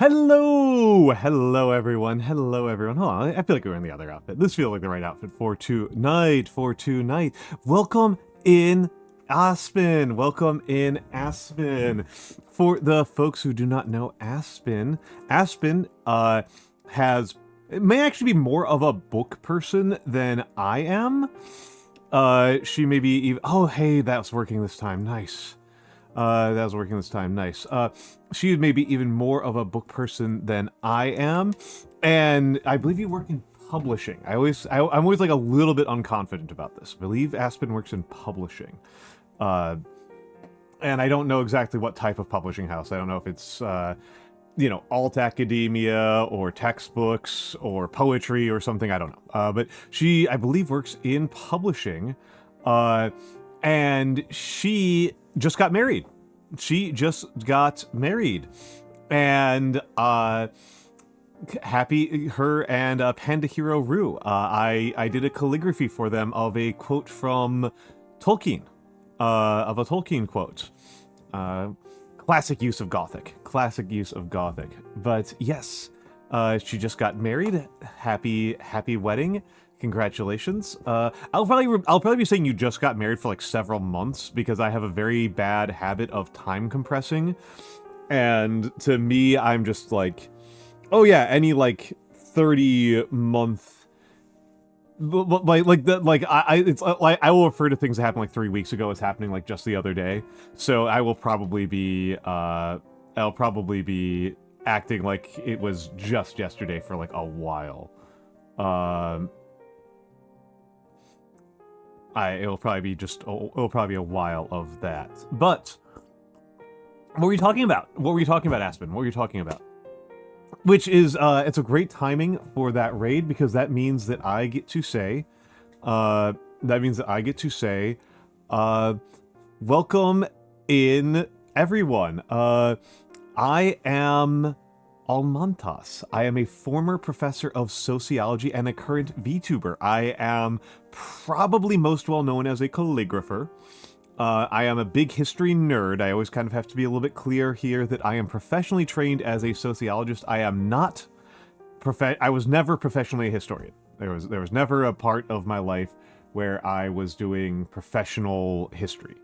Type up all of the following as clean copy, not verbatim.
Hello everyone, hello everyone. Hold on, I feel like we're in the other outfit. This feels like the right outfit for tonight. Welcome in Aspen, For the folks who do not know Aspen, has, it may actually be more of a book person than I am. She may be even, oh hey, that's working this time, nice. Nice. She may be even more of a book person than I am, and I believe you work in publishing. I'm always like a little bit unconfident about this. I believe Aspen works in publishing, and I don't know exactly what type of publishing house. I don't know if it's alt academia or textbooks or poetry or something. I don't know. But she, I believe, works in publishing, and she just got married. And happy her and Panda Hero Rue. I did a calligraphy for them of a quote from Tolkien, of a Tolkien quote. Classic use of Gothic. But yes, she just got married. Happy wedding. Congratulations. I'll probably be saying you just got married for like several months because I have a very bad habit of time compressing. And to me, I'm just like, oh yeah, any like 30-month, I will refer to things that happened like 3 weeks ago as happening like just the other day. So I will probably be acting like it was just yesterday for like a while. It'll probably be a while of that. But what were you talking about? Aspen? What were you talking about? Which is, it's a great timing for that raid because that means that I get to say, welcome in everyone. I am Almantas. I am a former professor of sociology and a current VTuber. I am probably most well known as a calligrapher. I am a big history nerd. I always kind of have to be a little bit clear here that I am professionally trained as a sociologist. I am not I was never professionally a historian. There was never a part of my life where I was doing professional history.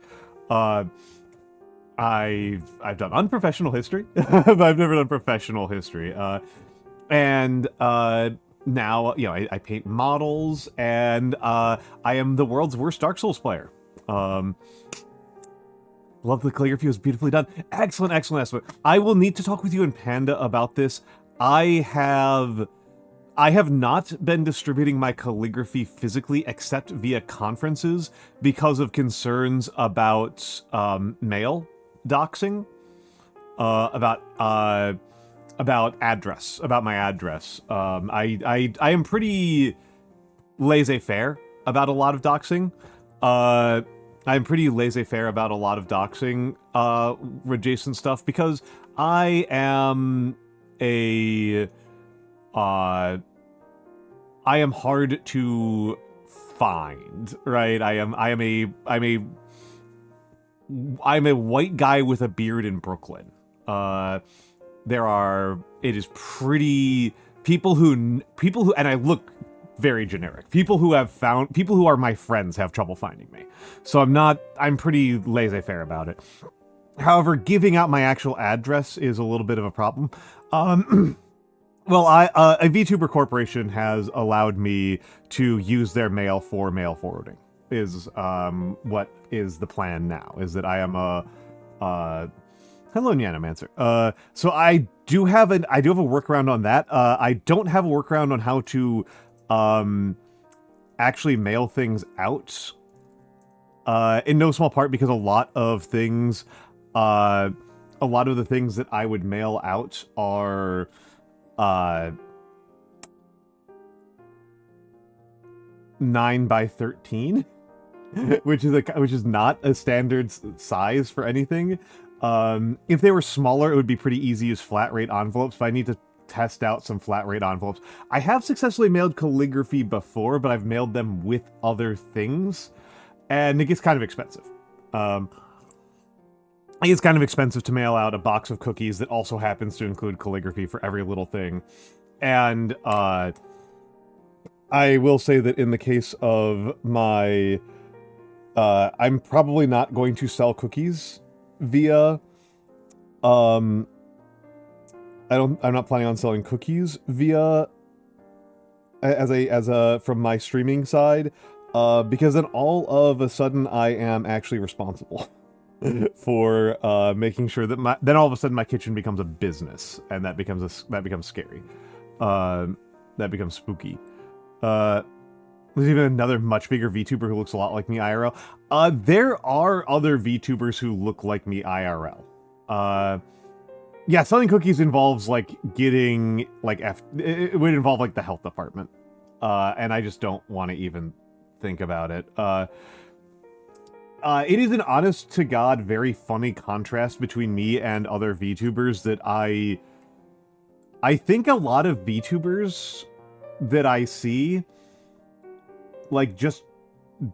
I've done unprofessional history, but I've never done professional history. Now, I paint models, and I am the world's worst Dark Souls player. Love the calligraphy, was beautifully done. Excellent. I will need to talk with you and Panda about this. I have not been distributing my calligraphy physically except via conferences because of concerns about mail doxing, about my address. I am pretty laissez-faire about a lot of doxing. Adjacent stuff because I am hard to find, right? I'm a white guy with a beard in Brooklyn. It is pretty people who, and I look very generic. People who are my friends have trouble finding me. So I'm pretty laissez-faire about it. However, giving out my actual address is a little bit of a problem. Well, a VTuber corporation has allowed me to use their mail for mail forwarding. Is what is the plan now? Is that I am hello, Nyanomancer. So I do have a workaround on that. I don't have a workaround on how to actually mail things out. In no small part because a lot of the things that I would mail out are 9 by 13, which is not a standard size for anything. If they were smaller, it would be pretty easy to use flat rate envelopes, but I need to test out some flat rate envelopes. I have successfully mailed calligraphy before, but I've mailed them with other things, and it gets kind of expensive. it's kind of expensive to mail out a box of cookies that also happens to include calligraphy for every little thing. And I will say that in the case of my... I'm probably not going to sell cookies via... I'm not planning on selling cookies via... from my streaming side, because then all of a sudden I am actually responsible for making sure that then all of a sudden my kitchen becomes a business, and that becomes scary. That becomes spooky. There's even another much bigger VTuber who looks a lot like me IRL. There are other VTubers who look like me IRL. Yeah, selling cookies involves, like, getting, like, it would involve, like, the health department. And I just don't want to even think about it. It is an honest-to-God, very funny contrast between me and other VTubers that I think a lot of VTubers that I see, like, just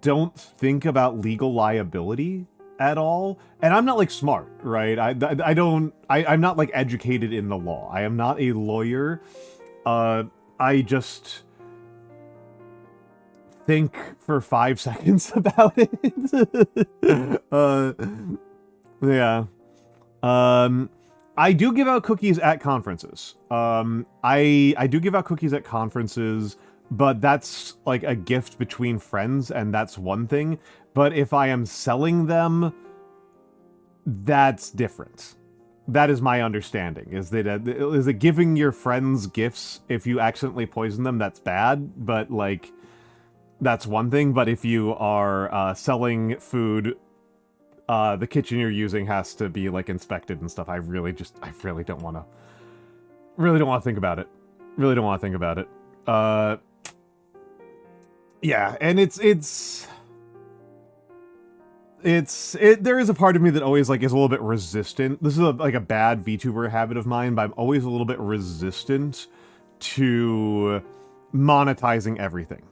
don't think about legal liability at all. And I'm not, like, smart, right? I'm not, like, educated in the law. I am not a lawyer. I just think for 5 seconds about it. Yeah. I do give out cookies at conferences. I do give out cookies at conferences, but that's like a gift between friends, and that's one thing. But if I am selling them, that's different. That is my understanding, is that giving your friends gifts, if you accidentally poison them, that's bad, but, like, that's one thing. But if you are selling food, the kitchen you're using has to be, like, inspected and stuff. I really don't want to think about it. Really don't want to think about it. Yeah, and there is a part of me that always, like, is a little bit resistant. This is like a bad VTuber habit of mine, but I'm always a little bit resistant to monetizing everything.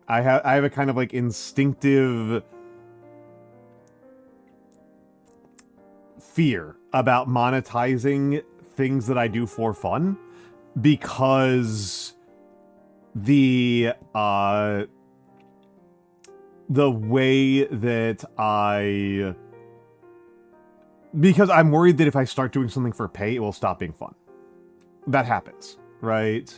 I have a kind of, like, instinctive fear about monetizing things that I do for fun, because the way that because I'm worried that if I start doing something for pay, it will stop being fun. That happens, right?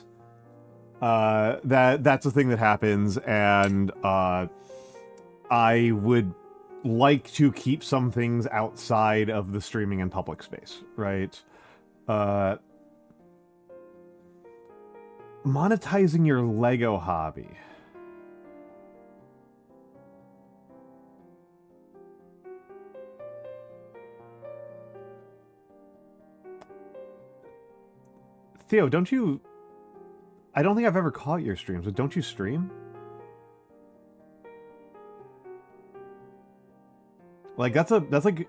That's a thing that happens, and I would like to keep some things outside of the streaming and public space, right? Monetizing your Lego hobby. Theo, don't you... I don't think I've ever caught your streams, but don't you stream? Like, that's like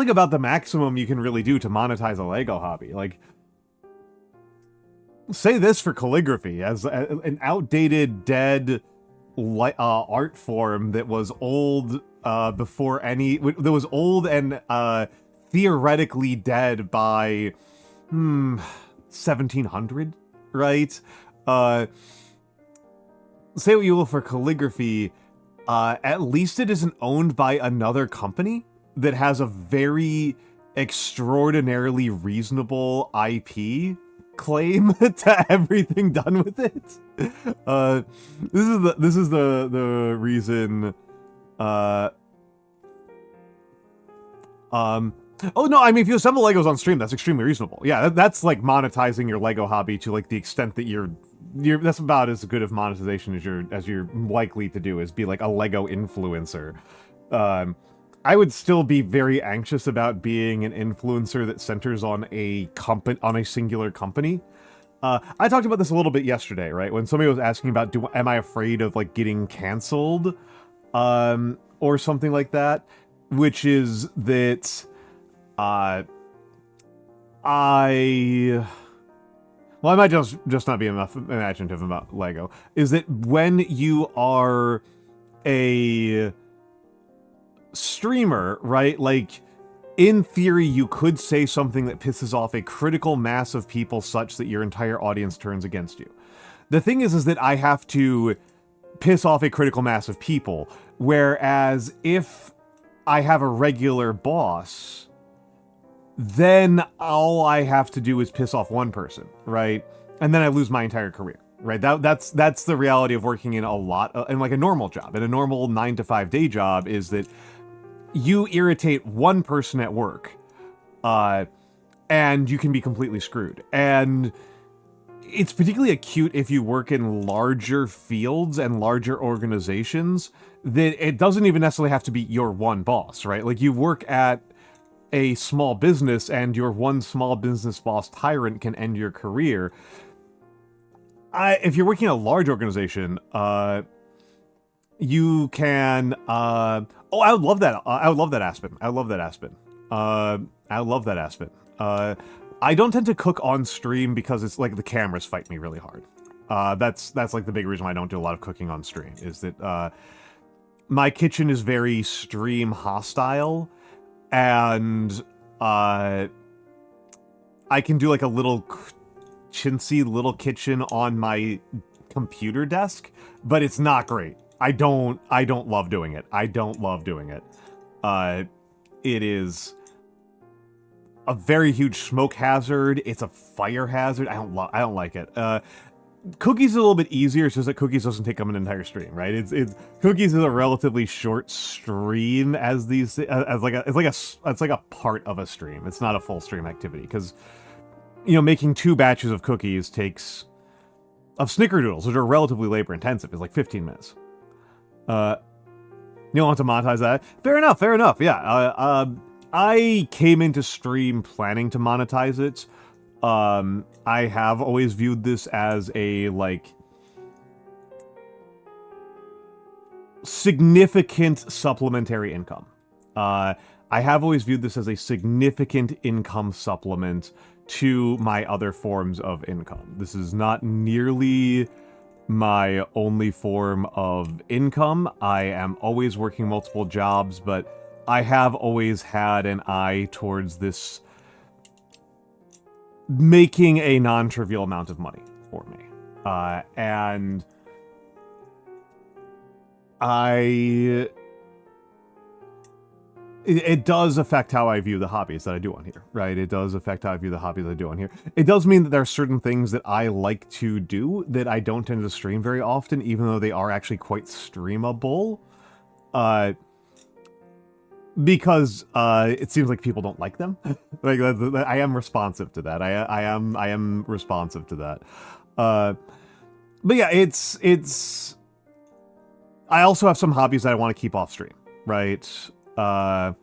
about the maximum you can really do to monetize a Lego hobby. Like, say this for calligraphy, as an outdated, dead art form that was old before any... that was old and theoretically dead by 1700, right? Say what you will for calligraphy, at least it isn't owned by another company that has a very extraordinarily reasonable IP claim to everything done with it. This is the reason. Oh no, I mean, if you assemble Legos on stream, that's extremely reasonable. Yeah, that's like monetizing your Lego hobby to, like, the extent that you're that's about as good of monetization as you're likely to do, is be like a Lego influencer. I would still be very anxious about being an influencer that centers on a singular company. I talked about this a little bit yesterday, right? When somebody was asking about, am I afraid of, like, getting canceled, or something like that, which is that I might just not be enough imaginative about Lego. Is that when you are a streamer, right? Like, in theory, you could say something that pisses off a critical mass of people such that your entire audience turns against you. The thing is that I have to piss off a critical mass of people, whereas if I have a regular boss, then all I have to do is piss off one person, right? And then I lose my entire career, right? That's the reality of working in in like a normal job. In a normal 9-to-5 day job is that you irritate one person at work, and you can be completely screwed. And it's particularly acute if you work in larger fields and larger organizations, that it doesn't even necessarily have to be your one boss, right? Like, you work at a small business and your one small business boss tyrant can end your career. If you're working in a large organization, you can, I would love that. I would love that Aspen. I love that Aspen. I love that Aspen. I don't tend to cook on stream because it's like the cameras fight me really hard. That's like the big reason why I don't do a lot of cooking on stream, is that my kitchen is very stream hostile, and I can do like a little chintzy little kitchen on my computer desk, but it's not great. I don't love doing it. I don't love doing it. It is a very huge smoke hazard. It's a fire hazard. I don't like it. Cookies is a little bit easier. It's just that Cookies doesn't take up an entire stream, right? It's Cookies is a relatively short stream as it's like a part of a stream. It's not a full stream activity, because, you know, making 2 batches of cookies of snickerdoodles, which are relatively labor intensive, is like 15 minutes. You don't want to monetize that? Fair enough. Yeah. I came into stream planning to monetize it. I have always viewed this as a, like, significant supplementary income. I have always viewed this as a significant income supplement to my other forms of income. This is not nearly my only form of income. I am always working multiple jobs, but I have always had an eye towards this making a non-trivial amount of money for me. And it does affect how I view the hobbies that I do on here, right? It does affect how I view the hobbies I do on here. It does mean that there are certain things that I like to do that I don't tend to stream very often, even though they are actually quite streamable. Because it seems like people don't like them. Like, I am responsive to that. I am responsive to that. But yeah, it's. I also have some hobbies that I want to keep off stream, right? Running.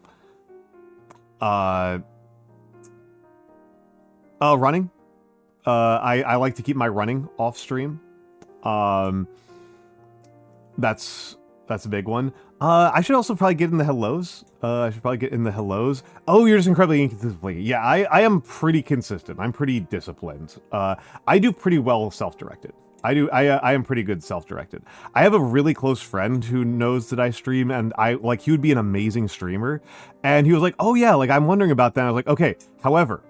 I like to keep my running off stream. That's a big one. I should also probably get in the hellos. Oh, you're just incredibly inconsistent. Yeah, I am pretty consistent. I'm pretty disciplined. I do pretty well self-directed. I am pretty good self-directed. I have a really close friend who knows that I stream, and he would be an amazing streamer. And he was like, oh yeah, like, I'm wondering about that. And I was like, okay, however,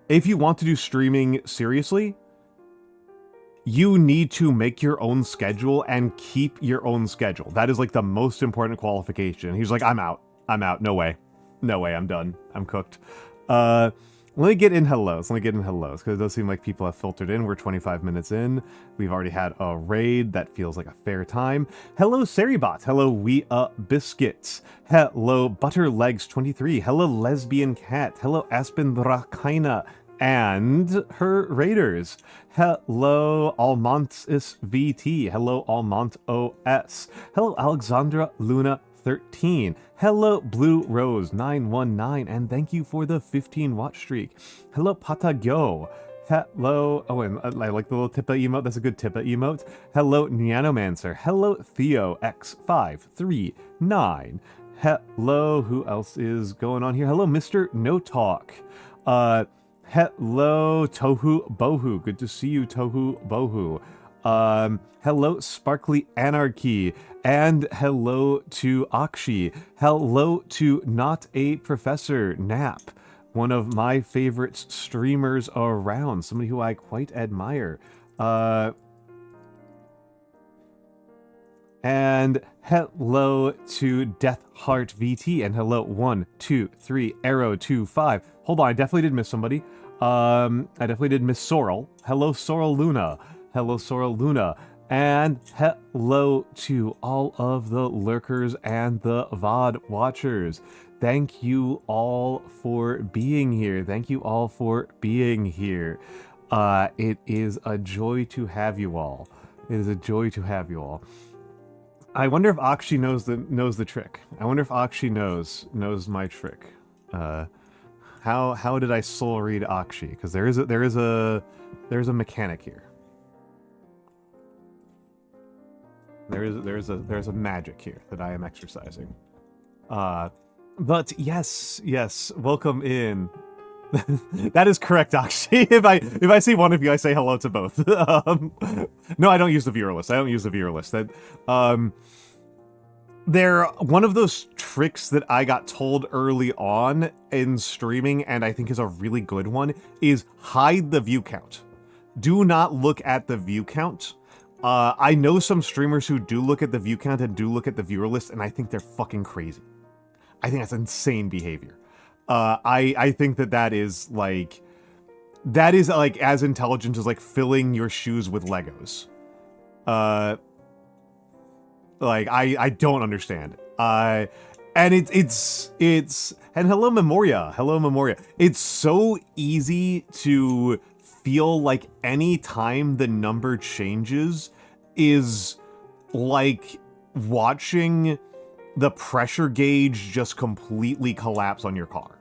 if you want to do streaming seriously, you need to make your own schedule and keep your own schedule. That is like the most important qualification. He's like, I'm out. No way, I'm done. I'm cooked. Let me get in hellos, because it does seem like people have filtered in. We're 25 minutes in. We've already had a raid. That feels like a fair time. Hello, Seribot. Hello, Biscuits. Hello, Butterlegs23. Hello, Lesbian Cat. Hello, Aspen Drakaina and her raiders. Hello, Almantas VT. Hello, Almant OS. Hello, Alexandra Luna 13. Hello, Blue Rose 919, and thank you for the 15 watch streak. Hello, Patagyo. Hello, oh, and I like the little Tippa emote. That's a good Tippa emote. Hello, Nyanomancer. Hello, Theo X539. Hello, who else is going on here? Hello, Mr. No Talk. Hello, Tohu Bohu. Good to see you, Tohu Bohu. Hello, Sparkly Anarchy. And hello to Akshi. Hello to Not a Professor Nap, one of my favorite streamers around, somebody who I quite admire. And hello to Deathheart VT, and hello 1, 2, 3, Arrow 2, 5. Hold on, I definitely did miss somebody. I definitely did miss Sorrel. Hello, Sorrel Luna. Hello, Sorrel Luna. And hello to all of the lurkers and the VOD watchers. Thank you all for being here. Thank you all for being here. It is a joy to have you all. It is a joy to have you all. I wonder if Akshi knows the trick. I wonder if Akshi knows my trick. How did I soul read Akshi? Because there's a mechanic here. There's a magic here that I am exercising. But yes, welcome in. That is correct, Akshi. If I see one of you, I say hello to both. No, I don't use the viewer list. I don't use the viewer list. They're one of those tricks that I got told early on in streaming, and I think is a really good one, is hide the view count. Do not look at the view count. I know some streamers who do look at the view count and do look at the viewer list, and I think they're fucking crazy. I think that's insane behavior. I think that is like as intelligent as like filling your shoes with Legos. Like I don't understand. And it's and hello Memoria. It's so easy to feel like any time the number changes is like watching the pressure gauge just completely collapse on your car.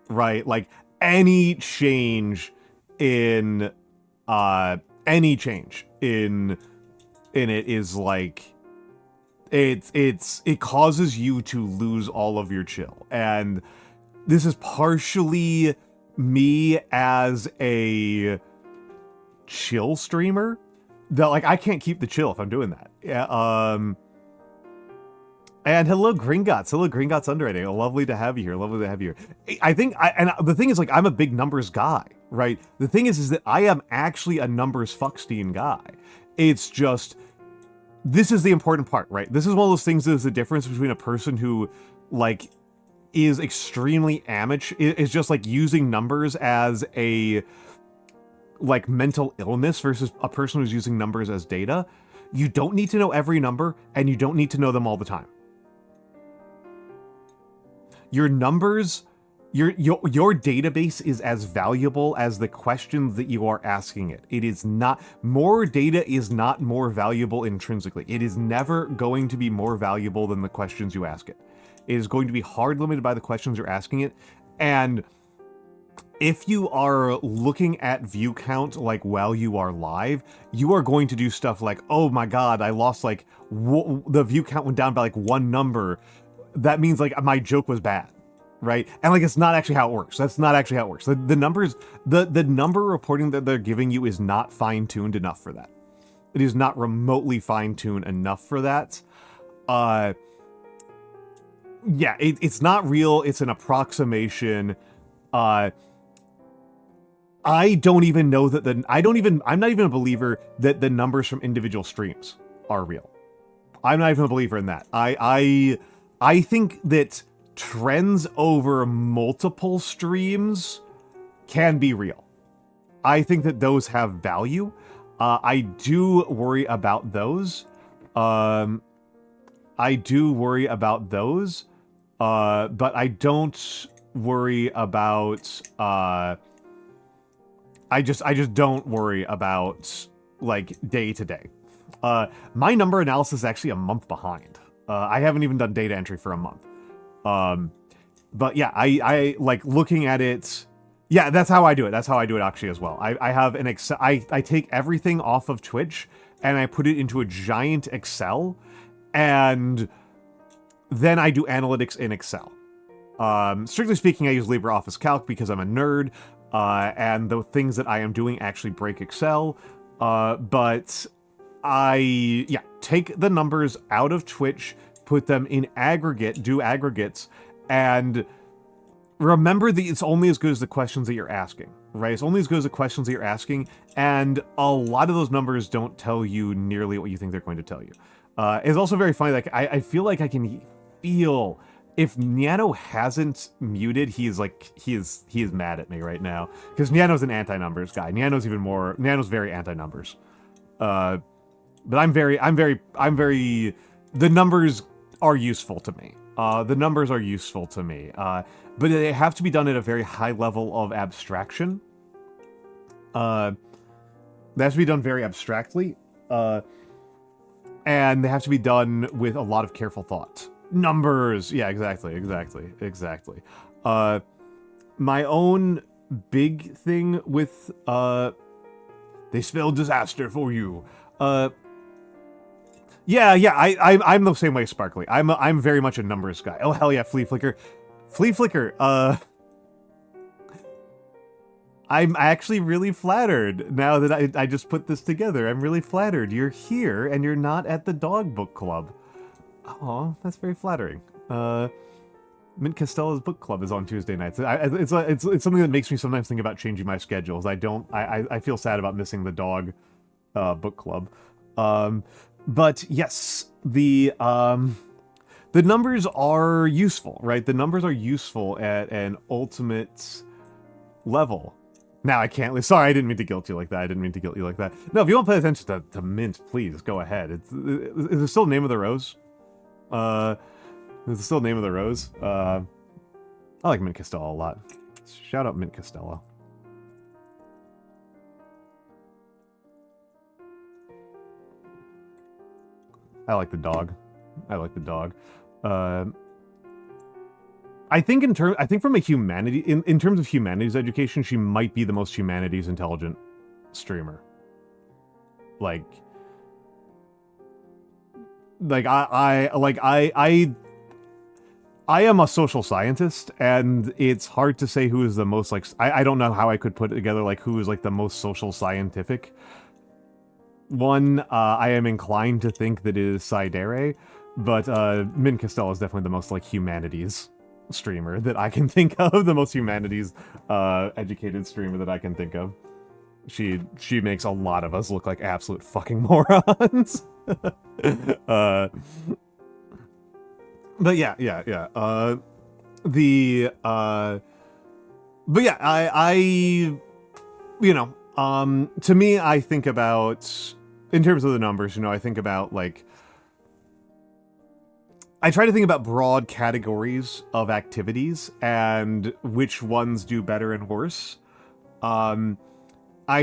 Right? Like any change in it is like it causes you to lose all of your chill. And this is partially me as a chill streamer that like I can't keep the chill if I'm doing that. Yeah, and hello, Gringotts. Hello, Gringotts Underwriting. Lovely to have you here. Lovely to have you here. I think, and the thing is, like, I'm a big numbers guy, right? The thing is that I am actually a numbers fuckstein guy. It's just, this is the important part, right? This is one of those things that is the difference between a person who, like, is extremely amateur, is just, like, using numbers as a, like, mental illness versus a person who's using numbers as data. You don't need to know every number, and you don't need to know them all the time. Your numbers, your database is as valuable as the questions that you are asking it. It is not, more data is not more valuable intrinsically. It is never going to be more valuable than the questions you ask it. It is going to be hard limited by the questions you're asking it. And if you are looking at view count like while you are live, you are going to do stuff like, oh my god, I lost like, the view count went down by like one number. That means like my joke was bad, right? And like it's not actually how it works. That's not actually how it works. The numbers, the number reporting that they're giving you is not fine-tuned enough for that. It is not remotely fine-tuned enough for that. Yeah, it's not real. It's an approximation. I don't even know that I'm not even a believer that the numbers from individual streams are real. I'm not even a believer in that. I think that trends over multiple streams can be real. I think that those have value. I do worry about those. But I don't worry about, I just don't worry about, like, day to day. My number analysis is actually a month behind. I haven't even done data entry for a month. But yeah, I like looking at it. Yeah, that's how I do it. That's how I do it actually as well. I have an Excel. I take everything off of Twitch and I put it into a giant Excel, and then I do analytics in Excel. Strictly speaking, I use LibreOffice Calc because I'm a nerd, and the things that I am doing actually break Excel. But yeah, take the numbers out of Twitch, put them in aggregate, do aggregates, and remember that it's only as good as the questions that you're asking, right? It's only as good as the questions that you're asking, and a lot of those numbers don't tell you nearly what you think they're going to tell you. It's also very funny, like, I feel like I can feel, if Niano hasn't muted, he is mad at me right now. Because Niano's an anti-numbers guy. Niano's very anti-numbers. But I'm very, the numbers are useful to me. But they have to be done at a very high level of abstraction. They have to be done very abstractly. And they have to be done with a lot of careful thought. Numbers! Yeah, exactly. My own big thing with, they spell disaster for you. Yeah, I'm the same way, Sparkly. I'm very much a numbers guy. Oh, hell yeah, Flea Flicker. I'm actually really flattered now that I just put this together. I'm really flattered. You're here, and you're not at the dog book club. Aw, that's very flattering. Mint Costello's book club is on Tuesday nights. It's something that makes me sometimes think about changing my schedules. I feel sad about missing the dog book club. But yes, the numbers are useful, right? The numbers are useful at an ultimate level. Now I can't. Sorry, I didn't mean to guilt you like that. No, if you want to pay attention to Mint, please go ahead. Is it still Name of the Rose? Is it still Name of the Rose? I like Mint Costello a lot. Shout out Mint Costello. I like the dog. I think from a humanity in terms of humanities education, she might be the most humanities intelligent streamer. Like I am a social scientist, and it's hard to say who is the most, like, I don't know how I could put it together, like, who is, like, the most social scientific one. I am inclined to think that it is Sidere, but Min Costello is definitely the most, like, humanities streamer that I can think of, the most humanities educated streamer that I can think of. She makes a lot of us look like absolute fucking morons. But yeah. But yeah, I you know, to me, I think about, in terms of the numbers, you know, I think about, like, I try to think about broad categories of activities and which ones do better and worse. I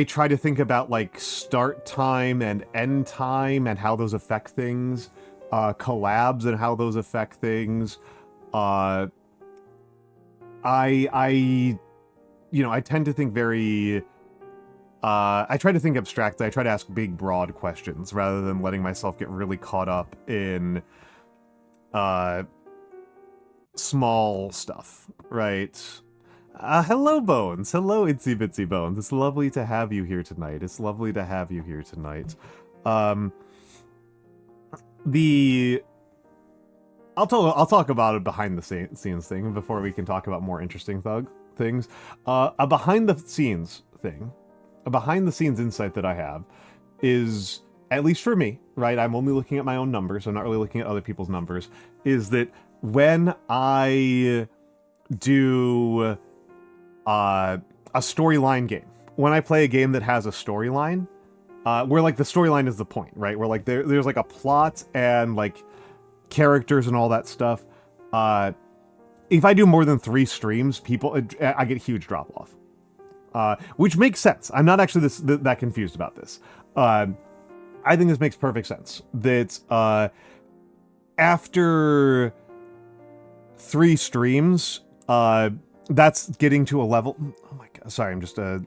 try to think about, like, start time and end time and how those affect things, collabs and how those affect things. I tend to think very, I try to think abstractly. I try to ask big, broad questions rather than letting myself get really caught up in small stuff, right? Hello, Bones. Hello, Itsy Bitsy Bones. It's lovely to have you here tonight. I'll talk about a behind the scenes thing before we can talk about more interesting things. A behind the scenes insight that I have is, at least for me, right? I'm only looking at my own numbers. I'm not really looking at other people's numbers. Is that when I do a storyline game, when I play a game that has a storyline, where, like, the storyline is the point, right? Where, like, there's like a plot and, like, characters and all that stuff. If I do more than 3 streams, I get huge drop off, which makes sense. I'm not actually that confused about this. I think this makes perfect sense. That after 3 streams, that's getting to a level. Oh my god! Sorry, I'm just the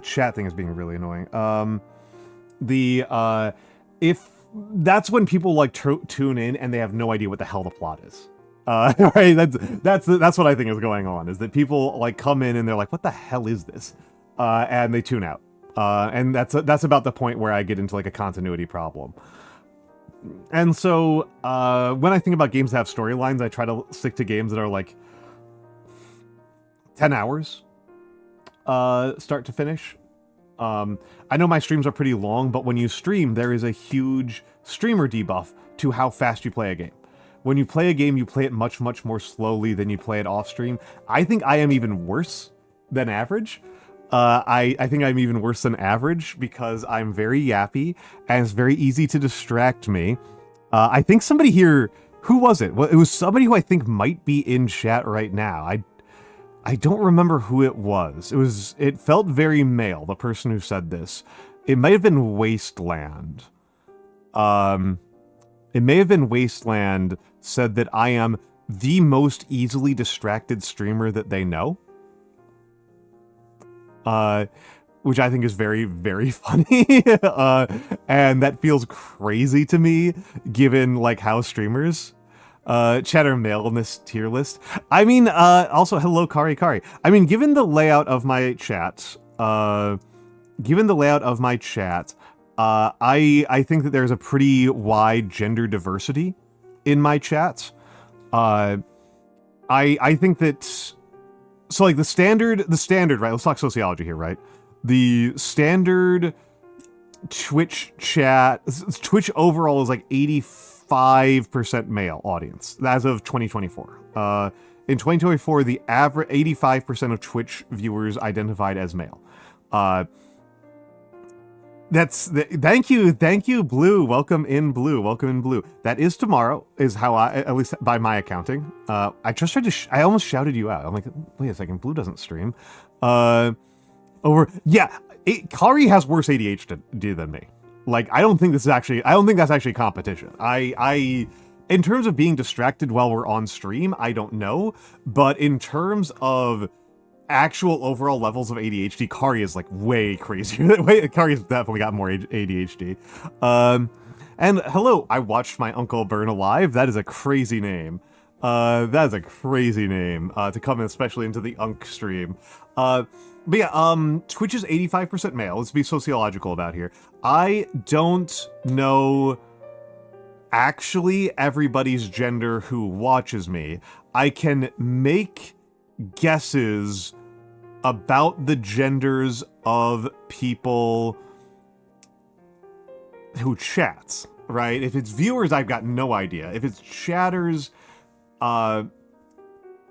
chat thing is being really annoying. If that's when people, like, tune in and they have no idea what the hell the plot is. Right? That's what I think is going on. Is that people, like, come in and they're like, "What the hell is this?" And they tune out. And that's about the point where I get into like a continuity problem. And so when I think about games that have storylines, I try to stick to games that are like 10 hours start to finish. I know my streams are pretty long, but when you stream, there is a huge streamer debuff to how fast you play a game. When you play a game, you play it much, much more slowly than you play it off stream. I think I am even worse than average. I think I'm even worse than average because I'm very yappy and it's very easy to distract me. I think somebody here, who was it? Well, it was somebody who I think might be in chat right now. I don't remember who it was. It felt very male, the person who said this. It might have been Wasteland. It may have been Wasteland said that I am the most easily distracted streamer that they know. Which I think is very, very funny. And that feels crazy to me, given like how streamers chatter male in this tier list. I mean, also hello Kari Kari. I mean, given the layout of my chat, I think that there's a pretty wide gender diversity in my chat. I think that, so like the standard, right? Let's talk sociology here, right? The standard Twitch chat, Twitch overall is like 85% male audience as of 2024. In 2024, the average 85% of Twitch viewers identified as male. Thank you, Blue. Welcome in, Blue. That is tomorrow, is how at least by my accounting. I just tried to, I almost shouted you out. I'm like, wait a second, Blue doesn't stream. Kari has worse ADHD than me. Like, I don't think that's actually competition. In terms of being distracted while we're on stream, I don't know. But in terms of actual overall levels of ADHD, Kari is like way crazier. Kari's definitely got more ADHD. And hello, I watched my uncle burn alive. That is a crazy name. To come in, especially into the Unk stream. But yeah, Twitch is 85% male. Let's be sociological about here. I don't know actually everybody's gender who watches me. I can make guesses about the genders of people who chat, right? If it's viewers, I've got no idea. If it's chatters,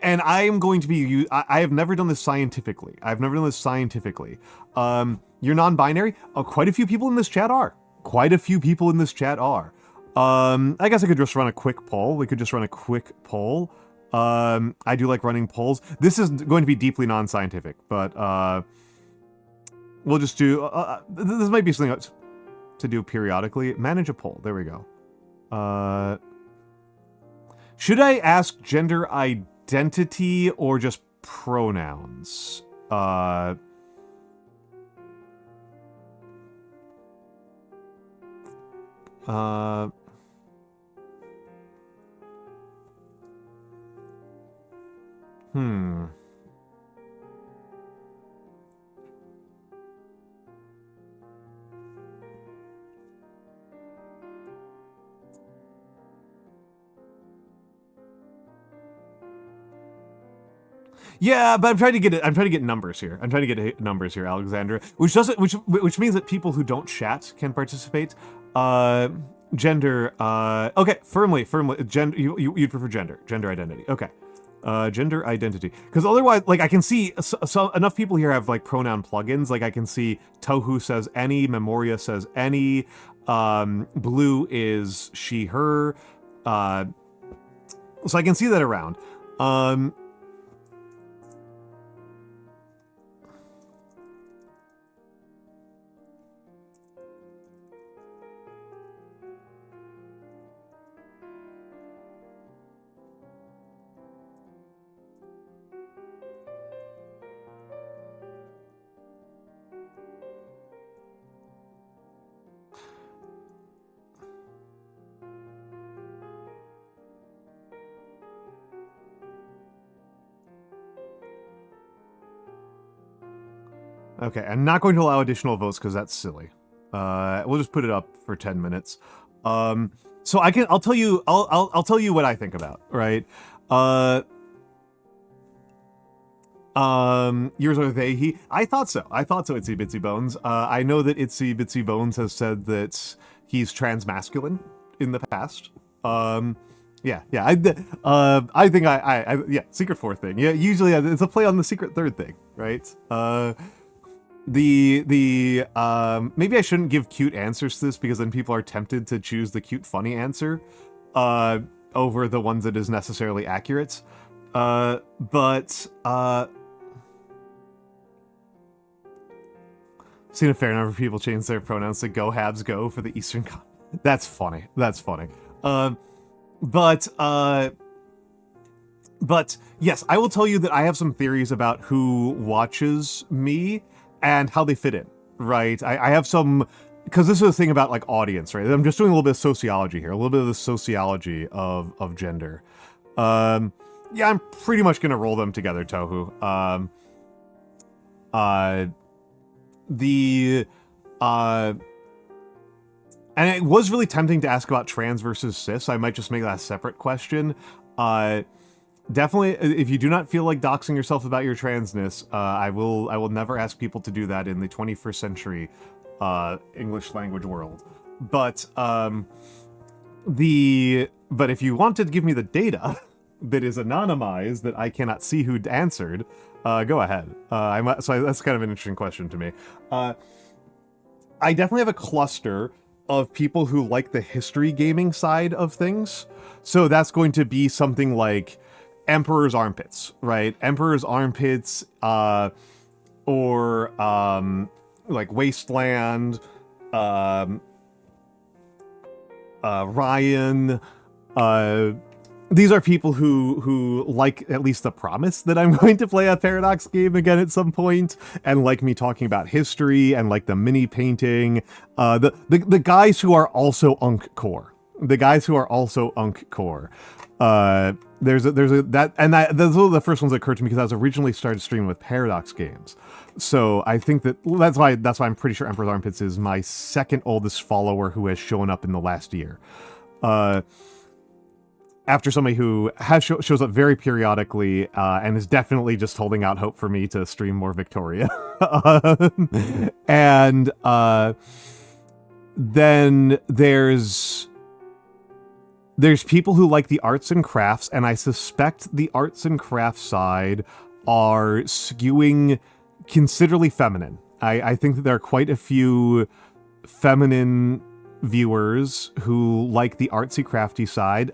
and I am going to be, I have never done this scientifically. You're non-binary? Quite a few people in this chat are. I guess I could just run a quick poll. We could just run a quick poll. I do like running polls. This is going to be deeply non-scientific, but we'll just do, this might be something to do periodically. Manage a poll. There we go. Should I ask gender identity or just pronouns? Yeah, but I'm trying to get numbers here. Alexandra, which means that people who don't chat can participate. Gender. Okay, firmly. Gender. You'd prefer gender identity. Okay. Gender identity. Because otherwise, like, I can see so enough people here have like pronoun plugins. Like, I can see Tohu says any, Memoria says any, Blue is she, her. So I can see that around. Okay, I'm not going to allow additional votes because that's silly. We'll just put it up for 10 minutes. So I'll tell you what I think about, right? Yours are they, he. I thought so, Itsy Bitsy Bones. I know that Itsy Bitsy Bones has said that he's transmasculine in the past. Yeah. I think yeah, secret fourth thing. Yeah, usually it's a play on the secret third thing, right? Maybe I shouldn't give cute answers to this because then people are tempted to choose the cute, funny answer, over the ones that is necessarily accurate. Seen a fair number of people change their pronouns to go Habs go for the Eastern That's funny. But yes, I will tell you that I have some theories about who watches me and how they fit in, right? I have some, because this is the thing about like audience, right? I'm just doing a little bit of sociology here, a little bit of the sociology of gender. Yeah, I'm pretty much gonna roll them together, Tohu. And it was really tempting to ask about trans versus cis. I might just make that a separate question. Definitely, if you do not feel like doxing yourself about your transness, I will never ask people to do that in the 21st century English language world. But if you want to give me the data that is anonymized that I cannot see who answered, go ahead. So that's kind of an interesting question to me. I definitely have a cluster of people who like the history gaming side of things. So that's going to be something like Emperor's Armpits, right? Emperor's Armpits, or like Wasteland, Ryan. These are people who like at least the promise that I'm going to play a Paradox game again at some point, and like me talking about history and like the mini painting. The guys who are also Unk core. The guys who are also Unk core. Those are the first ones that occurred to me because I was originally started streaming with Paradox games. So I think that's why I'm pretty sure Emperor's Armpits is my second oldest follower who has shown up in the last year. After somebody who shows up very periodically and is definitely just holding out hope for me to stream more Victoria. And then there's people who like the arts and crafts, and I suspect the arts and crafts side are skewing considerably feminine. I think that there are quite a few feminine viewers who like the artsy crafty side.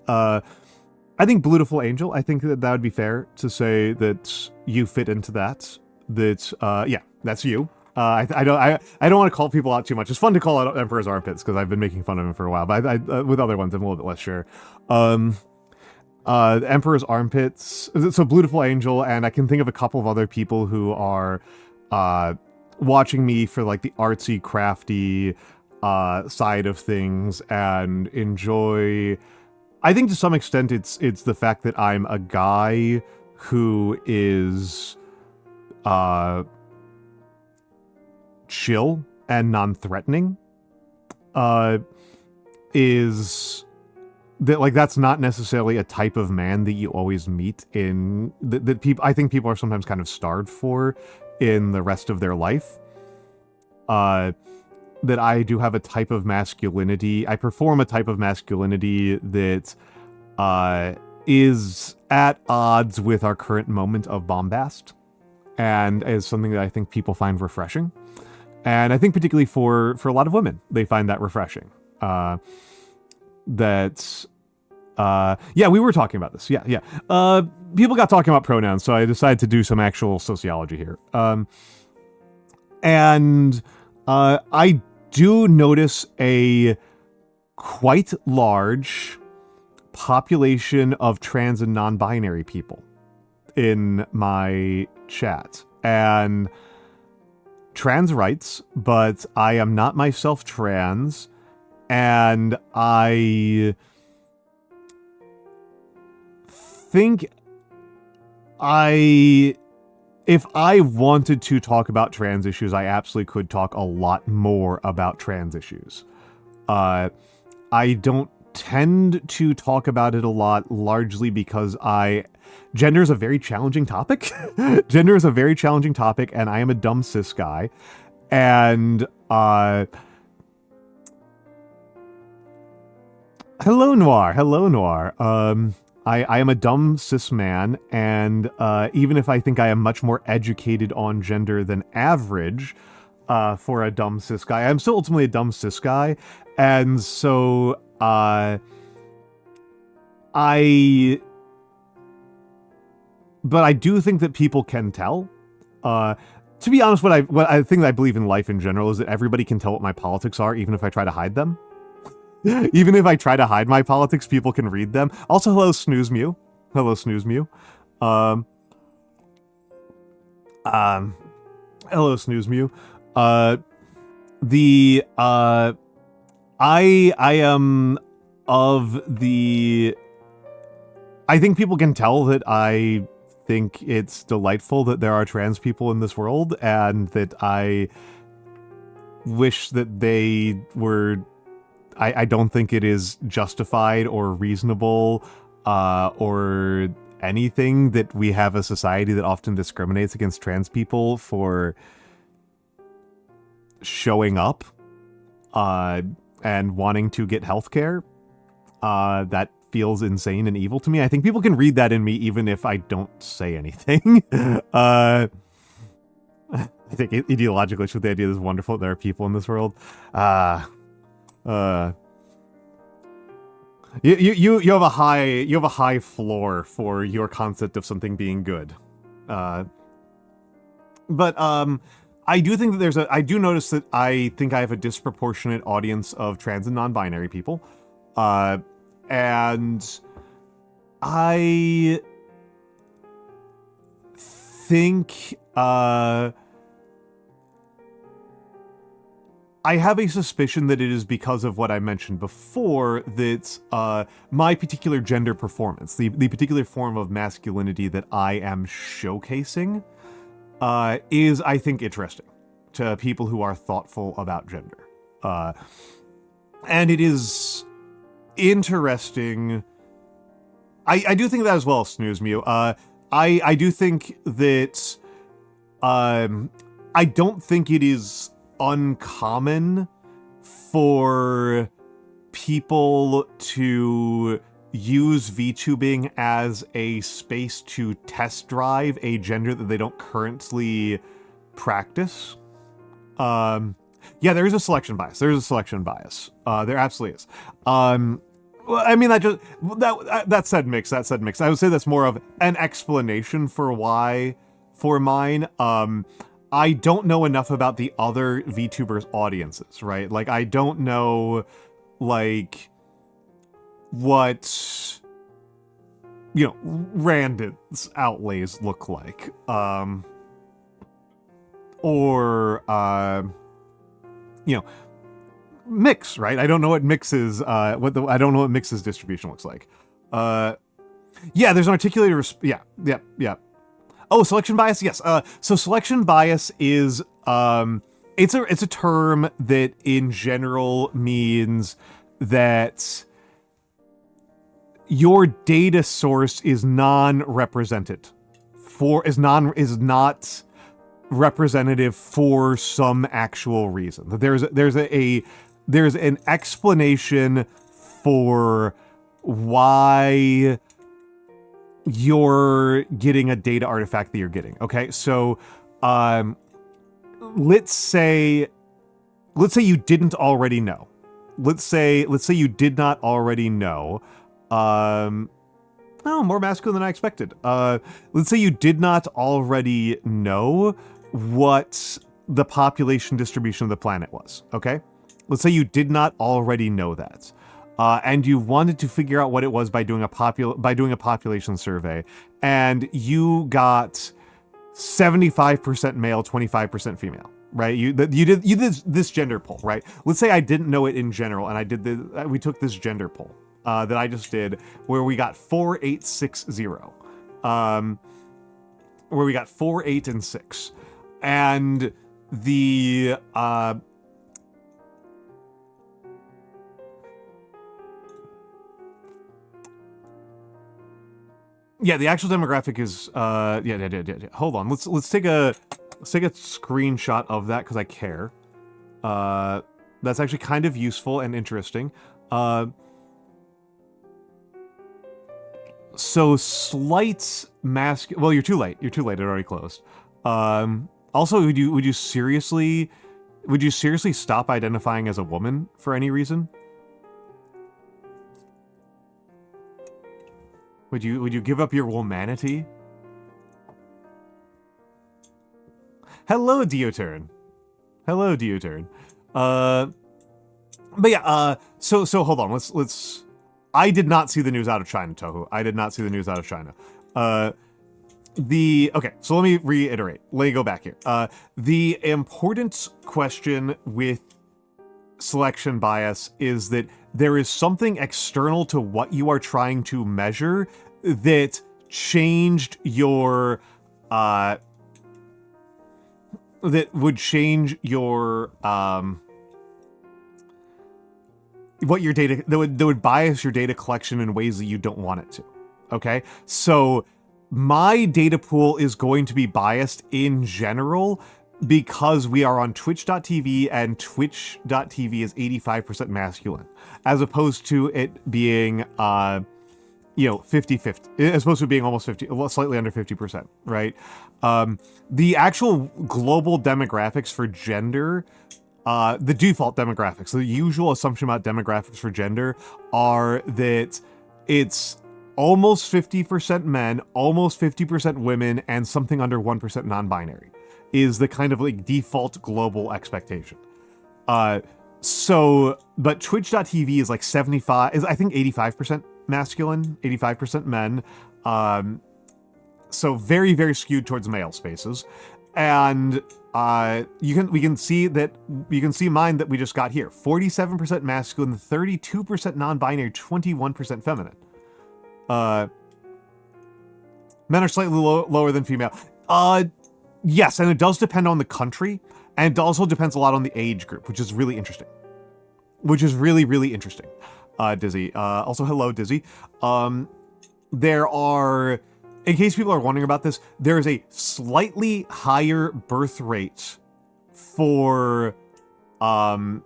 I think Beautiful Angel, I think that would be fair to say that you fit into that. Yeah, that's you. I don't want to call people out too much. It's fun to call out Emperor's Armpits because I've been making fun of him for a while, but with other ones I'm a little bit less sure. Emperor's Armpits, so Beautiful Angel, and I can think of a couple of other people who are watching me for like the artsy crafty side of things and enjoy. I think to some extent it's the fact that I'm a guy who is chill and non-threatening. Is that like that's not necessarily a type of man that you always meet in that people. I think people are sometimes kind of starved for in the rest of their life. That I do have a type of masculinity. I perform a type of masculinity that is at odds with our current moment of bombast, and is something that I think people find refreshing. And I think particularly for a lot of women, they find that refreshing. Yeah, we were talking about this. Yeah. People got talking about pronouns, so I decided to do some actual sociology here. And I do notice a quite large population of trans and non-binary people in my chat. And trans rights, but I am not myself trans, and I think I if I wanted to talk about trans issues, I absolutely could talk a lot more about trans issues. I don't tend to talk about it a lot, largely because gender is a very challenging topic. Gender is a very challenging topic, and I am a dumb cis guy. And, hello, Noir. Hello, Noir. I am a dumb cis man, and even if I think I am much more educated on gender than average for a dumb cis guy, I'm still ultimately a dumb cis guy, and so but I do think that people can tell. To be honest, what I think that I believe in life in general is that everybody can tell what my politics are, even if I try to hide them. Even if I try to hide my politics, people can read them. Also, hello, Snooze Mew. Hello, Snooze Mew. Hello, Snooze Mew. I am of the... I think people can tell that I think it's delightful that there are trans people in this world, and that I wish that they were... I don't think it is justified or reasonable or anything that we have a society that often discriminates against trans people for showing up and wanting to get healthcare. That feels insane and evil to me. I think people can read that in me even if I don't say anything. I think ideologically, with the idea that it's wonderful that there are people in this world. You have a high floor for your concept of something being good. But I do think that I do notice that I think I have a disproportionate audience of trans and non-binary people. And I think I have a suspicion that it is because of what I mentioned before, that my particular gender performance, the particular form of masculinity that I am showcasing, is, I think, interesting to people who are thoughtful about gender. And it is interesting. I do think that as well, Snooze Mew. I do think that I don't think it is uncommon for people to use VTubing as a space to test drive a gender that they don't currently practice. Yeah, there is a selection bias. There is a selection bias. There absolutely is. Well, I mean, that said mix. I would say that's more of an explanation for why, for mine. I don't know enough about the other VTubers' audiences, right? Like, I don't know, like, what, Randon's outlays look like. Mix, right? I don't know what Mix's, I don't know what Mix's distribution looks like. Yeah, there's an articulated, yeah. Oh, selection bias? Yes. So selection bias is, it's a term that in general means that your data source is non-represented is not representative for some actual reason. There's an explanation for why you're getting a data artifact that you're getting. Okay, so let's say you didn't already know. Let's say you did not already know. More masculine than I expected. Let's say you did not already know what the population distribution of the planet was. Okay, let's say you did not already know that. And you wanted to figure out what it was by doing a population survey, and you got 75% male, 25% female, right? You did this gender poll, right? Let's say I didn't know it in general, and we took this gender poll that I just did, where we got 4860. where we got 4, 8, and 6. And the yeah, the actual demographic is yeah. Hold on, let's take a screenshot of that because I care. That's actually kind of useful and interesting. So slight well, you're too late. You're too late. It already closed. Also, would you seriously stop identifying as a woman for any reason? Would you give up your womanity? Hello, Dioturn. Hello, Dioturn. But yeah, so hold on. Let's. I did not see the news out of China, Tohu. I did not see the news out of China. Okay, so let me reiterate. Let me go back here. The important question with selection bias is that there is something external to what you are trying to measure that changed your that would change your what your data that would bias your data collection in ways that you don't want it to. Okay, so my data pool is going to be biased in general because we are on twitch.tv and twitch.tv is 85% masculine, as opposed to it being 50-50, as opposed to being almost 50, well, slightly under 50%, right? The actual global demographics for gender, the default demographics, the usual assumption about demographics for gender are that it's almost 50% men, almost 50% women, and something under 1% non-binary is the kind of like default global expectation. But twitch.tv is like I think 85% masculine, 85% men. So very, very skewed towards male spaces. And we can see mine that we just got here. 47% masculine, 32% non-binary, 21% feminine. Men are slightly lower than female. Yes, and it does depend on the country, and it also depends a lot on the age group, which is really interesting. Really interesting. Dizzy. Also, hello, Dizzy. There are, in case people are wondering about this, there is a slightly higher birth rate for men.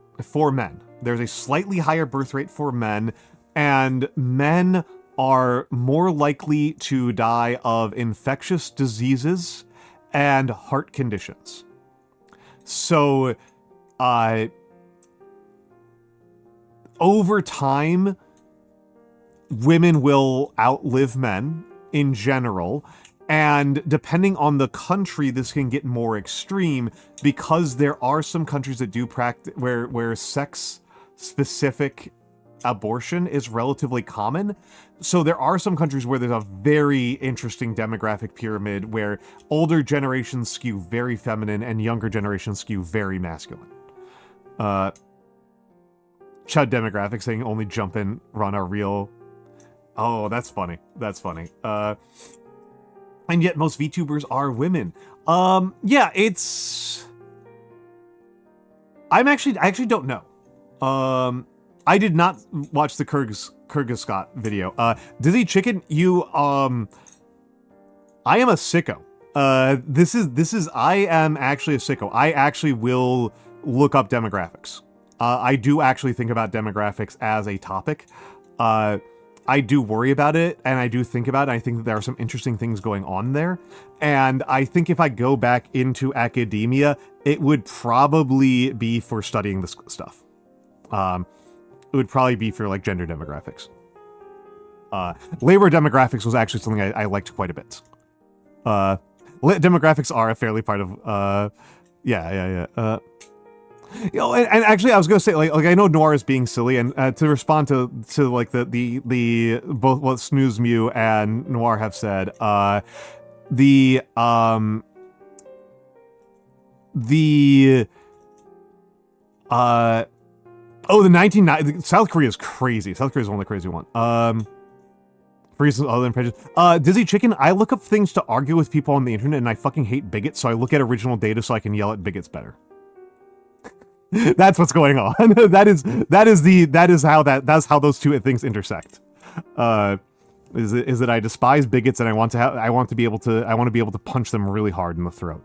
There's a slightly higher birth rate for men, and men are more likely to die of infectious diseases and heart conditions. So, over time, women will outlive men in general, and depending on the country, this can get more extreme because there are some countries that do practice where sex-specific abortion is relatively common. So there are some countries where there's a very interesting demographic pyramid where older generations skew very feminine and younger generations skew very masculine. Chud demographics saying only jump and run are real. Oh, that's funny. That's funny. And yet most VTubers are women. Yeah, it's... I actually don't know. I did not watch the Kyrgyzstan video. Dizzy Chicken, I am a sicko. I am actually a sicko. I actually will look up demographics. I do actually think about demographics as a topic. I do worry about it, and I do think about it. I think that there are some interesting things going on there. And I think if I go back into academia, it would probably be for studying this stuff. It would probably be for like gender demographics. Labor demographics was actually something I liked quite a bit. Demographics are a fairly part of, yeah. And actually, I was gonna say, like I know Noir is being silly, and to respond to like the both what Snooze Mew and Noir have said, the 1990 South Korea is crazy. South Korea is one of the crazy ones. For reasons other than prejudice. Dizzy Chicken, I look up things to argue with people on the internet, and I fucking hate bigots, so I look at original data so I can yell at bigots better. That's what's going on. That's how those two things intersect. Is that I despise bigots, and I want to be able to punch them really hard in the throat.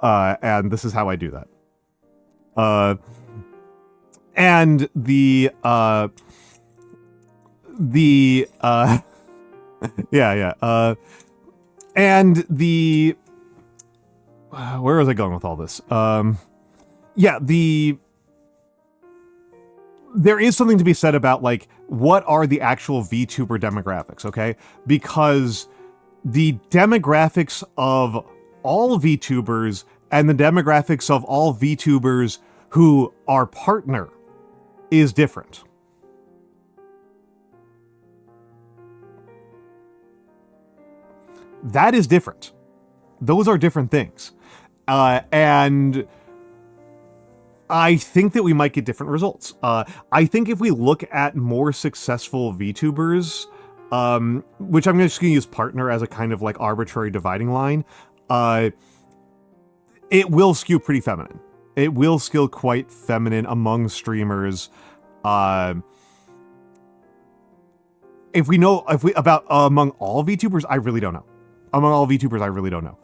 And this is how I do that. And the and the where was I going with all this? There is something to be said about, like, what are the actual VTuber demographics, okay? Because the demographics of all VTubers and the demographics of all VTubers who are partner is different. That is different. Those are different things. And I think that we might get different results. I think if we look at more successful VTubers, which I'm just going to use partner as a kind of like arbitrary dividing line, it will skew pretty feminine. It will skew quite feminine among streamers. Among all VTubers, I really don't know. Among all VTubers, I really don't know.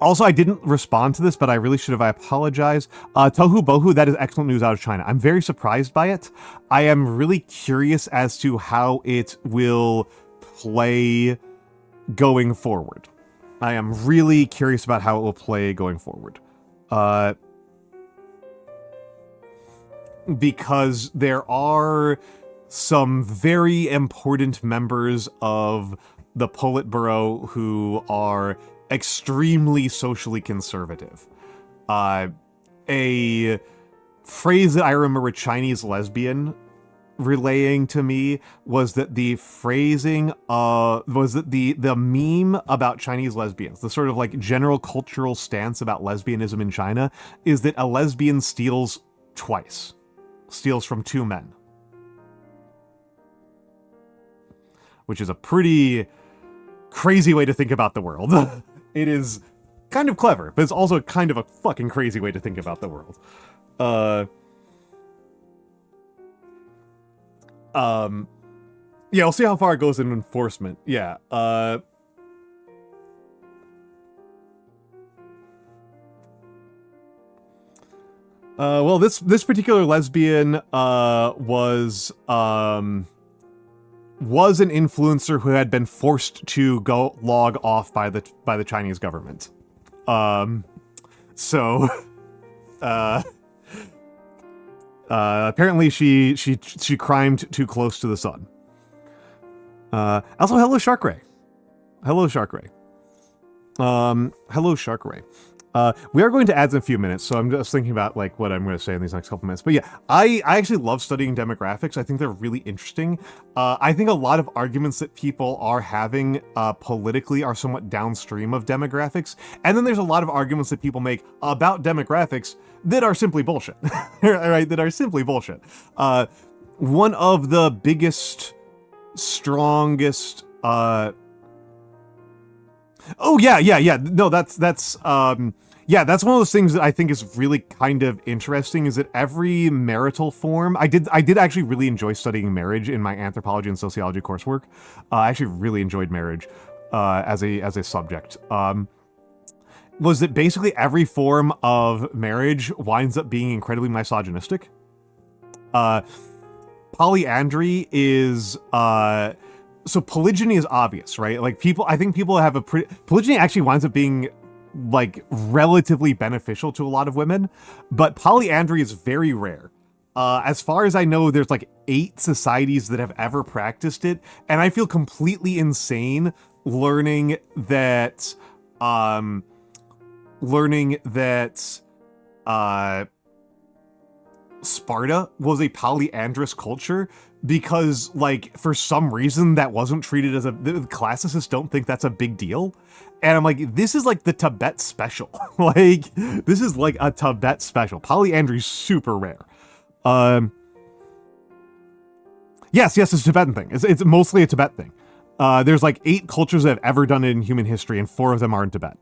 Also, I didn't respond to this, but I really should have. I apologize. Tohu Bohu, that is excellent news out of China. I'm very surprised by it. I am really curious as to how it will play going forward. I am really curious about how it will play going forward. Because there are some very important members of the Politburo who are extremely socially conservative. A phrase that I remember a Chinese lesbian relaying to me was that the meme about Chinese lesbians, the sort of like general cultural stance about lesbianism in China, is that a lesbian steals twice. Steals from two men. Which is a pretty crazy way to think about the world. It is kind of clever, but it's also kind of a fucking crazy way to think about the world. Yeah, we'll see how far it goes in enforcement. Yeah. Well, this particular lesbian was an influencer who had been forced to go log off by the Chinese government. Apparently she crimed too close to the sun. Also, hello Shark Ray. Hello Shark Ray. Hello Shark Ray. We are going to ads in a few minutes, so I'm just thinking about like what I'm going to say in these next couple minutes. But yeah, I actually love studying demographics. I think they're really interesting. I think a lot of arguments that people are having politically are somewhat downstream of demographics. And then there's a lot of arguments that people make about demographics that are simply bullshit. Right? That are simply bullshit. One of the biggest, strongest... Oh, yeah. No, that's one of those things that I think is really kind of interesting, is that every marital form, I did actually really enjoy studying marriage in my anthropology and sociology coursework. I actually really enjoyed marriage as a subject. Was that basically every form of marriage winds up being incredibly misogynistic. Polyandry is... So polygyny is obvious, right? Like I think people have polygyny actually winds up being like relatively beneficial to a lot of women, but polyandry is very rare. As far as I know, there's like 8 societies that have ever practiced it, and I feel completely insane learning that Sparta was a polyandrous culture, because like for some reason that wasn't treated as the classicists don't think that's a big deal. And I'm like, this is like the Tibet special. Like this is like a Tibet special. Polyandry is super rare. Yes, it's a Tibetan thing. It's mostly a Tibet thing. There's like 8 cultures that have ever done it in human history, and 4 of them are in Tibet.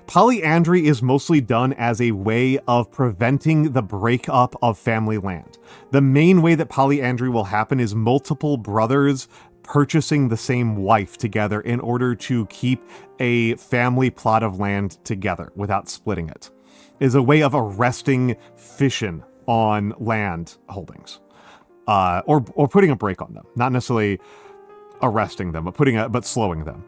Polyandry is mostly done as a way of preventing the breakup of family land. The main way that polyandry will happen is multiple brothers purchasing the same wife together in order to keep a family plot of land together without splitting it. It is a way of arresting fission on land holdings. Or putting a break on them. Not necessarily arresting them, but slowing them.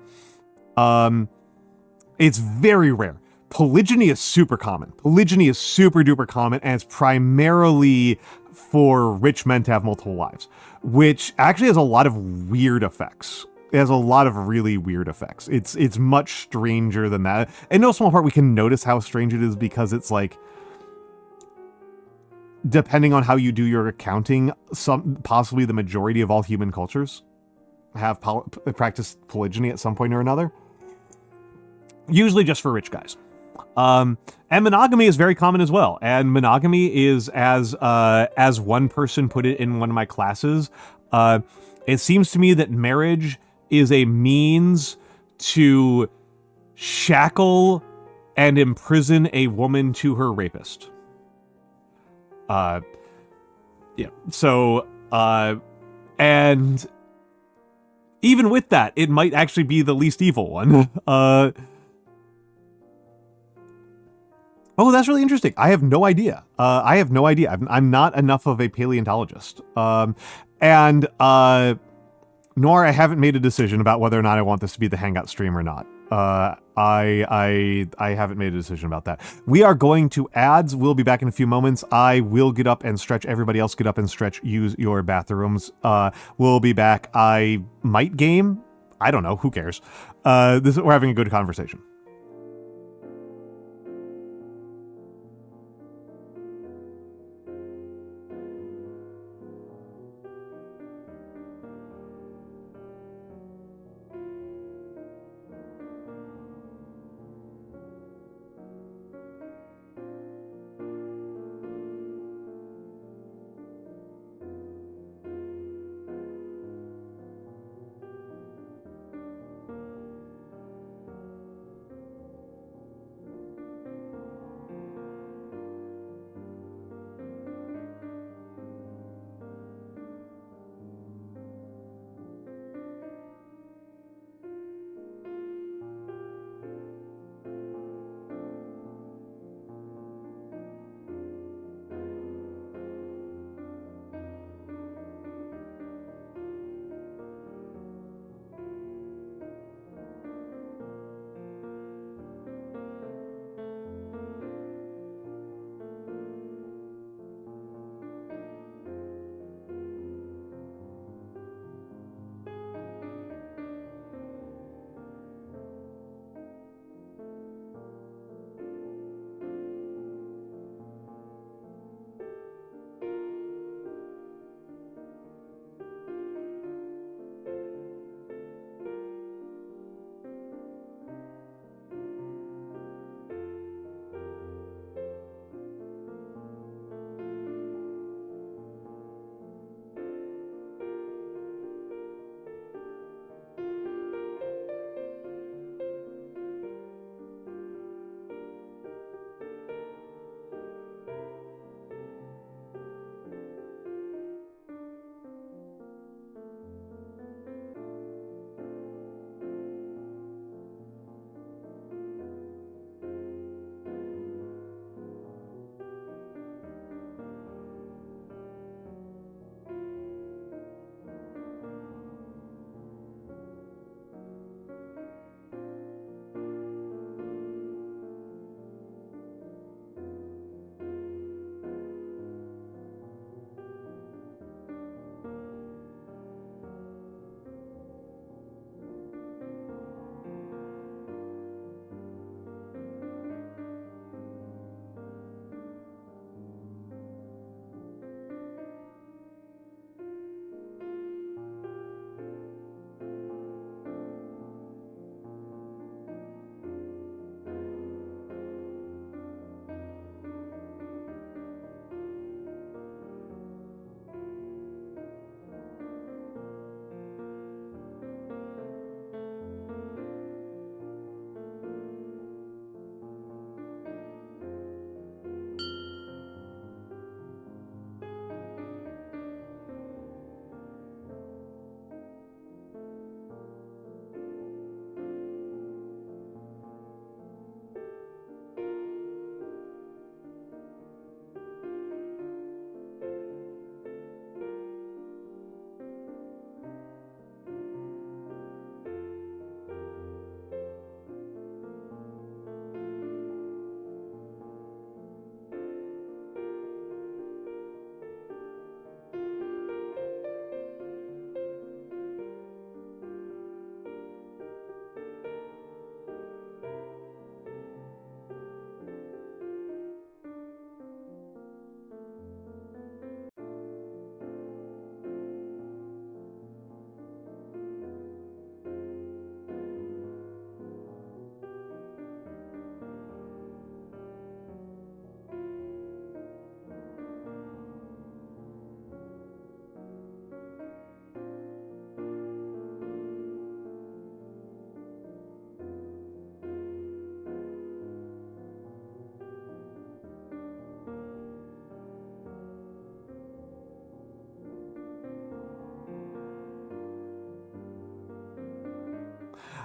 It's very rare. Polygyny is super common. Polygyny is super duper common, and it's primarily for rich men to have multiple wives, which actually has a lot of weird effects. It has a lot of really weird effects. It's much stranger than that. In no small part, we can notice how strange it is because it's like, depending on how you do your accounting, possibly the majority of all human cultures have practiced polygyny at some point or another. Usually just for rich guys. And monogamy is very common as well. And monogamy is, as one person put it in one of my classes, it seems to me that marriage is a means to shackle and imprison a woman to her rapist. Yeah. So, and even with that, it might actually be the least evil one. Oh, that's really interesting. I have no idea. I'm not enough of a paleontologist. Nor I haven't made a decision about whether or not I want this to be the Hangout stream or not. I haven't made a decision about that. We are going to ads. We'll be back in a few moments. I will get up and stretch. Everybody else get up and stretch. Use your bathrooms. We'll be back. I might game. I don't know. Who cares? We're having a good conversation.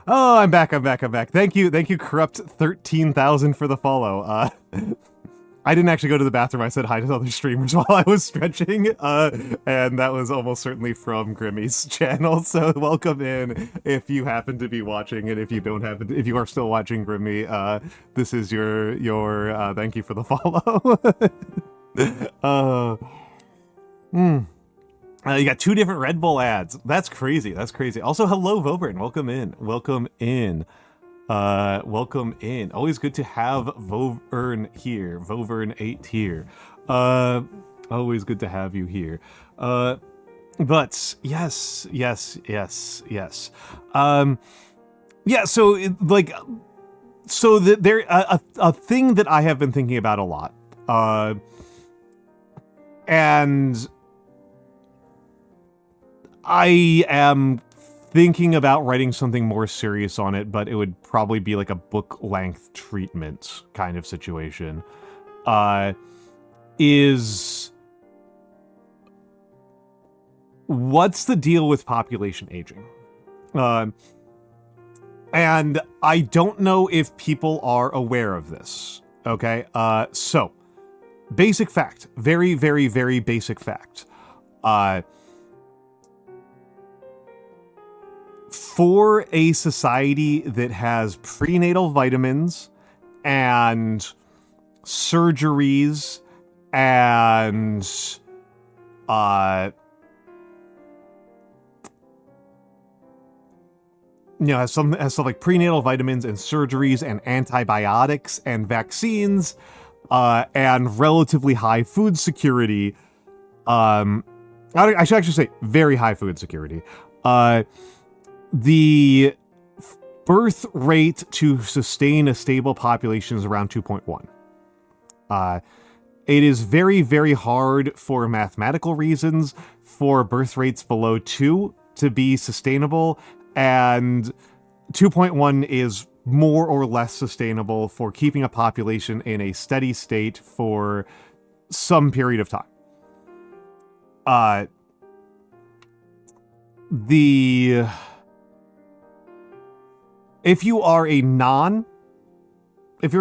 Oh, I'm back. Thank you, corrupt 13,000 for the follow. I didn't actually go to the bathroom. I said hi to other streamers while I was stretching, and that was almost certainly from Grimmy's channel. So welcome in if you happen to be watching, and if you don't happen, if you are still watching Grimmy, this is your thank you for the follow. You got 2 different Red Bull ads. That's crazy. Also, hello, Vovern. Welcome in. Welcome in. Always good to have Vovern here. Vovern8 here. Always good to have you here. But yes. Yeah, so there a thing that I have been thinking about a lot. And I am thinking about writing something more serious on it, but it would probably be like a book-length treatment kind of situation. Is what's the deal with population aging? And I don't know if people are aware of this. Okay, so basic fact, very basic fact. For a society that has prenatal vitamins and surgeries and has stuff like prenatal vitamins and surgeries and antibiotics and vaccines and relatively high food security. I should actually say very high food security. The birth rate to sustain a stable population is around 2.1. It is very hard for mathematical reasons for birth rates below 2 to be sustainable, and 2.1 is more or less sustainable for keeping a population in a steady state for some period of time. If you're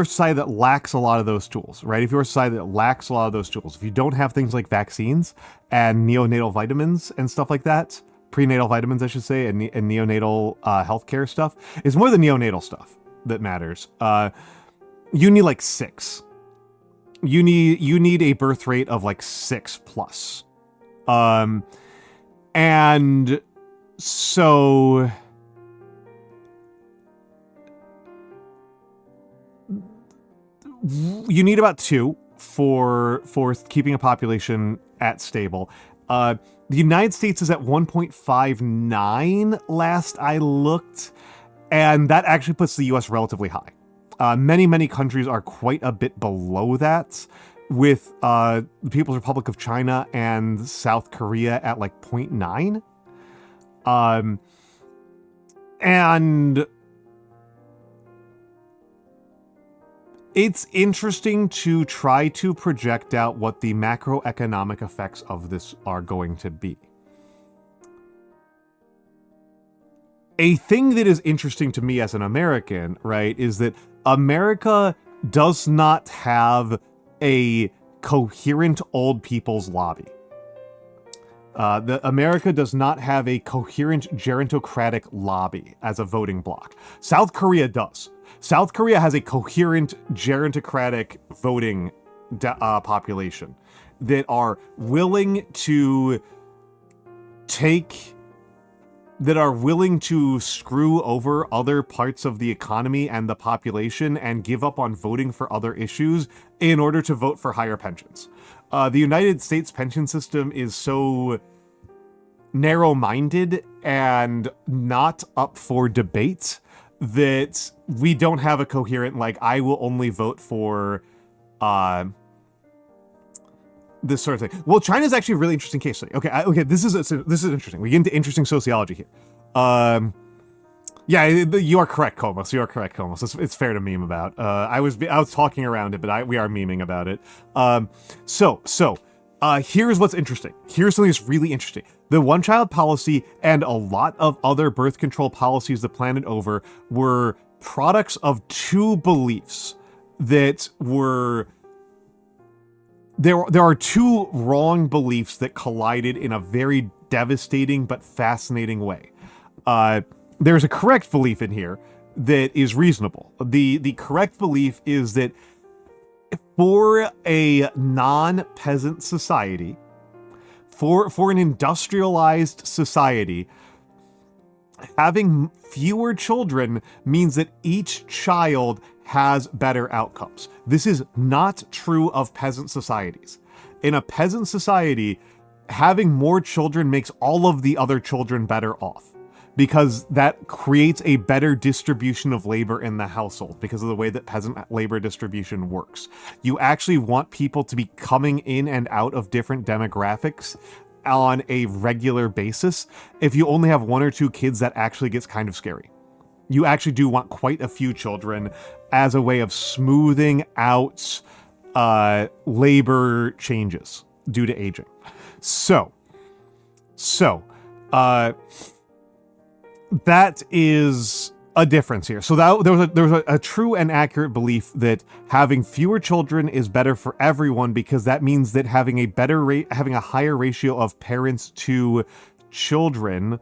a society that lacks a lot of those tools, right? If you're a society that lacks a lot of those tools, if you don't have things like vaccines and neonatal vitamins and stuff like that, prenatal vitamins, I should say, and neonatal healthcare stuff, it's more the neonatal stuff that matters. You need like 6. You need a birth rate of like 6+. And so you need about 2 for keeping a population at stable. The United States is at 1.59 last I looked, and that actually puts the US relatively high. Many countries are quite a bit below that, with the People's Republic of China and South Korea at like 0.9. And it's interesting to try to project out what the macroeconomic effects of this are going to be. A thing that is interesting to me as an American, right, is that America does not have a coherent old people's lobby. America does not have a coherent gerontocratic lobby as a voting bloc. South Korea does. South Korea has a coherent gerontocratic voting population that are willing to screw over other parts of the economy and the population and give up on voting for other issues in order to vote for higher pensions. The United States pension system is so narrow-minded and not up for debate that we don't have a coherent, like, I will only vote for this sort of thing. Well, China's actually a really interesting case study. Okay, this is interesting. We get into interesting sociology here. Yeah, you are correct, Komos. It's fair to meme about. I was talking around it, but we are memeing about it. So Here's what's interesting. Here's something that's really interesting. The one-child policy and a lot of other birth control policies the planet over were products of two beliefs that were... There are two wrong beliefs that collided in a very devastating but fascinating way. There's a correct belief in here that is reasonable. The correct belief is that for a non-peasant society, for an industrialized society, having fewer children means that each child has better outcomes. This is not true of peasant societies. In a peasant society, having more children makes all of the other children better off, because that creates a better distribution of labor in the household because of the way that peasant labor distribution works. You actually want people to be coming in and out of different demographics on a regular basis. If you only have one or two kids, that actually gets kind of scary. You actually do want quite a few children as a way of smoothing out labor changes due to aging. So, that is a difference here. So there was a true and accurate belief that having fewer children is better for everyone, because that means that having a higher ratio of parents to children,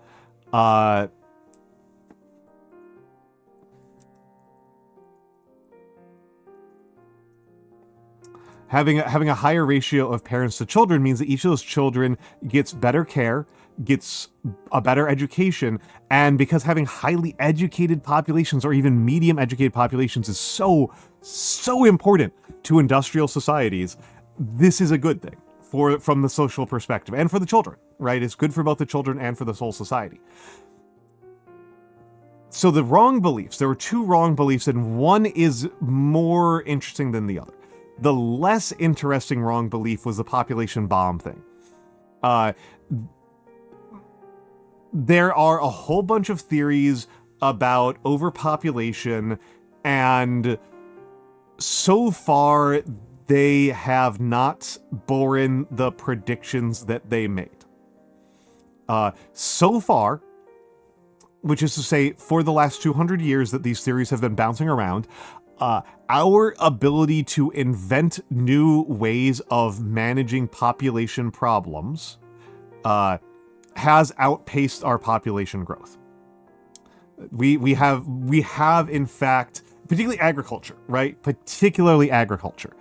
having a higher ratio of parents to children means that each of those children gets better care, gets a better education, and because having highly educated populations or even medium educated populations is so important to industrial societies, this is a good thing from the social perspective and for the children, right? It's good for both the children and for the whole society. So the wrong beliefs, there were two wrong beliefs, and one is more interesting than the other. The less interesting wrong belief was the population bomb thing. There are a whole bunch of theories about overpopulation, and so far they have not borne the predictions that they made. So far, which is to say for the last 200 years that these theories have been bouncing around, our ability to invent new ways of managing population problems has outpaced our population growth. We have in fact, particularly agriculture, right? Particularly agriculture.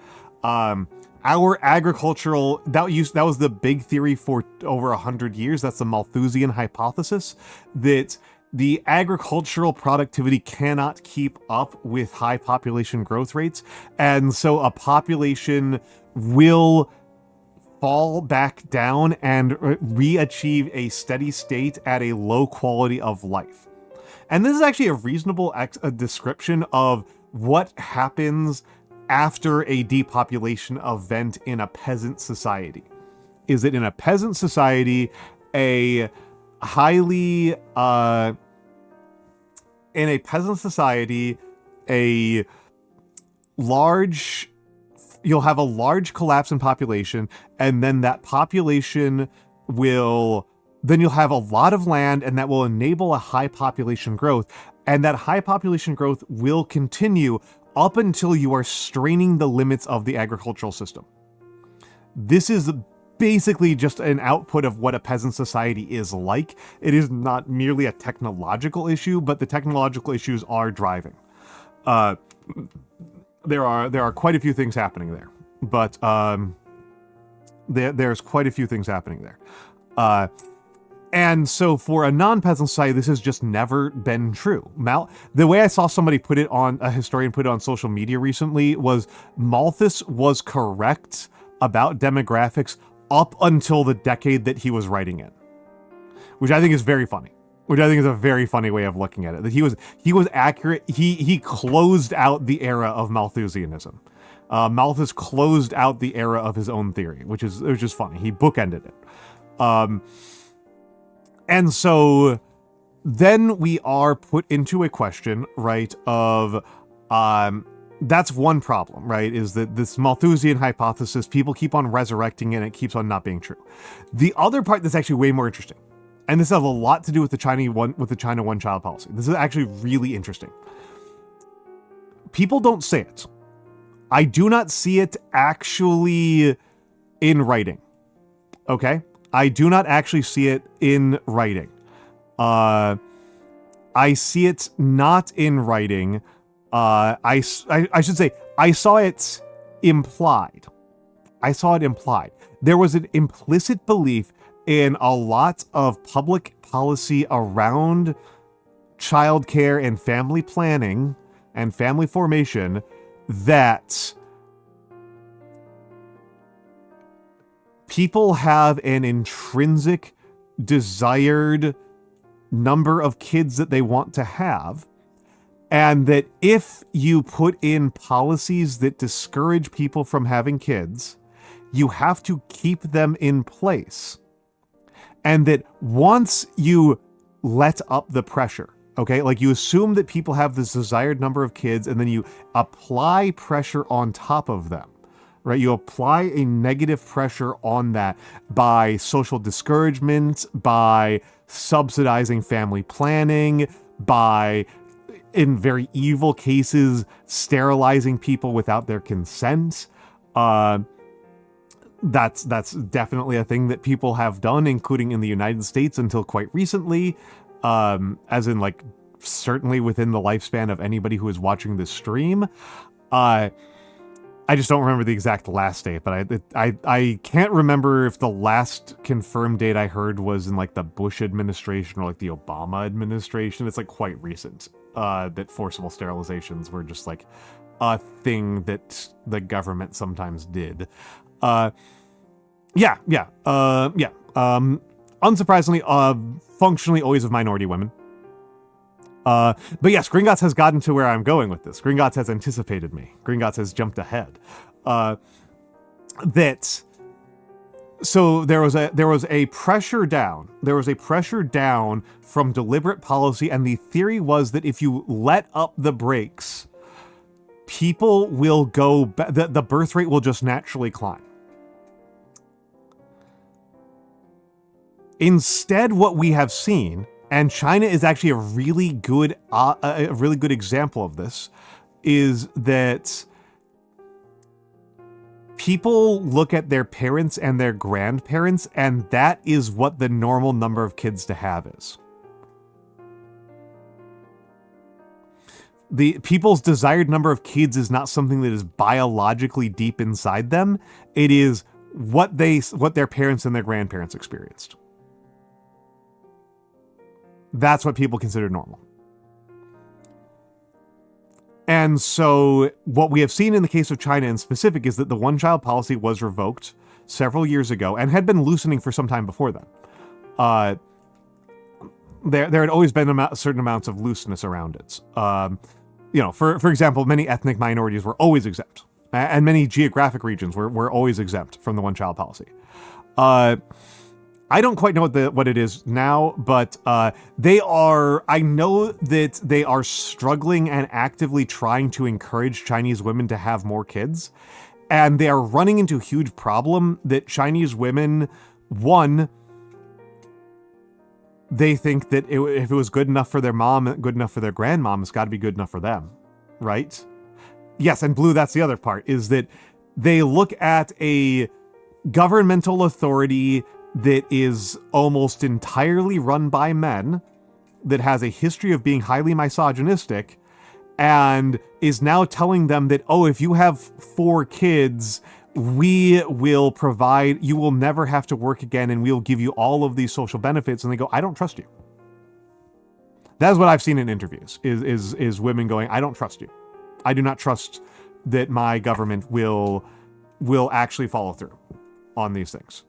Our agricultural, that was the big theory for over 100 years. That's the Malthusian hypothesis, that the agricultural productivity cannot keep up with high population growth rates, and so a population will fall back down and re-achieve a steady state at a low quality of life. And this is actually a reasonable description of what happens after a depopulation event in a peasant society. Is that in a peasant society, a highly in a peasant society, you'll have a large collapse in population, and then that population then you'll have a lot of land, and that will enable a high population growth, and that high population growth will continue up until you are straining the limits of the agricultural system. This is basically just an output of what a peasant society is like. It is not merely a technological issue, but the technological issues are driving. There are quite a few things happening there, but there's quite a few things happening there. And so for a non-peasant society, this has just never been true. The way I saw somebody a historian put it on social media recently was Malthus was correct about demographics up until the decade that he was writing in, which I think is very funny. Which I think is a very funny way of looking at it. That he was accurate. He closed out the era of Malthusianism. Malthus closed out the era of his own theory, which is funny. He bookended it. And so then we are put into a question, right, of that's one problem, right? Is that this Malthusian hypothesis, people keep on resurrecting it and it keeps on not being true. The other part that's actually way more interesting, and this has a lot to do with the China one child policy. This is actually really interesting. People don't say it. I do not see it actually in writing. Okay? I do not actually see it in writing. I see it not in writing. I should say, I saw it implied. There was an implicit belief in a lot of public policy around childcare and family planning and family formation that people have an intrinsic desired number of kids that they want to have, and that if you put in policies that discourage people from having kids, you have to keep them in place. And that once you let up the pressure, okay, like you assume that people have this desired number of kids and then you apply pressure on top of them, right? You apply a negative pressure on that by social discouragement, by subsidizing family planning, by, in very evil cases, sterilizing people without their consent. That's definitely a thing that people have done, including in the United States until quite recently, as in like certainly within the lifespan of anybody who is watching this stream. I just don't remember the exact last date, but I can't remember if the last confirmed date I heard was in like the Bush administration or like the Obama administration. It's like quite recent that forcible sterilizations were just like a thing that the government sometimes did. Unsurprisingly, functionally always of minority women. But yes, Gringotts has gotten to where I'm going with this. Gringotts has anticipated me. Gringotts has jumped ahead. So there was a pressure down. There was a pressure down from deliberate policy, and the theory was that if you let up the brakes, people will go. The birth rate will just naturally climb. Instead, what we have seen, and China is actually a really good example of this, is that people look at their parents and their grandparents, and that is what the normal number of kids to have is. The people's desired number of kids is not something that is biologically deep inside them. It is what their parents and their grandparents experienced. That's what people consider normal. And so what we have seen in the case of China in specific is that the one-child policy was revoked several years ago and had been loosening for some time before then. There had always been certain amounts of looseness around it. For example, many ethnic minorities were always exempt, and many geographic regions were always exempt from the one-child policy. I don't quite know what it is now, but I know that they are struggling and actively trying to encourage Chinese women to have more kids. And they are running into a huge problem that Chinese women, one, they think that if it was good enough for their mom, good enough for their grandmom, it's got to be good enough for them, right? Yes, and Blue, that's the other part, is that they look at a governmental authority that is almost entirely run by men, that has a history of being highly misogynistic, and is now telling them that, oh, if you have 4 kids, we will provide, you will never have to work again, and we'll give you all of these social benefits. And they go, I don't trust you. That's what I've seen in interviews, is women going, I don't trust you. I do not trust that my government will actually follow through on these things.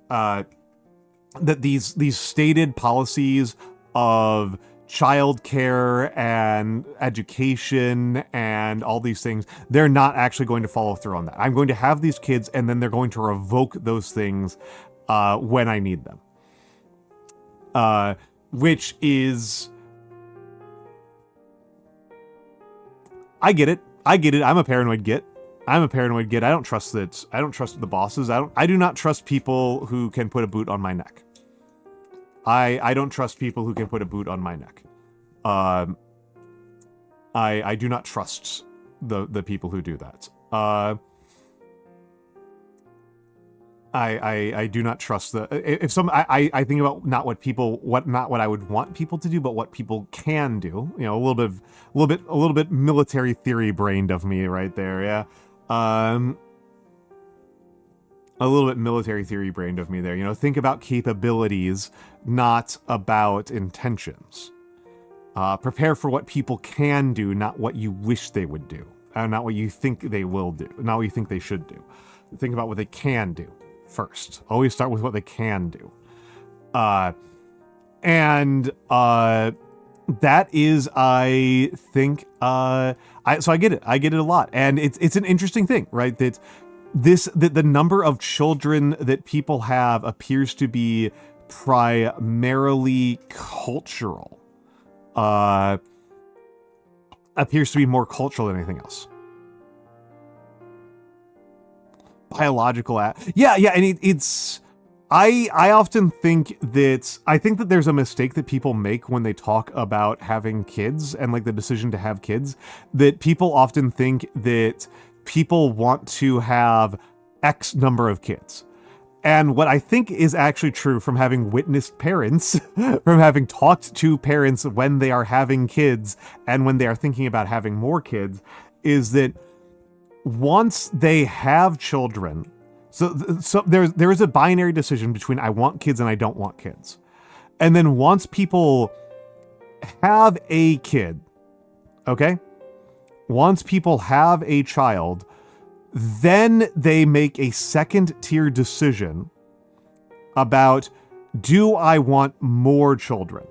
That these stated policies of childcare and education and all these things, they're not actually going to follow through on that. I'm going to have these kids, and then they're going to revoke those things when I need them. Which is... I get it. I get it. I'm a paranoid git. I don't trust that. I don't trust the bosses. I do not trust people who can put a boot on my neck. I don't trust people who can put a boot on my neck. I do not trust the people who do that. I do not trust if some I think about not what I would want people to do, but what people can do. You know, a little bit military theory brained of me right there. Yeah. A little bit military theory brained of me there. You know, think about capabilities, not about intentions. Prepare for what people can do, not what you wish they would do. Not what you think they will do, not what you think they should do. Think about what they can do first. Always start with what they can do. That is, I think, so I get it. I get it a lot. And it's an interesting thing, right? That the number of children that people have appears to be primarily cultural. Appears to be more cultural than anything else. Biological, and it's. I often think that there's a mistake that people make when they talk about having kids and like the decision to have kids. That people often think that people want to have X number of kids. And what I think is actually true from having witnessed parents, from having talked to parents when they are having kids and when they are thinking about having more kids, is that once they have children, so there is a binary decision between I want kids and I don't want kids. And then once people have a kid, okay? Once people have a child, then they make a second tier decision about, do I want more children?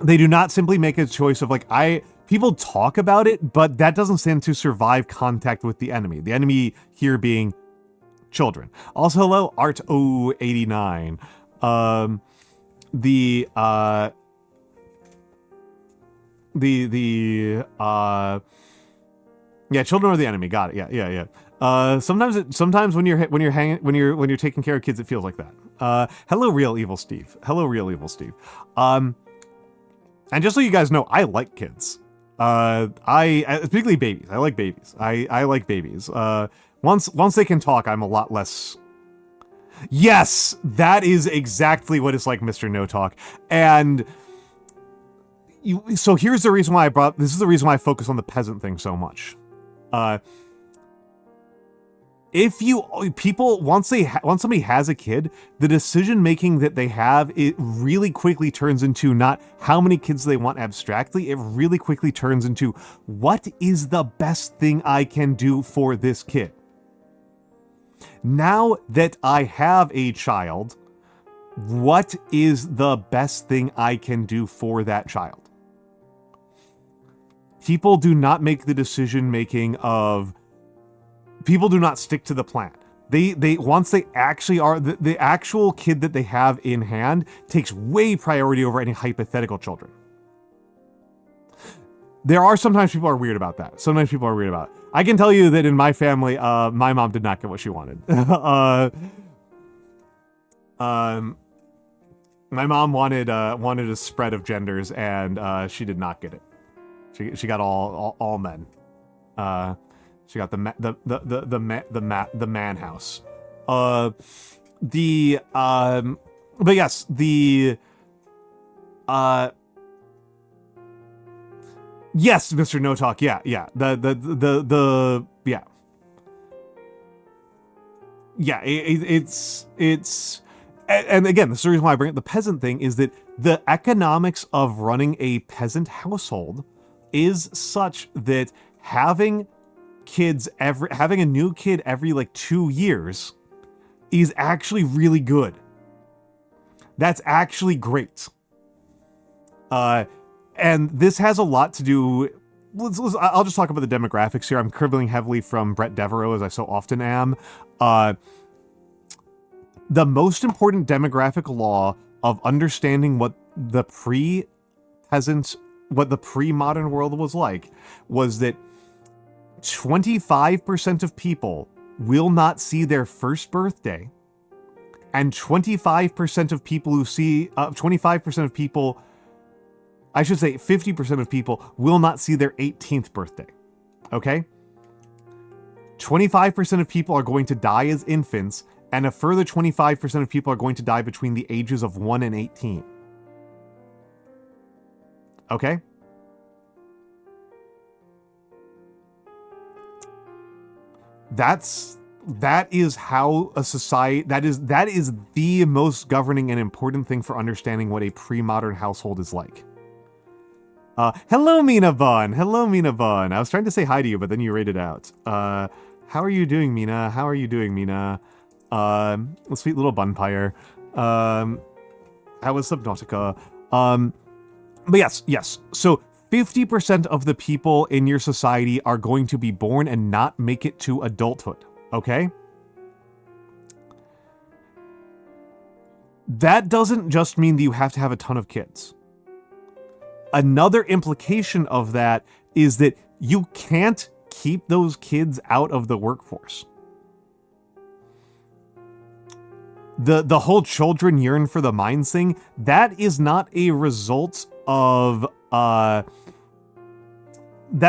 They do not simply make a choice of like, people talk about it, but that doesn't stand to survive contact with the enemy. The enemy here being children. Also, hello, Art089. Yeah, children are the enemy. Got it. Yeah. Sometimes when you're taking care of kids, it feels like that. Hello, Real Evil Steve. And just so you guys know, I like kids. Particularly babies. I like babies. I like babies. Once they can talk, I'm a lot less. Yes, that is exactly what it's like, Mr. No Talk. And so here's the reason why this is the reason why I focus on the peasant thing so much. Once somebody has a kid, the decision making that they have, it really quickly turns into not how many kids they want abstractly. It really quickly turns into, what is the best thing I can do for this kid? Now that I have a child, what is the best thing I can do for that child? People do not make the decision making of. People do not stick to the plan. Once they actually are the actual kid that they have in hand takes way priority over any hypothetical children. There are sometimes people are weird about that. I can tell you that in my family, my mom did not get what she wanted. My mom wanted a spread of genders, and she did not get it. She got all men. She got the man house. But yes, yes, Mr. No Talk. Yeah. Yeah. It's and again, the reason why I bring up the peasant thing is that the economics of running a peasant household is such that having a new kid every like 2 years is actually really good. That's actually great. And this has a lot to do. I'll just talk about the demographics here. I'm cribbling heavily from Brett Devereaux, as I so often am. The most important demographic law of understanding what the pre-modern world was like was that 25% of people will not see their first birthday, and 25% of people who see, 25% of people, I should say 50% of people will not see their 18th birthday. Okay? 25% of people are going to die as infants, and a further 25% of people are going to die between the ages of 1 and 18. Okay? That is how a society, that is the most governing and important thing for understanding what a pre-modern household is like. Hello, Mina Bun. Hello, Mina Bun. I was trying to say hi to you, but then you rated out. How are you doing, Mina? How are you doing, Mina? Sweet little bunpire. How was Subnautica? But yes. So 50% of the people in your society are going to be born and not make it to adulthood. Okay? That doesn't just mean that you have to have a ton of kids. Another implication of that is that you can't keep those kids out of the workforce. The whole children yearn for the mines thing, that is not a result of, that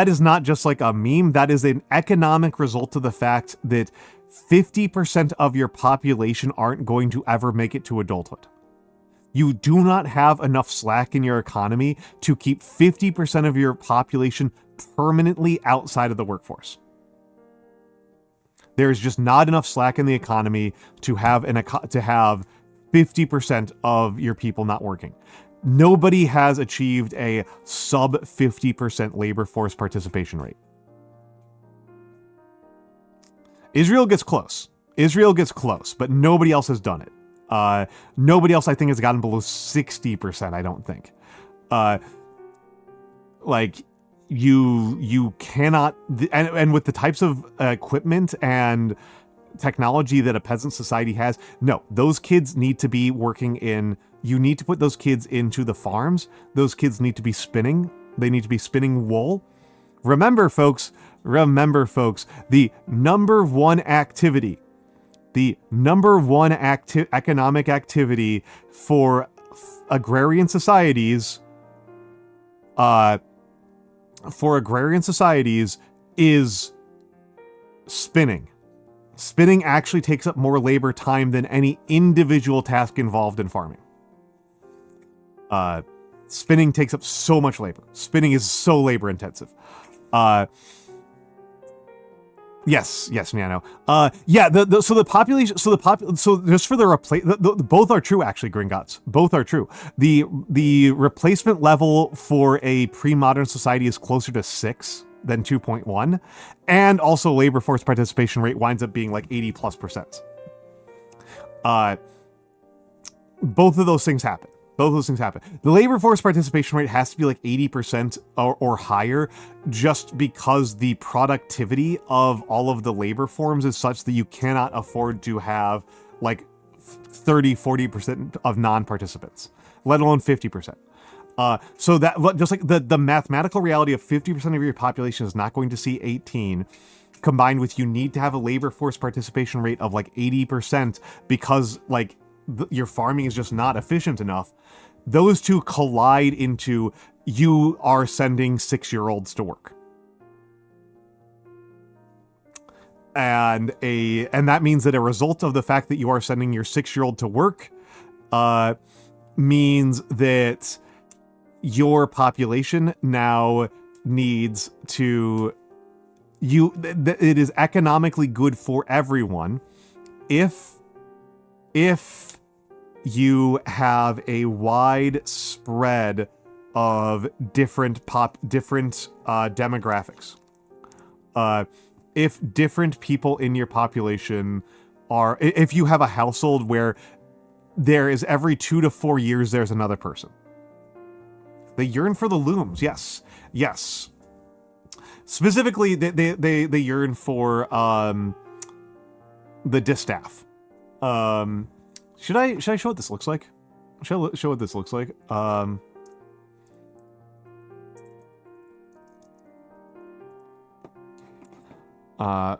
is not just like a meme, that is an economic result of the fact that 50% of your population aren't going to ever make it to adulthood. You do not have enough slack in your economy to keep 50% of your population permanently outside of the workforce. There's just not enough slack in the economy to have 50% of your people not working. Nobody has achieved a sub 50% labor force participation rate. Israel gets close, but nobody else has done it. Nobody else, I think, has gotten below 60%, I don't think. Like, you cannot, and with the types of equipment and technology that a peasant society has, no, those kids need to be working in, you need to put those kids into the farms. Those kids need to be spinning. They need to be spinning wool. Remember, folks, the number one activity, economic activity for agrarian societies, is spinning. Spinning actually takes up more labor time than any individual task involved in farming. Spinning takes up so much labor. Spinning is so labor intensive. Yes, Nano. So the population, so just for the both are true, actually, Gringotts. Both are true. The replacement level for a pre-modern society is closer to 6 than 2.1, and also labor force participation rate winds up being like 80+%. Both of those things happen. The labor force participation rate has to be like 80% or higher, just because the productivity of all of the labor forms is such that you cannot afford to have like 30-40% of non-participants, let alone 50%. So that, just like the mathematical reality of 50% of your population is not going to see 18, combined with you need to have a labor force participation rate of like 80% because like your farming is just not efficient enough. Those two collide into you are sending 6-year-olds to work. And that means that a result of the fact that you are sending your 6-year-old to work means that your population now needs to, it is economically good for everyone if you have a wide spread of different demographics. If different people in your population if you have a household where there is every 2 to 4 years there's another person. They yearn for the looms, yes. Specifically, they yearn for the distaff. Should I show what this looks like? Show what this looks like. Uh,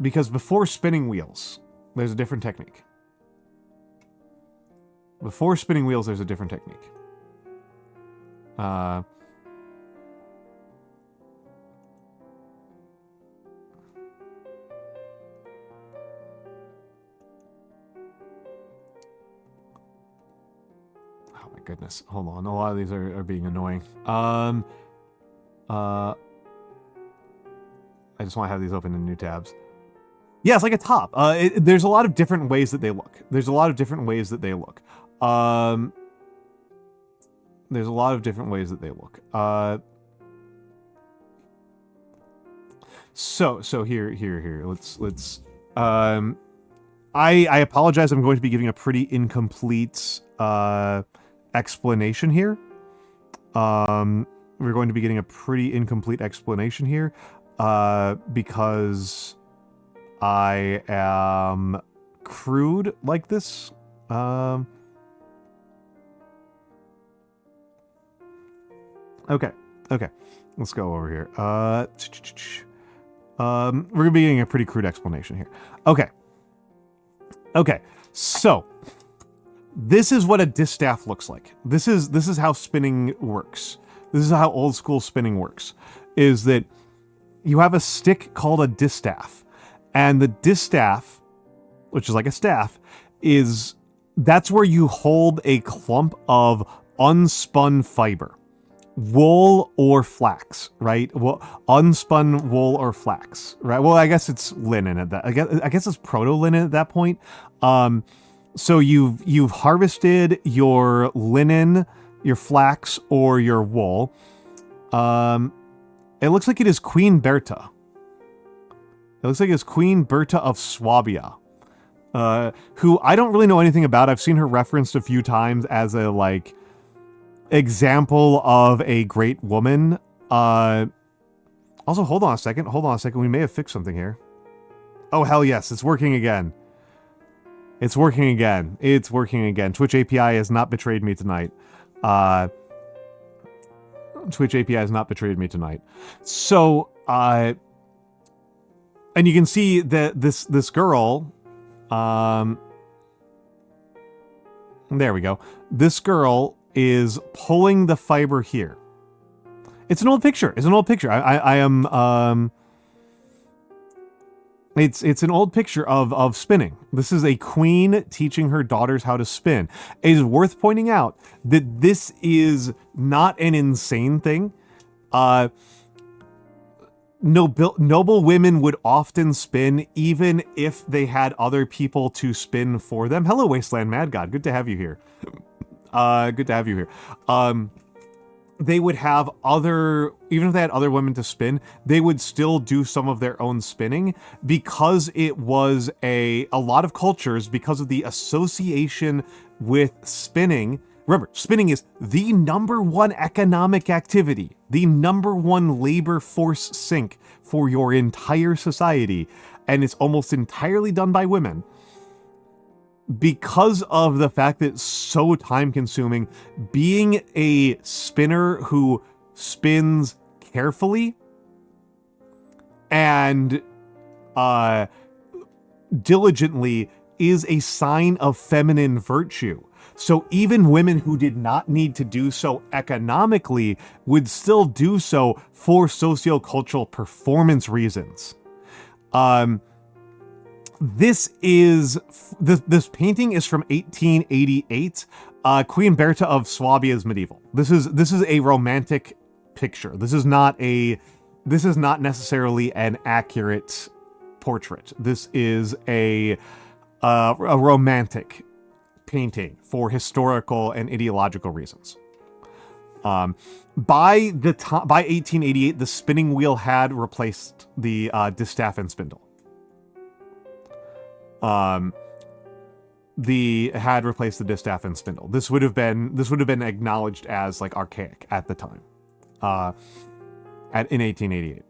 because before spinning wheels, there's a different technique. Before spinning wheels, there's a different technique. Oh my goodness. Hold on. A lot of these are being annoying. I just want to have these open in new tabs. Yeah, it's like a top. There's a lot of different ways that they look. There's a lot of different ways that they look. There's a lot of different ways that they look. So here. Let's. I apologize. I'm going to be giving a pretty incomplete explanation here. We're going to be getting a pretty incomplete explanation here, because I am crude like this. Okay. Let's go over here. We're gonna be getting a pretty crude explanation here. Okay. So this is what a distaff looks like. This is how spinning works. This is how old school spinning works. Is that you have a stick called a distaff, and the distaff, which is like a staff, that's where you hold a clump of unspun fiber. Wool or flax, right? Well, unspun wool or flax, right? Well, I guess it's linen at that. I guess it's proto linen at that point. So you've harvested your linen, your flax, or your wool. It looks like it is Queen Bertha. It looks like it's Queen Bertha of Swabia, who I don't really know anything about. I've seen her referenced a few times as a example of a great woman. Also, hold on a second. We may have fixed something here. Oh, hell yes. It's working again. Twitch API has not betrayed me tonight. So, and you can see that this girl, there we go. This girl is pulling the fiber here. It's an old picture. I am it's an old picture of spinning. This is a queen teaching her daughters how to spin. It is worth pointing out that this is not an insane thing. Noble women would often spin even if they had other people to spin for them. Hello, Wasteland Mad God. Good to have you here. They would have even if they had other women to spin, they would still do some of their own spinning, because it was a lot of cultures, because of the association with spinning. Remember, spinning is the #1 economic activity, the #1 labor force sink for your entire society, and it's almost entirely done by women. Because of the fact that it's so time consuming, being a spinner who spins carefully and diligently is a sign of feminine virtue. So even women who did not need to do so economically would still do so for sociocultural performance reasons. This painting is from 1888. Queen Bertha of Swabia is medieval. This is a romantic picture. This is not necessarily an accurate portrait. This is a romantic painting for historical and ideological reasons. By 1888, the spinning wheel had replaced the distaff and spindle. Had replaced the distaff and spindle. This would have been acknowledged as archaic at the time, in 1888.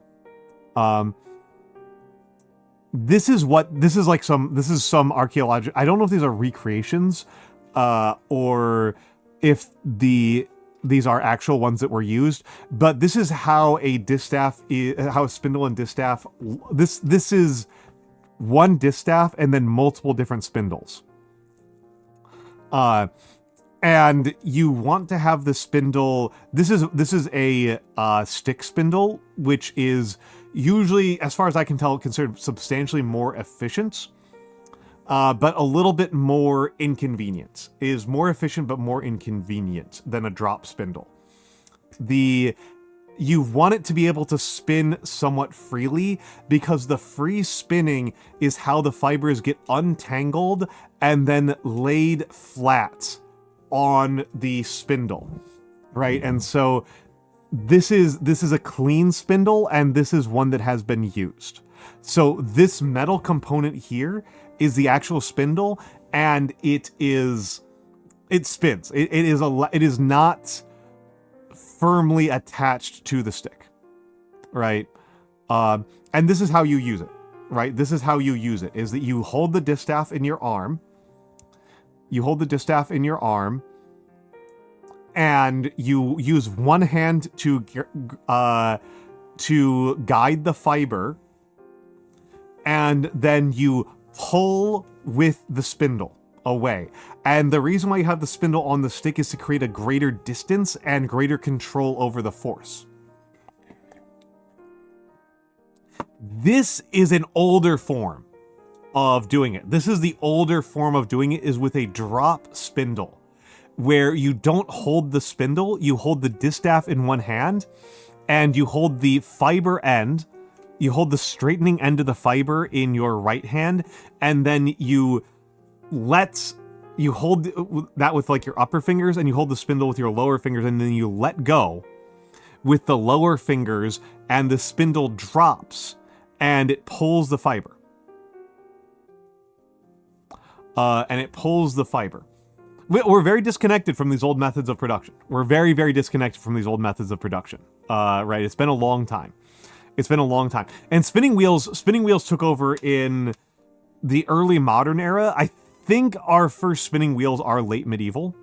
this is some archaeological. I don't know if these are recreations, or if these are actual ones that were used, but this is how a distaff how a spindle and distaff. This is one distaff and then multiple different spindles. And you want to have the spindle. This is a stick spindle, which is usually, as far as I can tell, considered substantially more efficient, but a little bit more inconvenient. It is more efficient but more inconvenient than a drop spindle. You want it to be able to spin somewhat freely, because the free spinning is how the fibers get untangled and then laid flat on the spindle, right? And so this is a clean spindle, and this is one that has been used. So this metal component here is the actual spindle, and it spins. It is not firmly attached to the stick, right? And this is how you use it, right? This is how you use it, is that you hold the distaff in your arm. You hold the distaff in your arm, and you use one hand to guide the fiber, and then you pull with the spindle away. And the reason why you have the spindle on the stick is to create a greater distance and greater control over the force. This is an older form of doing it. This is the older form of doing it, is with a drop spindle, where you don't hold the spindle, you hold the distaff in one hand, and you hold the fiber end, you hold the straightening end of the fiber in your right hand, and then you hold that with like your upper fingers, and you hold the spindle with your lower fingers, and then you let go with the lower fingers, and the spindle drops, and it pulls the fiber. And it pulls the fiber. We're very disconnected from these old methods of production. We're very, very disconnected from these old methods of production. Right? It's been a long time. And spinning wheels took over in the early modern era. I think our first spinning wheels are late medieval.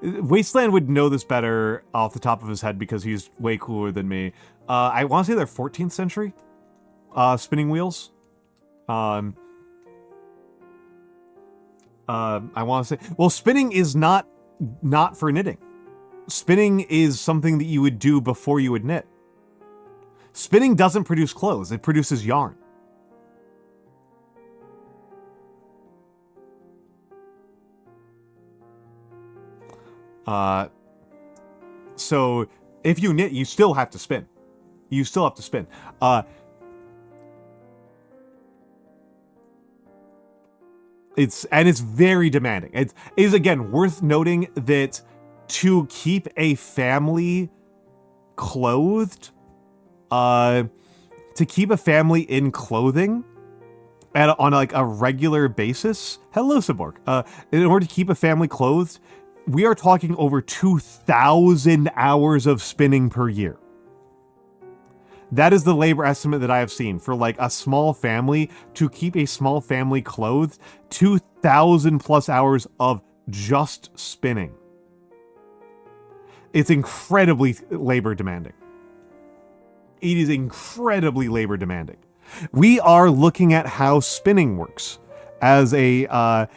Wasteland would know this better off the top of his head because he's way cooler than me. I want to say they're 14th century spinning wheels. I want to say, well, spinning is not for knitting. Spinning is something that you would do before you would knit. Spinning doesn't produce clothes, it produces yarn. So if you knit, you still have to spin. It's very demanding. It is, again, worth noting that to keep a family clothed, to keep a family in clothing on like a regular basis. Hello, Cyborg. In order to keep a family clothed, we are talking over 2,000 hours of spinning per year. That is the labor estimate that I have seen for like a small family, to keep a small family clothed, 2,000 plus hours of just spinning. It's incredibly labor demanding. It is incredibly labor demanding. We are looking at how spinning works as a,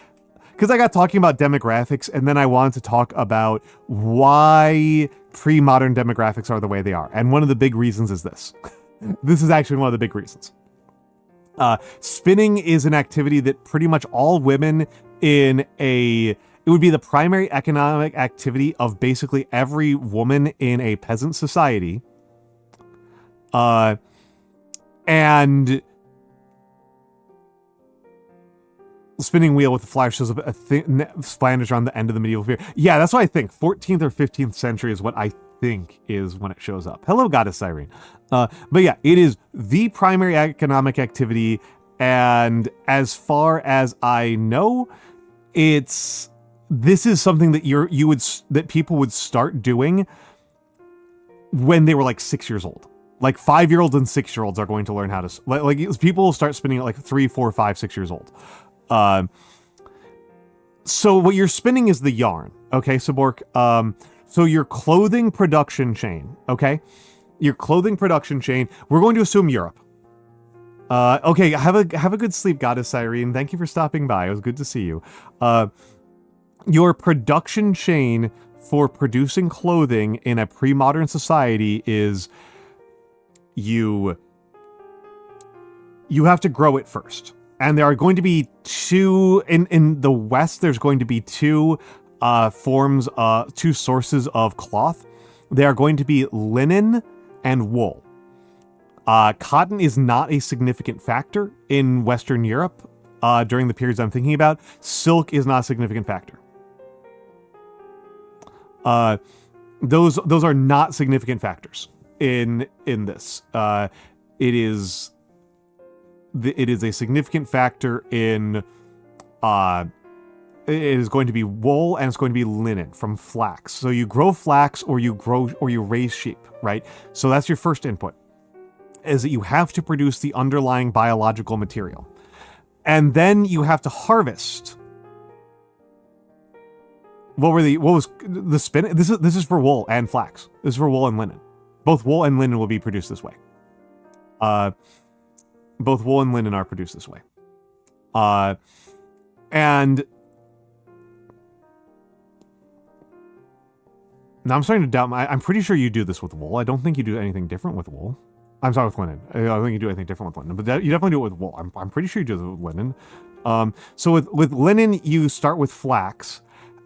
because I got talking about demographics, and then I wanted to talk about why pre-modern demographics are the way they are. And one of the big reasons is this. This is actually one of the big reasons. Spinning is an activity that pretty much all women it would be the primary economic activity of basically every woman in a peasant society. And spinning wheel with the flower shows up a flange around the end of the medieval period. Yeah, that's what I think. 14th or 15th century is what I think is when it shows up. Hello, Goddess Irene. But yeah, it is the primary economic activity, and as far as I know, this is something that that people would start doing when they were like 6 years old. Like 5-year-olds and 6-year-olds are going to learn how to, like people will start spinning at like 3, 4, 5, 6 years old. So what you're spinning is the yarn. Okay, Sabork. So your clothing production chain. Okay, your clothing production chain. We're going to assume Europe. Okay, have a good sleep, Goddess Irene. Thank you for stopping by. It was good to see you. Your production chain for producing clothing in a pre-modern society is you have to grow it first. And there are going to be two, in the West, there's going to be two sources of cloth. They are going to be linen and wool. Cotton is not a significant factor in Western Europe during the periods I'm thinking about. Silk is not a significant factor. Those are not significant factors in this. It is a significant factor in it is going to be wool, and it's going to be linen from flax. So you grow flax or you raise sheep, right? So that's your first input, is that you have to produce the underlying biological material. And then you have to harvest. What was the spin? This is for wool and flax. This is for wool and linen. Both wool and linen will be produced this way. Both wool and linen are produced this way. And now I'm starting to doubt I'm pretty sure you do this with wool. I don't think you do anything different with wool. I'm sorry, with linen. I don't think you do anything different with linen, but you definitely do it with wool. I'm pretty sure you do it with linen. So with linen, you start with flax.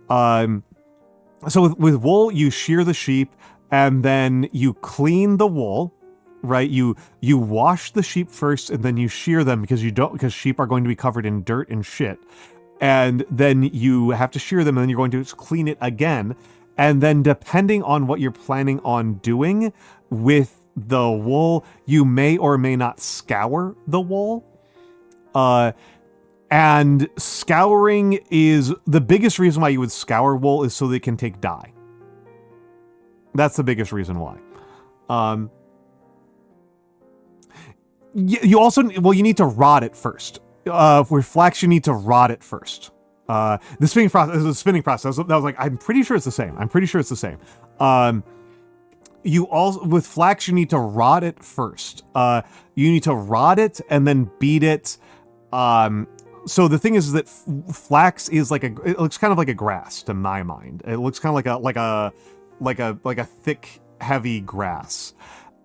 So with wool, you shear the sheep, and then you clean the wool, right? You wash the sheep first, and then you shear them because sheep are going to be covered in dirt and shit. And then you have to shear them, and then you're going to clean it again. And then depending on what you're planning on doing with the wool, you may or may not scour the wool. And scouring is the biggest reason why you would scour wool is so they can take dye. That's the biggest reason why. You also, you need to rot it first. With flax, you need to rot it first. The spinning process, that was like, I'm pretty sure it's the same. You also, with flax, you need to rot it first. You need to rot it and then beat it. So the thing is that flax is it looks kind of like a grass to my mind. It looks kind of like a thick, heavy grass.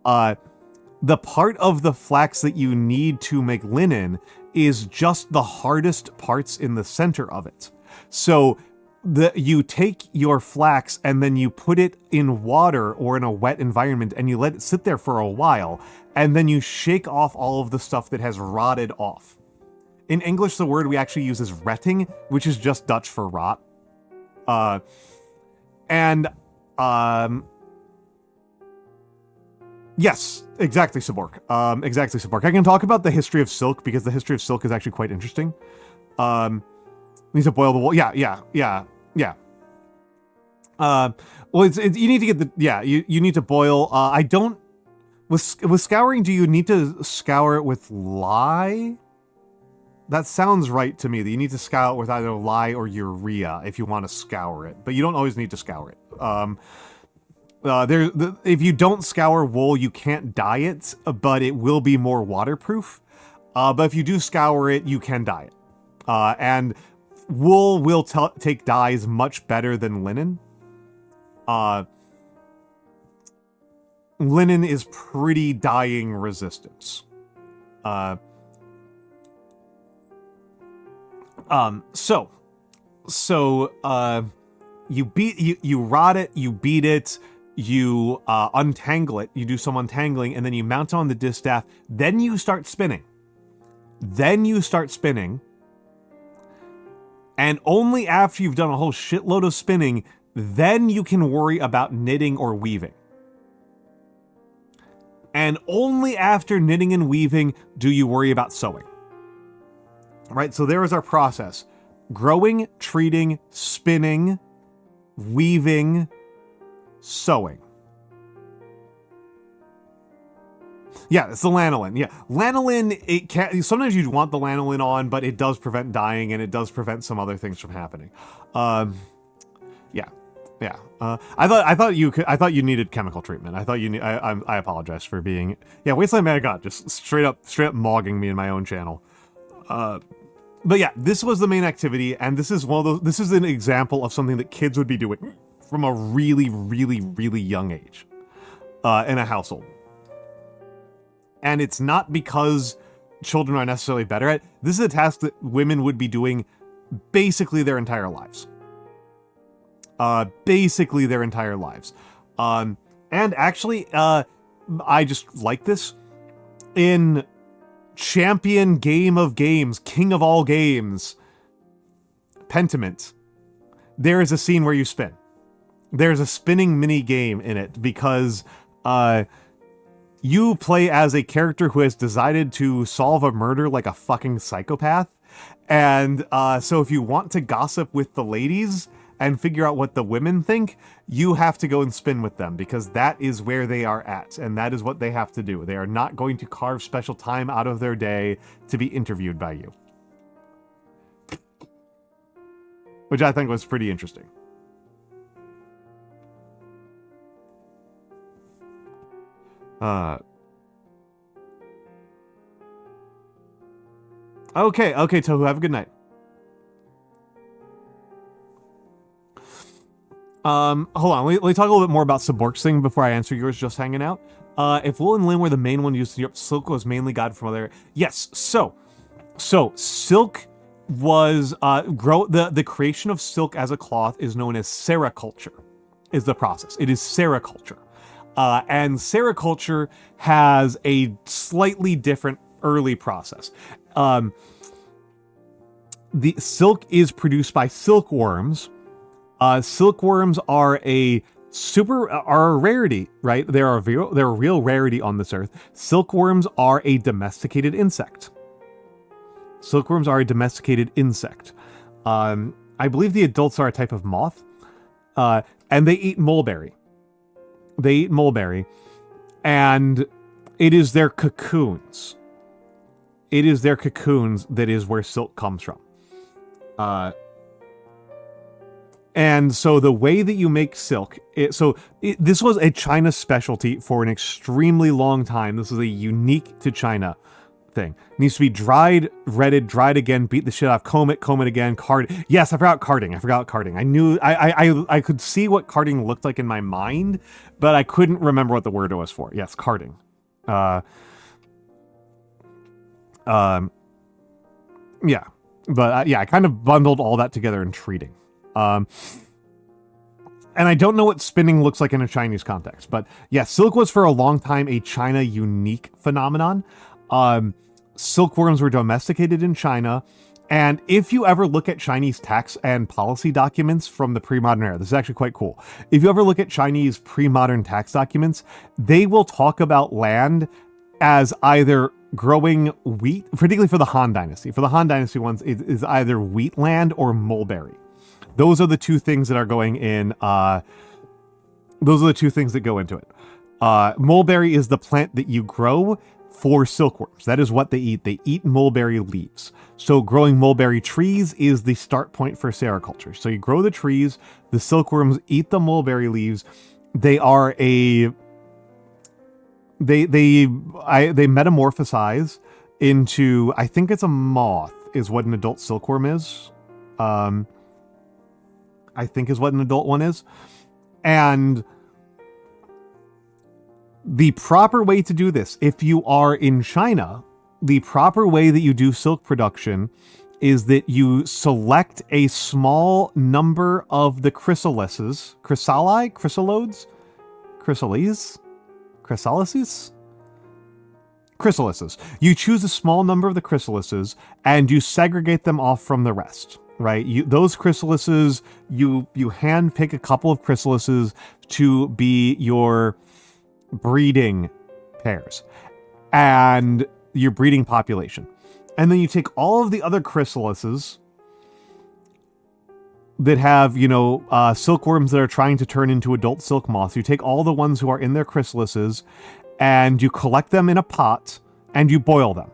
The part of the flax that you need to make linen is just the hardest parts in the center of it. So you take your flax and then you put it in water or in a wet environment and you let it sit there for a while, and then you shake off all of the stuff that has rotted off. In English, the word we actually use is retting, which is just Dutch for rot. Yes, exactly, Sabork. Exactly, Sabork. I can talk about the history of silk because the history of silk is actually quite interesting. Need to boil the wool. Yeah. Well, you need to get the, you need to boil. I don't, with scouring, do you need to scour it with lye? That sounds right to me, that you need to scour it with either lye or urea if you want to scour it, but you don't always need to scour it. If you don't scour wool, you can't dye it, but it will be more waterproof. But if you do scour it, you can dye it. And wool will take dyes much better than linen. Linen is pretty dyeing resistance. You rot it, you beat it, you untangle it, you do some untangling, and then you mount on the distaff. Then you start spinning. And only after you've done a whole shitload of spinning, then you can worry about knitting or weaving. And only after knitting and weaving do you worry about sewing. Right, so there is our process. Growing, treating, spinning, weaving, sewing. Yeah, it's the lanolin. Yeah, lanolin. It can sometimes you want the lanolin on, but it does prevent dying and it does prevent some other things from happening. Um, yeah, yeah. I thought you needed chemical treatment. I thought you need. I apologize for being. Yeah, Wasteland Man of God just straight up mogging me in my own channel. But yeah, this was the main activity, and this is one of those. This is an example of something that kids would be doing from a really, really, really young age in a household. And it's not because children are necessarily better at it. This is a task that women would be doing basically their entire lives. Basically their entire lives. And actually, I just like this. In Champion Game of Games, King of all games, Pentiment, there is a scene where you spin. There's a spinning mini game in it because you play as a character who has decided to solve a murder like a fucking psychopath. And so if you want to gossip with the ladies and figure out what the women think, you have to go and spin with them because that is where they are at. And that is what they have to do. They are not going to carve special time out of their day to be interviewed by you. Which I think was pretty interesting. Okay, Tohu, have a good night. Hold on, let me talk a little bit more about Sabork's thing before I answer yours just hanging out. If wool and linen were the main one used in Europe, silk was mainly gotten from other... Yes, so silk was, the creation of silk as a cloth is known as sericulture, is the process. It is sericulture. And sericulture has a slightly different early process. The silk is produced by silkworms. Silkworms are a rarity, right? They're a real rarity on this earth. Silkworms are a domesticated insect. Silkworms are a domesticated insect. I believe the adults are a type of moth, and they eat mulberry. They eat mulberry, and it is their cocoons. It is their cocoons that is where silk comes from. And so the way that you make silk, this was a China specialty for an extremely long time. This is a unique to China thing. It needs to be dried, retted, dried again, beat the shit off, comb it again, card. Yes, I forgot carding. I knew, I could see what carding looked like in my mind, but I couldn't remember what the word was for. Yes, carding. Yeah. But yeah, I kind of bundled all that together in treating. And I don't know what spinning looks like in a Chinese context, but yeah, silk was for a long time a China unique phenomenon. Silkworms were domesticated in China, and if you ever look at Chinese tax and policy documents from the pre-modern era, this is actually quite cool. If you ever look at Chinese pre-modern tax documents, they will talk about land as either growing wheat, particularly for the Han Dynasty. For the Han Dynasty ones, it is either wheat land or mulberry. Those are the two things that are going in. Those are the two things that go into it. Mulberry is the plant that you grow for silkworms. That is what they eat. They eat mulberry leaves. So growing mulberry trees is the start point for sericulture. So you grow the trees, the silkworms eat the mulberry leaves. They are they metamorphosize into, I think it's a moth is what an adult silkworm is. I think is what an adult one is. And the proper way to do this, if you are in China, the proper way that you do silk production is that you select a small number of the chrysalises. You choose a small number of the chrysalises and you segregate them off from the rest, right? Those chrysalises, you hand pick a couple of chrysalises to be your breeding pairs and your breeding population. And then you take all of the other chrysalises that have, silkworms that are trying to turn into adult silk moths. You take all the ones who are in their chrysalises and you collect them in a pot, and you boil them.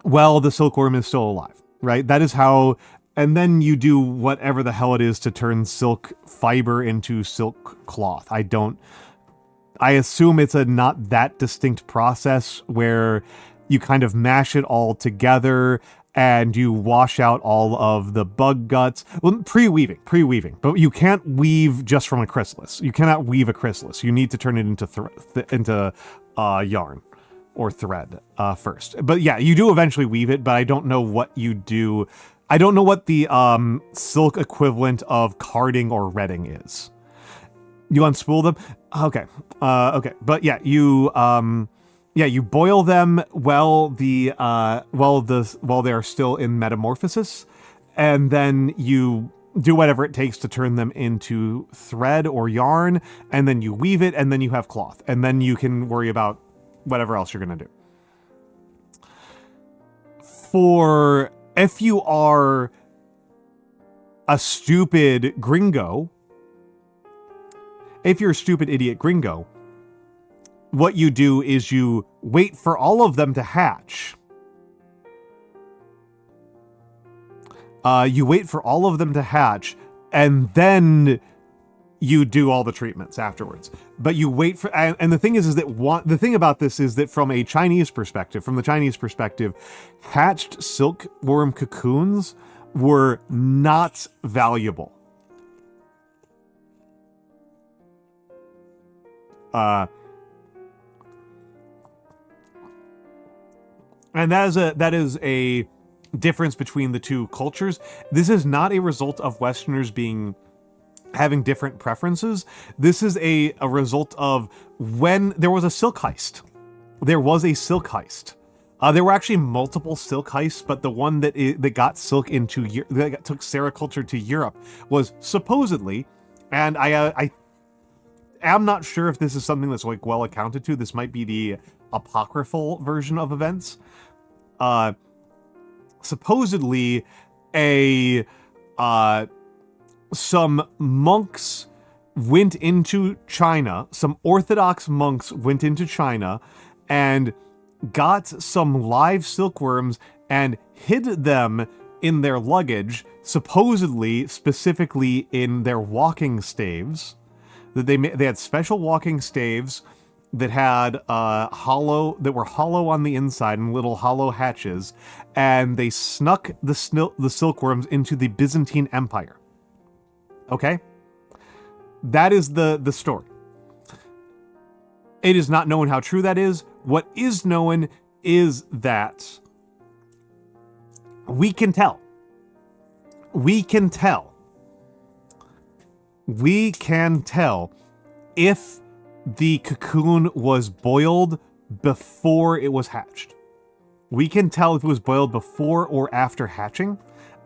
Well, the silkworm is still alive, right? That is how, and then you do whatever the hell it is to turn silk fiber into silk cloth. I assume it's a not that distinct process where you kind of mash it all together and you wash out all of the bug guts. Well, pre-weaving, but you can't weave just from a chrysalis. You cannot weave a chrysalis. You need to turn it into yarn or thread first. But yeah, you do eventually weave it, but I don't know what you do. I don't know what the silk equivalent of carding or retting is. You unspool them? Okay. Okay. But yeah, you boil them while they are still in metamorphosis, and then you do whatever it takes to turn them into thread or yarn, and then you weave it, and then you have cloth, and then you can worry about whatever else you're gonna do. If you are a stupid gringo, if you're a stupid idiot gringo, what you do is you wait for all of them to hatch. You wait for all of them to hatch, and then you do all the treatments afterwards. But you wait for, and the thing is that the thing about this is that from the Chinese perspective, hatched silkworm cocoons were not valuable. And that is a difference between the two cultures. This is not a result of Westerners having different preferences. This is a result of when there was a silk heist. There was a silk heist. There were actually multiple silk heists, but the one that got silk that took sericulture to Europe was supposedly, and I am not sure if this is something that's like well accounted to. This might be the apocryphal version of events. Supposedly some monks went into China, some Orthodox monks went into China and got some live silkworms and hid them in their luggage, supposedly, specifically in their walking staves. That they had special walking staves that had that were hollow on the inside and little hollow hatches, and they snuck the silkworms into the Byzantine Empire. Okay? That is the story. It is not known how true that is. What is known is that we can tell. We can tell if the cocoon was boiled before it was hatched. We can tell if it was boiled before or after hatching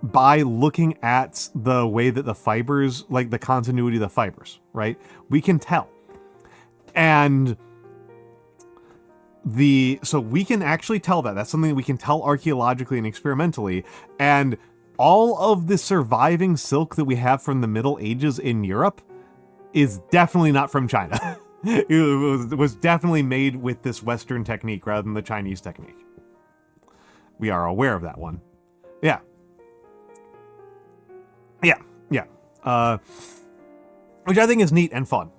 by looking at the way that the fibers, like the continuity of the fibers, right? We can tell. And so we can actually tell that. That's something that we can tell archaeologically and experimentally. And all of the surviving silk that we have from the Middle Ages in Europe is definitely not from China. It was definitely made with this Western technique rather than the Chinese technique. We are aware of that one. Yeah. Yeah, yeah. Which I think is neat and fun.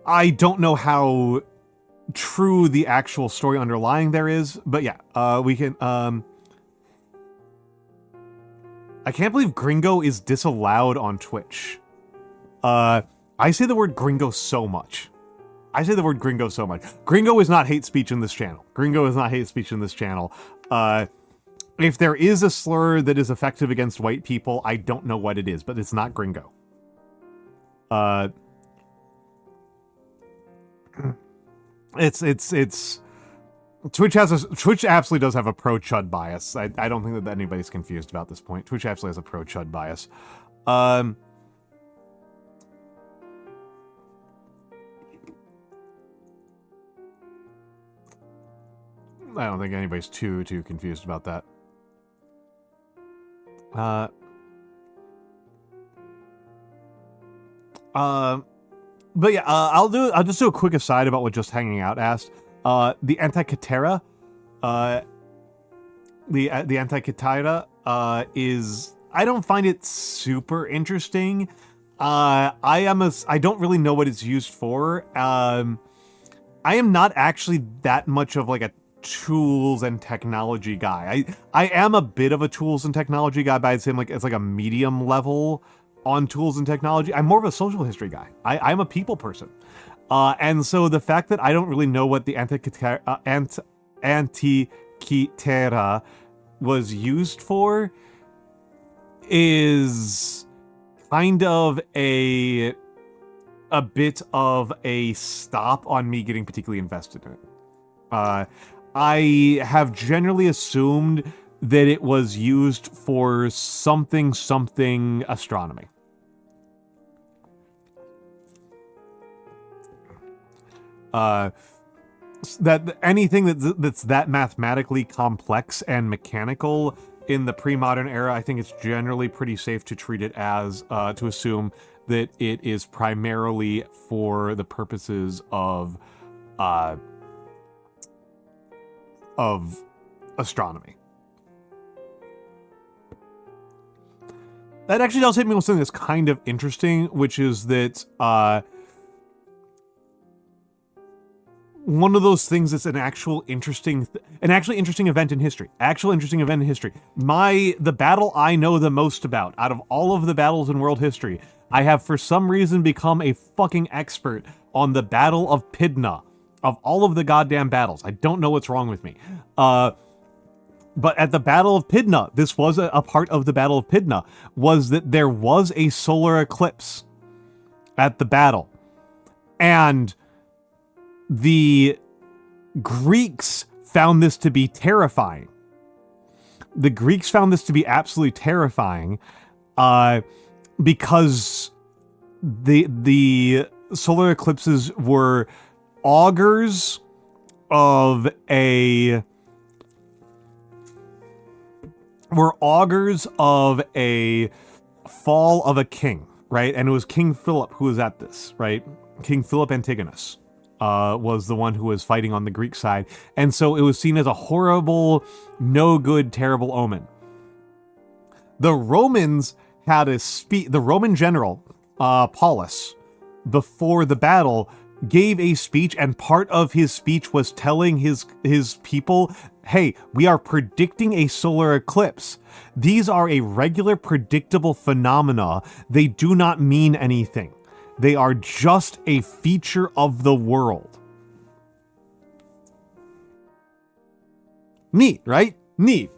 I don't know how true the actual story underlying there is, but yeah, we can, I can't believe gringo is disallowed on Twitch. I say the word gringo so much. Gringo is not hate speech in this channel. If there is a slur that is effective against white people, I don't know what it is, but it's not gringo. It's Twitch absolutely does have a pro-chud bias. I don't think that anybody's confused about this point. Twitch absolutely has a pro-chud bias. I don't think anybody's too confused about that. But yeah, I'll just do a quick aside about what Just Hanging Out asked. The Antikythera, the Antikythera, is, I don't find it super interesting. I don't really know what it's used for. I am not actually that much of like a tools and technology guy. I am a bit of a tools and technology guy, but I'd say like it's like a medium level on tools and technology. I'm more of a social history guy. I'm a people person. And so the fact that I don't really know what the Antikythera was used for is kind of a bit of a stop on me getting particularly invested in it. I have generally assumed that it was used for something astronomy. That anything that's that mathematically complex and mechanical in the pre-modern era, I think it's generally pretty safe to treat it as, to assume that it is primarily for the purposes of astronomy. That actually does hit me with something that's kind of interesting, which is that one of those things that's an actually interesting event in history. The battle I know the most about, out of all of the battles in world history, I have for some reason become a fucking expert on the Battle of Pydna. Of all of the goddamn battles. I don't know what's wrong with me. But at the Battle of Pydna, this was a part of the Battle of Pydna, was that there was a solar eclipse at the battle. And the Greeks found this to be terrifying. The Greeks found this to be absolutely terrifying because the solar eclipses were augurs of a fall of a king, right? And it was King Philip who was at this, right? King Philip Antigonus was the one who was fighting on the Greek side. And so it was seen as a horrible, no good, terrible omen. The Romans had the Roman general, Paulus, before the battle, gave a speech, and part of his speech was telling his people, hey, we are predicting a solar eclipse. These are a regular, predictable phenomena. They do not mean anything. They are just a feature of the world. Neat, right? Neat.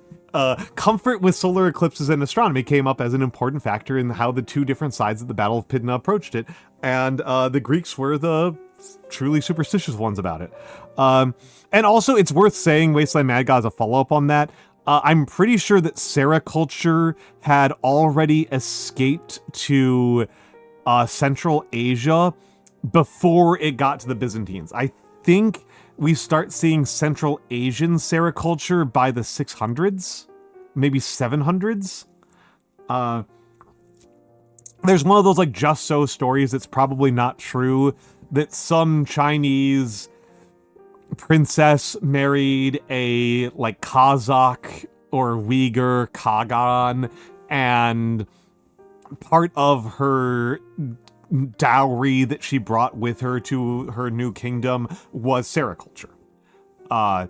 Comfort with solar eclipses and astronomy came up as an important factor in how the two different sides of the Battle of Pydna approached it, and the Greeks were the truly superstitious ones about it. And also, it's worth saying, Wasteland Mad God, as a follow-up on that, I'm pretty sure that sericulture had already escaped to Central Asia before it got to the Byzantines. I think we start seeing Central Asian sericulture by the 600s, maybe 700s. There's one of those like just so stories that's probably not true, that some Chinese princess married a like Kazakh or Uyghur Kagan, and part of her dowry that she brought with her to her new kingdom was sericulture. I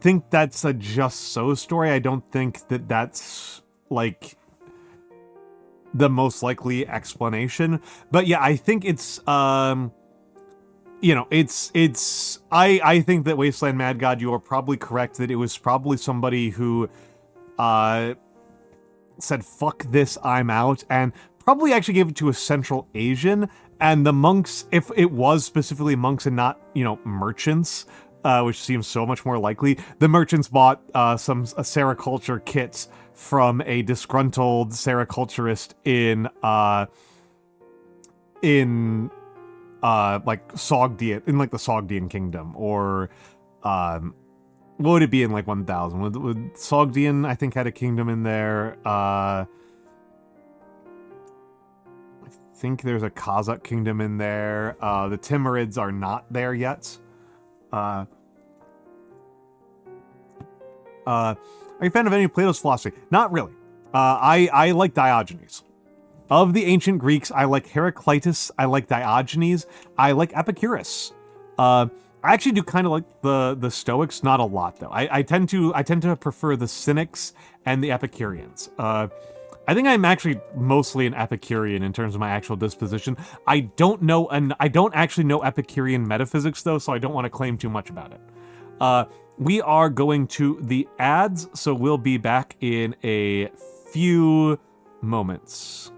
think that's a just so story. I don't think that that's like the most likely explanation. But yeah, I think it's I think that Wasteland Mad God, you are probably correct that it was probably somebody who said, fuck this, I'm out, and probably actually gave it to a Central Asian, and the monks, if it was specifically monks and not, merchants, which seems so much more likely, the merchants bought some sericulture kits from a disgruntled sericulturist in like Sogdian, in like the Sogdian kingdom, or what would it be in like 1000? Would Sogdian, I think, had a kingdom in there. I think there's a Kazakh kingdom in there. The Timurids are not there yet. Are you a fan of any of Plato's philosophy? Not really. I like Diogenes. Of the ancient Greeks, I like Heraclitus, I like Diogenes, I like Epicurus. I actually do kind of like the Stoics, not a lot though. I tend to prefer the Cynics and the Epicureans. I think I'm actually mostly an Epicurean in terms of my actual disposition. I don't actually know Epicurean metaphysics though, so I don't want to claim too much about it. We are going to the ads, so we'll be back in a few moments.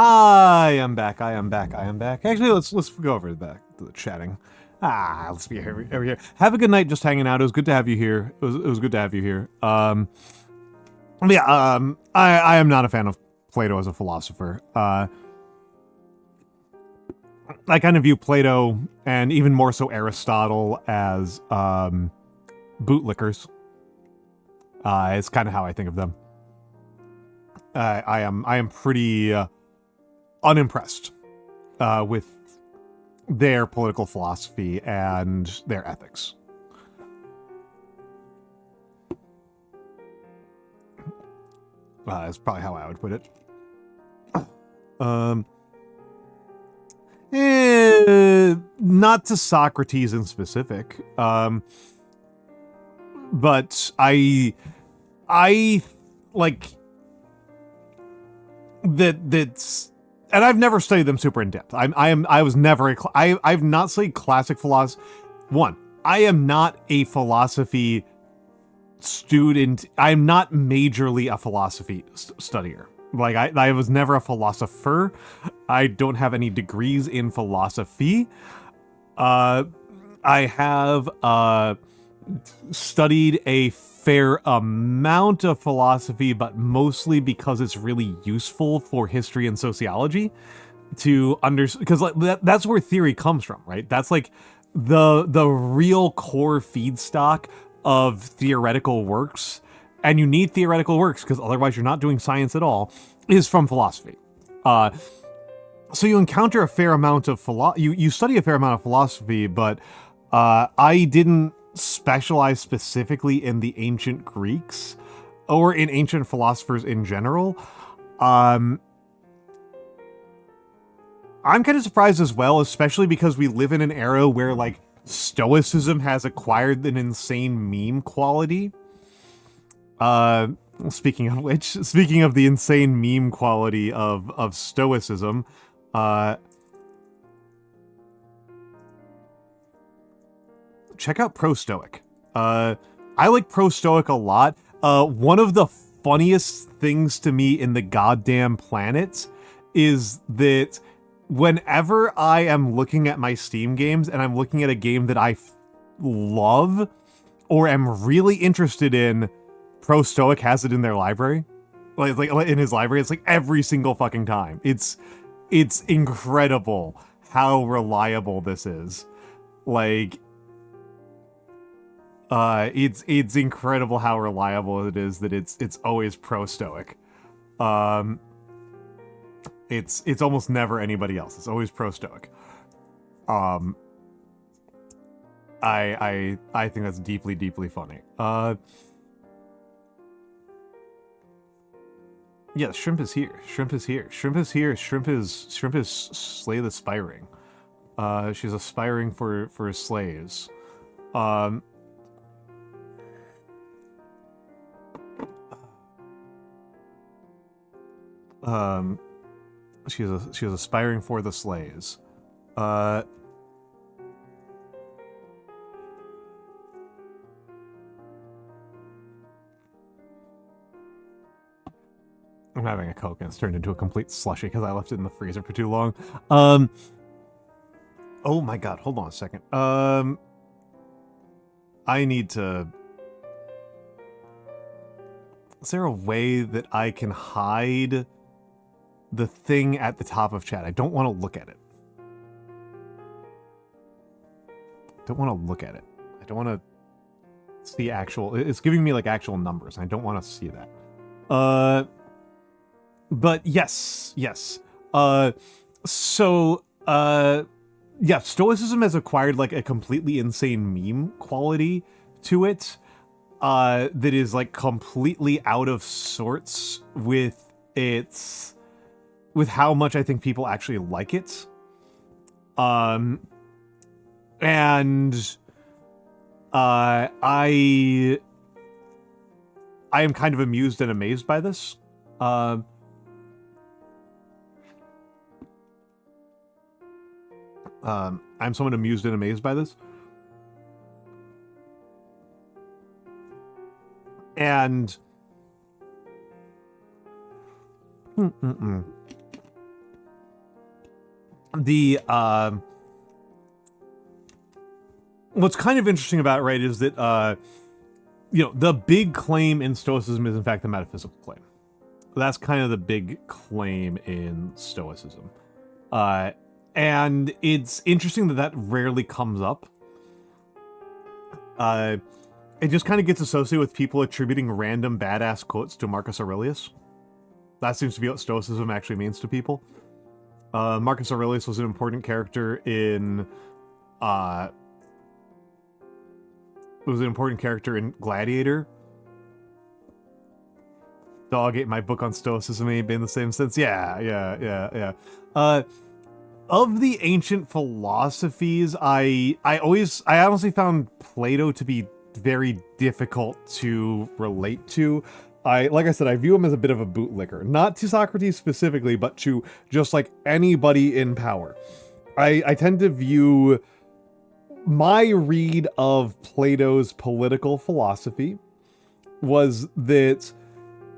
I am back. Actually, let's go over back to the chatting. Let's be over here. Have a good night just hanging out. It was good to have you here. It was good to have you here. I am not a fan of Plato as a philosopher. I kind of view Plato, and even more so Aristotle, as bootlickers. It's kind of how I think of them. I am pretty unimpressed with their political philosophy and their ethics. That's probably how I would put it. Not to Socrates in specific, but I like that's, and I've never studied them super in depth. I was never I've not studied classic philosophy. One, I am not a philosophy student. I'm not majorly a philosophy studier. Like, I was never a philosopher. I don't have any degrees in philosophy. I have studied a fair amount of philosophy, but mostly because it's really useful for history and sociology to understand, because like, that's where theory comes from, right? That's like the real core feedstock of theoretical works, and you need theoretical works because otherwise you're not doing science at all, is from philosophy. So you encounter a fair amount of you study a fair amount of philosophy, but I didn't specialize specifically in the ancient Greeks or in ancient philosophers in general. I'm kind of surprised as well, especially because we live in an era where like Stoicism has acquired an insane meme quality. Speaking of which, speaking of the insane meme quality of Stoicism, check out Pro Stoic. I like Pro Stoic a lot. One of the funniest things to me in the goddamn planet is that whenever I am looking at my Steam games and I'm looking at a game that I love or am really interested in, Pro Stoic has it in their library. Like in his library, it's like every single fucking time. It's incredible how reliable this is. Like, it's incredible how reliable it is that it's always Pro Stoic. It's almost never anybody else. It's always Pro Stoic. I think that's deeply, deeply funny. Yeah, Shrimp is here. Shrimp is here. Shrimp is here. Shrimp is Slay the Spiring. She's aspiring for slays. She was aspiring for the slays. I'm having a Coke and it's turned into a complete slushy because I left it in the freezer for too long. Oh my god, hold on a second. I need to... Is there a way that I can hide the thing at the top of chat? I don't want to look at it. I don't want to look at it. I don't want to see actual... It's giving me like actual numbers. And I don't want to see that. But yes. Yeah, Stoicism has acquired like a completely insane meme quality to it, that is like completely out of sorts with how much I think people actually like it. And I am kind of amused and amazed by this. I'm somewhat amused and amazed by this. And the what's kind of interesting about it, right, is that the big claim in Stoicism is in fact the metaphysical claim. That's kind of the big claim in Stoicism. And it's interesting that rarely comes up. It just kind of gets associated with people attributing random badass quotes to Marcus Aurelius. That seems to be what Stoicism actually means to people. Marcus Aurelius was an important character in Gladiator. Dog ate my book on Stoicism ain't been the same since. Yeah. Of the ancient philosophies, I honestly found Plato to be very difficult to relate to. Like I said, I view him as a bit of a bootlicker. Not to Socrates specifically, but to just like anybody in power. I tend to view my read of Plato's political philosophy was that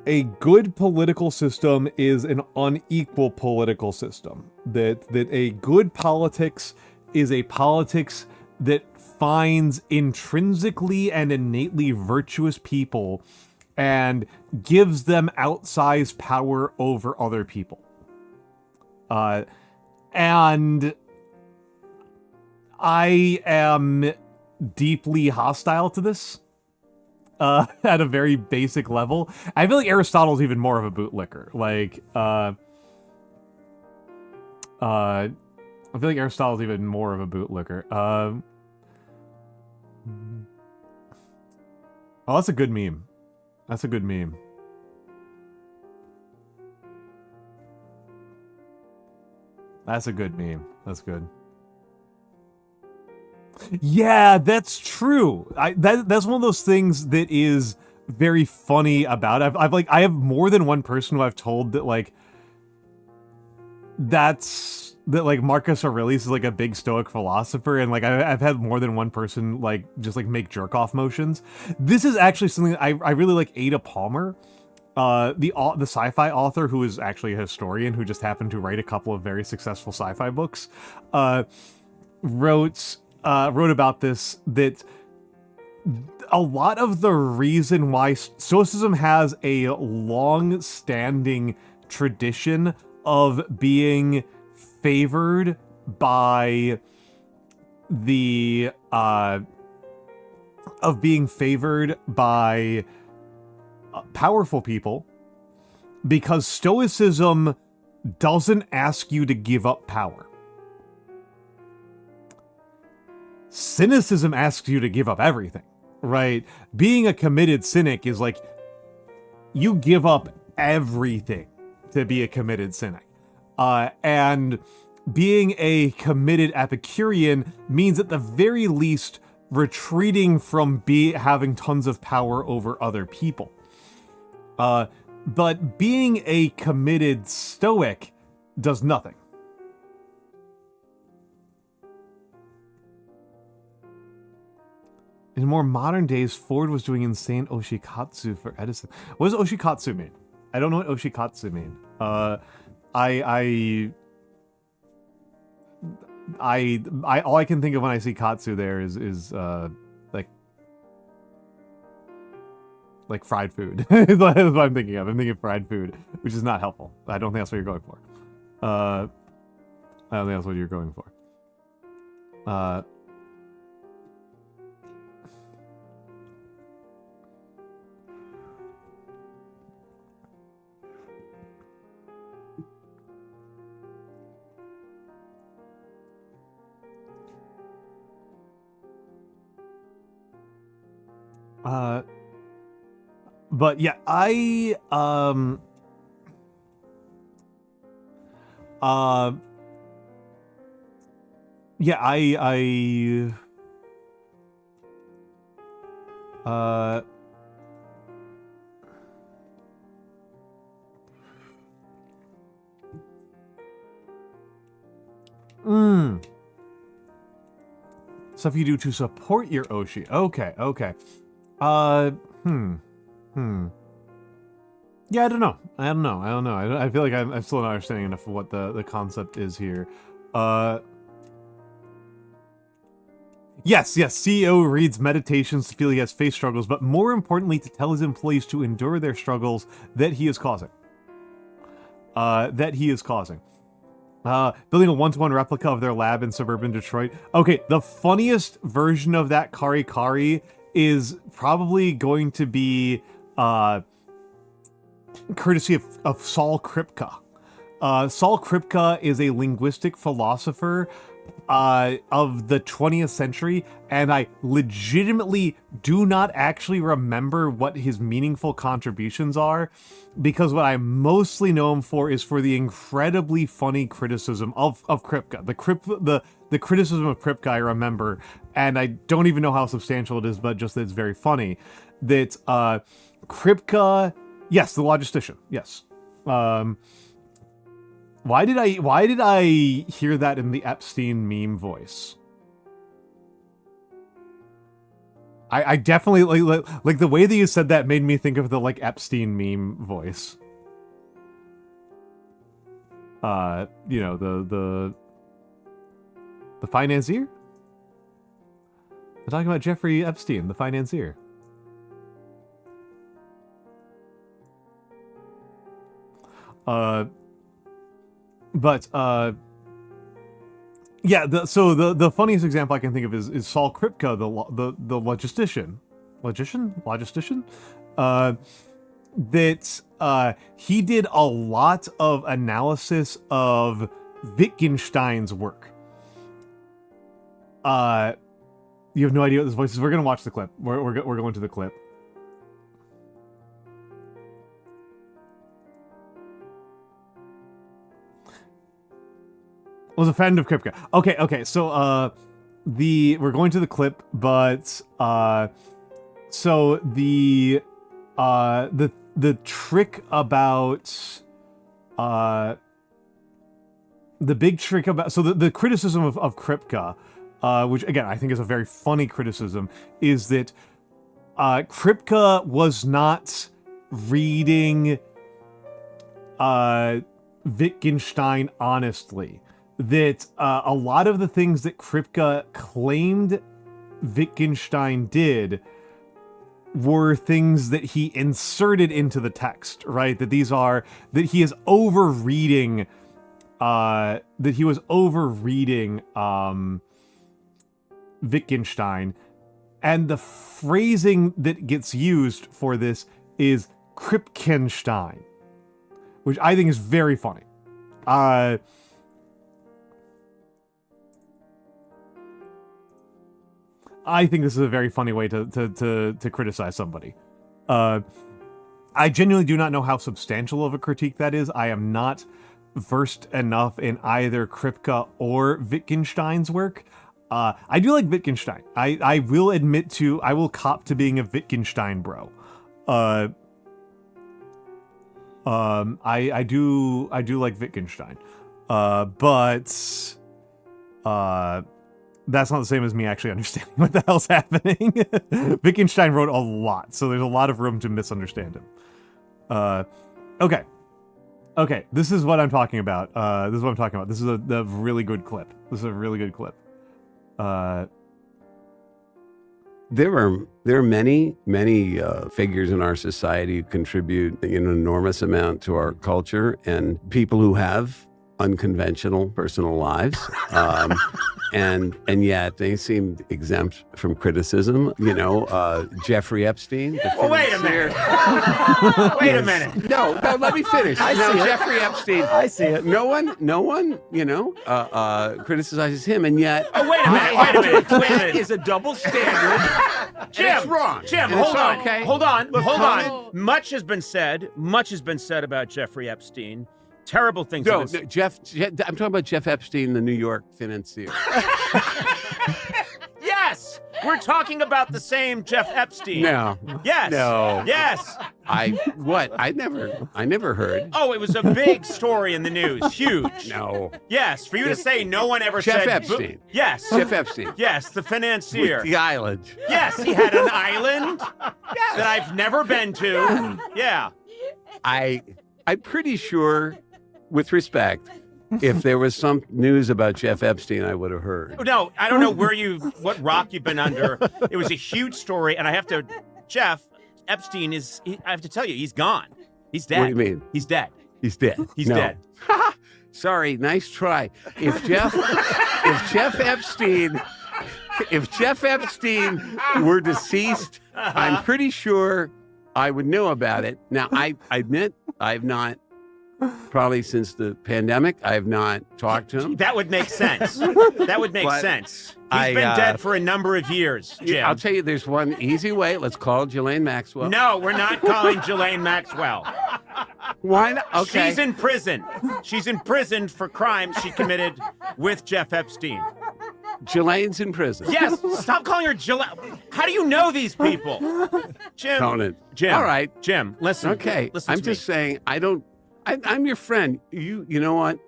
a good political system is an unequal political system. That a good politics is a politics that finds intrinsically and innately virtuous people and gives them outsized power over other people. And I am deeply hostile to this. At a very basic level. I feel like Aristotle's even more of a bootlicker. Like, I feel like Aristotle's even more of a bootlicker. Oh, that's a good meme. That's a good meme. That's a good meme. That's good. Yeah, that's true. That's one of those things that is very funny about it. I have more than one person who I've told that like Marcus Aurelius is like a big Stoic philosopher, and like I've had more than one person like just like make jerk off motions. This is actually something I really like. Ada Palmer, the sci-fi author who is actually a historian who just happened to write a couple of very successful sci-fi books, wrote about this, that a lot of the reason why Stoicism has a long-standing tradition of being favored by powerful people, because Stoicism doesn't ask you to give up power. Cynicism asks you to give up everything, right? Being a committed cynic is like, you give up everything to be a committed cynic. And being a committed Epicurean means at the very least retreating from having tons of power over other people. But being a committed Stoic does nothing. In more modern days, Ford was doing insane oshikatsu for Edison. What does oshikatsu mean? I don't know what oshikatsu mean. All I can think of when I see katsu there is like fried food. That's what I'm thinking of. I'm thinking of fried food, which is not helpful. I don't think that's what you're going for. I don't think that's what you're going for. But yeah, stuff you do to support your Oshi. Okay. Yeah, I don't know. I feel like I'm still not understanding enough of what the concept is here. Yes, CEO reads meditations to feel he has face struggles, but more importantly, to tell his employees to endure their struggles that he is causing. Building a one-to-one replica of their lab in suburban Detroit. Okay, the funniest version of that Kari Kari is probably going to be courtesy of Saul Kripke. Saul Kripke is a linguistic philosopher of the 20th century, and I legitimately do not actually remember what his meaningful contributions are, because what I mostly know him for is for the incredibly funny criticism of Kripke. The criticism of Kripke I remember, and I don't even know how substantial it is, but just that it's very funny. That Kripke, yes, the logistician, yes. Why did I hear that in the Epstein meme voice? I definitely like the way that you said that made me think of the like Epstein meme voice. You know, the financier? I'm talking about Jeffrey Epstein, the financier. Yeah, so the funniest example I can think of is Saul Kripke, the logistician. Logistician? That he did a lot of analysis of Wittgenstein's work. You have no idea what this voice is. We're gonna watch the clip. We're going to the clip. Was a friend of Kripke. Okay, so we're going to the clip, but so the trick about the big trick about the criticism of Kripke, which again I think is a very funny criticism, is that Kripke was not reading Wittgenstein honestly. That a lot of the things that Kripke claimed Wittgenstein did were things that he inserted into the text, right? That he is overreading, Wittgenstein, and the phrasing that gets used for this is Kripkenstein, which I think is very funny. I think this is a very funny way to criticize somebody. I genuinely do not know how substantial of a critique that is. I am not versed enough in either Kripke or Wittgenstein's work. I do like Wittgenstein. I will admit I will cop to being a Wittgenstein bro. I do like Wittgenstein. But that's not the same as me actually understanding what the hell's happening. Wittgenstein wrote a lot, so there's a lot of room to misunderstand him. Okay, this is what I'm talking about. This is a really good clip. There are many figures in our society who contribute an enormous amount to our culture, and people who have unconventional personal lives, and yet they seem exempt from criticism. You know, Jeffrey Epstein. Well, wait a minute. Wait a minute. No, let me finish. Jeffrey Epstein. I see it. No one, criticizes him, and yet. Oh, wait a minute. That is a double standard. Jim, it's wrong. Jim, and hold on. Okay. Hold on. Much has been said about Jeffrey Epstein. Terrible things. No, Jeff. I'm talking about Jeff Epstein, the New York financier. Yes, we're talking about the same Jeff Epstein. No. Yes. No. Yes. I never heard. Oh, it was a big story in the news. Huge. No. Yes, for you to say no one ever Jeff said... Epstein. Yes. Jeff Epstein. Yes, the financier. With the island. Yes, he had an island that I've never been to. Yeah. I'm pretty sure, with respect, If there was some news about Jeff Epstein, I would have heard. No, I don't know what rock you've been under. It was a huge story, and Jeff Epstein I have to tell you, he's gone. He's dead. What do you mean? He's dead. He's dead. He's No. dead. Sorry, nice try. If Jeff Epstein were deceased, I'm pretty sure I would know about it. Now, I admit I've not, probably since the pandemic, I've not talked to him. That would make sense. That would make But sense. He's been dead for a number of years, Jim. I'll tell you, there's one easy way. Let's call Ghislaine Maxwell. No, we're not calling Ghislaine Maxwell. Why not? Okay. She's in prison. She's in prison for crimes she committed with Jeff Epstein. Ghislaine's in prison. Yes, stop calling her Ghislaine. How do you know these people? Jim. Conan. Jim. All right. Jim, listen. Okay. Listen I'm to just me. saying, I'm your friend. You know what?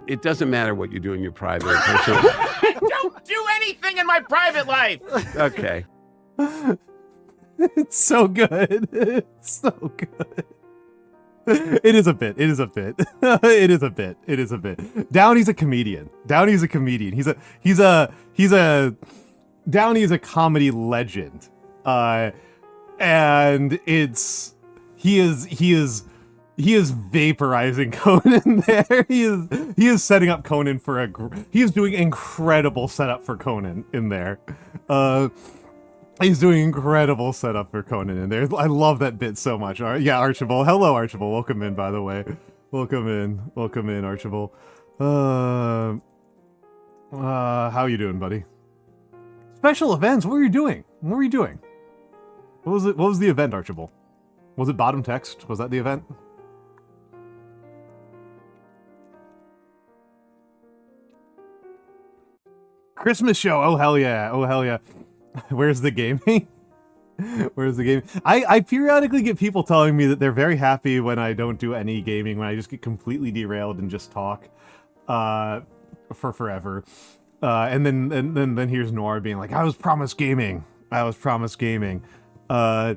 It doesn't matter what you do in your private or personal. Don't do anything in my private life. Okay. It's so good. It's so good. It is a bit. It is a bit. It is a bit. It is a bit. Downey's a comedian. Downey's a comedian. He's a Downey is a comedy legend. And he is vaporizing Conan there. He is setting up Conan for he is doing incredible setup for Conan in there. He's doing incredible setup for Conan in there. I love that bit so much. Yeah, Archibald. Hello, Archibald. Welcome in, by the way. Welcome in, Archibald. How you doing, buddy? Special events. What were you doing? What was it? What was the event, Archibald? Was it bottom text? Was that the event? Christmas show. Oh hell yeah. Oh hell yeah. Where's the gaming? Where's the game? I periodically get people telling me that they're very happy when I don't do any gaming, when I just get completely derailed and just talk for forever. And then here's Noir being like, I was promised gaming. I was promised gaming. But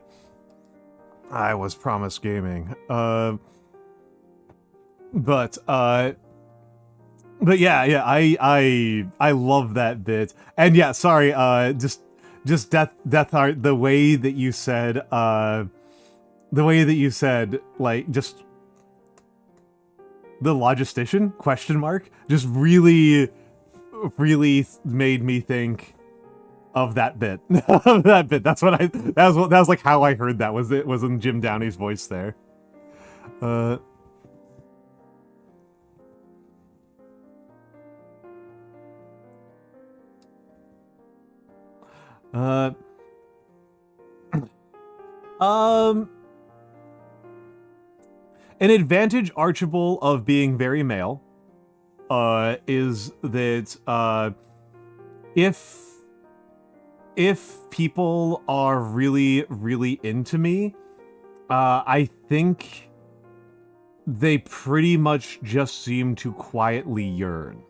yeah, I love that bit. And yeah, sorry, just Death Heart, the way that you said like just the logistician question mark just really made me think of that bit. Of that bit. That was like how I heard that was in Jim Downey's voice there. An advantage, Archibald, of being very male, is that, if people are really, really into me, I think they pretty much just seem to quietly yearn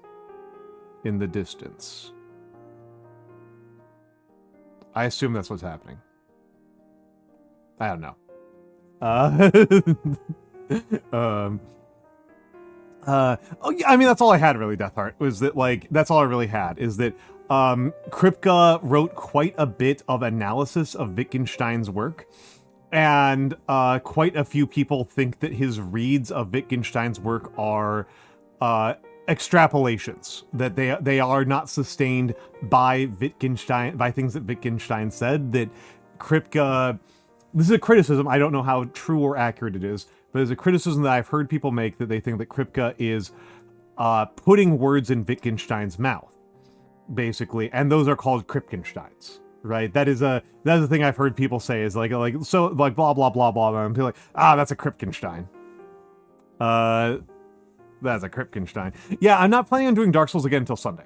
in the distance. I assume that's what's happening. I don't know. Oh yeah, I mean that's all I had really, Death Heart, was that like that's all I really had is that Kripke wrote quite a bit of analysis of Wittgenstein's work, and quite a few people think that his reads of Wittgenstein's work are extrapolations, that they are not sustained by Wittgenstein, by things that Wittgenstein said, that Kripke, this is a criticism, I don't know how true or accurate it is, but it's a criticism that I've heard people make, that they think that Kripke is putting words in Wittgenstein's mouth, basically, and those are called Kripkensteins, right? That is a thing I've heard people say, is like so like blah blah blah blah blah, and people are like, that's a Kripkenstein. That's a Kripkenstein. Yeah, I'm not planning on doing Dark Souls again until Sunday.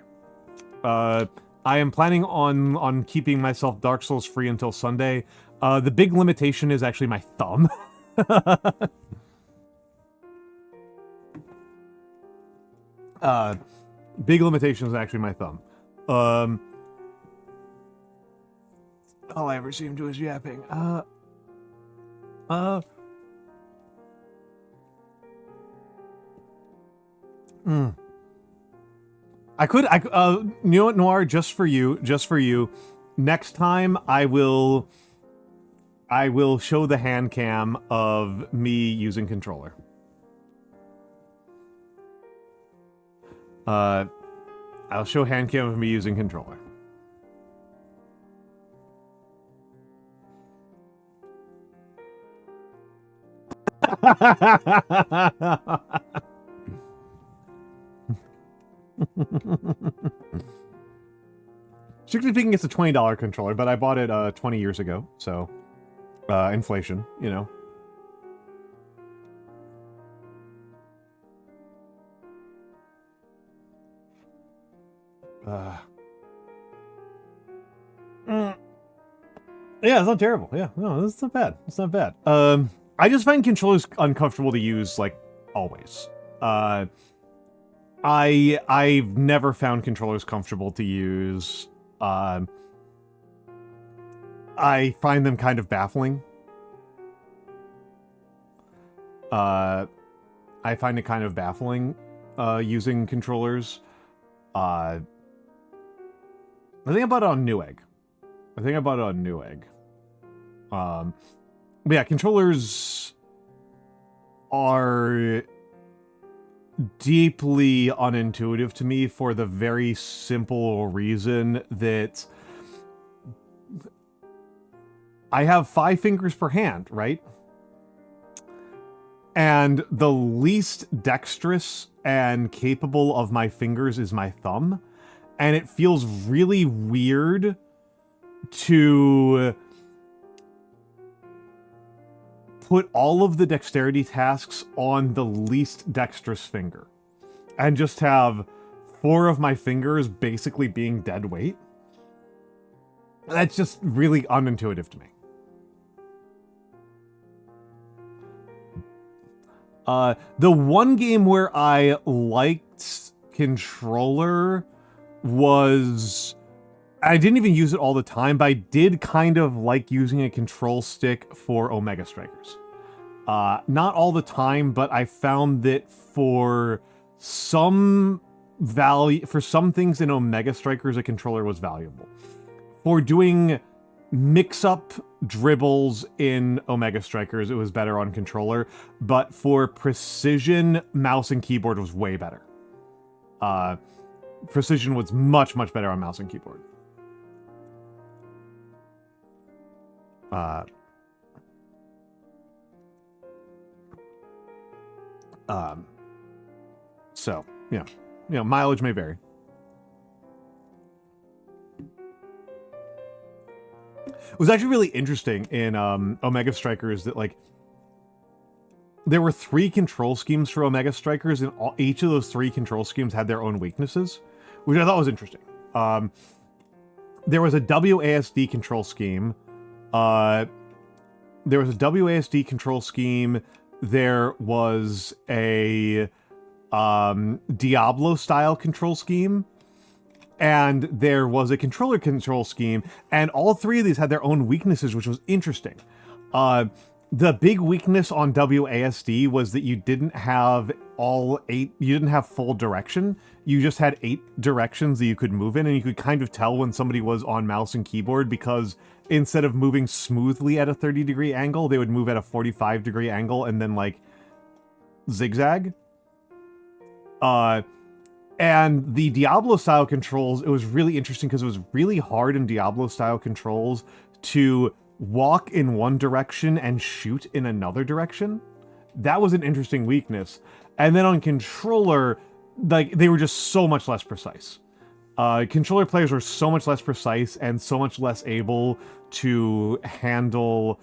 I am planning on keeping myself Dark Souls free until Sunday. The big limitation is actually my thumb. Big limitation is actually my thumb. All I ever see him do is yapping. You know what, Noir, just for you, next time I will show the hand cam of me using controller. I'll show hand cam of me using controller. Strictly speaking, it's a $20 controller, but I bought it 20 years ago, so inflation, you know. Yeah, it's not terrible. Yeah, no, it's not bad. It's not bad. I just find controllers uncomfortable to use, like, always. I've never found controllers comfortable to use. I find them kind of baffling. I find it kind of baffling using controllers. I think I bought it on Newegg. But yeah, controllers are deeply unintuitive to me for the very simple reason that I have 5 fingers per hand, right? And the least dexterous and capable of my fingers is my thumb. And it feels really weird to put all of the dexterity tasks on the least dexterous finger. And just have 4 of my fingers basically being dead weight. That's just really unintuitive to me. The one game where I liked controller was... I didn't even use it all the time, but I did kind of like using a control stick for Omega Strikers. Not all the time, but I found that for some things in Omega Strikers, a controller was valuable. For doing mix-up dribbles in Omega Strikers, it was better on controller, but for precision, mouse and keyboard was way better. Precision was much, much better on mouse and keyboard. So, yeah. You know, mileage may vary. It was actually really interesting in Omega Strikers that, like, there were 3 control schemes for Omega Strikers, and each of those 3 control schemes had their own weaknesses, which I thought was interesting. There was a WASD control scheme. There was a WASD control scheme. There was a Diablo-style control scheme. And there was a controller control scheme, and all 3 of these had their own weaknesses, which was interesting. The big weakness on WASD was that you didn't have you didn't have full direction. You just had 8 directions that you could move in, and you could kind of tell when somebody was on mouse and keyboard, because instead of moving smoothly at a 30-degree angle, they would move at a 45-degree angle and then, like, zigzag. And the Diablo-style controls, it was really interesting because it was really hard in Diablo-style controls to walk in one direction and shoot in another direction. That was an interesting weakness. And then on controller, like, they were just so much less precise. Controller players were so much less precise and so much less able to handle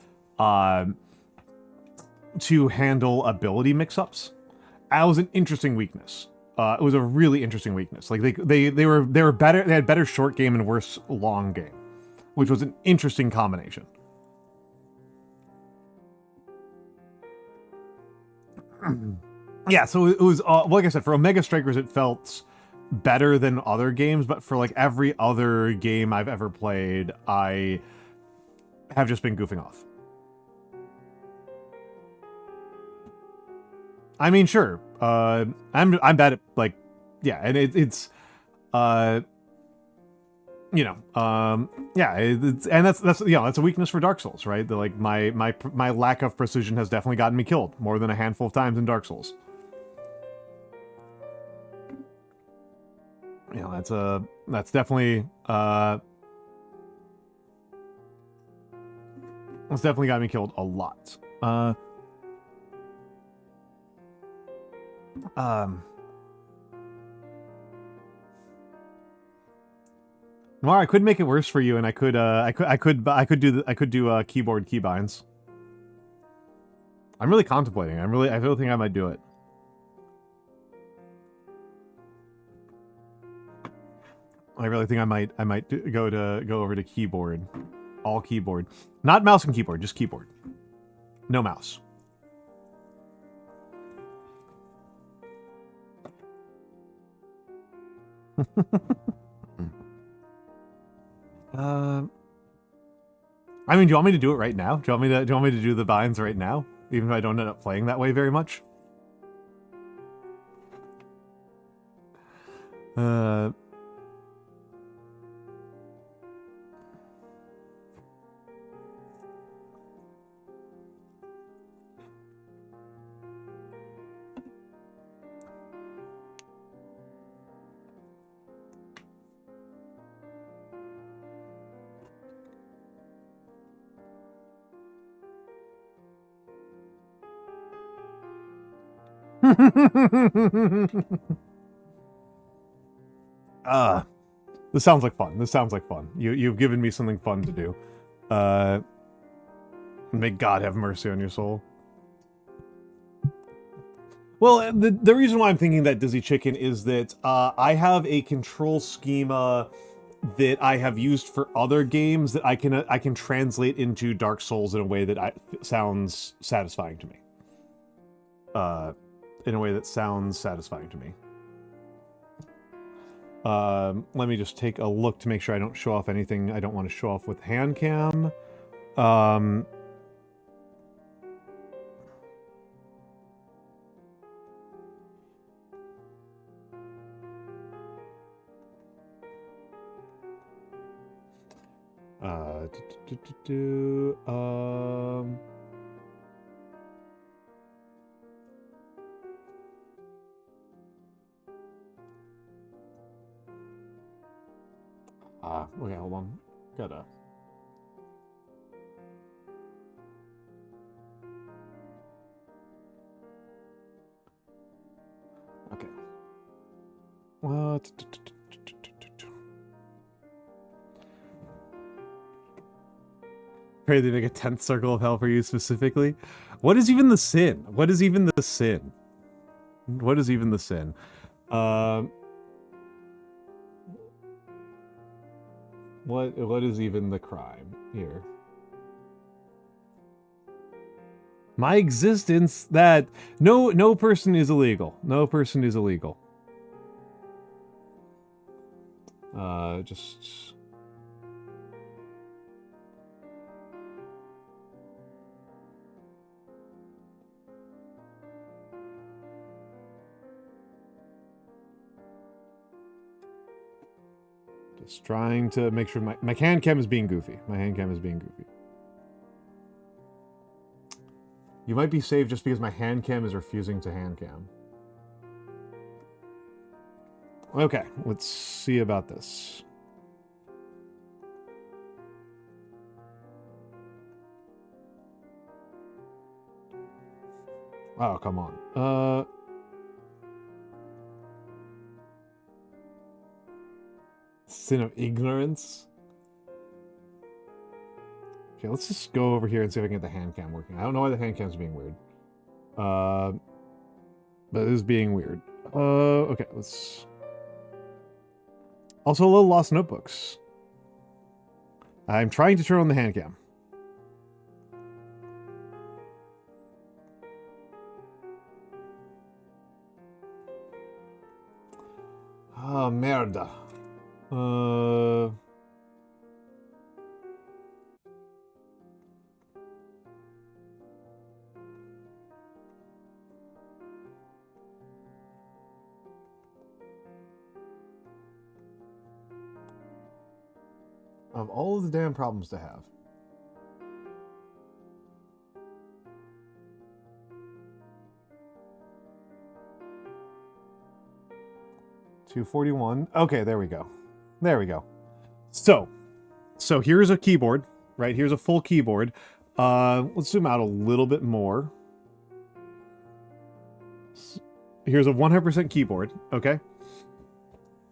ability mix-ups. That was an interesting weakness. It was a really interesting weakness. Like, they were better. They had better short game and worse long game, which was an interesting combination. Yeah, so it was like I said, for Omega Strikers, it felt better than other games, but for, like, every other game I've ever played, I have just been goofing off. I mean, sure. I'm bad at like, yeah, and it's you know, yeah, it's, and that's you know, that's a weakness for Dark Souls, right? The, like my lack of precision has definitely gotten me killed more than a handful of times in Dark Souls. You know, that's definitely that's definitely got me killed a lot. Well, I could make it worse for you, and I could do keyboard keybinds. I'm really contemplating. I really think I might do it. I really think I might go over to keyboard, all keyboard, not mouse and keyboard, just keyboard, no mouse. I mean, do you want me to do it right now? Do you want me to do the binds right now, even if I don't end up playing that way very much? This sounds like fun. This sounds like fun. You've given me something fun to do. May God have mercy on your soul. Well, the reason why I'm thinking that Dizzy Chicken is that I have a control schema that I have used for other games that I can translate into Dark Souls in a way that sounds satisfying to me. In a way that sounds satisfying to me. Let me just take a look to make sure I don't show off anything I don't want to show off with hand cam. Okay, hold on. Gotta. Okay. Pray they make a 10th circle of hell for you specifically. What is even the sin? What is even the sin? What is even the sin? What is even the crime here? My existence, that no person is illegal. No person is illegal. Just trying to make sure my hand cam is being goofy. My hand cam is being goofy. You might be saved just because my hand cam is refusing to hand cam. Okay, let's see about this. Oh, come on. Sin of ignorance. Okay, let's just go over here and see if I can get the hand cam working. I don't know why the hand cam's being weird. But it is being weird. Okay, let's... Also, a little Lost Notebooks. I'm trying to turn on the hand cam. Ah, merda. of all of the damn problems to have. $241. Okay, there we go. There we go. So here's a keyboard, right? Here's a full keyboard. Let's zoom out a little bit more. Here's a 100% keyboard, okay?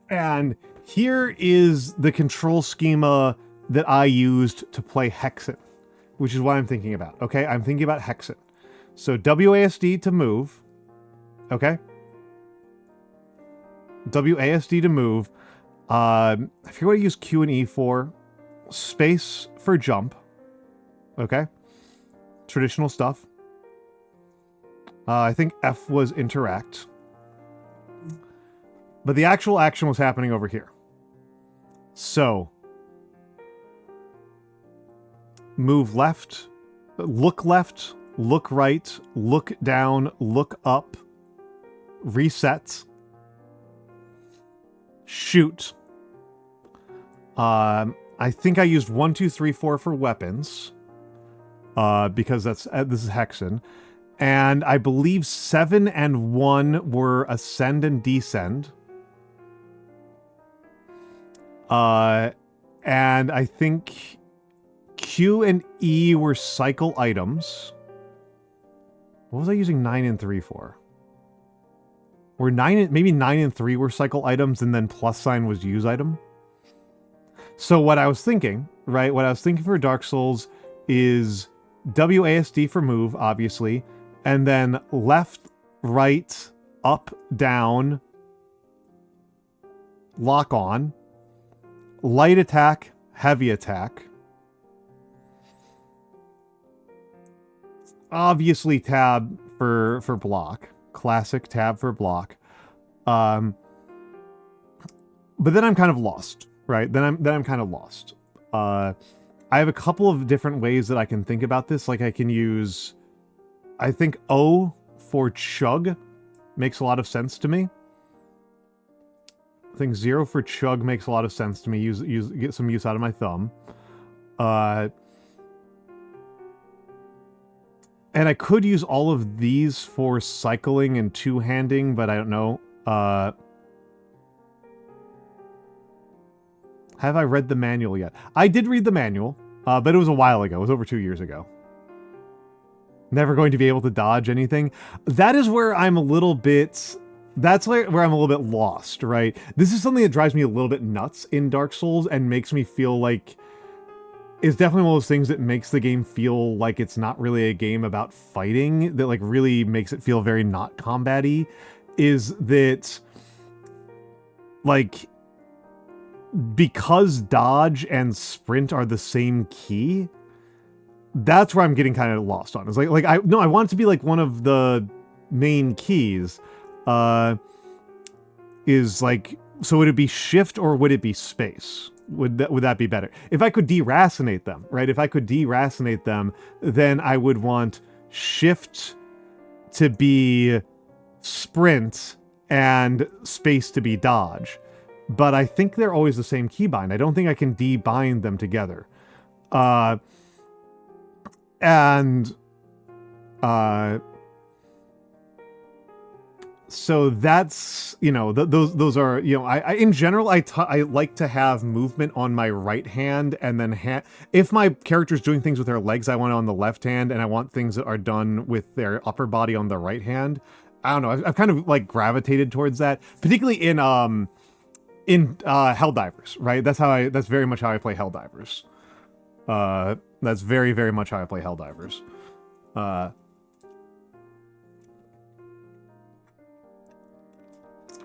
And here is the control schema that I used to play Hexen, which is what I'm thinking about, okay? I'm thinking about Hexen. So WASD to move, okay? WASD to move. I forget what I use Q and E for. Space for jump, okay? Traditional stuff. I think F was interact. But the actual action was happening over here. So, move left, look right, look down, look up, reset, shoot. I think I used 1, 2, 3, 4 for weapons, because this is Hexen. And I believe 7 and 1 were ascend and descend. And I think Q and E were cycle items. What was I using 9 and 3 for? Maybe 9 and 3 were cycle items, and then plus sign was use item. So what I was thinking, right? What I was thinking for Dark Souls is WASD for move, obviously. And then left, right, up, down, lock on, light attack, heavy attack. Obviously tab for block, classic tab for block. But then I'm kind of lost, right? Then I'm kind of lost. I have a couple of different ways that I can think about this. Like I can use, I think O for chug makes a lot of sense to me. I think 0 for chug makes a lot of sense to me. Get some use out of my thumb. And I could use all of these for cycling and two-handing, but I don't know. Have I read the manual yet? I did read the manual, but it was a while ago. It was over 2 years ago. Never going to be able to dodge anything. That is where I'm a little bit... That's where I'm a little bit lost, right? This is something that drives me a little bit nuts in Dark Souls and makes me feel like... It's definitely one of those things that makes the game feel like it's not really a game about fighting, that like really makes it feel very not combat-y, is that like because dodge and sprint are the same key, that's where I'm getting kind of lost on. It's I want it to be like one of the main keys. Is like, so would it be shift or would it be space? Would that be better? If I could deracinate them, right? If I could deracinate them, then I would want shift to be sprint and space to be dodge. But I think they're always the same keybind. I don't think I can debind them together. So that's, you know, those are, you know, I in general, I like to have movement on my right hand, and then if my character's doing things with their legs, I want it on the left hand, and I want things that are done with their upper body on the right hand. I don't know. I've kind of like gravitated towards that, particularly in Helldivers, right? That's very much how I play Helldivers. That's very, very much how I play Helldivers.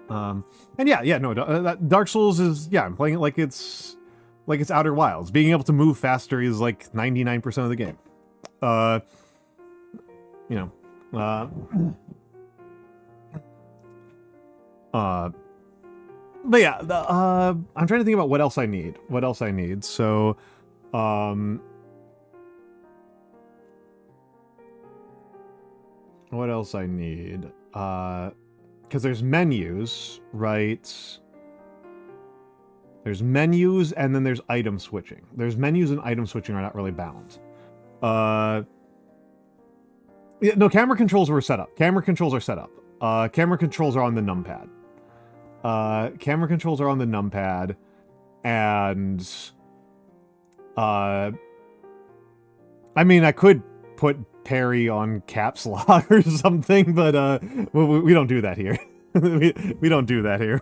And Dark Souls is, I'm playing it like it's Outer Wilds. Being able to move faster is like 99% of the game. But yeah, I'm trying to think about what else I need. So, what else I need? Because there's menus, right? There's menus, and then there's item switching. There's menus and item switching are not really bound. Yeah, no, camera controls were set up. Camera controls are set up. Camera controls are on the numpad. Camera controls are on the numpad, and I mean, I could put parry on caps lock or something, but we don't do that here. we don't do that here.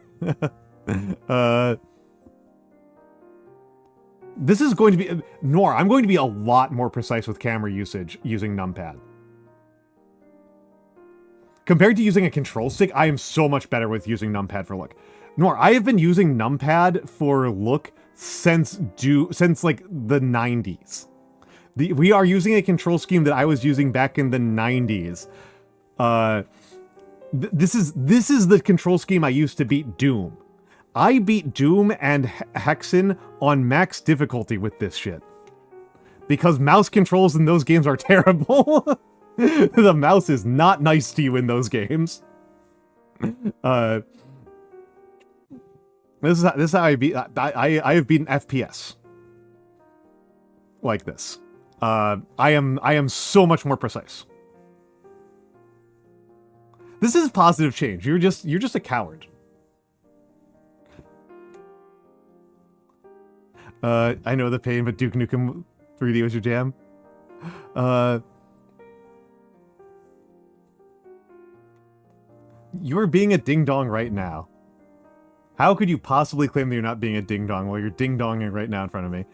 This is going to be Nor. I'm going to be a lot more precise with camera usage using numpad. Compared to using a control stick, I am so much better with using numpad for look. Nor, I have been using numpad for look since like the 90s. We are using a control scheme that I was using back in the 90s. This is the control scheme I used to beat Doom. I beat Doom and Hexen on max difficulty with this shit. Because mouse controls in those games are terrible. The mouse is not nice to you in those games. This is how I beat. I have beaten FPS like this. I am so much more precise. This is positive change. You're just a coward. I know the pain, but Duke Nukem 3D was your jam. You're being a ding-dong right now. How could you possibly claim that you're not being a ding-dong while you're ding-donging right now in front of me?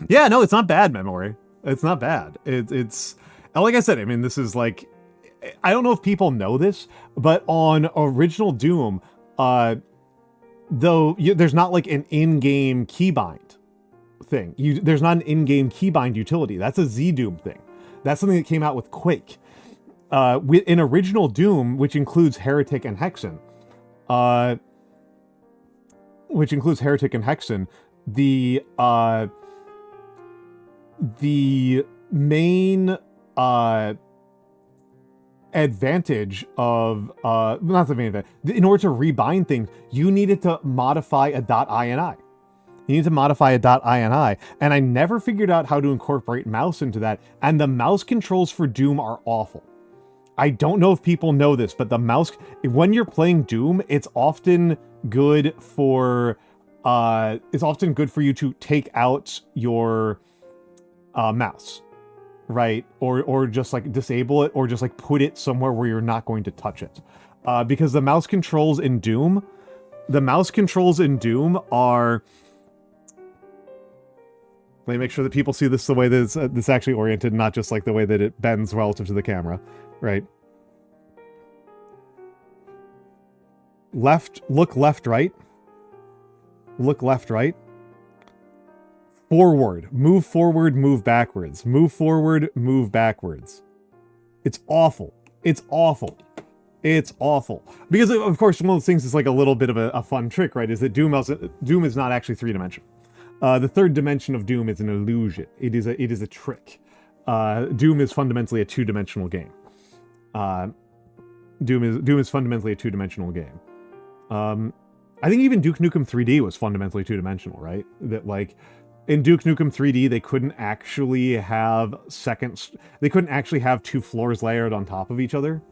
Yeah, no, it's not bad, Memory. It's not bad. It's... Like I said, I mean, this is like... I don't know if people know this, but on original Doom, there's not like an in-game keybind thing. There's not an in-game keybind utility. That's a Z-Doom thing. That's something that came out with Quake. In original Doom, which includes Heretic and Hexen, the main advantage of not the main advantage, in order to rebind things, you needed to modify a .ini. You need to modify a .ini, and I never figured out how to incorporate mouse into that, and the mouse controls for Doom are awful. I don't know if people know this, but the mouse, when you're playing Doom, it's often good for you to take out your mouse, right? Or just like disable it, or just like put it somewhere where you're not going to touch it. Because the mouse controls in Doom are... Let me make sure that people see this the way that it's actually oriented, not just like the way that it bends relative to the camera, right? Look left, right. Look left, right. Forward, move backwards. Move forward, move backwards. It's awful. It's awful. It's awful. Because, of course, one of those things is like a little bit of a fun trick, right? Is that Doom is not actually three-dimensional. The third dimension of Doom is an illusion. It is a trick. Doom is fundamentally a two-dimensional game. Doom is fundamentally a two-dimensional game. I think even Duke Nukem 3D was fundamentally two-dimensional, right? That like in Duke Nukem 3D they couldn't actually have two floors layered on top of each other,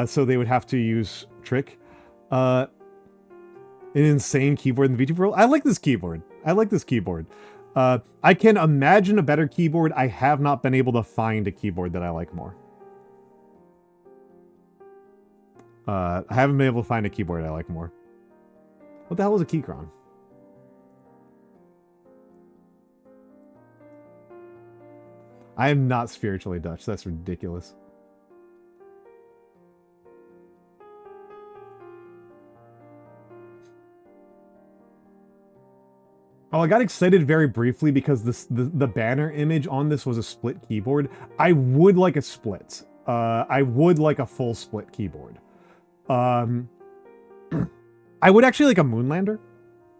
so they would have to use trick. An insane keyboard in the VTuber world. I like this keyboard. I can imagine a better keyboard. I have not been able to find a keyboard that I like more. I haven't been able to find a keyboard I like more. What the hell is a keychron? I am not spiritually Dutch. That's ridiculous. Oh, I got excited very briefly because the banner image on this was a split keyboard. I would like a split. I would like a full split keyboard. I would actually like a Moonlander,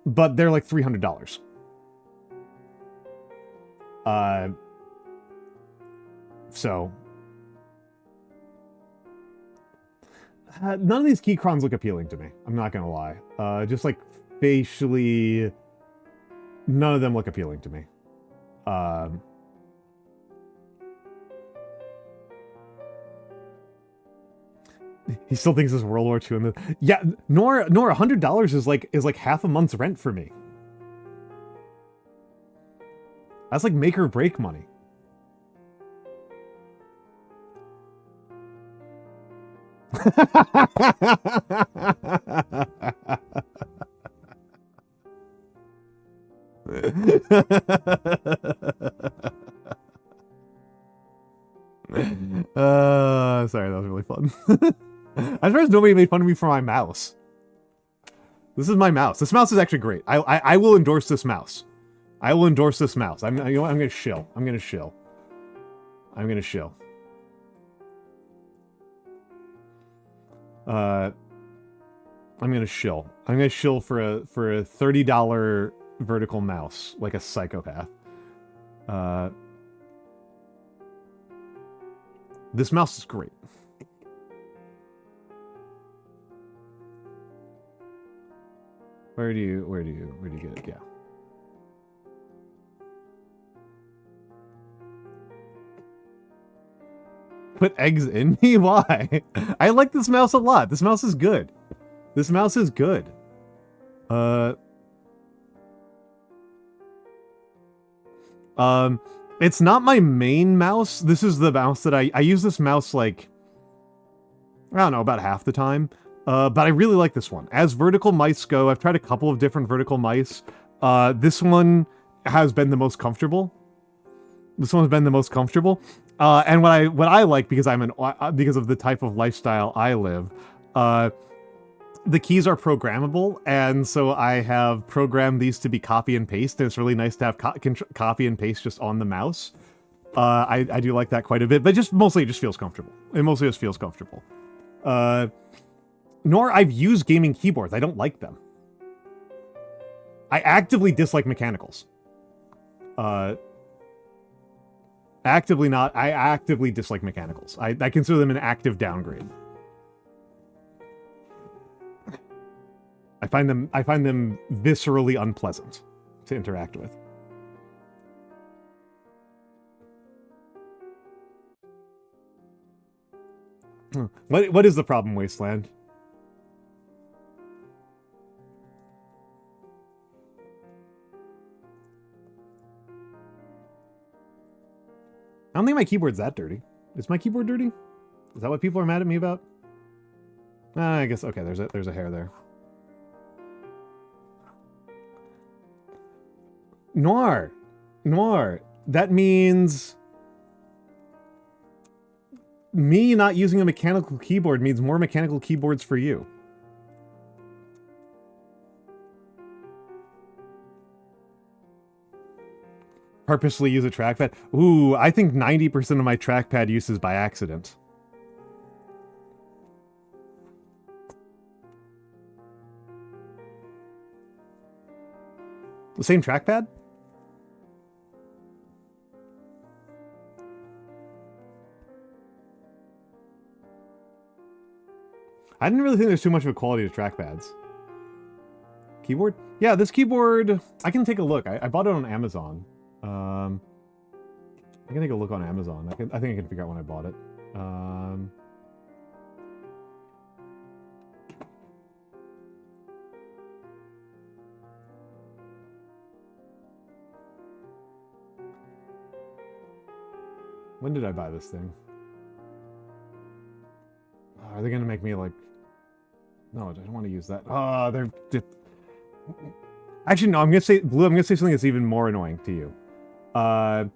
but they're like $300. So none of these keycrons look appealing to me. I'm not gonna lie. Just like facially, none of them look appealing to me. He still thinks it's World War II. Yeah, Nora, $100 is like half a month's rent for me. That's like make or break money. Sorry, that was really fun. I'm surprised nobody made fun of me for my mouse. This is my mouse. This mouse is actually great. I will endorse this mouse. I will endorse this mouse. You know what? I'm gonna shill. I'm gonna shill. I'm gonna shill. I'm gonna shill. I'm gonna shill for a $30 vertical mouse, like a psychopath. This mouse is great. Where do you get it? Yeah. Put eggs in me? Why? I like this mouse a lot. This mouse is good. This mouse is good. It's not my main mouse. This is the mouse that I use this mouse like, I don't know, about half the time. But I really like this one. As vertical mice go, I've tried a couple of different vertical mice. This one has been the most comfortable. This one's been the most comfortable. And what I like, because because of the type of lifestyle I live, the keys are programmable, and so I have programmed these to be copy and paste, and it's really nice to have copy and paste just on the mouse. I do like that quite a bit, but mostly it just feels comfortable. It mostly just feels comfortable. Nor I've used gaming keyboards. I don't like them. I actively dislike mechanicals. I actively dislike mechanicals. I consider them an active downgrade. I find them viscerally unpleasant to interact with. What is the problem, Wasteland? I don't think my keyboard's that dirty. Is my keyboard dirty? Is that what people are mad at me about? I guess, okay, there's a hair there. Noir, that means me not using a mechanical keyboard means more mechanical keyboards for you. Purposely use a trackpad? Ooh, I think 90% of my trackpad use is by accident. The same trackpad? I didn't really think there's too much of a quality to trackpads. Keyboard? Yeah, this keyboard, I can take a look. I bought it on Amazon. I can take a look on Amazon. I think I can figure out when I bought it. When did I buy this thing? Are they gonna make me like... No, I don't want to use that. They're... Actually, no, I'm gonna say... Blue, I'm gonna say something that's even more annoying to you. My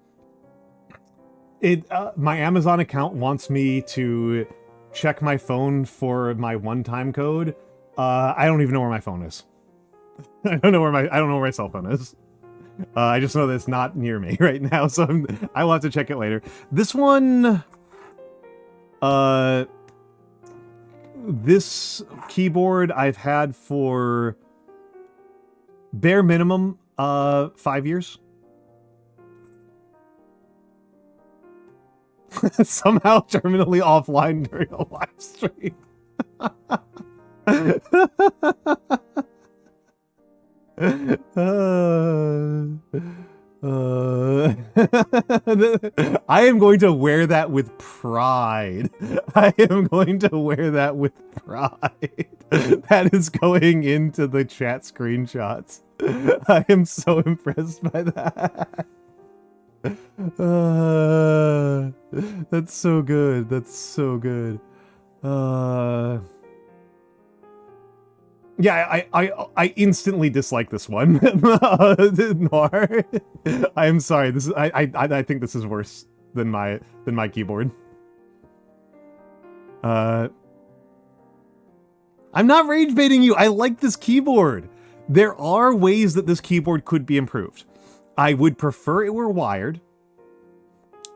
Amazon account wants me to check my phone for my one-time code. I don't even know where my phone is. I don't know where my cell phone is. I just know that it's not near me right now, so I will have to check it later. This one, this keyboard I've had for bare minimum 5 years. Somehow terminally offline during a live stream. I am going to wear that with pride. I am going to wear that with pride. That is going into the chat screenshots. I am so impressed by that. That's so good. That's so good. Yeah, I instantly dislike this one. Noir. I am sorry. This is I think this is worse than my keyboard. I'm not rage baiting you. I like this keyboard. There are ways that this keyboard could be improved. I would prefer it were wired.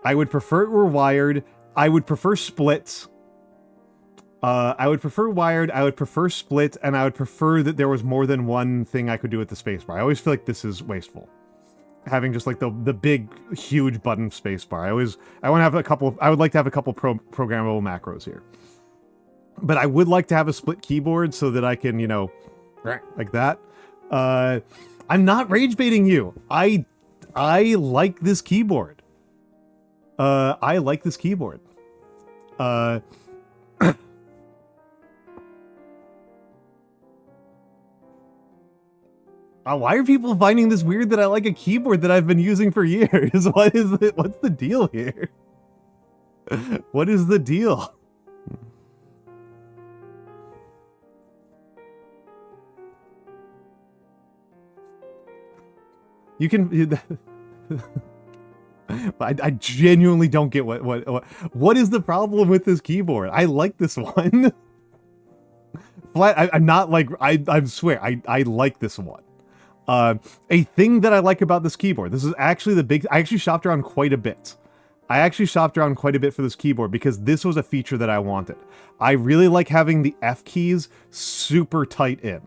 I would prefer split. I would prefer wired, I would prefer split, and I would prefer that there was more than one thing I could do with the spacebar. I always feel like this is wasteful. Having just like the big, huge button spacebar. I would like to have a couple programmable macros here. But I would like to have a split keyboard so that I can, you know, like that. I'm not rage baiting you. I like this keyboard. I like this keyboard. Why are people finding this weird that I like a keyboard that I've been using for years? What is it? What's the deal here? What is the deal? You can. I genuinely don't get what is the problem with this keyboard. I like this one. Flat. I'm not like I swear I like this one. A thing that I like about this keyboard, this is actually I actually shopped around quite a bit. For this keyboard because this was a feature that I wanted. I really like having the F keys super tight in.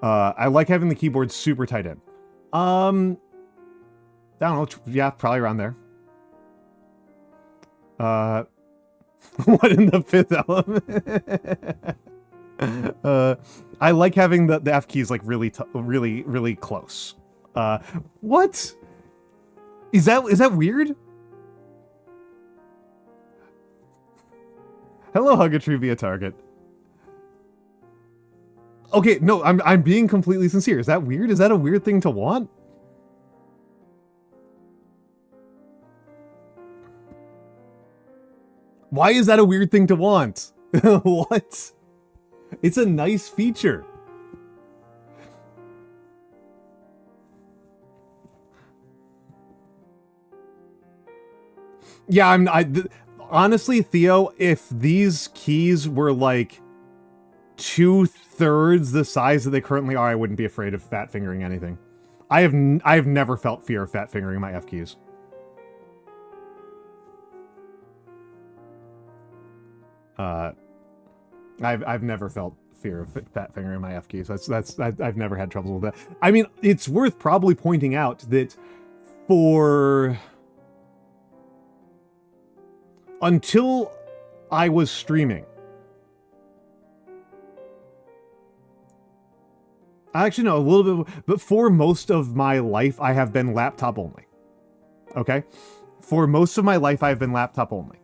I like having the keyboard super tight in. I don't know, yeah, probably around there. What in the fifth element? I like having the F keys like really close. What? Is that weird? Hello, Hugatree via Target. Okay, no, I'm being completely sincere. Is that weird? Is that a weird thing to want? Why is that a weird thing to want? What? It's a nice feature. Yeah, honestly, Theo, if these keys were like 2/3 the size that they currently are, I wouldn't be afraid of fat fingering anything. I have never felt fear of fat fingering my F keys. I've never felt fear of fat fingering my F keys. I've never had trouble with that. I mean, it's worth probably pointing out that until I was streaming, actually no, a little bit, but for most of my life I have been laptop only. Okay, for most of my life I've been laptop only.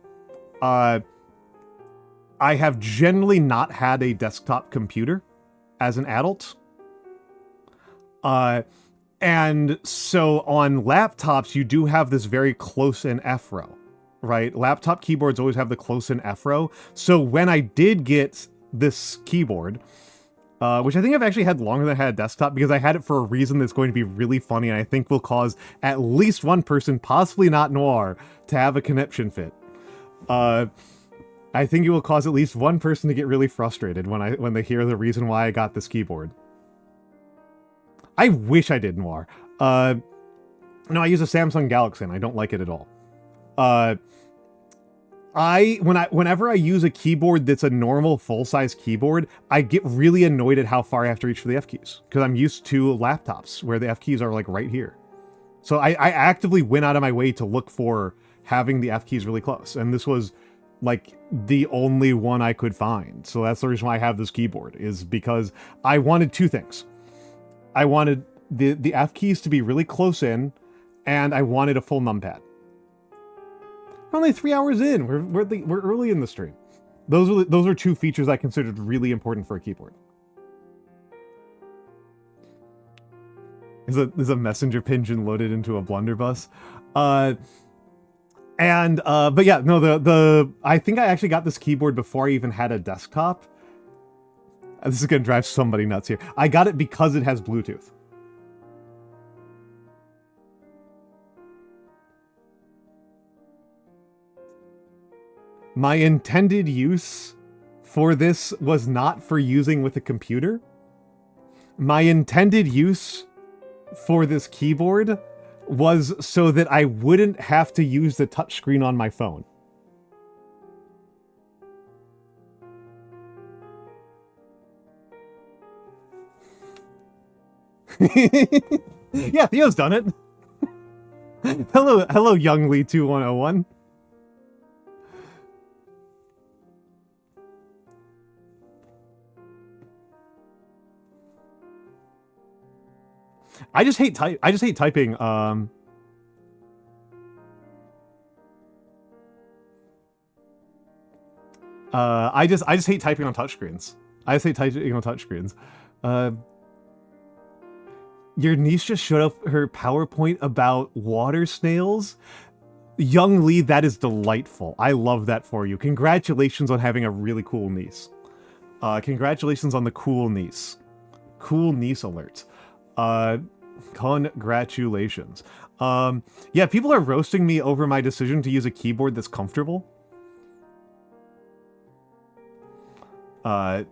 I have generally not had a desktop computer as an adult. And so on laptops, you do have this very close-in F row, right? Laptop keyboards always have the close-in F row. So when I did get this keyboard, which I think I've actually had longer than I had a desktop because I had it for a reason that's going to be really funny and I think will cause at least one person, possibly not Noir, to have a conniption fit. I think it will cause at least one person to get really frustrated when they hear the reason why I got this keyboard. I wish I did, Noir. No, I use a Samsung Galaxy and I don't like it at all. Whenever I use a keyboard that's a normal full-size keyboard, I get really annoyed at how far I have to reach for the F keys because I'm used to laptops where the F keys are like right here. So I actively went out of my way to look for having the F keys really close, and this was like the only one I could find. So that's the reason why I have this keyboard, is because I wanted two things. I wanted the F keys to be really close in, and I wanted a full numpad. We're only 3 hours in. We're early in the stream. Those are two features I considered really important for a keyboard. Is a messenger pigeon loaded into a blunderbuss? But yeah, no, I think I actually got this keyboard before I even had a desktop. This is gonna drive somebody nuts here. I got it because it has Bluetooth. My intended use for this was not for using with a computer. My intended use for this keyboard was so that I wouldn't have to use the touchscreen on my phone. Yeah, Theo's done it. Hello, young Lee 2101. I just hate typing. I just hate typing on touchscreens. I just hate typing on touchscreens. Your niece just showed up her PowerPoint about water snails. Young Lee, that is delightful. I love that for you. Congratulations on having a really cool niece. Congratulations on the cool niece. Cool niece alert. Congratulations. Yeah, people are roasting me over my decision to use a keyboard that's comfortable. As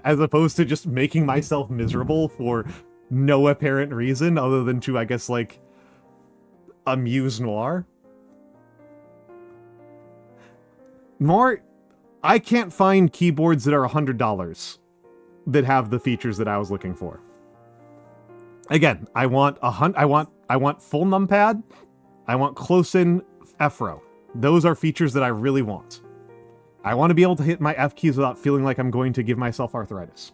opposed to just making myself miserable for no apparent reason other than to, I guess, like, amuse Noir. Noir, I can't find keyboards that are $100 that have the features that I was looking for. Again, I want full numpad. I want close-in F-row. Those are features that I really want. I want to be able to hit my F keys without feeling like I'm going to give myself arthritis.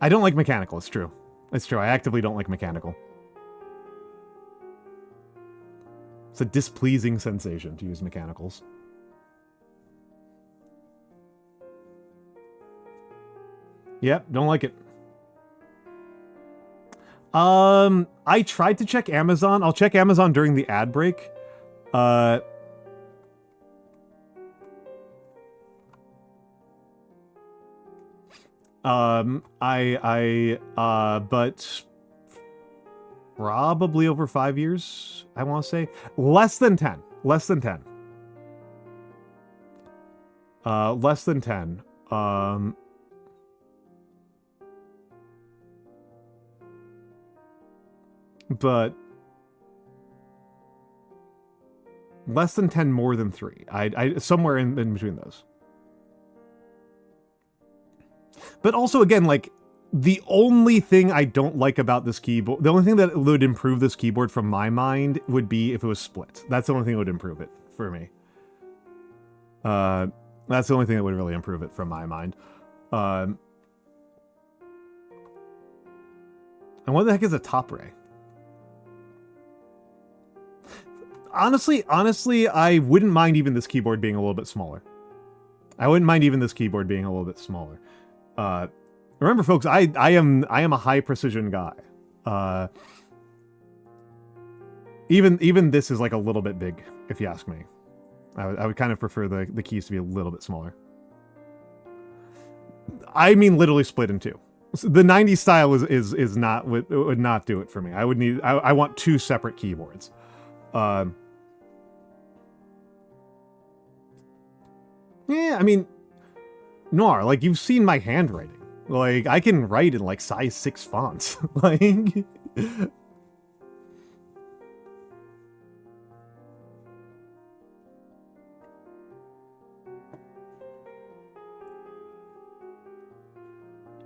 I don't like mechanical, it's true. It's true, I actively don't like mechanical. It's a displeasing sensation to use mechanicals. Yep, don't like it. I tried to check Amazon. I'll check Amazon during the ad break. But probably over 5 years, I want to say. Less than 10. Less than 10. Less than 10. But less than 10, more than 3. I somewhere in between those. But also, again, like, the only thing I don't like about this keyboard, the only thing that would improve this keyboard from my mind would be if it was split. That's the only thing that would improve it for me. That's the only thing that would really improve it from my mind. And what the heck is a top ray? Honestly, I wouldn't mind even this keyboard being a little bit smaller. Remember, folks, I am a high precision guy. Even this is like a little bit big, if you ask me. I would kind of prefer the keys to be a little bit smaller. I mean, literally split in two. The 90s style is not would not do it for me. I want two separate keyboards. Yeah, I mean, Noir, like, you've seen my handwriting. Like, I can write in, like, size 6 fonts. Like...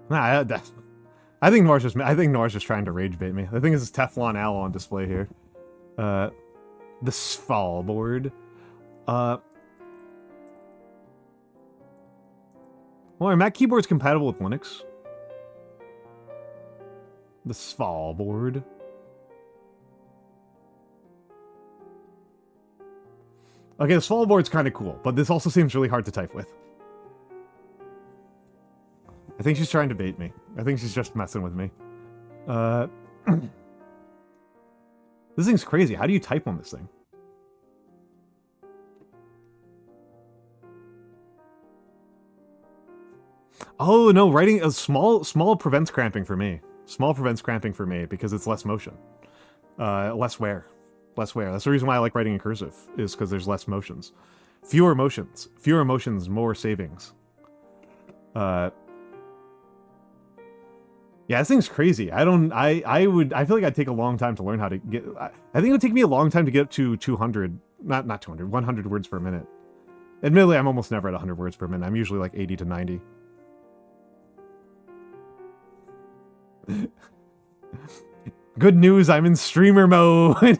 Nah, I think Noir's just trying to rage bait me. I think this is Teflon Al on display here. The Svalbard. Well, my Mac keyboard's compatible with Linux. The Svalbard. Okay, the Svalbard's kind of cool, but this also seems really hard to type with. I think she's trying to bait me. I think she's just messing with me. This thing's crazy. How do you type on this thing? Oh, no, writing a small prevents cramping for me. Small prevents cramping for me because it's less motion. Less wear. Less wear. That's the reason why I like writing in cursive, is because there's less motions. Fewer motions. Fewer motions, more savings. Yeah, this thing's crazy. I feel like I'd take a long time to learn how to get, I think it would take me a long time to get up to 200, not 200, 100 words per minute. Admittedly, I'm almost never at 100 words per minute. I'm usually like 80 to 90. Good news, I'm in streamer mode.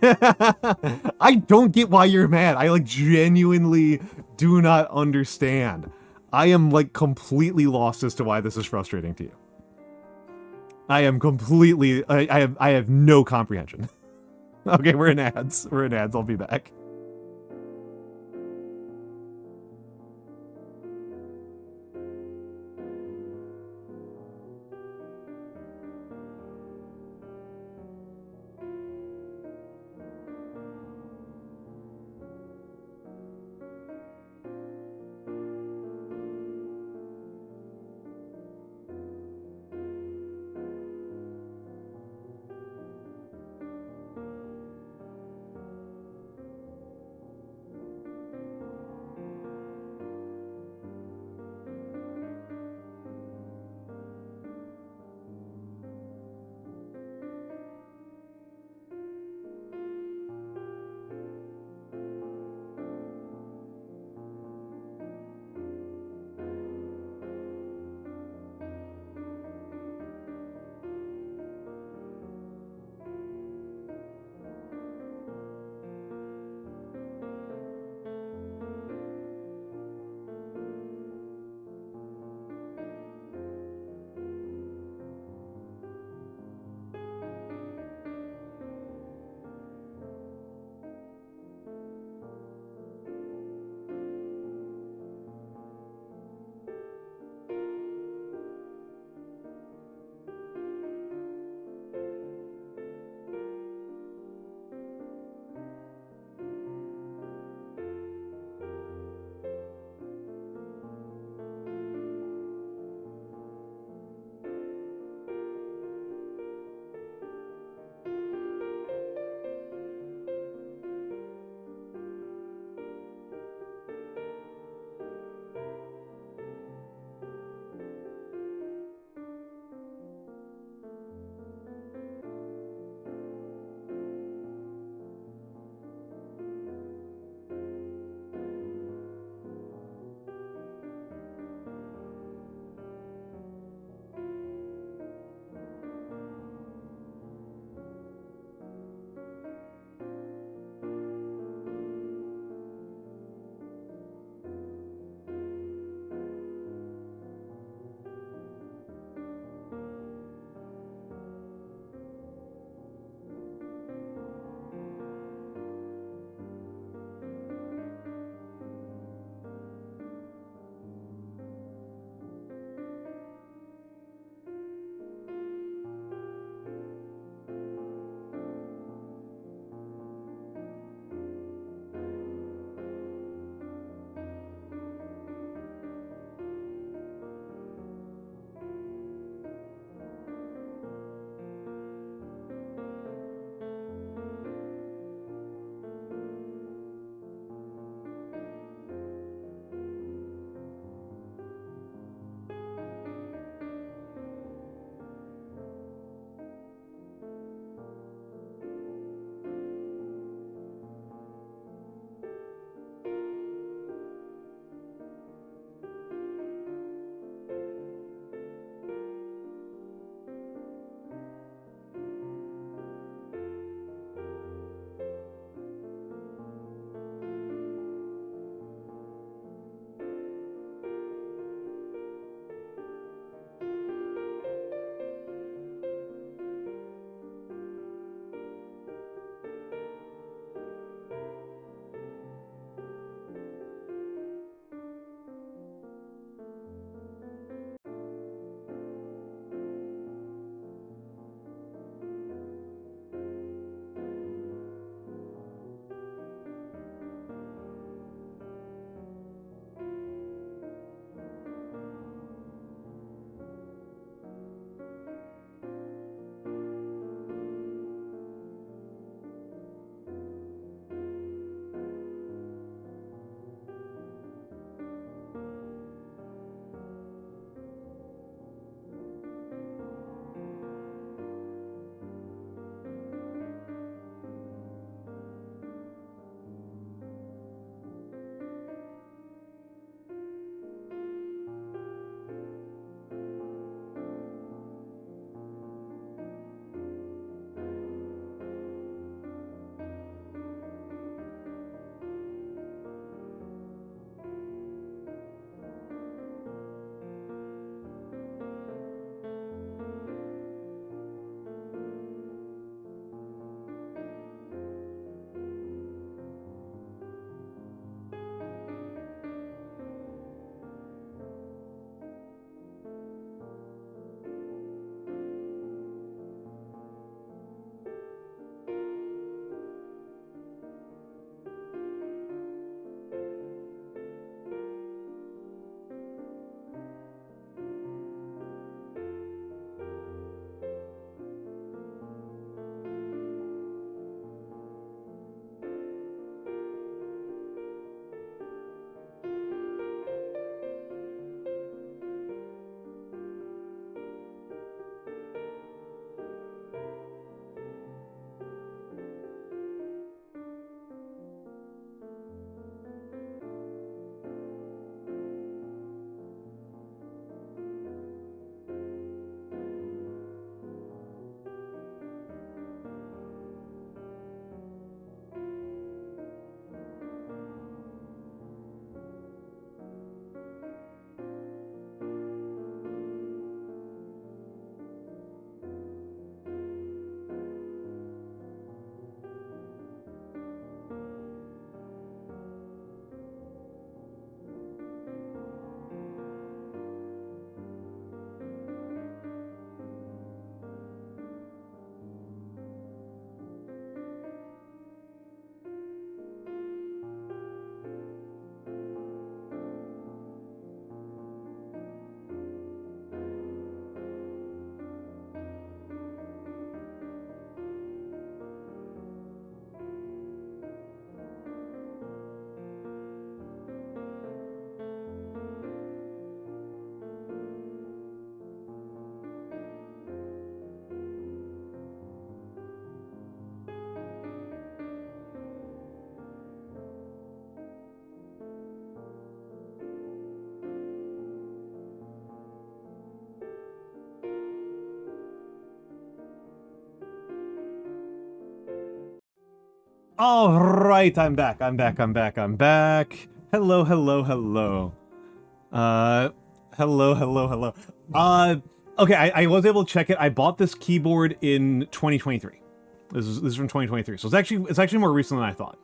I don't get why you're mad. I like genuinely do not understand. I am like completely lost as to why this is frustrating to you. I am completely, I have no comprehension. Okay, we're in ads. We're in ads. I'll be back. All right, I'm back. Hello, hello, hello. Hello. Okay, I was able to check it. I bought this keyboard in 2023. This is from 2023, so it's actually more recent than I thought.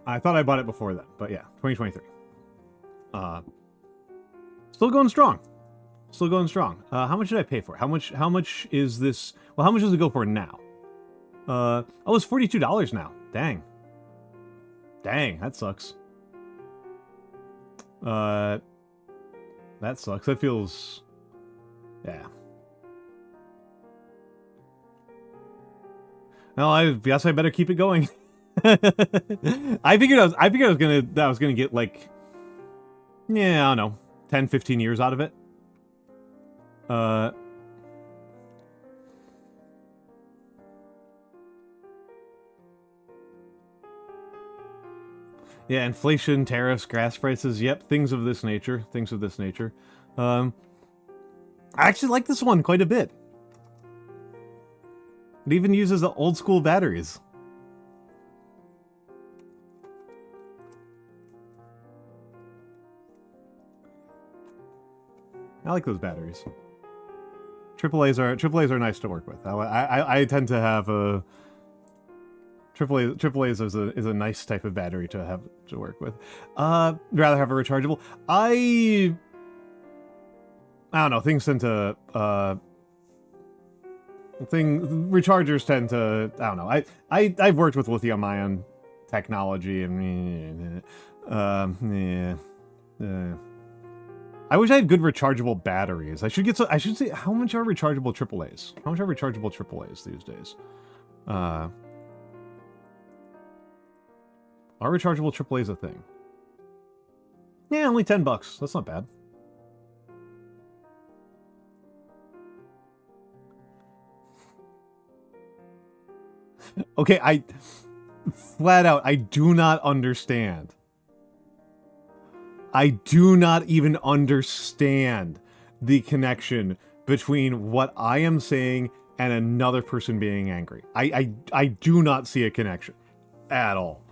I thought I bought it before then, but yeah, 2023. Still going strong. How much did I pay for it? How much is this? Well, how much does it go for now? Oh, it's $42 now. Dang, that sucks. That sucks. That feels, yeah. Well, I guess I better keep it going. I figured I was gonna get like, yeah, I don't know, 10, 15 years out of it. Yeah, inflation, tariffs, gas prices, yep, things of this nature. I actually like this one quite a bit. It even uses the old school batteries. I like those batteries. AAAs are nice to work with. I tend to have a AAAs is a nice type of battery to have to work with. Rather have a rechargeable. I don't know. Things tend to rechargers tend to, I don't know. I've worked with lithium ion technology and I wish I had good rechargeable batteries. I should say, how much are rechargeable AAAs? How much are rechargeable AAAs these days? Are rechargeable AAAs a thing? Yeah, only $10. That's not bad. Okay, flat out, I do not understand. I do not even understand the connection between what I am saying and another person being angry. I do not see a connection at all.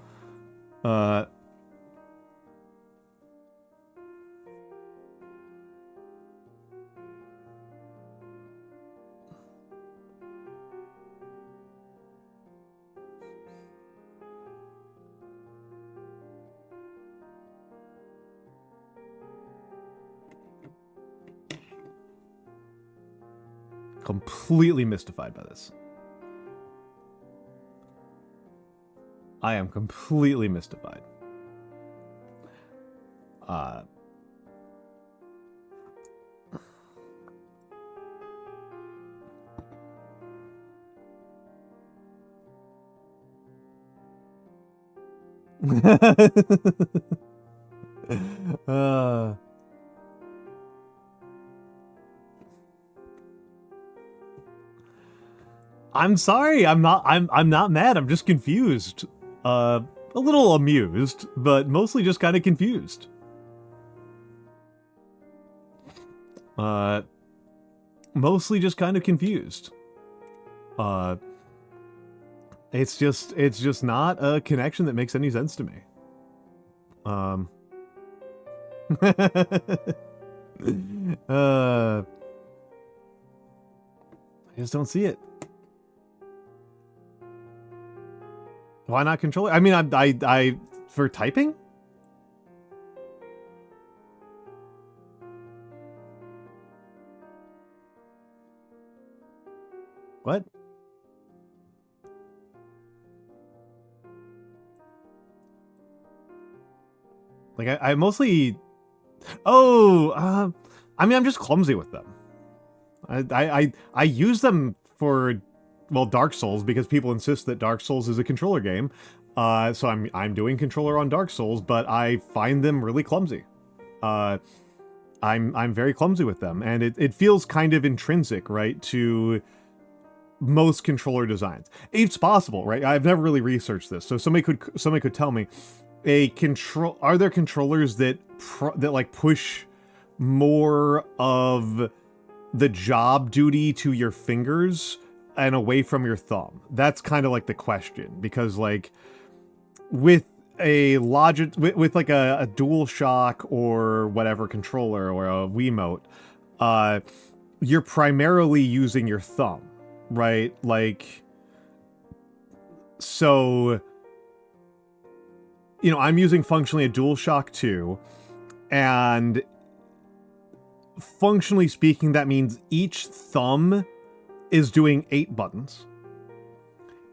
Completely mystified by this. I am completely mystified. I'm sorry. I'm not mad. I'm just confused. A little amused, but mostly just kind of confused. Mostly just kind of confused. It's just not a connection that makes any sense to me. I just don't see it. Why not controller? I mean, I for typing? What? Like I mostly. Oh, I mean, I'm just clumsy with them. I use them for, well, Dark Souls, because people insist that Dark Souls is a controller game. So I'm doing controller on Dark Souls, but I find them really clumsy. I'm very clumsy with them, and it feels kind of intrinsic, right, to most controller designs. It's possible, right? I've never really researched this, so somebody could tell me, are there controllers that like push more of the job duty to your fingers and away from your thumb? That's kind of like the question, because like with a with like a DualShock or whatever controller or a Wiimote, you're primarily using your thumb, right? Like, so, you know, I'm using functionally a DualShock 2, and functionally speaking, that means each thumb is doing 8 buttons.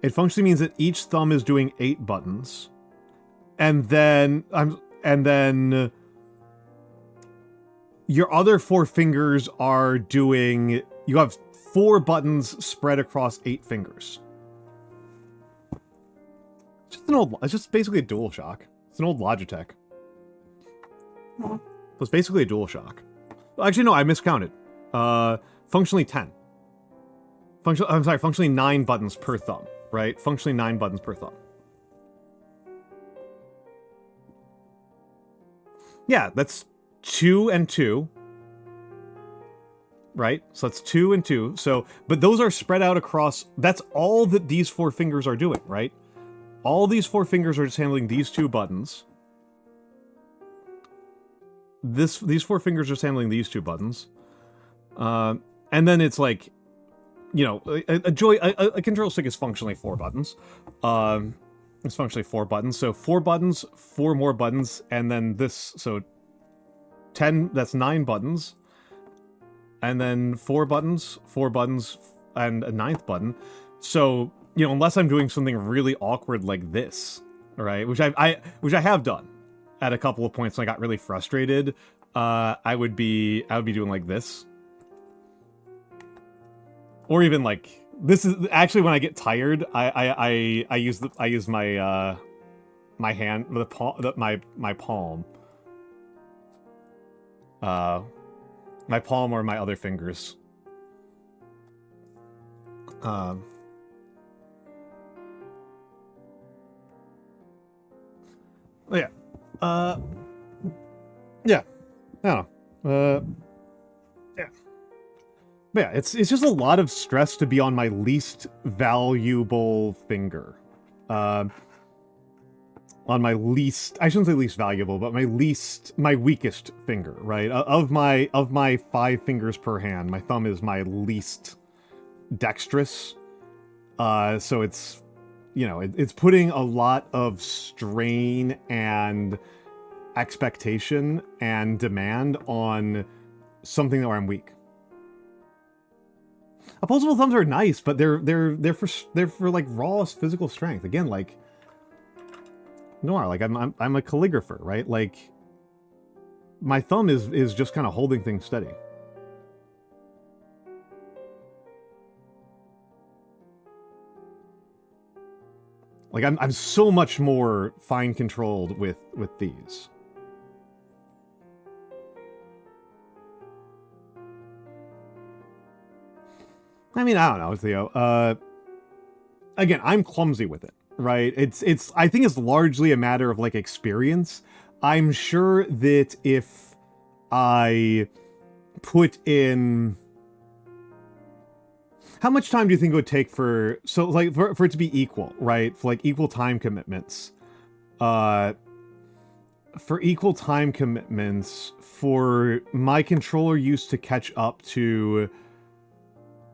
It functionally means that each thumb is doing 8 buttons. And then your other 4 fingers are doing, you have 4 buttons spread across 8 fingers. It's just basically a DualShock. It's an old Logitech. So it's basically a DualShock. Actually, no, I miscounted. Functionally 10. Functionally 9 buttons per thumb, right? Functionally 9 buttons per thumb. Yeah, that's 2 and 2. Right? So that's 2 and 2. So, but those are spread out across, that's all that these 4 fingers are doing, right? All these 4 fingers are just handling these 2 buttons. These 4 fingers are just handling these 2 buttons. And then it's like, you know, a control stick is functionally 4 buttons. It's functionally 4 buttons. So 4 buttons, 4 more buttons, and then this, so 10, that's 9 buttons. And then 4 buttons, and a 9th button. So, you know, unless I'm doing something really awkward like this, right? Which I have done at a couple of points when I got really frustrated. I would be doing like this. Or even like, this is actually when I get tired, I use my my hand, my palm. My palm or my other fingers. Yeah. Yeah. I don't know. Yeah. But yeah, it's just a lot of stress to be on my least valuable finger. On my least, I shouldn't say least valuable, but my weakest finger, right? Of my 5 fingers per hand, my thumb is my least dexterous. So it's, you know, it's putting a lot of strain and expectation and demand on something where I'm weak. Opposable thumbs are nice, but they're for like raw physical strength. Again, like Noir, like I'm a calligrapher, right? Like my thumb is just kind of holding things steady. Like I'm so much more fine controlled with these. I mean, I don't know, Theo. Again, I'm clumsy with it, right? It's I think it's largely a matter of like experience. I'm sure that if I put in, how much time do you think it would take for it to be equal, right? For like equal time commitments. For equal time commitments, for my controller use to catch up to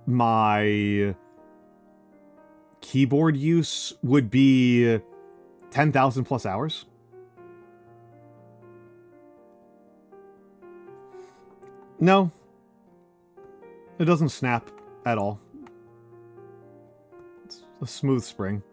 my keyboard use would be 10,000 plus hours. No. It doesn't snap at all. It's a smooth spring.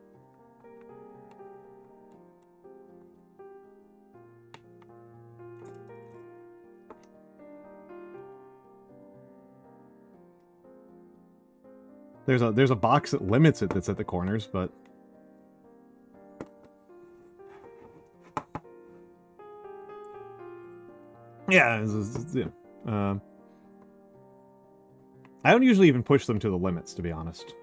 There's a box that limits it that's at the corners, but yeah, I don't usually even push them to the limits, to be honest.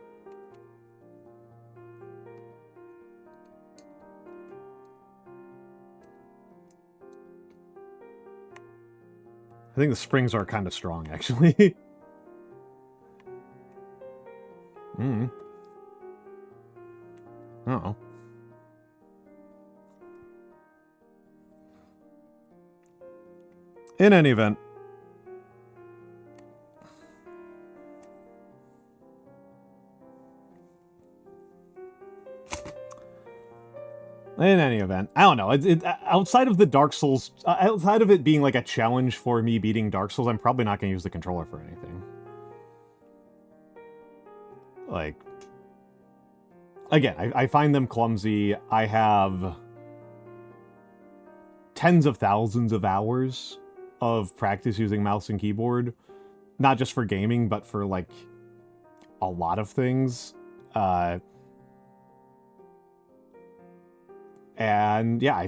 I think the springs are kind of strong, actually. Mm. Oh. In any event. I don't know. Outside of the Dark Souls, outside of it being like a challenge for me beating Dark Souls, I'm probably not going to use the controller for anything. Like, again, I find them clumsy. I have tens of thousands of hours of practice using mouse and keyboard, not just for gaming, but for like a lot of things. And yeah, I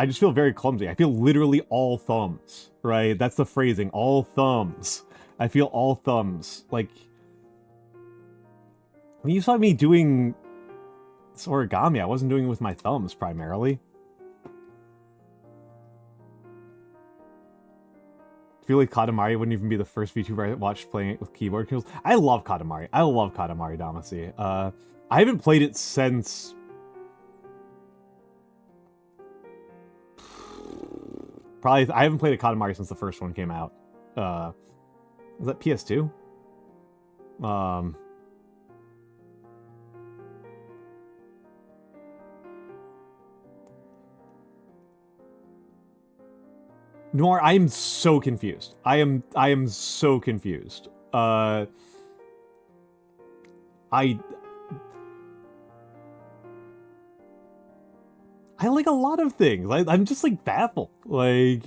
just feel very clumsy. I feel literally all thumbs, right? That's the phrasing, all thumbs. I feel all thumbs. Like, when you saw me doing this origami, I wasn't doing it with my thumbs primarily. I feel like Katamari wouldn't even be the first VTuber I watched playing it with keyboard controls. I love Katamari. I love Katamari Damacy. I haven't played it since... Probably, I haven't played a Katamari since the first one came out. Was that PS2? Noir, I am so confused. I am so confused. I like a lot of things. I'm just like baffled. Like,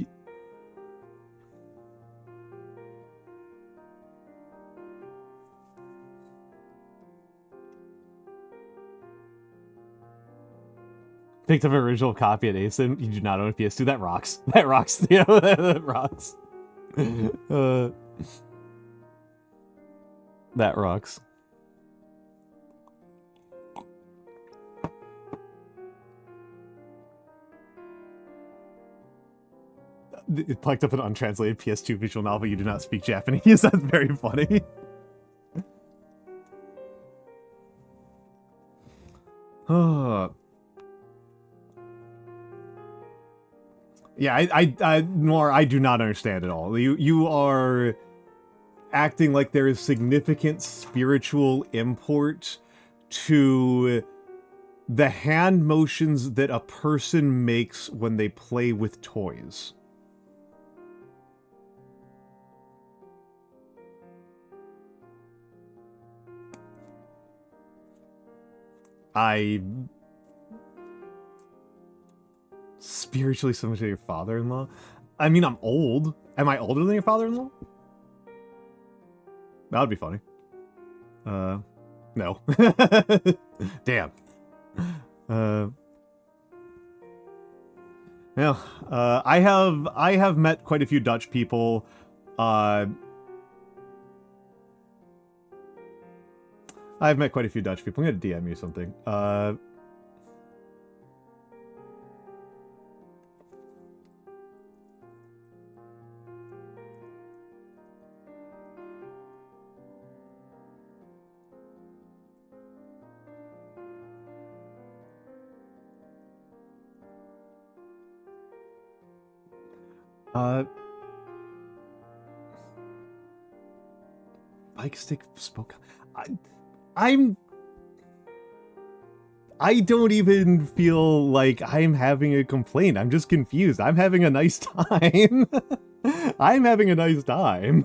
picked up an original copy at ASIN. You do not own a PS2. That rocks. That rocks. Yeah, that rocks. That rocks. It plucked up an untranslated PS2 visual novel. You do not speak Japanese. That's very funny. Yeah, Noir, I do not understand at all. You are acting like there is significant spiritual import to the hand motions that a person makes when they play with toys. Spiritually similar to your father-in-law? I mean, I'm old. Am I older than your father-in-law? That would be funny. No. Damn. Yeah. I have met quite a few Dutch people. I've met quite a few Dutch people. I'm gonna DM you something. Bike stick spoke. I don't even feel like I'm having a complaint. I'm just confused. I'm having a nice time. I'm having a nice time.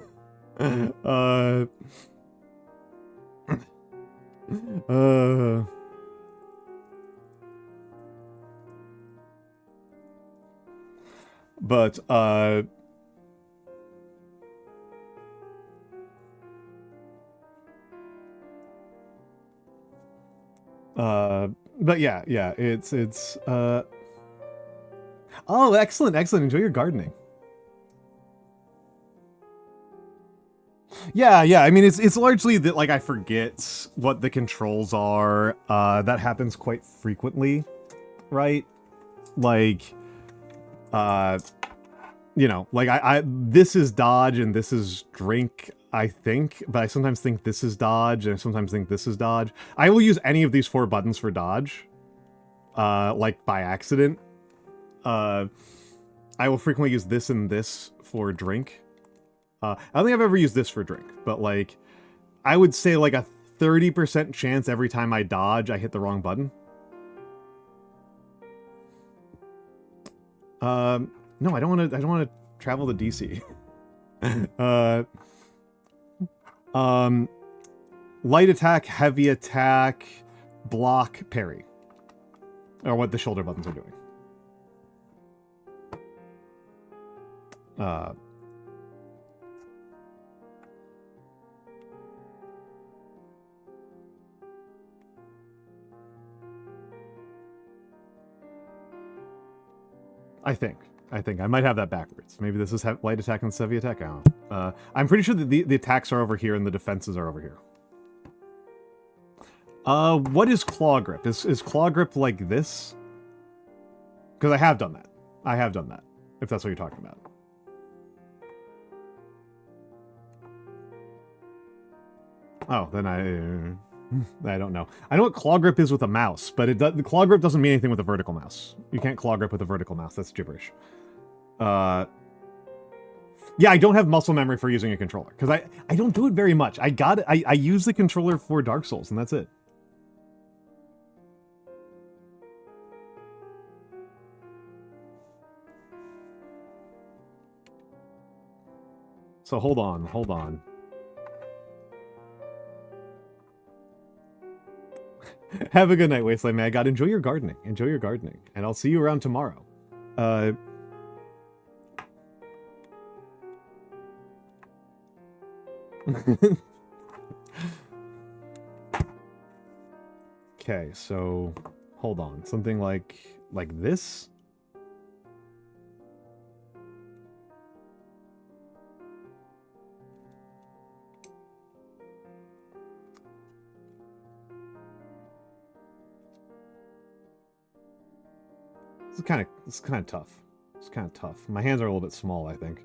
But yeah, it's oh, excellent. Enjoy your gardening. Yeah, I mean, it's largely that, like, I forget what the controls are. That happens quite frequently, right? Like, you know, like, I this is dodge and this is drink. I think, but I sometimes think this is dodge, and I sometimes think this is dodge. I will use any of these 4 buttons for dodge, like by accident. I will frequently use this and this for drink. I don't think I've ever used this for drink, but like, I would say like a 30% chance every time I dodge, I hit the wrong button. No, I don't want to travel to DC. Light attack, heavy attack, block, parry. Or what the shoulder buttons are doing. I think I might have that backwards. Maybe this is light attack and heavy attack. I don't know. I'm pretty sure that the attacks are over here and the defenses are over here. What is claw grip? Is claw grip like this? Because I have done that. I have done that, if that's what you're talking about. Oh, then I don't know. I know what claw grip is with a mouse, but the claw grip doesn't mean anything with a vertical mouse. You can't claw grip with a vertical mouse. That's gibberish. Yeah, I don't have muscle memory for using a controller because I don't do it very much. I use the controller for Dark Souls and that's it. So hold on. Have a good night, Wasteland Man. God, enjoy your gardening. And I'll see you around tomorrow. Okay, so hold on. Something like this? It's kind of tough. It's kind of tough. My hands are a little bit small, I think.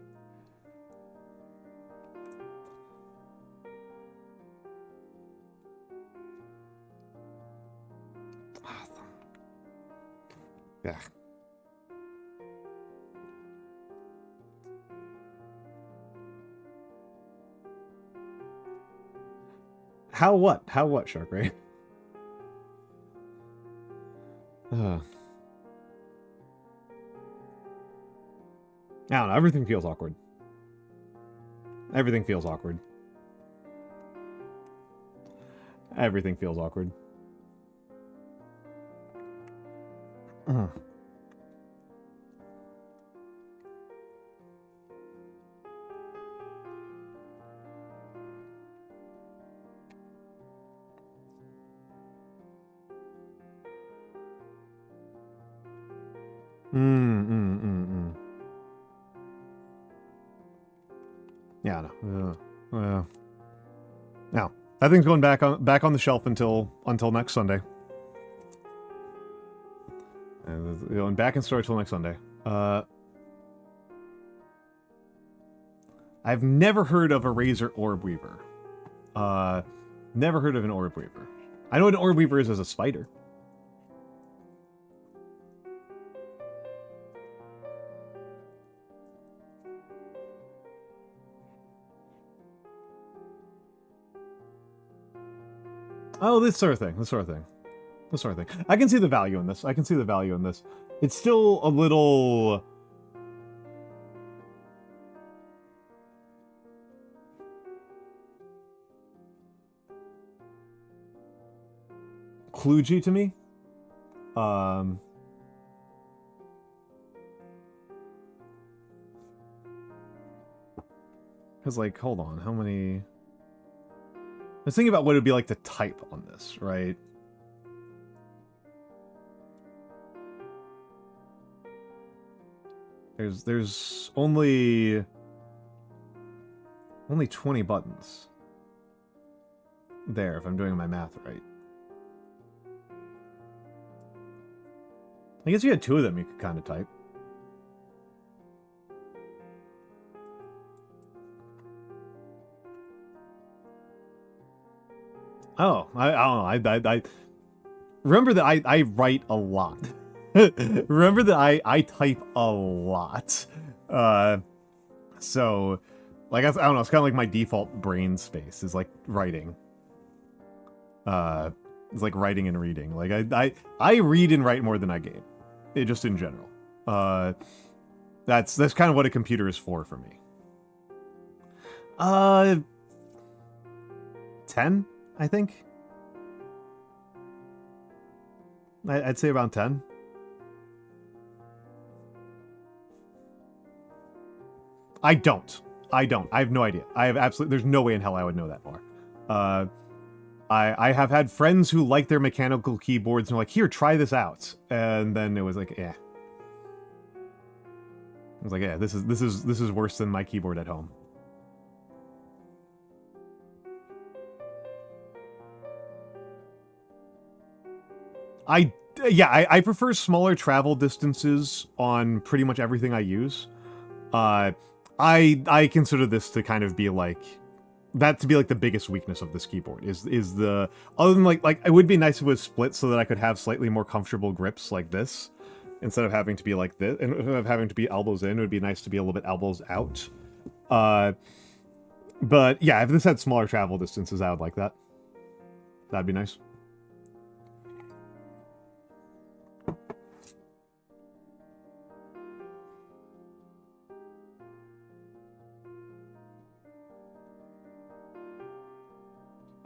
Yeah. How what, Shark Ray? I don't know, everything feels awkward. Everything feels awkward. Everything feels awkward. Yeah, no. Now, that thing's going back on the shelf until next Sunday. And going back in storage till next Sunday. I've never heard of a Razor Orb Weaver. Never heard of an Orb Weaver. I know what an Orb Weaver is as a spider. Oh, this sort of thing. I can see the value in this. It's still a little... kludgy to me. Because, like, hold on. How many... Let's think about what it would be like to type on this, right? There's only 20 buttons there, if I'm doing my math right. I guess if you had 2 of them, you could kind of type. Oh, I don't know. I remember that I write a lot. Remember that I type a lot. So, like, I don't know, it's kind of like my default brain space is, like, writing. It's like writing and reading. Like, I read and write more than I game. Just in general. That's kind of what a computer is for me. 10, I think. I'd say around 10. I don't. I have no idea. I have absolutely... There's no way in hell I would know that far. I have had friends who like their mechanical keyboards and are like, here, try this out. And then it was like, eh. I was like, yeah, this is worse than my keyboard at home. I prefer smaller travel distances on pretty much everything I use. I consider this to kind of be like that to be like the biggest weakness of this keyboard is the other than like it would be nice if it was split so that I could have slightly more comfortable grips like this instead of having to be like this and instead of having to be elbows in. It would be nice to be a little bit elbows out. But yeah, if this had smaller travel distances, I would like that. That'd be nice.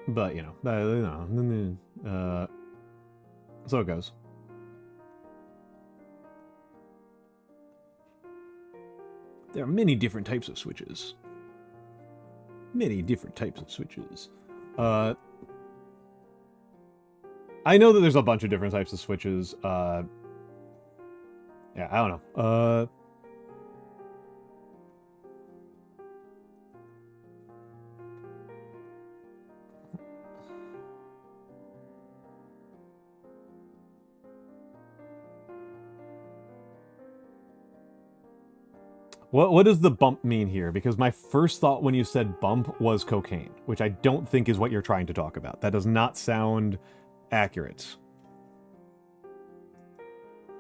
But, you know, so it goes. There are many different types of switches. Many different types of switches. I know that there's a bunch of different types of switches. Yeah, I don't know. What does the bump mean here? Because my first thought when you said bump was cocaine, which I don't think is what you're trying to talk about. That does not sound accurate.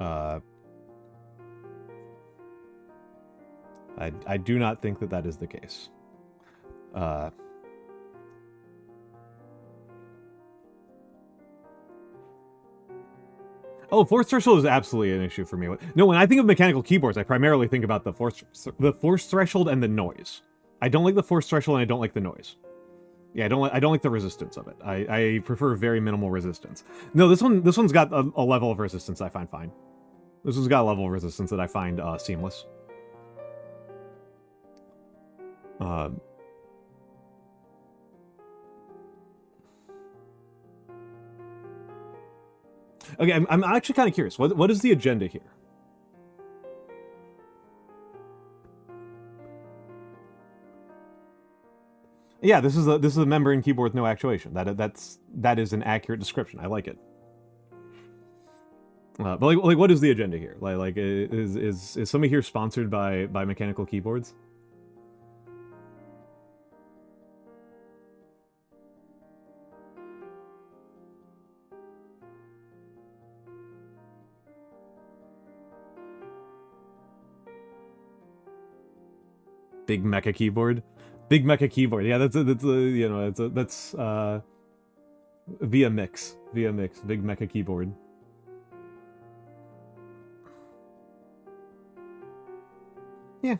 I do not think that that is the case. Oh, force threshold is absolutely an issue for me. No, when I think of mechanical keyboards, I primarily think about the force threshold and the noise. I don't like the force threshold and I don't like the noise. Yeah, I don't like the resistance of it. I prefer very minimal resistance. No, this one's got a level of resistance I find fine. This one's got a level of resistance that I find seamless. Okay, I'm actually kind of curious. What is the agenda here? Yeah, this is a membrane keyboard with no actuation. That is an accurate description. I like it. But like, what is the agenda here? Like, is somebody here sponsored by mechanical keyboards? Big mecha keyboard. Big mecha keyboard. Yeah, that's via mix. Big mecha keyboard. Yeah.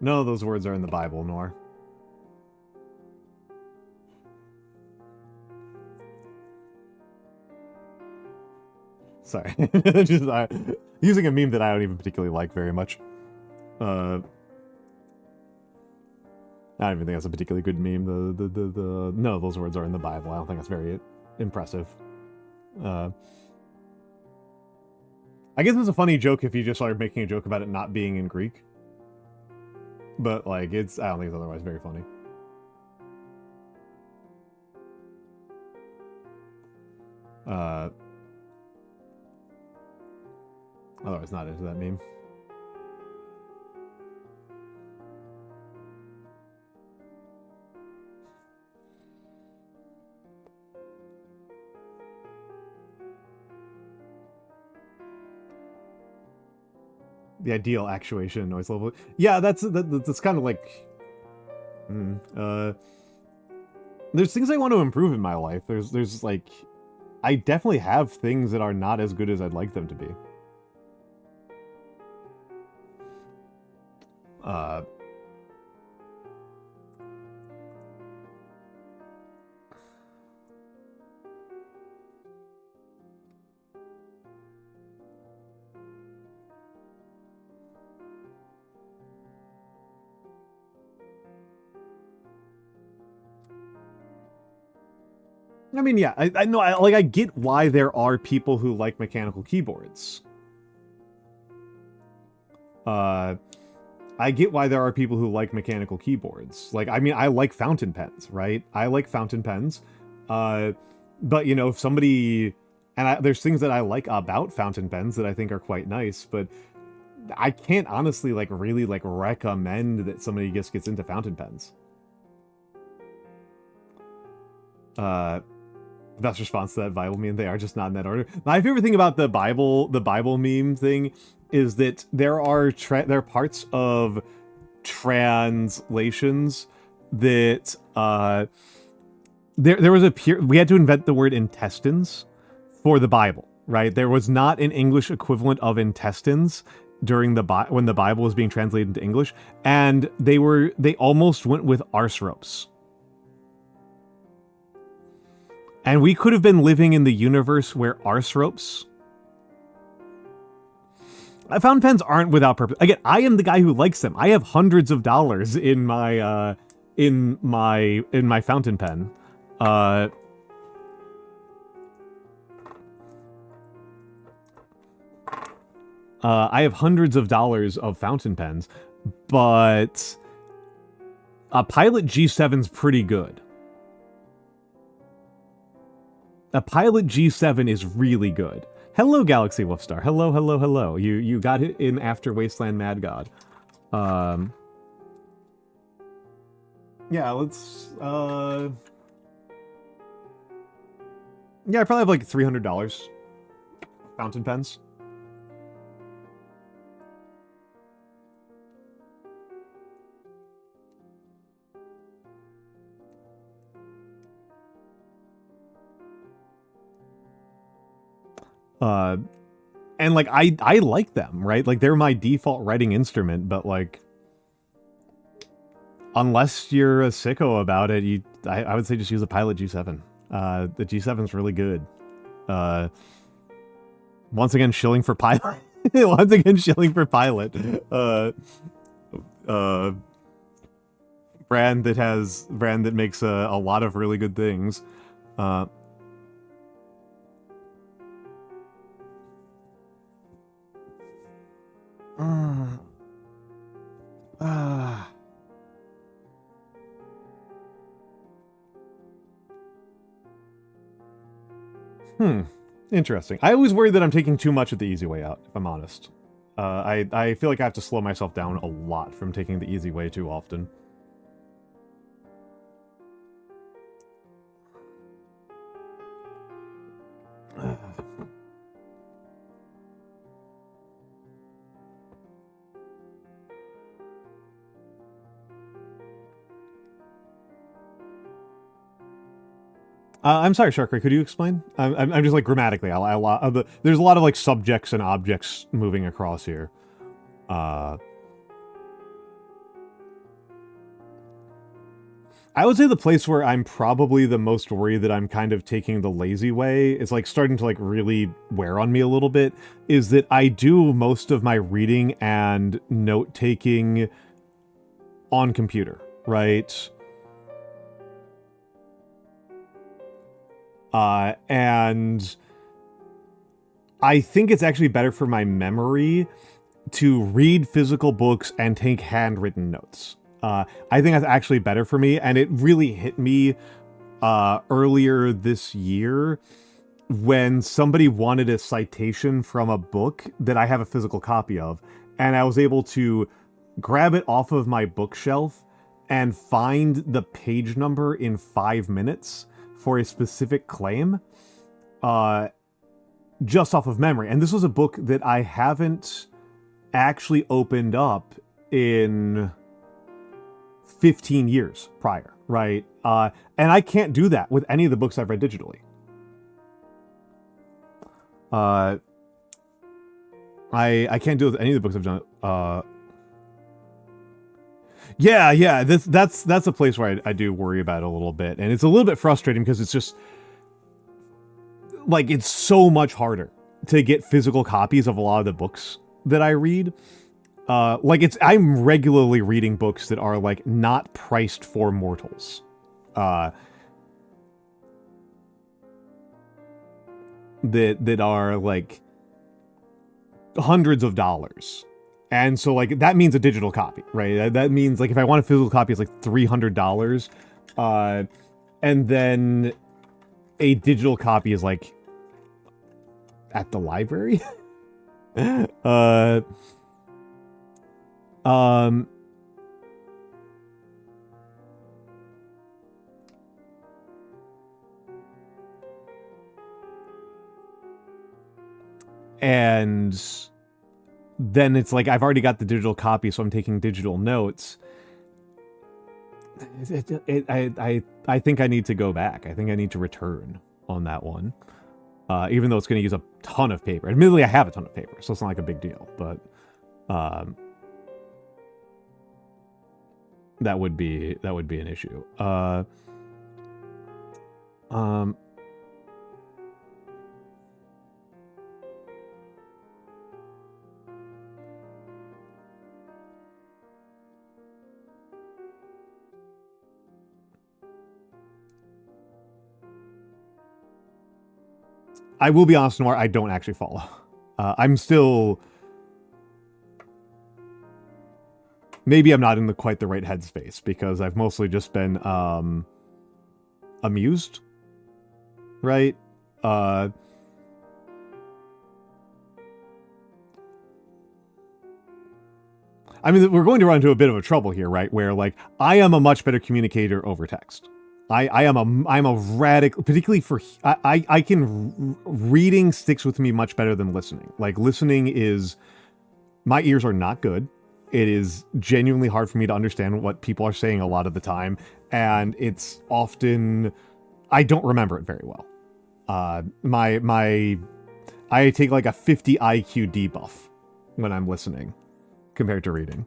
None of those words are in the Bible, Nor. Sorry. Just using a meme that I don't even particularly like very much. I don't even think that's a particularly good meme. No, those words are in the Bible. I don't think that's very impressive. I guess it's a funny joke if you just started making a joke about it not being in Greek. But, like, I don't think it's otherwise very funny. Otherwise not into that meme. the ideal actuation noise level. Yeah, that's kind of like. There's things I want to improve in my life. There's like, I definitely have things that are not as good as I'd like them to be. I mean, yeah, I know, I get why there are people who like mechanical keyboards. I get why there are people who like mechanical keyboards. Like, I mean, I like fountain pens, right? I like fountain pens. But, you know, if somebody... And there's things that I like about fountain pens that I think are quite nice, but I can't honestly, like, really, like, recommend that somebody just gets into fountain pens. Best response to that Bible meme, they are just not in that order. My favorite thing about the Bible meme thing is that there are parts of translations that there was we had to invent the word intestines for the Bible, right? There was not an English equivalent of intestines during when the Bible was being translated into English, and they almost went with arse ropes. And we could have been living in the universe where arse ropes... Fountain pens aren't without purpose. Again, I am the guy who likes them. I have hundreds of dollars in my fountain pen. I have hundreds of dollars of fountain pens, but a Pilot G7's pretty good. A Pilot G7 is really good. Hello, Galaxy Wolfstar. Hello, hello, hello. You got it in after Wasteland Mad God. Yeah, let's... Yeah, I probably have like $300 fountain pens. And like I like them, right? Like they're my default writing instrument, but like unless you're a sicko about it, I would say just use a Pilot G7. The G7's really good. Once again, shilling for Pilot. Once again, shilling for Pilot. Brand that makes a lot of really good things. Interesting. I always worry that I'm taking too much of the easy way out, if I'm honest. I feel like I have to slow myself down a lot from taking the easy way too often. I'm sorry, Sharkray, could you explain? I'm just like grammatically. There's a lot of like subjects and objects moving across here. I would say the place where I'm probably the most worried that I'm kind of taking the lazy way, it's like starting to like really wear on me a little bit, is that I do most of my reading and note-taking on computer, right? And I think it's actually better for my memory to read physical books and take handwritten notes. I think that's actually better for me, and it really hit me earlier this year when somebody wanted a citation from a book that I have a physical copy of, and I was able to grab it off of my bookshelf and find the page number in 5 minutes for a specific claim, just off of memory. And this was a book that I haven't actually opened up in 15 years prior, right? And I can't do that with any of the books I've read digitally. I can't do it with any of the books I've done. Yeah, that's a place where I do worry about it a little bit, and it's a little bit frustrating because it's just like it's so much harder to get physical copies of a lot of the books that I read. I'm regularly reading books that are like not priced for mortals. That are like hundreds of dollars. And so like that means a digital copy, right? That means like if I want a physical copy, it's like $300. And then a digital copy is like at the library. And then it's like I've already got the digital copy, so I'm taking digital notes. I think I need to go back. I think I need to return on that one, even though it's going to use a ton of paper. Admittedly, I have a ton of paper, so it's not like a big deal. But that would be an issue. I will be honest, Noir, I don't actually follow. I'm still... Maybe I'm not in quite the right headspace, because I've mostly just been amused, right? I mean, we're going to run into a bit of a trouble here, right? Where, like, I am a much better communicator over text. I'm a radical, particularly for, I can, reading sticks with me much better than listening. Like, listening is, my ears are not good. It is genuinely hard for me to understand what people are saying a lot of the time. And it's often, I don't remember it very well. I take like a 50 IQ debuff when I'm listening compared to reading.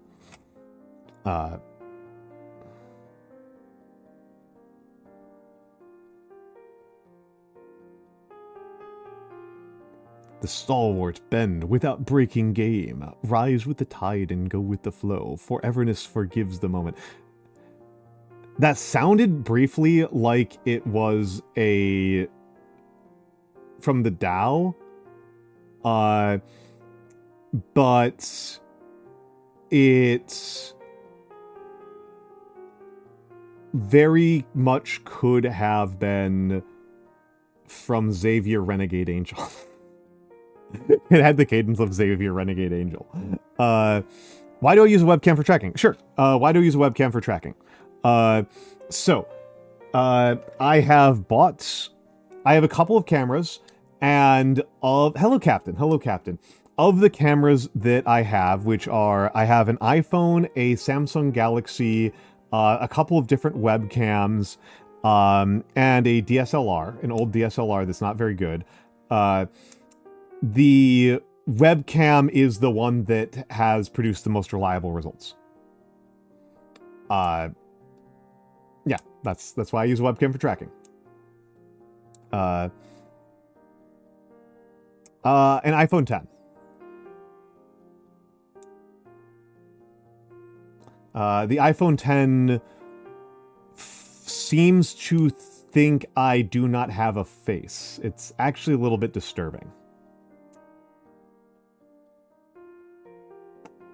The stalwart bend without breaking game. Rise with the tide and go with the flow. Foreverness forgives the moment. That sounded briefly like it was from the Tao. But it very much could have been from Xavier Renegade Angel. It had the cadence of Xavier Renegade Angel. Why do I use a webcam for tracking? Sure. Why do I use a webcam for tracking? I have a couple of cameras, and hello Captain. Of the cameras that I have, I have an iPhone, a Samsung Galaxy, a couple of different webcams, and a DSLR, an old DSLR that's not very good. The webcam is the one that has produced the most reliable results. Yeah, that's why I use a webcam for tracking. An iPhone 10. The iPhone 10 seems to think I do not have a face. It's actually a little bit disturbing.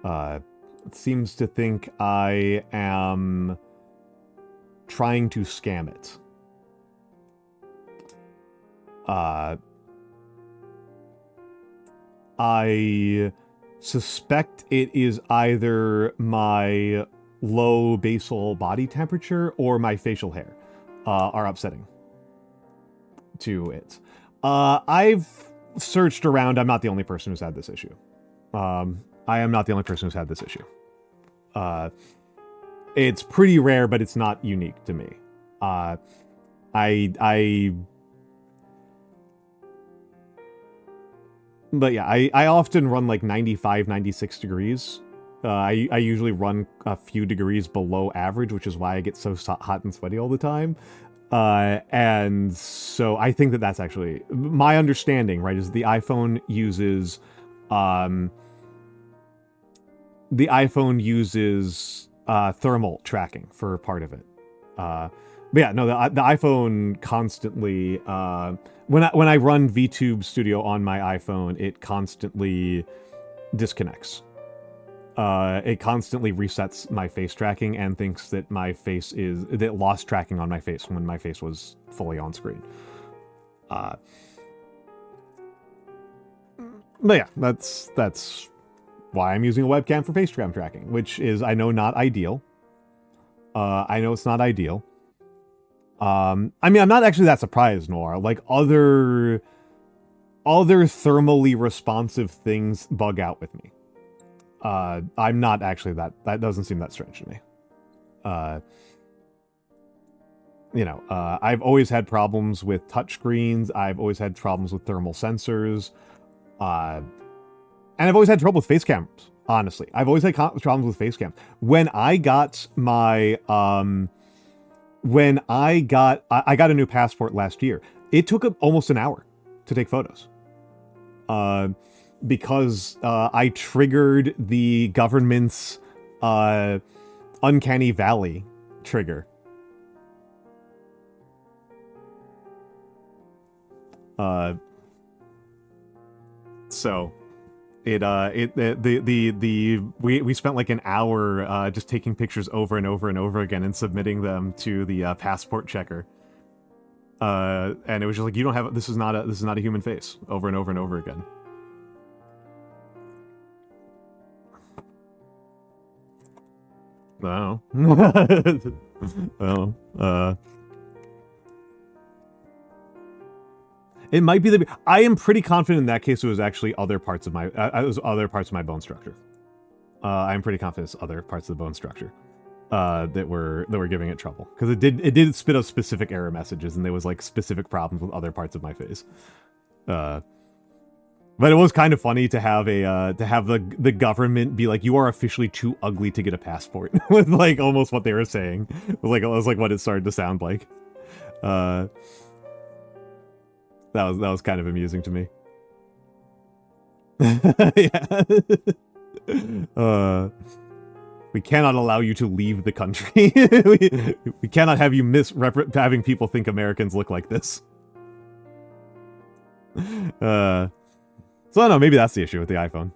It seems to think I am trying to scam it. I suspect it is either my low basal body temperature or my facial hair are upsetting to it. I've searched around. I'm not the only person who's had this issue. I am not the only person who's had this issue. It's pretty rare, but it's not unique to me. But yeah, I often run like 95, 96 degrees. I usually run a few degrees below average, which is why I get so hot and sweaty all the time. And so I think that that's actually my understanding, right? Is the iPhone uses thermal tracking for part of it. But yeah, no, the iPhone constantly when I run VTube Studio on my iPhone, it constantly disconnects. It constantly resets my face tracking and thinks that that lost tracking on my face when my face was fully on screen. But yeah, that's why I'm using a webcam for face cam tracking, which is, I know, not ideal. I know it's not ideal. I mean, I'm not actually that surprised, Noir. Like, other thermally responsive things bug out with me. I'm not actually that doesn't seem that strange to me. I've always had problems with touchscreens. I've always had problems with thermal sensors. And I've always had trouble with face cams, honestly. I've always had problems with face cams. When I got my, I got a new passport last year, it took almost an hour to take photos. Because I triggered the government's Uncanny Valley trigger. So we spent like an hour just taking pictures over and over and over again and submitting them to the passport checker. And it was just like, you don't have, this is not a human face, over and over and over again. No. It might be I am pretty confident in that case it was actually other parts of my bone structure. I'm pretty confident it's other parts of the bone structure that were giving it trouble, because it did spit out specific error messages, and there was like specific problems with other parts of my face. But it was kind of funny to have the government be like, you are officially too ugly to get a passport, with like almost what they were saying. It was like what it started to sound like. That was kind of amusing to me. Yeah. We cannot allow you to leave the country. we cannot have you having people think Americans look like this. So I don't know, maybe that's the issue with the iPhone.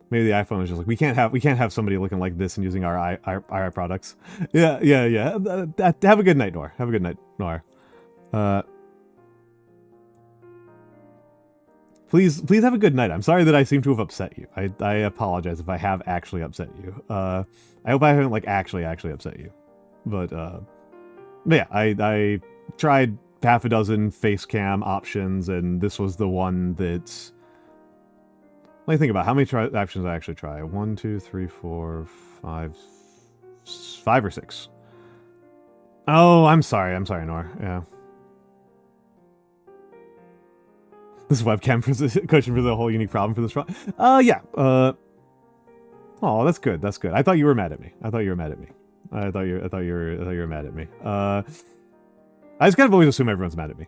Maybe the iPhone is just like, we can't have somebody looking like this and using our products. Yeah. Have a good night, Noir. Have a good night, Noir. Please have a good night. I'm sorry that I seem to have upset you. I apologize if I have actually upset you. I hope I haven't like actually upset you. But yeah, I tried half a dozen face cam options, and this was the one that. Let me think about how many options I actually try. 1, 2, 3, 4, 5 or 6. Oh, I'm sorry, Nor. Yeah. This webcam cushion for the whole unique problem for this. Yeah. Oh, that's good. I thought you were mad at me. I thought you were mad at me. I thought you were mad at me. I just kind of always assume everyone's mad at me.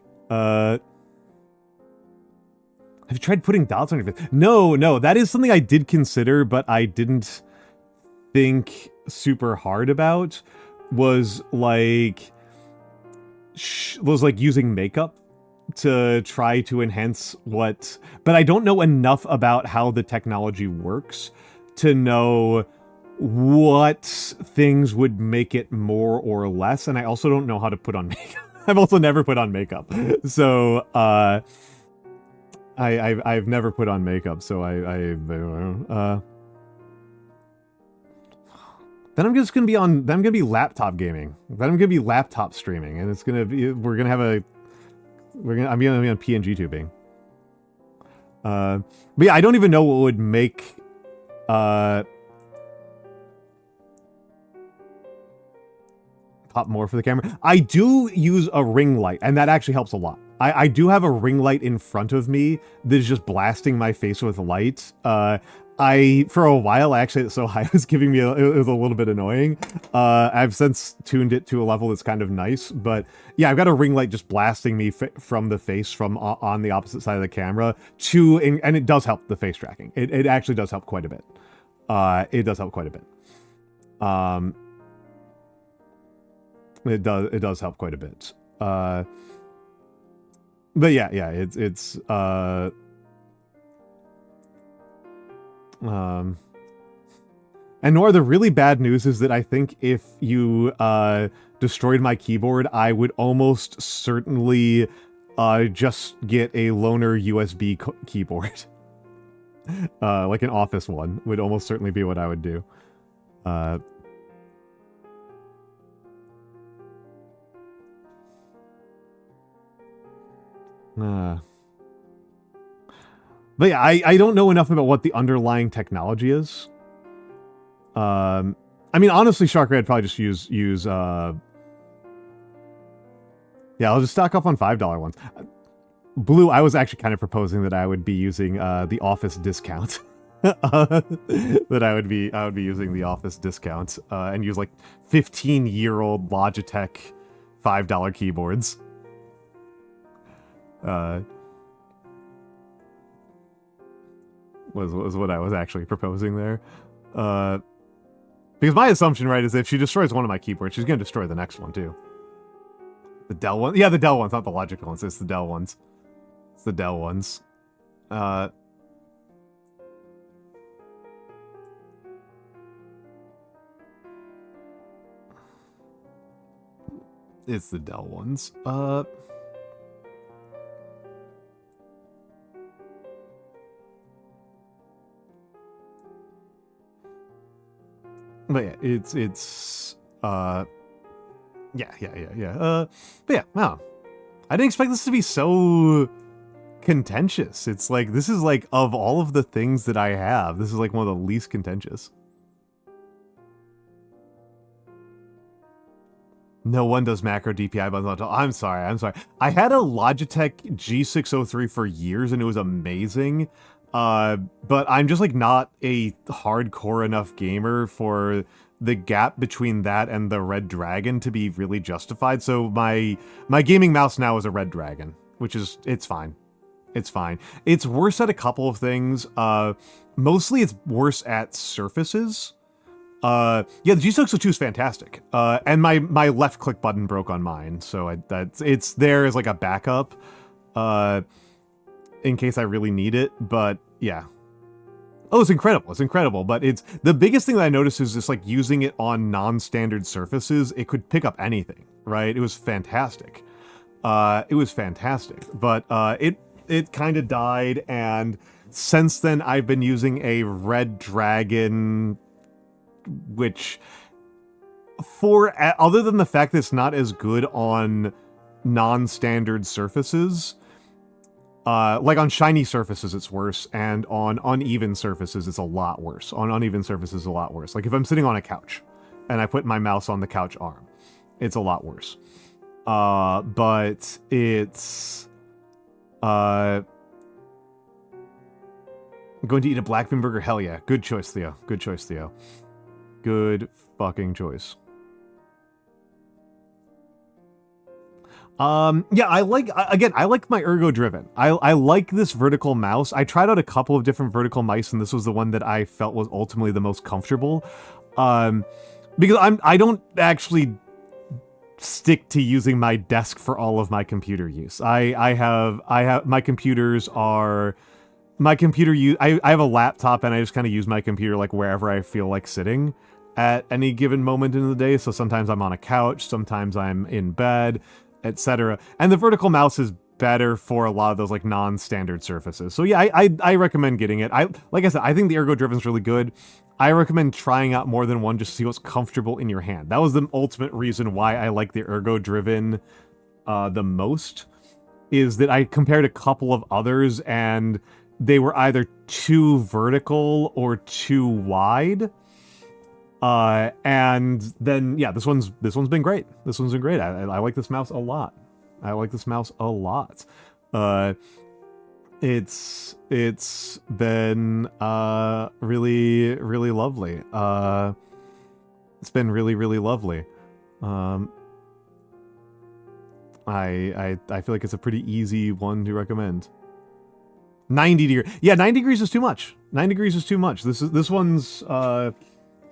Have you tried putting dots on your face? No, that is something I did consider, but I didn't think super hard about. Was like using makeup to try to enhance what, but I don't know enough about how the technology works to know what things would make it more or less, and I also don't know how to put on makeup. I've also never put on makeup, so I've never put on makeup, so I don't know. Then I'm just gonna be I'm gonna be laptop gaming. Then I'm gonna be laptop streaming, and it's gonna be I'm gonna be on PNG tubing. But yeah, I don't even know what would make Pop more for the camera. I do use a ring light, and that actually helps a lot. I do have a ring light in front of me that is just blasting my face with light. For a while, actually, so high, it was giving me, it was a little bit annoying. I've since tuned it to a level that's kind of nice, but yeah, I've got a ring light just blasting me from the face from on the opposite side of the camera and it does help the face tracking. It actually does help quite a bit. It does help quite a bit. It does help quite a bit. But yeah, it's and Nora, the really bad news is that I think if you destroyed my keyboard, I would almost certainly just get a loaner USB keyboard. Like an office one would almost certainly be what I would do. But yeah, I don't know enough about what the underlying technology is. I mean, honestly, Sharkray, I'd probably just use yeah, I'll just stock up on $5 ones. Blue, I was actually kind of proposing that I would be using the Office discount. That I would be using the Office discount and use like 15-year-old Logitech $5 keyboards. Was what I was actually proposing there. Because my assumption, right, is if she destroys one of my keyboards, she's going to destroy the next one, too. The Dell one? Yeah, the Dell ones, not the logical ones. It's the Dell ones. It's the Dell ones. It's the Dell ones. But yeah, it's yeah. But yeah, wow. I didn't expect this to be so contentious. It's like, this is like, of all of the things that I have, this is like one of the least contentious. No one does macro DPI buttons. I'm sorry. I had a Logitech G603 for years and it was amazing. But I'm just like not a hardcore enough gamer for the gap between that and the Red Dragon to be really justified. So my gaming mouse now is a Red Dragon, which is, it's fine. It's fine. It's worse at a couple of things. Mostly it's worse at surfaces. Yeah, the G602 is fantastic. And my left click button broke on mine, so it's there as like a backup, in case I really need it. But yeah. Oh, it's incredible. It's incredible. But it's the biggest thing that I noticed is just like using it on non-standard surfaces. It could pick up anything, right? It was fantastic. It was fantastic. But it kind of died, and since then I've been using a Red Dragon, which other than the fact that it's not as good on non-standard surfaces, like on shiny surfaces it's worse, and on uneven surfaces it's a lot worse. On uneven surfaces a lot worse. Like if I'm sitting on a couch and I put my mouse on the couch arm, it's a lot worse. But it's I'm going to eat a black bean burger. Hell yeah. Good choice, Theo. Good choice, Theo. Good fucking choice. Yeah, I like my ergo driven. I like this vertical mouse. I tried out a couple of different vertical mice, and this was the one that I felt was ultimately the most comfortable. Because I don't actually stick to using my desk for all of my computer use. I have my computers are I have a laptop, and I just kind of use my computer like wherever I feel like sitting at any given moment in the day. So sometimes I'm on a couch, sometimes I'm in bed, etc. And the vertical mouse is better for a lot of those like non-standard surfaces. So yeah, I recommend getting it. Like I said, I think the ergo driven is really good. I recommend trying out more than one just to see what's comfortable in your hand. That was the ultimate reason why I like the ergo driven the most, is that I compared a couple of others, and they were either too vertical or too wide. And then yeah, this one's been great. This one's been great. I like this mouse a lot. I like this mouse a lot. It's been really really lovely. It's been really really lovely. I feel like it's a pretty easy one to recommend. 90 degrees. Yeah, 90 degrees is too much. 9 degrees is too much. This one's let's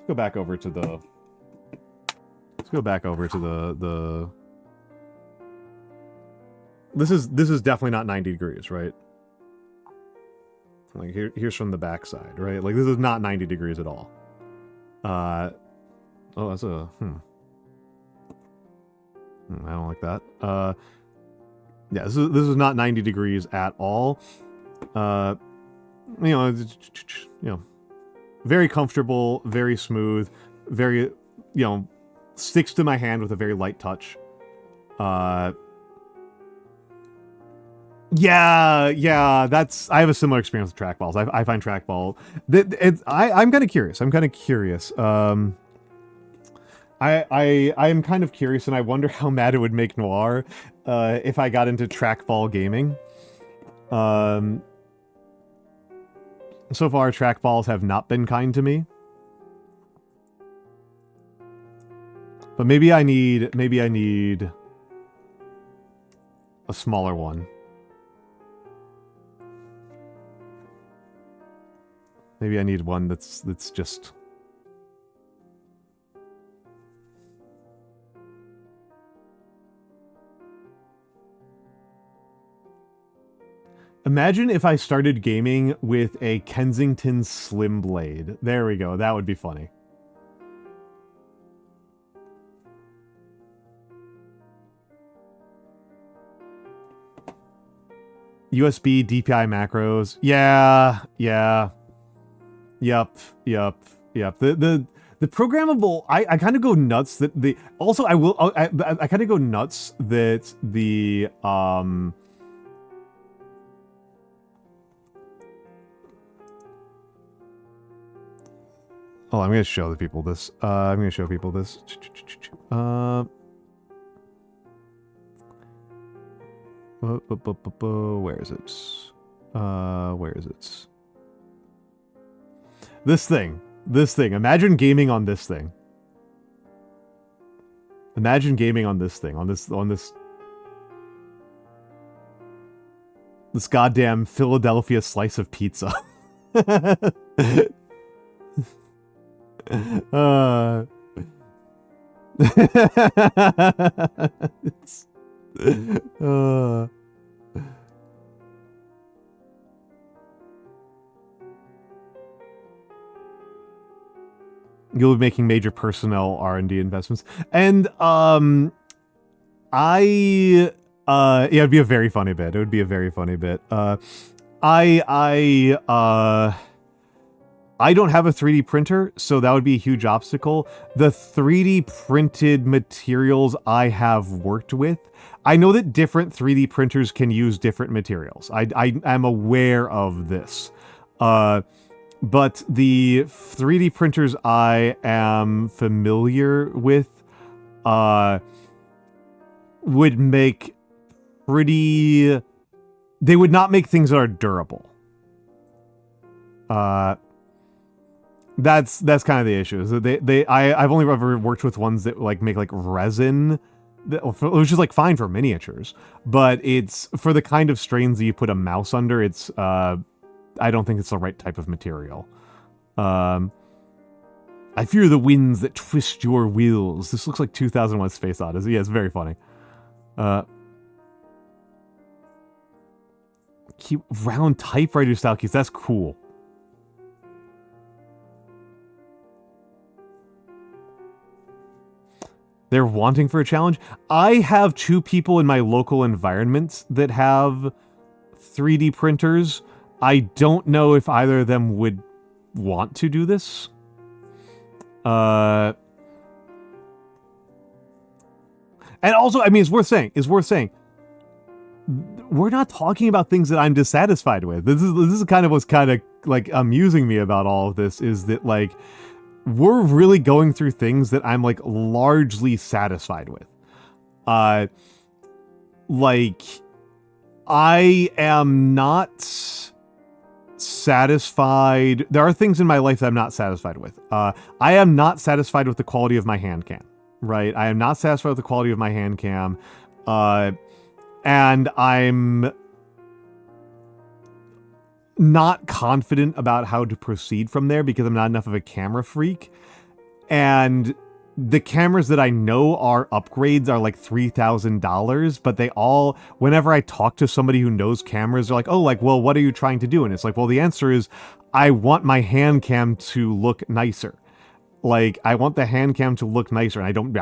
go back over to the This is definitely not 90 degrees, right? Like here's from the backside, right? Like this is not 90 degrees at all. Oh, that's a I don't like that. Yeah, this is not 90 degrees at all. Very comfortable, very smooth, very, sticks to my hand with a very light touch. Yeah, I have a similar experience with trackballs. I find trackball, I'm kind of curious. I'm kind of curious. I'm kind of curious, and I wonder how mad it would make Noir, if I got into trackball gaming. So far, trackballs have not been kind to me. But maybe I need a smaller one. Maybe I need one that's just... Imagine if I started gaming with a Kensington Slim Blade. There we go. That would be funny. USB, DPI macros. Yeah. Yep. The programmable, I kind of go nuts that the... Also, I kind of go nuts that the... Oh, I'm going to show the people this. I'm going to show people this. Where is it? Where is it? This thing. Imagine gaming on this thing. Imagine gaming on this thing. On this goddamn Philadelphia slice of pizza. You'll be making major personnel R&D investments, and yeah, it'd be a very funny bit. It would be a very funny bit. I don't have a 3D printer, so that would be a huge obstacle. The 3D printed materials I have worked with, I know that different 3D printers can use different materials. I am aware of this. But the 3D printers I am familiar with would make pretty... They would not make things that are durable. That's kind of the issue. So I've only ever worked with ones that make resin, which is fine for miniatures, but it's for the kind of strains that you put a mouse under. It's I don't think it's the right type of material. I fear the winds that twist your wheels. This looks like 2001: Space Odyssey. Yeah, it's very funny. Cute round typewriter style keys. That's cool. They're wanting for a challenge. I have 2 people in my local environment that have 3D printers. I don't know if either of them would want to do this. And also, I mean, it's worth saying. we're not talking about things that I'm dissatisfied with. This is kind of what's kind of like amusing me about all of this, is that like we're really going through things that I'm like largely satisfied with. Like I am not satisfied. There are things in my life that I'm not satisfied with. I am not satisfied with the quality of my hand cam, right? I am not satisfied with the quality of my hand cam. And I'm not confident about how to proceed from there because I'm not enough of a camera freak. And the cameras that I know are upgrades are like $3,000, but they all, whenever I talk to somebody who knows cameras, they're like, oh, like, well, what are you trying to do? And it's like, well, the answer is I want my hand cam to look nicer. Like, I want the hand cam to look nicer, and I don't,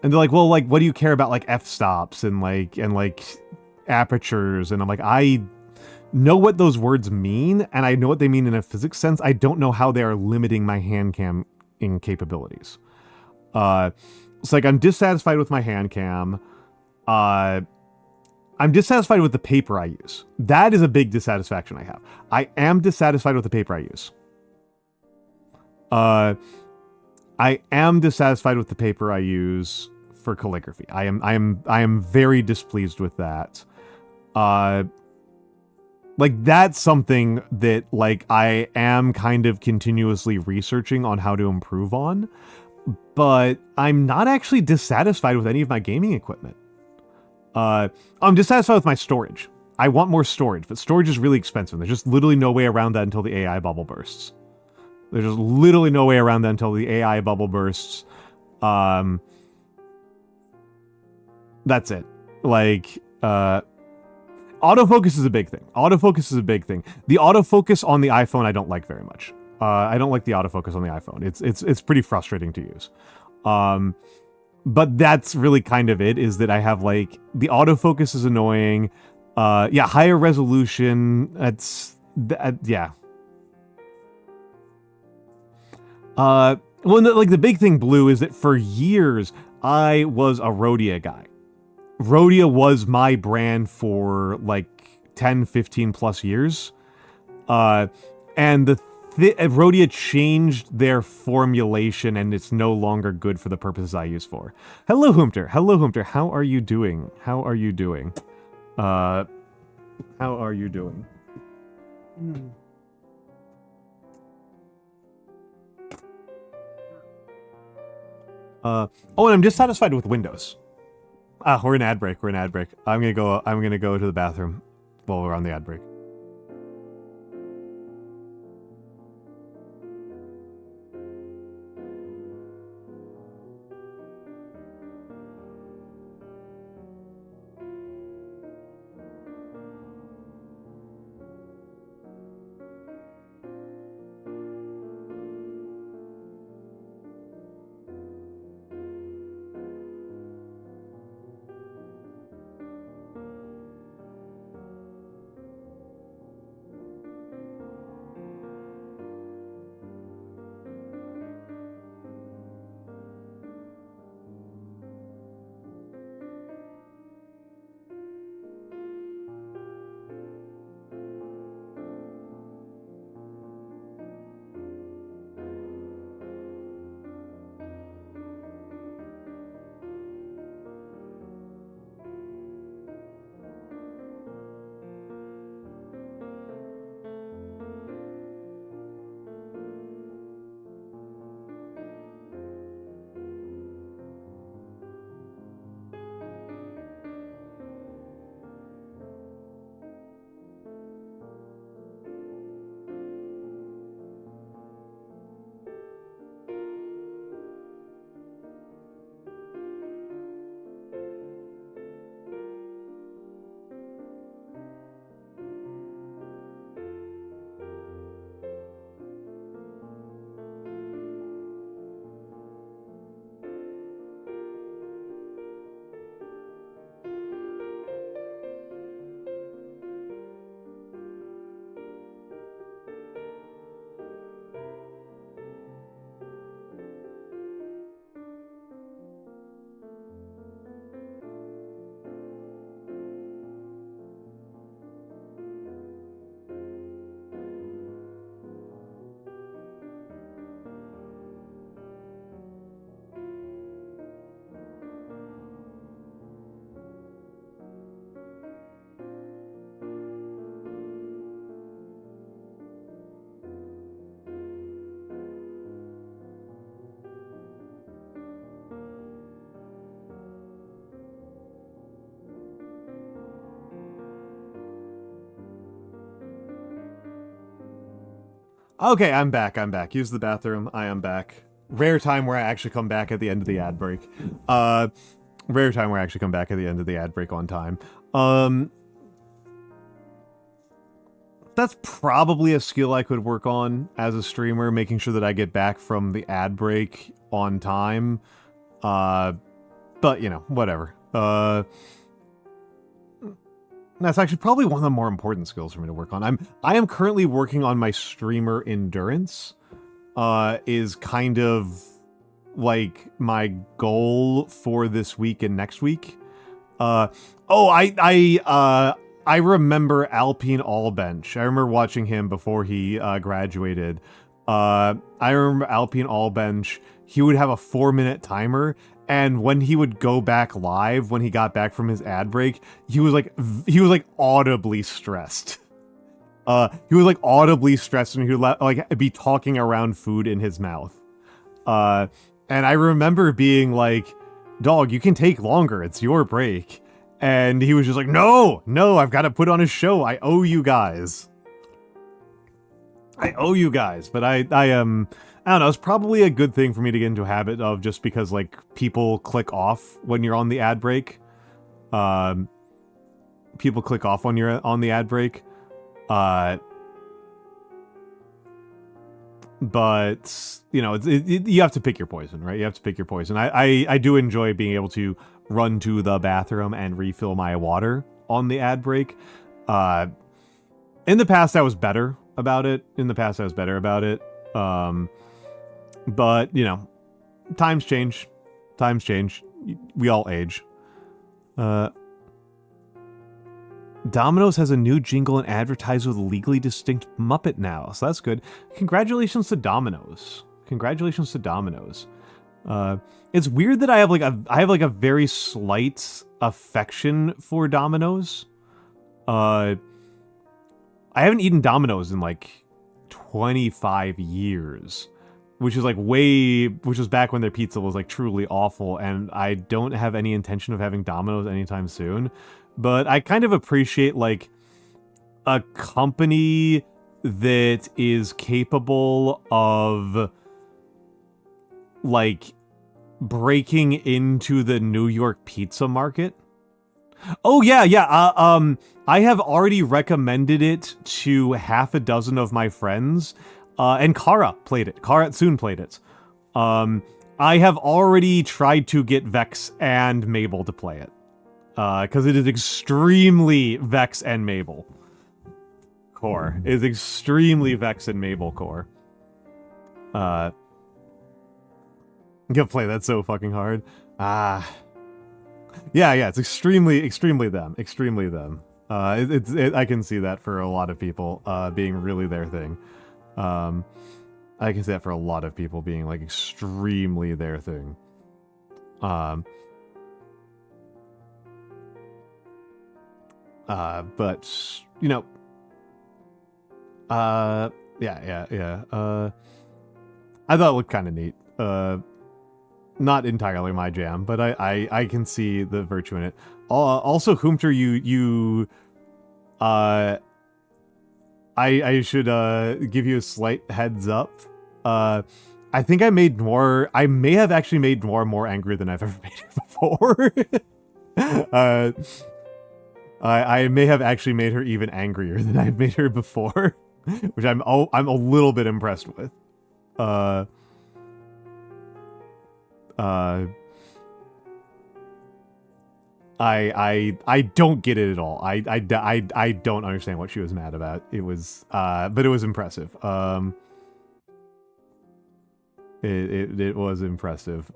and they're like, well, like, what do you care about, like, f-stops and apertures? And I'm like, I know what those words mean, and I know what they mean in a physics sense. I don't know how they are limiting my hand cam in capabilities. It's like I'm dissatisfied with my hand cam. I'm dissatisfied with the paper I use. That is a big dissatisfaction I have. I am dissatisfied with the paper I use. I am dissatisfied with the paper I use for calligraphy. I am very displeased with that. Like that's something that like I am kind of continuously researching on how to improve on, but I'm not actually dissatisfied with any of my gaming equipment. I'm dissatisfied with my storage. I want more storage, but storage is really expensive. There's just literally no way around that until the AI bubble bursts. There's just literally no way around that until the AI bubble bursts. That's it. Like, autofocus is a big thing. Autofocus is a big thing. The autofocus on the iPhone I don't like very much. I don't like the autofocus on the iPhone. It's pretty frustrating to use. But that's really kind of it, is that I have like the autofocus is annoying. Yeah, higher resolution. Yeah. Well, like the big thing, Blue, is that for years I was a Rhodia guy. Rhodia was my brand for like 10, 15 plus years. And Rhodia changed their formulation and it's no longer good for the purposes I use for. Hello, Humter. Hello, Humter. How are you doing? How are you doing? How are you doing? Oh, and I'm dissatisfied with Windows. We're in ad break. We're in ad break. I'm gonna go to the bathroom while we're on the ad break. Okay, I'm back. Use the bathroom. I am back. Rare time where I actually come back at the end of the ad break. Rare time where I actually come back at the end of the ad break on time. That's probably a skill I could work on as a streamer, making sure that I get back from the ad break on time. But, you know, whatever. That's actually probably one of the more important skills for me to work on. I am currently working on my streamer endurance. Is kind of like my goal for this week and next week. I remember Alpine Allbench. I remember watching him before he graduated. I remember Alpine Allbench. He would have a 4-minute timer, and when he would go back live, when he got back from his ad break, he was like audibly stressed. He was like audibly stressed, and he would like be talking around food in his mouth. And I remember being like, "Dog, you can take longer. It's your break." And he was just like, "No, I've got to put on a show. I owe you guys. But I don't know. It's probably a good thing for me to get into a habit of, just because like people click off when you're on the ad break. People click off when you're on the ad break. But you know, you have to pick your poison, right? You have to pick your poison. I do enjoy being able to run to the bathroom and refill my water on the ad break. In the past, I was better about it. But you know, times change. We all age. Domino's has a new jingle and advertise with a legally distinct Muppet now, so that's good. Congratulations to Domino's. It's weird that I have a very slight affection for Domino's. I haven't eaten Domino's in like 25 years, which is back when their pizza was like truly awful, and I don't have any intention of having Domino's anytime soon. But I kind of appreciate like a company that is capable of like breaking into the New York pizza market. Oh yeah. I have already recommended it to half a dozen of my friends, and Kara soon played it. I have already tried to get Vex and Mabel to play it. Because it is extremely Vex and Mabel core. It is extremely Vex and Mabel core. I'm gonna play that so fucking hard. Yeah, it's extremely them. I can see that for a lot of people, being really their thing. I can see that for a lot of people being like extremely their thing. But you know, yeah. I thought it looked kind of neat. Not entirely my jam, but I can see the virtue in it. Also, Hoomter, I should give you a slight heads up. I think I may have actually made Noir more angry than I've ever made her before. I may have actually made her even angrier than I've made her before, which I'm a little bit impressed with. I don't get it at all. I don't understand what she was mad about. It was but it was impressive. It was impressive.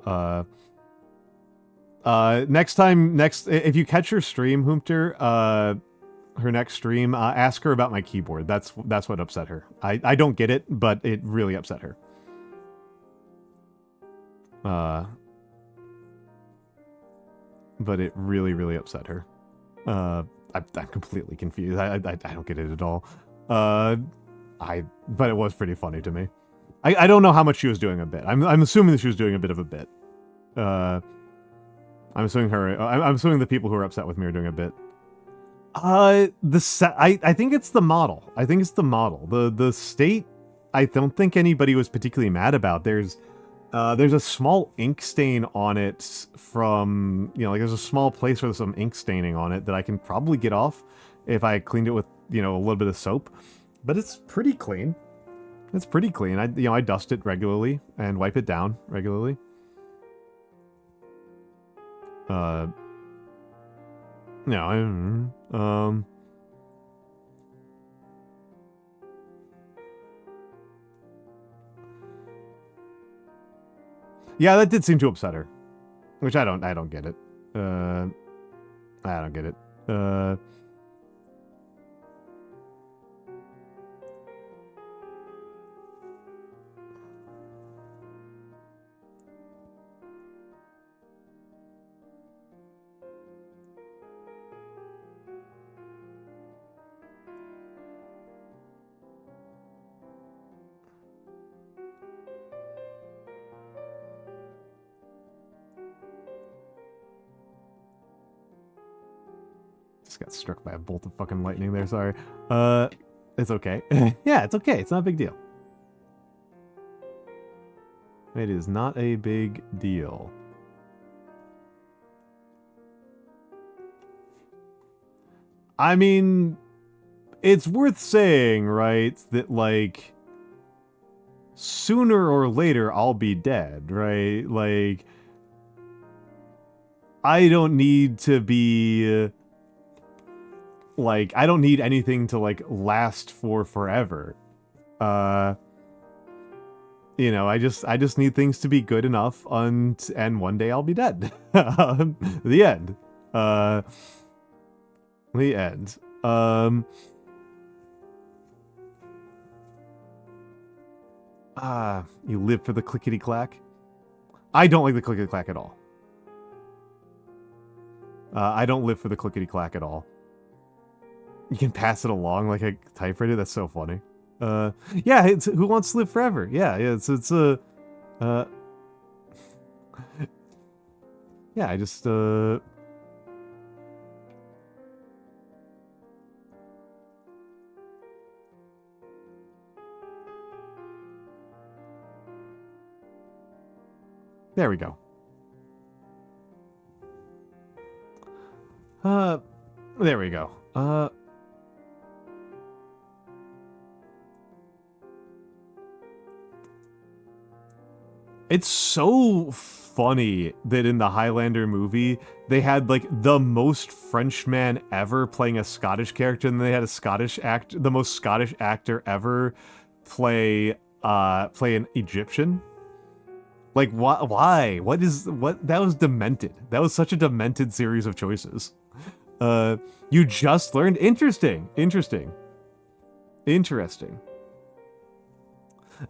Next if you catch her stream, Hoomter, her next stream, ask her about my keyboard. That's what upset her. I don't get it, but it really upset her. But it really upset her. I'm completely confused. I don't get it at all. But it was pretty funny to me. I don't know how much she was doing a bit. I'm assuming that she was doing a bit of a bit. I'm assuming the people who are upset with me are doing a bit. I think it's the model. The state. I don't think anybody was particularly mad about. There's a small ink stain on it from, like there's a small place where there's some ink staining on it that I can probably get off if I cleaned it with, a little bit of soap. But it's pretty clean. It's pretty clean. I dust it regularly and wipe it down regularly. Yeah, that did seem to upset her, which I don't get it. I don't get it. Just got struck by a bolt of fucking lightning there, sorry. It's okay. Yeah, it's okay. It's not a big deal. It is not a big deal. I mean, it's worth saying, right, that, like, sooner or later I'll be dead, right? Like, I don't need to be... I don't need anything to, last for forever. I just need things to be good enough, and one day I'll be dead. The end. The end. You live for the clickety-clack? I don't like the clickety-clack at all. I don't live for the clickety-clack at all. You can pass it along like a typewriter? That's so funny. Yeah, it's Who Wants to Live Forever? Yeah, it's a... yeah, I just, There we go. There we go. It's so funny that in the Highlander movie, they had, the most Frenchman ever playing a Scottish character, and they had the most Scottish actor ever play an Egyptian. Like, why? That was demented. That was such a demented series of choices. You just learned? Interesting.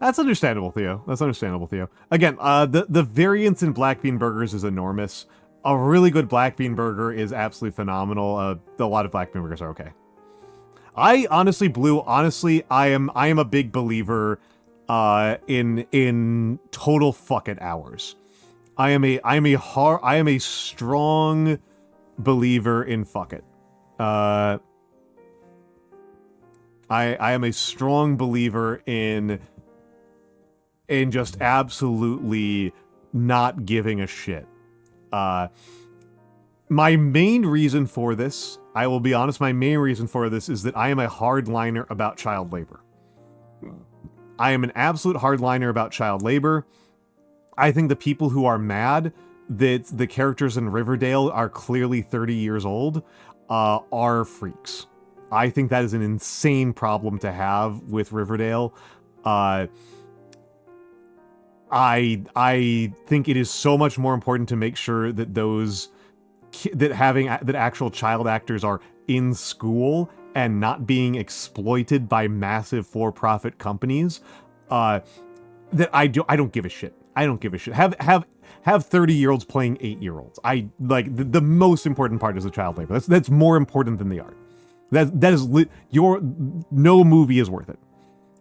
That's understandable, Theo. Again, the variance in black bean burgers is enormous. A really good black bean burger is absolutely phenomenal. A lot of black bean burgers are okay. I honestly, I am a big believer in total fucking hours. I am a strong believer in fuck it. I am a strong believer in just absolutely not giving a shit. My main reason for this, I will be honest, is that I am a hardliner about child labor. I am an absolute hardliner about child labor. I think the people who are mad that the characters in Riverdale are clearly 30 years old are freaks. I think that is an insane problem to have with Riverdale. I think it is so much more important to make sure that that actual child actors are in school and not being exploited by massive for-profit companies. That I don't give a shit. Have 30-year-olds playing 8-year-olds. The most important part is the child labor. That's more important than the art. No movie is worth it.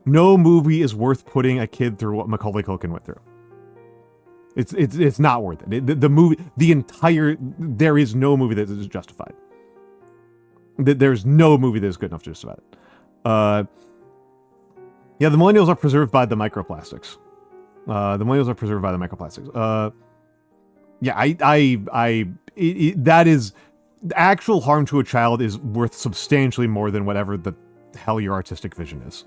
No movie is worth putting a kid through what Macaulay Culkin went through. It's not worth it. There is no movie that is justified. There's no movie that is good enough to justify it. Yeah, the millennials are preserved by the microplastics. Yeah, that is, the actual harm to a child is worth substantially more than whatever the hell your artistic vision is.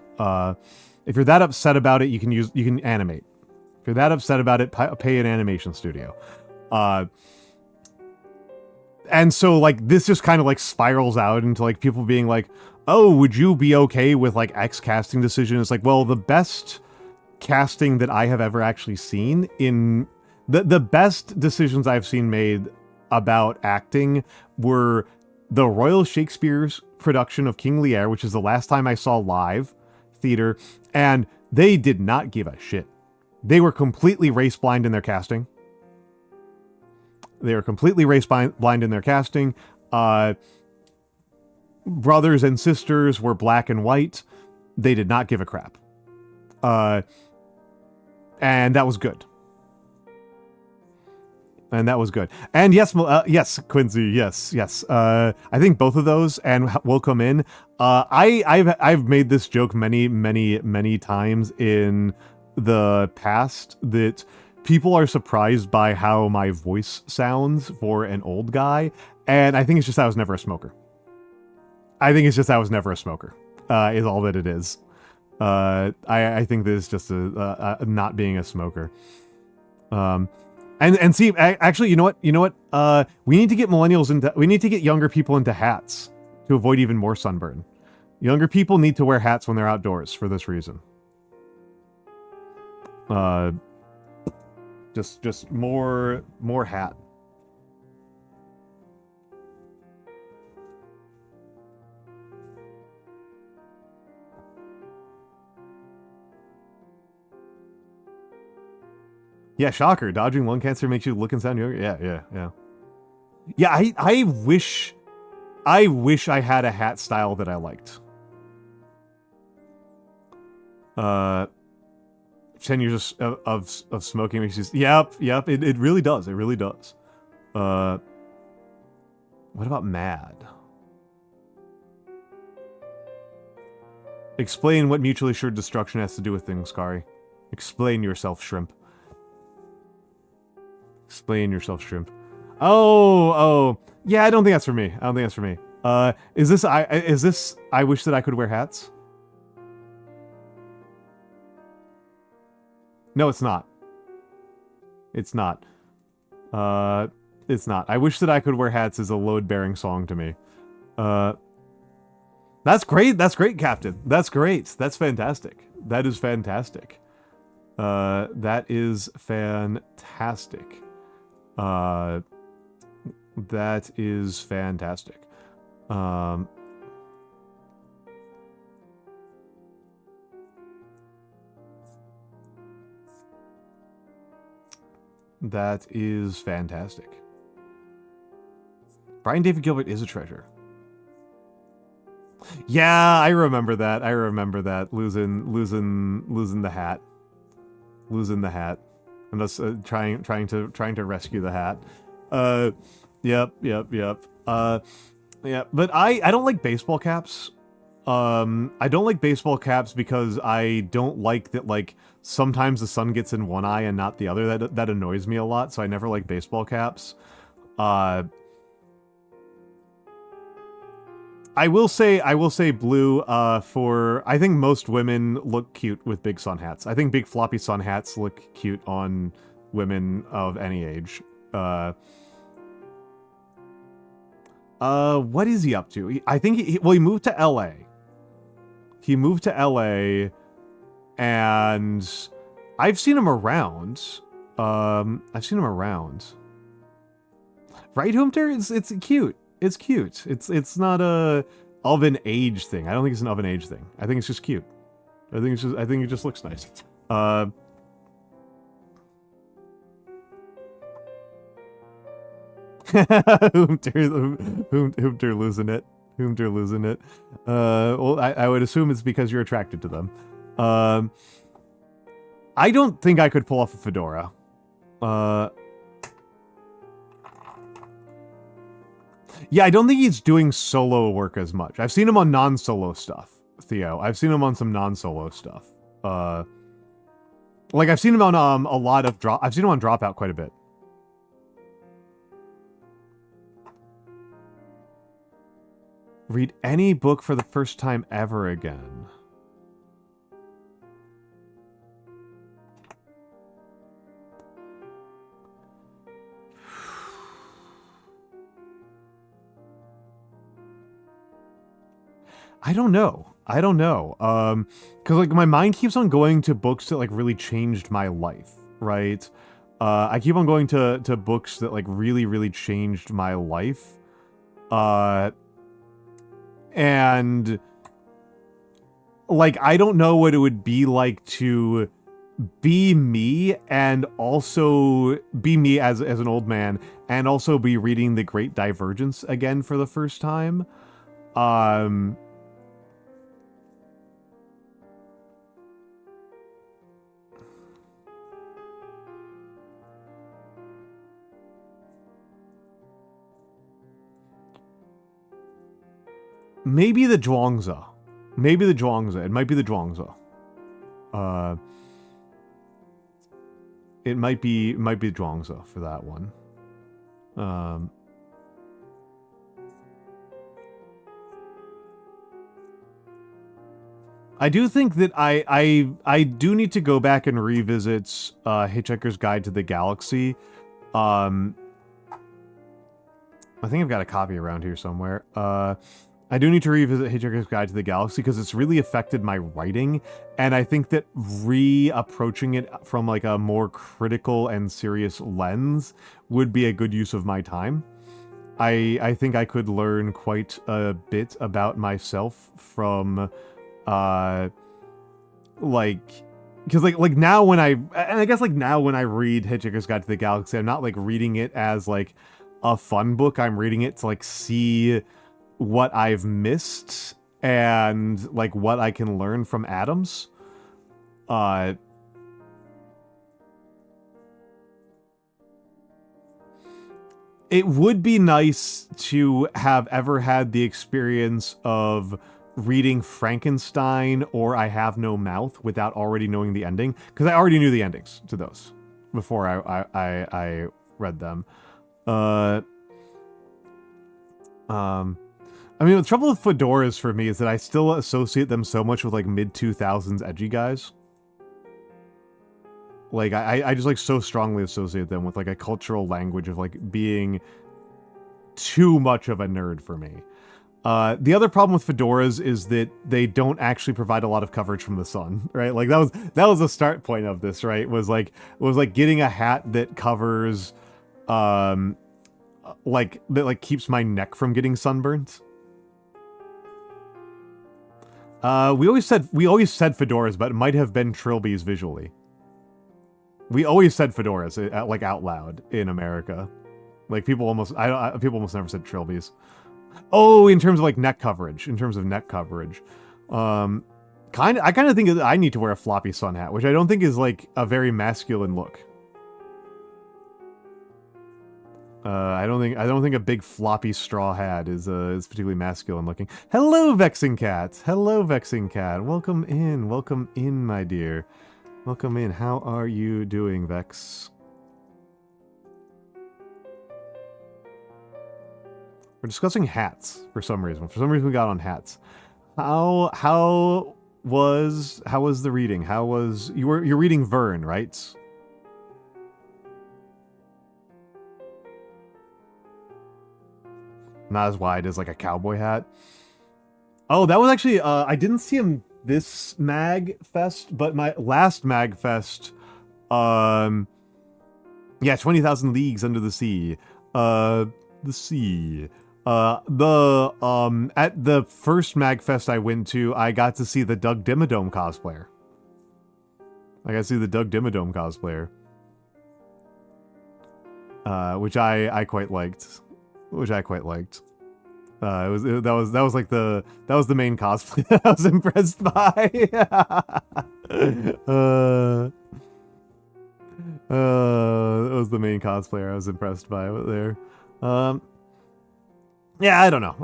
If you're that upset about it, you can animate. If you're that upset about it, pay an animation studio. And so like this just kind of like spirals out into like people being like, oh, would you be okay with like X casting decision? It's like, well, the best casting that I have ever actually seen in the best decisions I've seen made about acting were the Royal Shakespeare's production of King Lear, which is the last time I saw live theater, and they did not give a shit. They were completely race blind in their casting. Brothers and sisters were black and white. They did not give a crap. And that was good. And yes, Quincy, yes. I think both of those and will come in. I've made this joke many times in the past that people are surprised by how my voice sounds for an old guy, and I think it's just I was never a smoker. Is all that it is. I think that it's just a not being a smoker. And see, actually, you know what? We need to get younger people into hats to avoid even more sunburn. Younger people need to wear hats when they're outdoors for this reason. Just more hat. Yeah, shocker. Dodging lung cancer makes you look and sound younger. Yeah. Yeah, I wish I had a hat style that I liked. 10 years of smoking makes you... Yep, it really does. It really does. What about mad? Explain what mutually assured destruction has to do with things, Kari. Explain yourself, shrimp. Explain yourself, shrimp. Oh. Yeah, I don't think that's for me. Is this I wish that I could wear hats? No, it's not. It's not. I wish that I could wear hats is a load-bearing song to me. That's great. That's great, Captain. That's great. That's fantastic. That is fantastic. That is fantastic. That is fantastic. That is fantastic. Brian David Gilbert is a treasure. Yeah, I remember that. Losing the hat. And us trying to rescue the hat. Yep. Yeah, but I don't like baseball caps. I don't like baseball caps because I don't like that, like, sometimes the sun gets in one eye and not the other. That annoys me a lot, so I never like baseball caps. I will say blue, I think most women look cute with big sun hats. I think big floppy sun hats look cute on women of any age. What is he up to? I think he moved to LA. And I've seen him around. Right, Humter? It's cute. It's cute. It's not a of an age thing. I don't think it's an of an age thing. I think it's just cute. I think it just looks nice. Humter losing it. Well, I would assume it's because you're attracted to them. I don't think I could pull off a fedora. Yeah, I don't think he's doing solo work as much. I've seen him on non-solo stuff, Theo. I've seen him on some non-solo stuff. Like I've seen him on a lot of I've seen him on Dropout quite a bit. Read any book for the first time ever again. I don't know. Cause like my mind keeps on going to books that like really changed my life, right? I keep on going to books that like really changed my life. And like I don't know what it would be like to be me and also be me as an old man and also be reading The Great Divergence again for the first time. Maybe the Zhuangzi. Maybe the Zhuangzi. It might be the Zhuangzi. It might be Zhuangzi for that one. I do think that I do need to go back and revisit Hitchhiker's Guide to the Galaxy. I think I've got a copy around here somewhere. I do need to revisit Hitchhiker's Guide to the Galaxy because it's really affected my writing, and I think that reapproaching it from like a more critical and serious lens would be a good use of my time. I think I could learn quite a bit about myself from, like, because like now when I guess like now when I read Hitchhiker's Guide to the Galaxy, I'm not like reading it as like a fun book. I'm reading it to like see what I've missed and like what I can learn from Adams. It would be nice to have ever had the experience of reading Frankenstein or I Have No Mouth without already knowing the ending, because I already knew the endings to those before I read them. I mean, the trouble with fedoras for me is that I still associate them so much with like mid-2000s edgy guys. Like I just like so strongly associate them with like a cultural language of like being too much of a nerd for me. The other problem with fedoras is that they don't actually provide a lot of coverage from the sun, right? Like that was the start point of this, right? Was like getting a hat that covers, like that like keeps my neck from getting sunburnt. We always said fedoras, but it might have been trilbies visually. We always said fedoras like out loud in America. Like people almost never said trilbies. Oh, in terms of like neck coverage. I kind of think that I need to wear a floppy sun hat, which I don't think is like a very masculine look. I don't think a big floppy straw hat is particularly masculine looking. Hello, Vexing Cat. Welcome in, my dear. Welcome in. How are you doing, Vex? We're discussing hats for some reason. For some reason, we got on hats. How was the reading? You're reading Vern, right? Not as wide as like a cowboy hat. Oh, that was actually I didn't see him this Mag Fest, but my last Mag Fest, yeah, 20,000 Leagues Under the Sea. The sea. At the first Mag Fest I went to, I got to see the Doug Dimmadome cosplayer. Which I quite liked. That was the main cosplay I was impressed by. That was the main cosplayer I was impressed by there. Yeah, I don't know.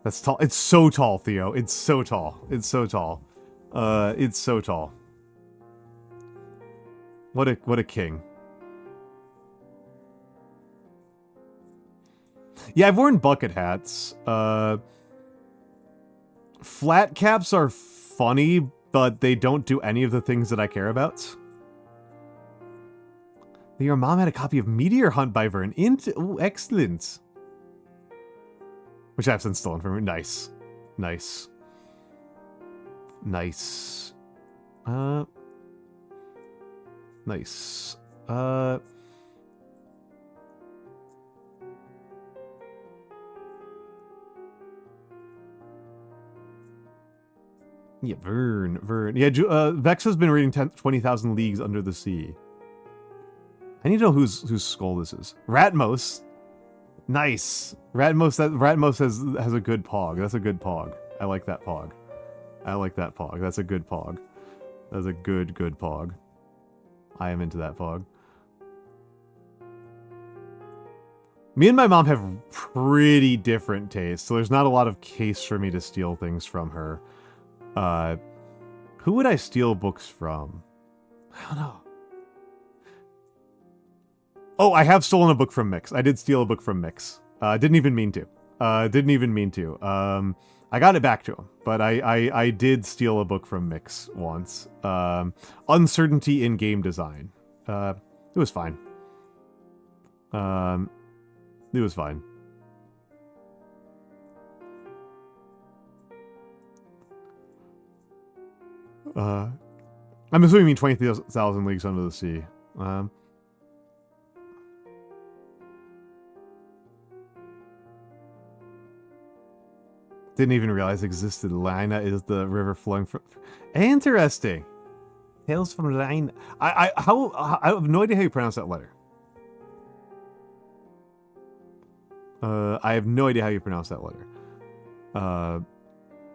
That's tall. It's so tall, Theo. It's so tall. It's so tall. It's so tall. What a king. Yeah, I've worn bucket hats. Flat caps are funny, but they don't do any of the things that I care about. Your mom had a copy of Meteor Hunt by Vern. Ooh, excellent. Which I've since stolen from her. Nice. Nice. Nice. Nice. Yeah, Vern. Yeah, Vex has been reading 20,000 Leagues Under the Sea. I need to know whose skull this is. Ratmos. Nice. Ratmos has a good pog. That's a good pog. I like that pog. I like that pog. That's a good pog. That's a good pog. I am into that pog. Me and my mom have pretty different tastes, so there's not a lot of case for me to steal things from her. Who would I steal books from? I don't know. Oh, I have stolen a book from Mix. I did steal a book from Mix. Didn't even mean to. I got it back to him, but I did steal a book from Mix once. Uncertainty in Game Design. It was fine. It was fine. I'm assuming you mean 20,000 Leagues Under the Sea. Didn't even realize it existed. Lina is the river flowing from... Interesting. Tales from Lina. I have no idea how you pronounce that letter. I have no idea how you pronounce that letter.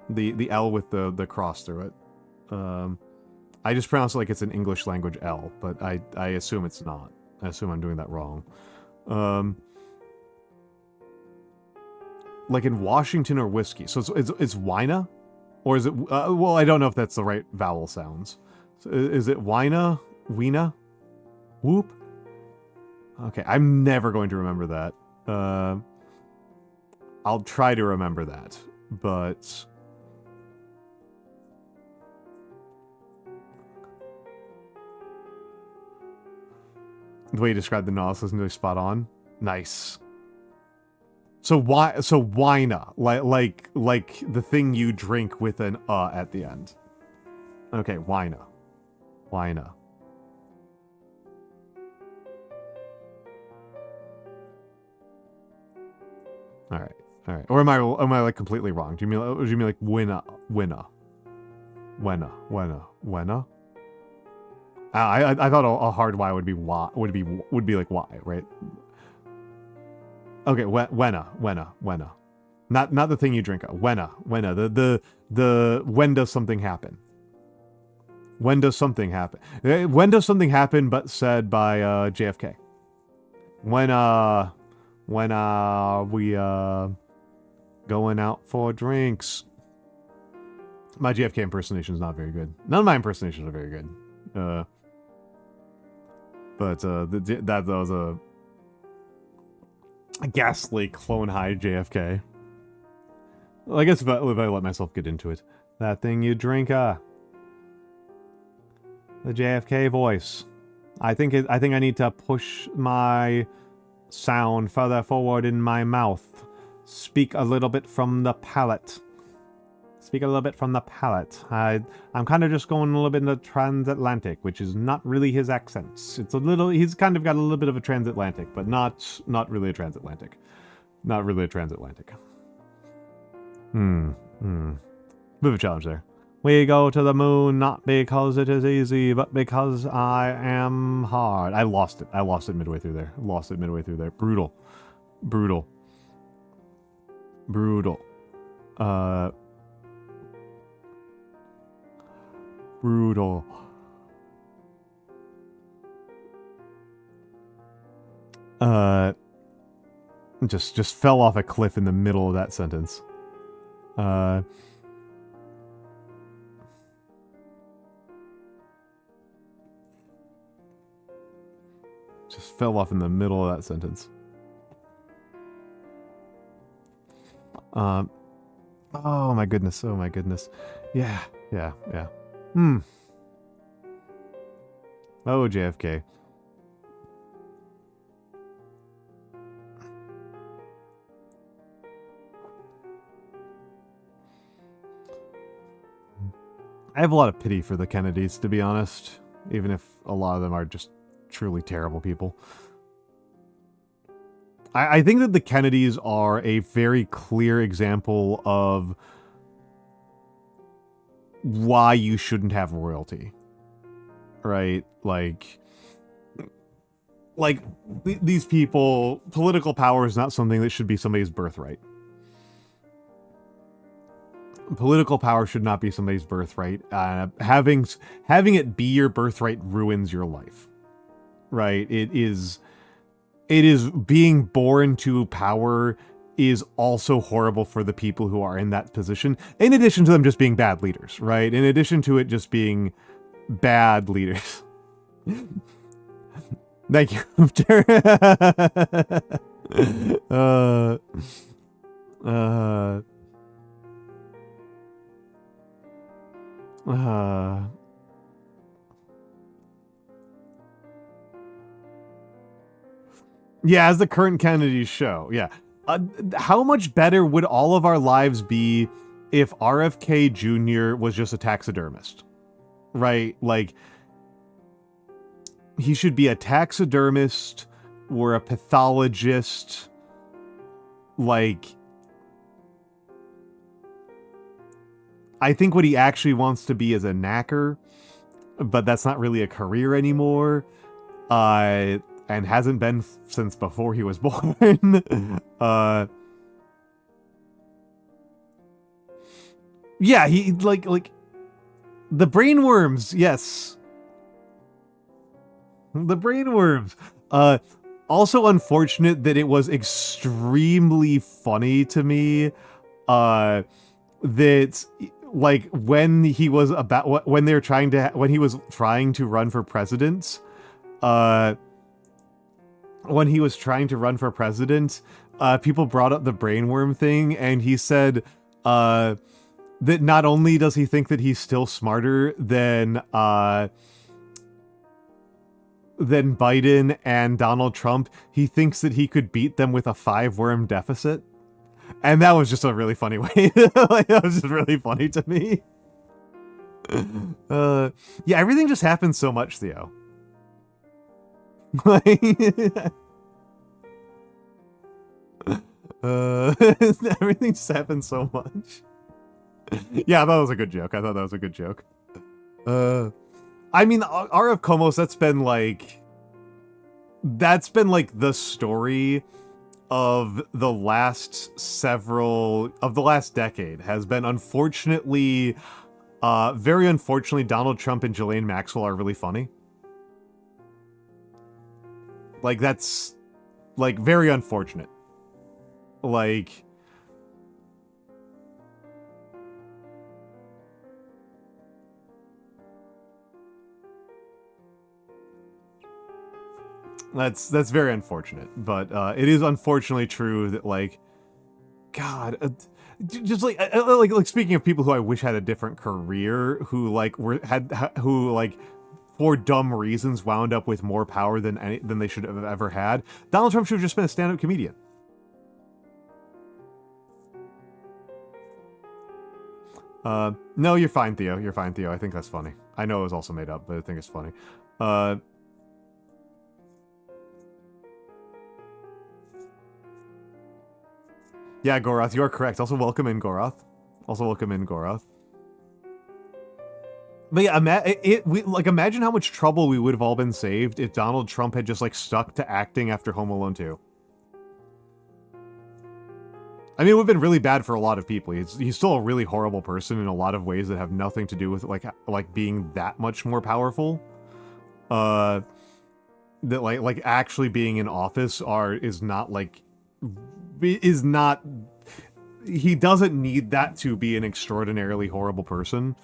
The L with the cross through it. I just pronounce it like it's an English language L, but I assume it's not. I assume I'm doing that wrong. Like in Washington or whiskey. So it's Wina? Or is it... well, I don't know if that's the right vowel sounds. So is it Wina? Weena? Whoop? Okay, I'm never going to remember that. I'll try to remember that. But... the way you described the Nautilus is nearly spot on. Nice. So wina, like the thing you drink with an at the end. Okay, wina. Wina. All right. Or am I like completely wrong? Do you mean like winna? I thought a hard Y would be Y would be like Y, right? Okay, wenna. Not the thing you drink. Wenna. The when does something happen? When does something happen? When does something happen? But said by JFK. When are we going out for drinks? My JFK impersonation is not very good. None of my impersonations are very good. But that was a ghastly clone high JFK. Well, I guess if I let myself get into it. That thing you drink, the JFK voice. I think I need to push my sound further forward in my mouth. Speak a little bit from the palate. I'm kind of just going a little bit into transatlantic, which is not really his accents. It's a little... he's kind of got a little bit of a transatlantic, but not really a transatlantic. Not really a transatlantic. Bit of a challenge there. We go to the moon not because it is easy, but because I am hard. I lost it midway through there. Brutal. Brutal. Just fell off a cliff in the middle of that sentence. Just fell off in the middle of that sentence. Oh my goodness. Oh my goodness. Yeah. Oh, JFK. I have a lot of pity for the Kennedys, to be honest, even if a lot of them are just truly terrible people. I think that the Kennedys are a very clear example of why you shouldn't have royalty, right? Like these people, political power is not something that should be somebody's birthright. Political power should not be somebody's birthright. Having it be your birthright ruins your life, right? It is being born to power is also horrible for the people who are in that position, in addition to them just being bad leaders, right? In addition to it just being bad leaders. Thank you. Yeah, as the current Kennedys show. Yeah. How much better would all of our lives be if RFK Jr. was just a taxidermist? Right? Like, he should be a taxidermist or a pathologist. Like, I think what he actually wants to be is a knacker, but that's not really a career anymore. And hasn't been since before he was born. Yeah, he like the brainworms, yes. The brainworms. Also unfortunate that it was extremely funny to me that like when he was when he was trying to run for president, people brought up the brainworm thing, and he said that not only does he think that he's still smarter than Biden and Donald Trump, he thinks that he could beat them with a 5-worm deficit. And that was just a really funny way. Like, that was just really funny to me. Yeah, everything just happens so much, Theo. Everything just happened so much. Yeah, that was a good joke. I thought that was a good joke. I mean, RF Komos, that's been like the story of the last decade, has been unfortunately, very unfortunately, Donald Trump and Ghislaine Maxwell are really funny. Like, that's like very unfortunate. Like, that's very unfortunate, but it is unfortunately true that, like, God, just like speaking of people who I wish had a different career, who like who like for dumb reasons wound up with more power than they should have ever had. Donald Trump should have just been a stand-up comedian. No, you're fine, Theo. You're fine, Theo. I think that's funny. I know it was also made up, but I think it's funny. Yeah, Goroth, you are correct. Also, welcome in, Goroth. But yeah, imagine how much trouble we would have all been saved if Donald Trump had just, like, stuck to acting after Home Alone 2. I mean, it would have been really bad for a lot of people. He's still a really horrible person in a lot of ways that have nothing to do with, like being that much more powerful. That, like actually being in office is not he doesn't need that to be an extraordinarily horrible person,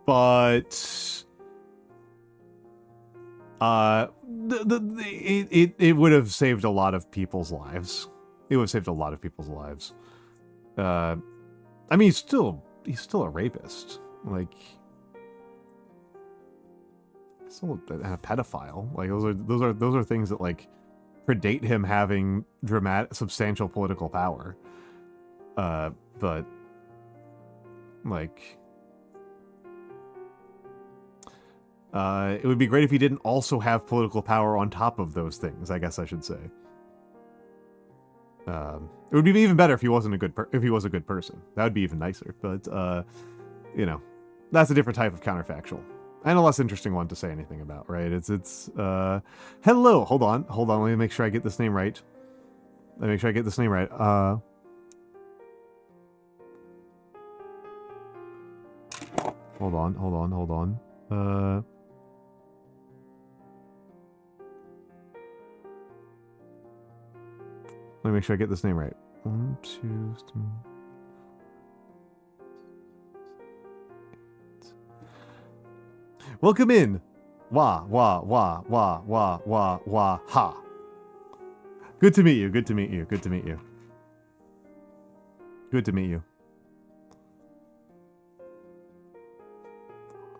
but it would have saved a lot of people's lives. It would have saved a lot of people's lives. I mean, he's still a rapist. Like, still a pedophile. Like, those are things that like predate him having substantial political power. But like, it would be great if he didn't also have political power on top of those things, I guess I should say. It would be even better if he wasn't if he was a good person. That would be even nicer. But you know, that's a different type of counterfactual and a less interesting one to say anything about, right? It's hello. Hold on. Let me make sure I get this name right. Hold on. Let me make sure I get this name right. 1, 2, 3. Welcome in. Wah, wah, wah, wah, wah, wah, wah, ha. Good to meet you.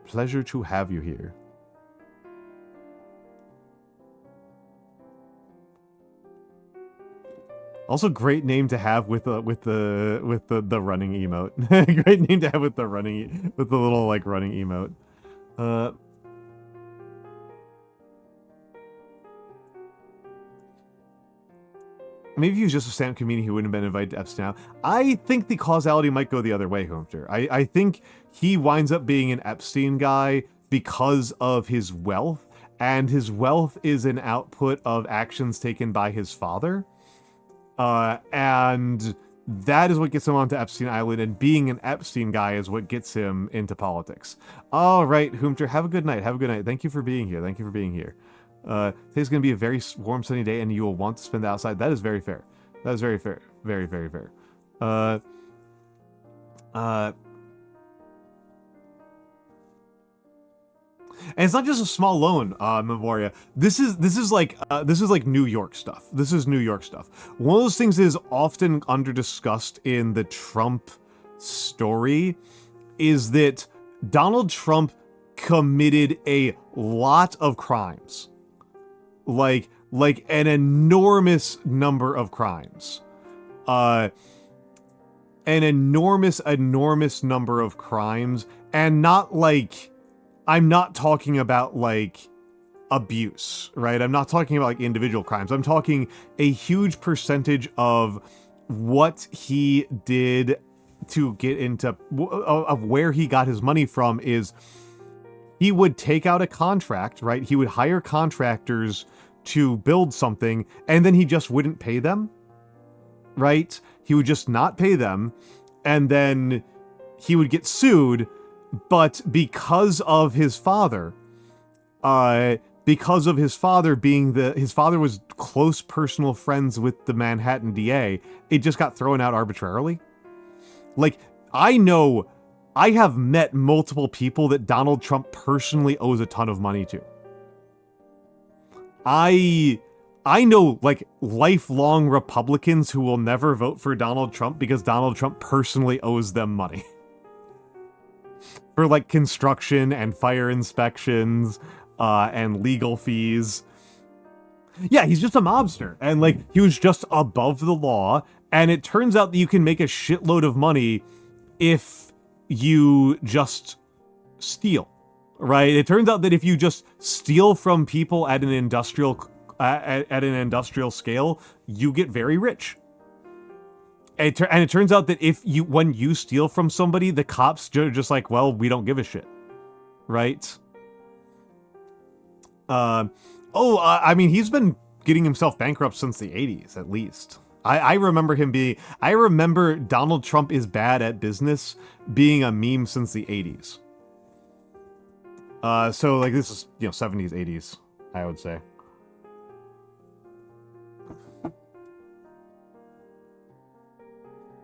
Pleasure to have you here. Also, great name to have with the running emote. Great name to have with the little like running emote. Maybe he was just a stand-up comedian who wouldn't have been invited to Epstein. I think the causality might go the other way, Homter. I think he winds up being an Epstein guy because of his wealth, and his wealth is an output of actions taken by his father. And that is what gets him onto Epstein Island, and being an Epstein guy is what gets him into politics. All right, Hoomter, have a good night. Thank you for being here. Today's going to be a very warm, sunny day, and you will want to spend it outside. That is very fair. Very, very fair. And it's not just a small loan, Memoria. This is like New York stuff. This is New York stuff. One of those things that is often under-discussed in the Trump story is that Donald Trump committed a lot of crimes. Like an enormous number of crimes. An enormous number of crimes, and not like, I'm not talking about like abuse, right? I'm not talking about like individual crimes. I'm talking a huge percentage of what he did to get into, of where he got his money from is he would take out a contract, right? He would hire contractors to build something, and then he just wouldn't pay them, right? He would just not pay them, and then he would get sued. But because of his father being his father was close personal friends with the Manhattan DA, it just got thrown out arbitrarily. Like, I have met multiple people that Donald Trump personally owes a ton of money to. I know, like, lifelong Republicans who will never vote for Donald Trump because Donald Trump personally owes them money. For, like, construction and fire inspections, and legal fees. Yeah, he's just a mobster. And, like, he was just above the law. And it turns out that you can make a shitload of money if you just steal, right? It turns out that if you just steal from people at an industrial scale, you get very rich. And it turns out that when you steal from somebody, the cops are just like, well, we don't give a shit, right? I mean, he's been getting himself bankrupt since the 80s, at least. I remember Donald Trump is bad at business being a meme since the 80s. So, like, this is, 70s, 80s, I would say.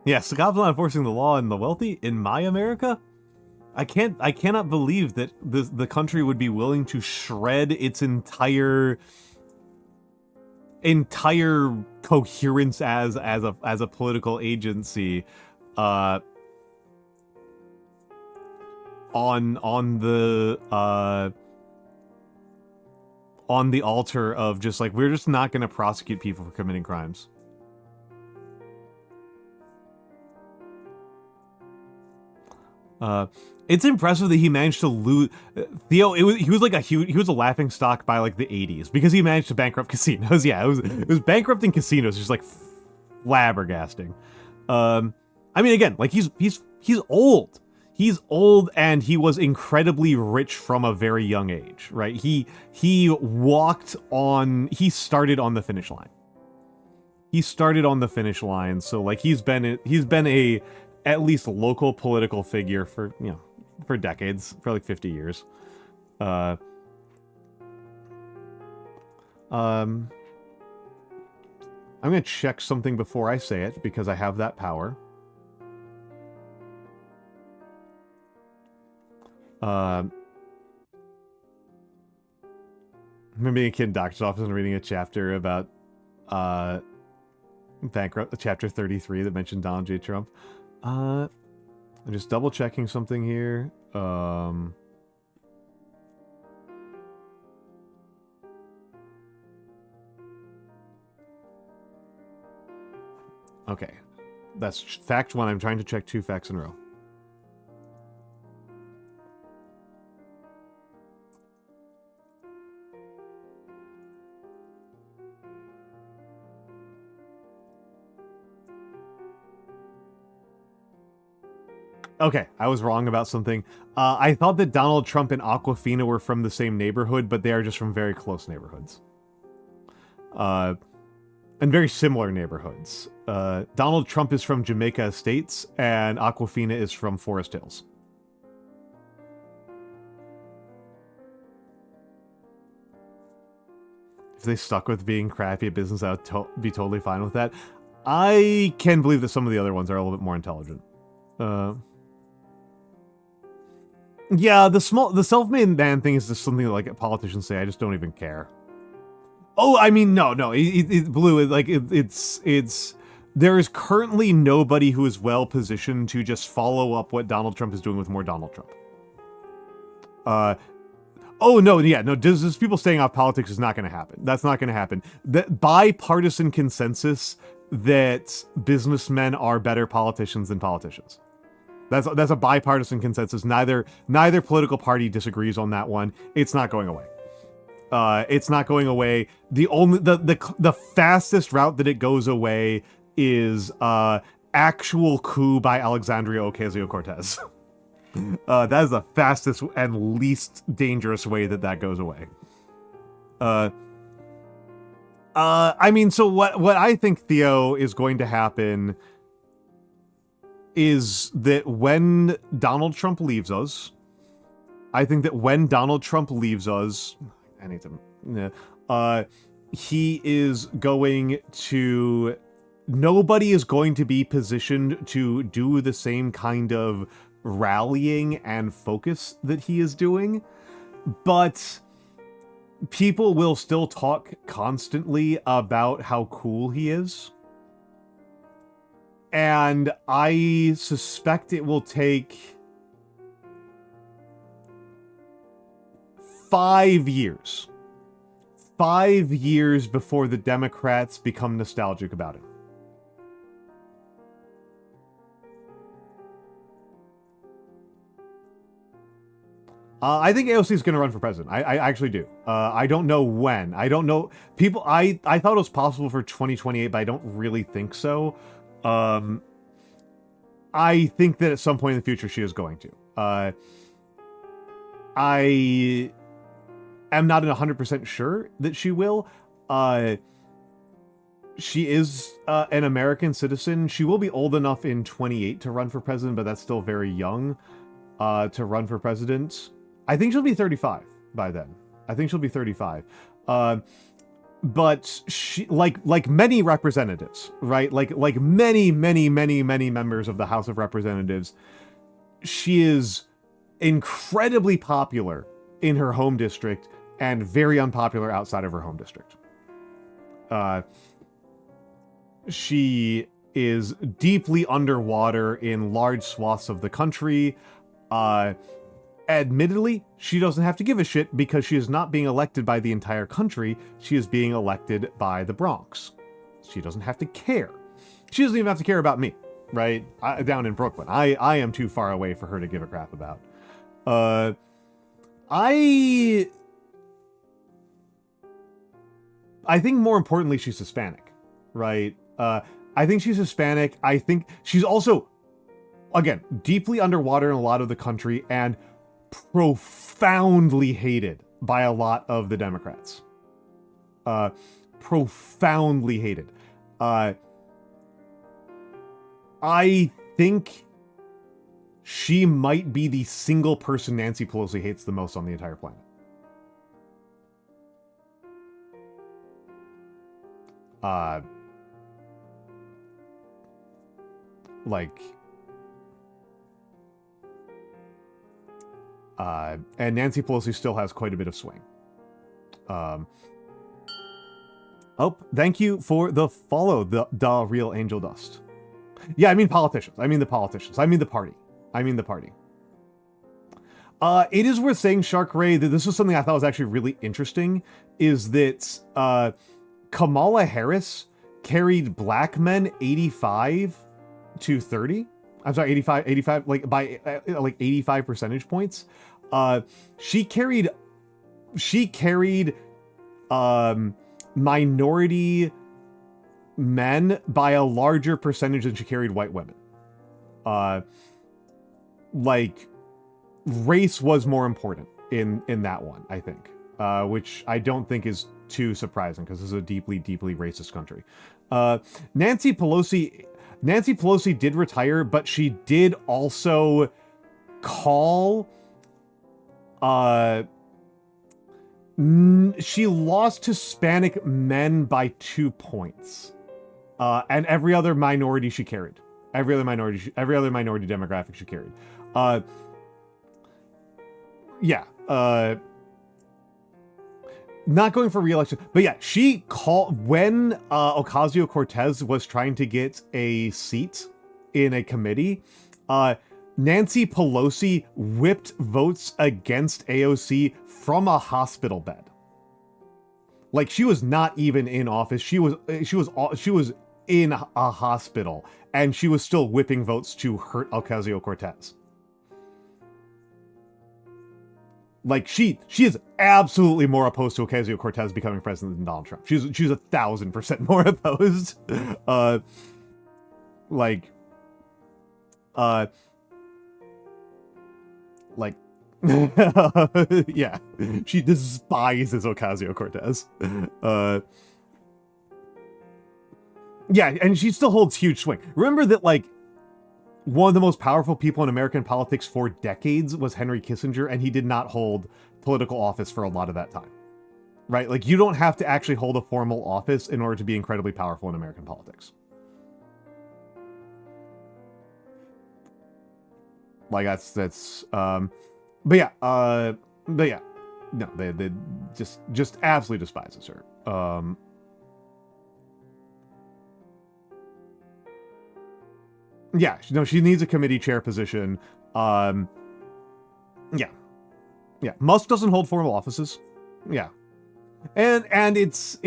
Yes, the cops not enforcing the law and the wealthy in my America. I cannot believe that the country would be willing to shred its entire coherence as a political agency on the altar of just like, we're just not going to prosecute people for committing crimes. It's impressive that he managed to lose Theo. He was a laughing stock by like the 80s because he managed to bankrupt casinos. Yeah, it was bankrupting casinos, just like flabbergasting. I mean, again, like he's old. He's old, and he was incredibly rich from a very young age, right? He started on the finish line. So like he's been a at least local political figure for decades, for like 50 years. I'm gonna check something before I say it because I have that power. I remember being a kid in doctor's office and reading a chapter about chapter 33 that mentioned Donald J. Trump. I'm just double checking something here. Okay, that's fact one. I'm trying to check 2 facts in a row. Okay, I was wrong about something. I thought that Donald Trump and Awkwafina were from the same neighborhood, but they are just from very close neighborhoods. And very similar neighborhoods. Donald Trump is from Jamaica Estates, and Awkwafina is from Forest Hills. If they stuck with being crappy at business, I would be totally fine with that. I can believe that some of the other ones are a little bit more intelligent. Yeah, the self-made man thing is just something that, like, politicians say. I just don't even care. Oh, I mean, no, Blue, it's there is currently nobody who is well positioned to just follow up what Donald Trump is doing with more Donald Trump. Oh, no, yeah, no, just people staying off politics is not going to happen. That's not going to happen. The bipartisan consensus that businessmen are better politicians than politicians. That's a bipartisan consensus. Neither political party disagrees on that one. It's not going away. It's not going away. The fastest route that it goes away is actual coup by Alexandria Ocasio-Cortez. That is the fastest and least dangerous way that goes away. I mean, so what I think, Theo, is going to happen is that when Donald Trump leaves us, he is going to... Nobody is going to be positioned to do the same kind of rallying and focus that he is doing, but people will still talk constantly about how cool he is. And I suspect it will take 5 years. 5 years before the Democrats become nostalgic about it. I think AOC is going to run for president. I actually do. I don't know when. I don't know. People, I thought it was possible for 2028, but I don't really think so. I think that at some point in the future she is going to. I am not 100% sure that she will. She is an American citizen. She will be old enough in 28 to run for president, but that's still very young to run for president. I think she'll be 35 by then. I think she'll be 35. but she, like many representatives, right? Like many members of the House of Representatives, she is incredibly popular in her home district and very unpopular outside of her home district. She is deeply underwater in large swaths of the country. Admittedly, she doesn't have to give a shit because she is not being elected by the entire country. She is being elected by the Bronx. She doesn't have to care. She doesn't even have to care about me, right? Down in Brooklyn. I am too far away for her to give a crap about. I think more importantly, she's Hispanic, right? I think she's Hispanic. I think she's also, again, deeply underwater in a lot of the country and profoundly hated by a lot of the Democrats. Profoundly hated. I think she might be the single person Nancy Pelosi hates the most on the entire planet. And Nancy Pelosi still has quite a bit of swing. Oh, thank you for the follow, the real angel dust. Yeah, I mean politicians. I mean the politicians. I mean the party. It is worth saying, Shark Ray, that this was something I thought was actually really interesting, is that Kamala Harris carried black men 85 to 30. I'm sorry, 85, like by like 85 percentage points. She carried minority men by a larger percentage than she carried white women. Like race was more important in that one, I think, which I don't think is too surprising because this is a deeply racist country. Nancy Pelosi did retire, but she did also call she lost Hispanic men by 2 points. And every other minority she carried. Every other minority demographic she carried. Not going for re-election, but yeah, she called when Ocasio-Cortez was trying to get a seat in a committee. Nancy Pelosi whipped votes against AOC from a hospital bed. Like she was not even in office. She was in a hospital, and she was still whipping votes to hurt Ocasio-Cortez. Like she is absolutely more opposed to Ocasio-Cortez becoming president than Donald Trump. She's 1,000% more opposed. Yeah, she despises Ocasio-Cortez. Yeah, and she still holds huge swing. Remember that, like, one of the most powerful people in American politics for decades was Henry Kissinger, and he did not hold political office for a lot of that time. Right? Like, you don't have to actually hold a formal office in order to be incredibly powerful in American politics. Like, that's but yeah, no, they just absolutely despises her. Yeah, no, she needs a committee chair position. Yeah. Musk doesn't hold formal offices. Yeah, and it's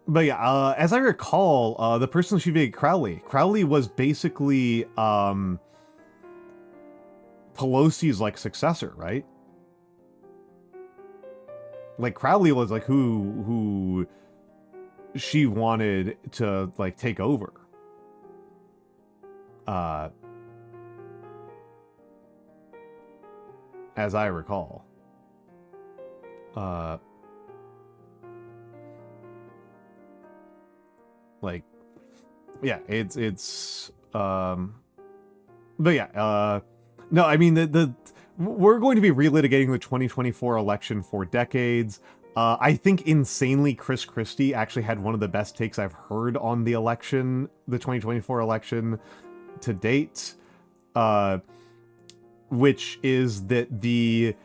But yeah, as I recall, the person she made Crowley was basically Pelosi's like successor, right? Like Crowley was like who she wanted to like take over. As I recall. Like, yeah, it's but yeah, no, I mean the we're going to be relitigating the 2024 election for decades. I think insanely Chris Christie actually had one of the best takes I've heard on the election, the 2024 election to date, which is that the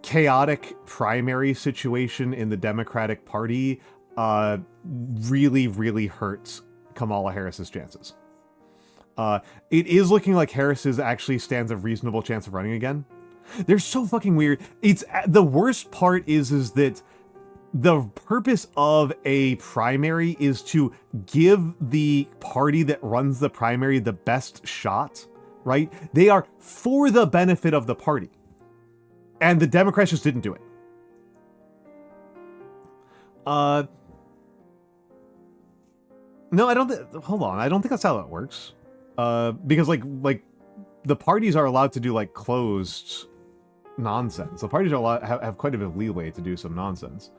chaotic primary situation in the Democratic Party really, really hurts Kamala Harris's chances. It is looking like Harris actually stands a reasonable chance of running again. They're so fucking weird. It's the worst part is that the purpose of a primary is to give the party that runs the primary the best shot, right? They are for the benefit of the party. And the Democrats just didn't do it. No, I don't hold on. I don't think that's how that works. Because like the parties are allowed to do like closed nonsense. The parties are allowed, have quite a bit of leeway to do some nonsense.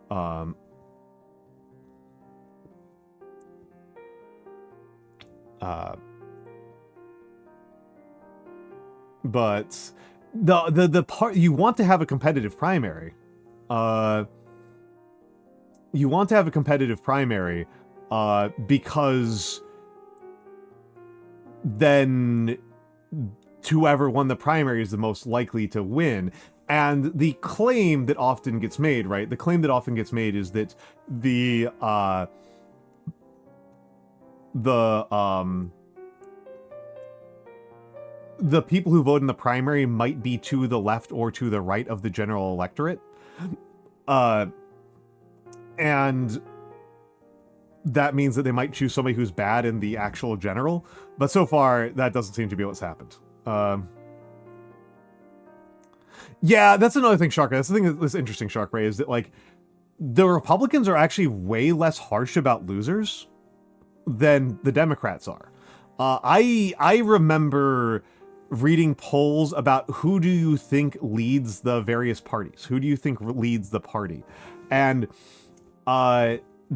But the part you want to have a competitive primary. You want to have a competitive primary because then whoever won the primary is the most likely to win. And the claim that often gets made, right? The claim that often gets made is that the people who vote in the primary might be to the left or to the right of the general electorate. And that means that they might choose somebody who's bad in the actual general. But so far, that doesn't seem to be what's happened. Yeah, that's another thing, Shark Ray. That's the thing that's interesting, Shark Ray, is that, like, the Republicans are actually way less harsh about losers than the Democrats are. I remember reading polls about who do you think leads the various parties? Who do you think leads the party? And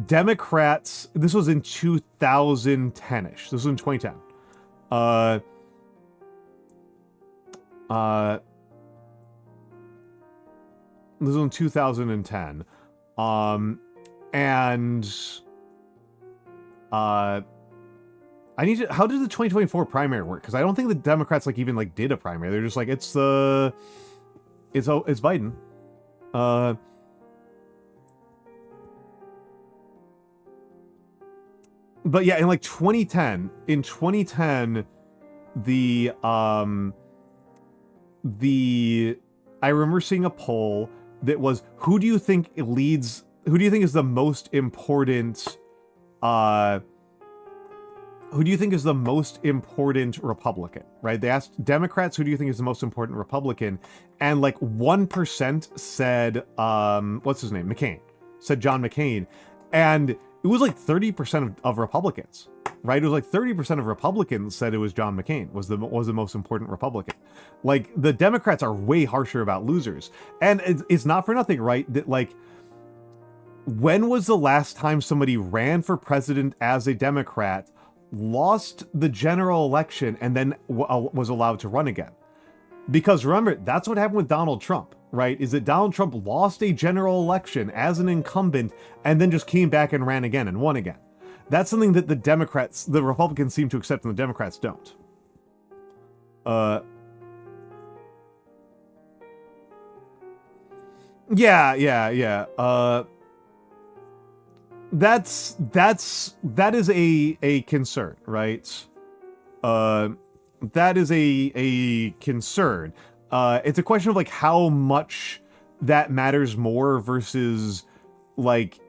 Democrats, this was in 2010-ish. This was in 2010. This was in 2010. I need to, how did the 2024 primary work? Because I don't think the Democrats like even like did a primary. They're just like, it's Biden. But yeah, in like 2010, I remember seeing a poll that was, who do you think is the most important Republican, right? They asked Democrats, who do you think is the most important Republican? And like 1% said, what's his name? McCain. Said John McCain. And it was like 30% of Republicans, right? It was like 30% of Republicans said it was John McCain was the most important Republican. Like, the Democrats are way harsher about losers. And it's not for nothing, right? That, like, when was the last time somebody ran for president as a Democrat, lost the general election, and then was allowed to run again? Because remember, that's what happened with Donald Trump, right? Is that Donald Trump lost a general election as an incumbent and then just came back and ran again and won again. That's something that the Republicans seem to accept and the Democrats don't. Yeah. That is a concern, right? That is a concern. It's a question of like how much that matters more versus like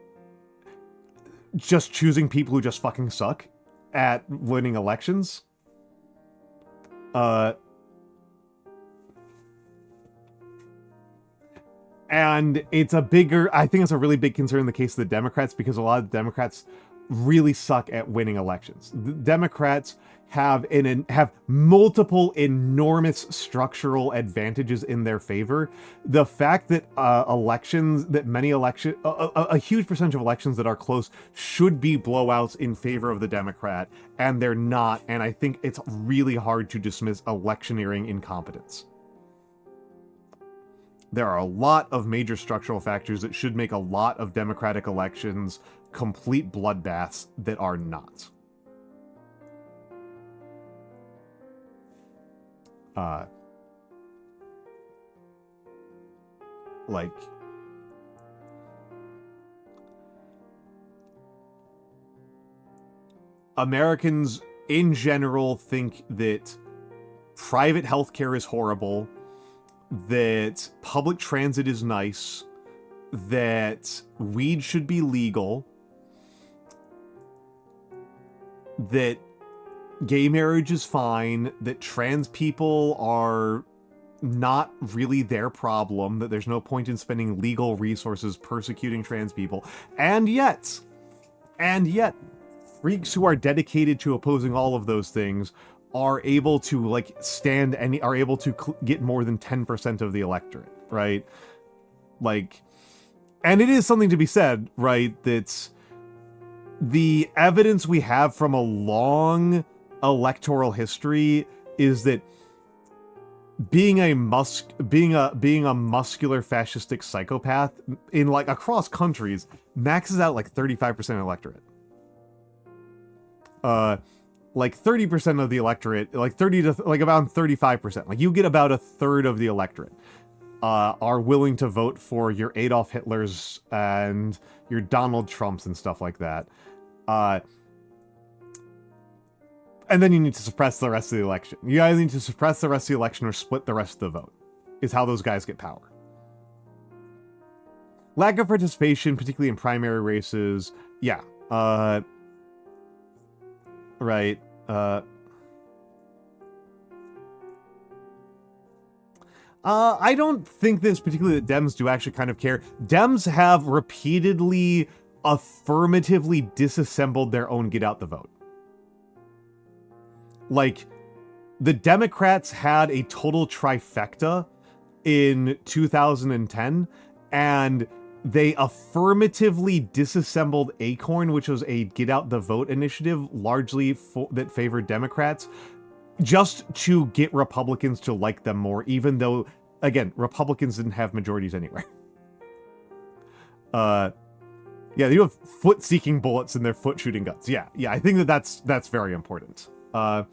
just choosing people who just fucking suck at winning elections. And I think it's a really big concern in the case of the Democrats, because a lot of the Democrats really suck at winning elections. The Democrats have multiple enormous structural advantages in their favor. The fact that a huge percentage of elections that are close should be blowouts in favor of the Democrat, and they're not. And I think it's really hard to dismiss electioneering incompetence. There are a lot of major structural factors that should make a lot of Democratic elections complete bloodbaths that are not. Like, Americans in general think that private healthcare is horrible, that public transit is nice, that weed should be legal, that gay marriage is fine, that trans people are not really their problem, that there's no point in spending legal resources persecuting trans people. And yet, freaks who are dedicated to opposing all of those things are able to get more than 10% of the electorate, right? Like, and it is something to be said, right, that's the evidence we have from a long electoral history is that being a muscular fascistic psychopath in like across countries maxes out like 35% electorate. Like 30% of the electorate, like 30 to like about 35%. Like you get about a third of the electorate are willing to vote for your Adolf Hitlers and your Donald Trumps and stuff like that. And then you need to suppress the rest of the election. You either need to suppress the rest of the election or split the rest of the vote, is how those guys get power. Lack of participation, particularly in primary races. Yeah. Right. I don't think this particularly that Dems do actually kind of care. Dems have repeatedly, affirmatively disassembled their own get out the vote. Like, the Democrats had a total trifecta in 2010, and they affirmatively disassembled Acorn, which was a get out the vote initiative largely that favored Democrats, just to get Republicans to like them more, even though, again, Republicans didn't have majorities anyway. Yeah, you have foot-seeking bullets and their foot-shooting guns. Yeah, I think that's very important. I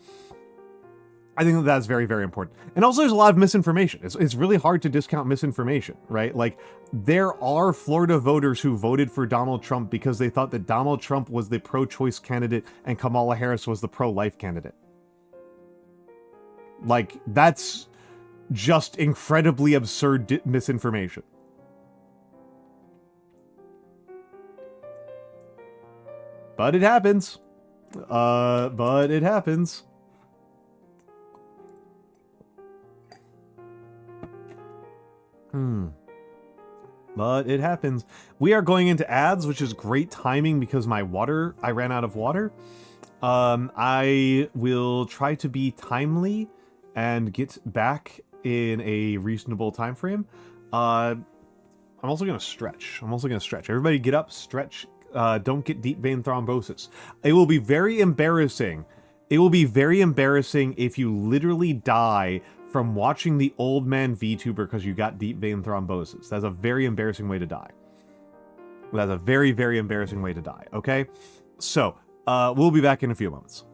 think that's very, very important. And also there's a lot of misinformation. It's really hard to discount misinformation, right? Like, there are Florida voters who voted for Donald Trump because they thought that Donald Trump was the pro-choice candidate and Kamala Harris was the pro-life candidate. Like, that's just incredibly absurd misinformation. But it happens. But it happens. But it happens. We are going into ads, which is great timing because I ran out of water. I will try to be timely and get back in a reasonable time frame. I'm also going to stretch. Everybody get up, stretch. Don't get deep vein thrombosis. It will be very embarrassing. If you literally die from watching the old man VTuber because you got deep vein thrombosis. That's a very embarrassing way to die. That's a very, very embarrassing way to die, okay? So, we'll be back in a few moments.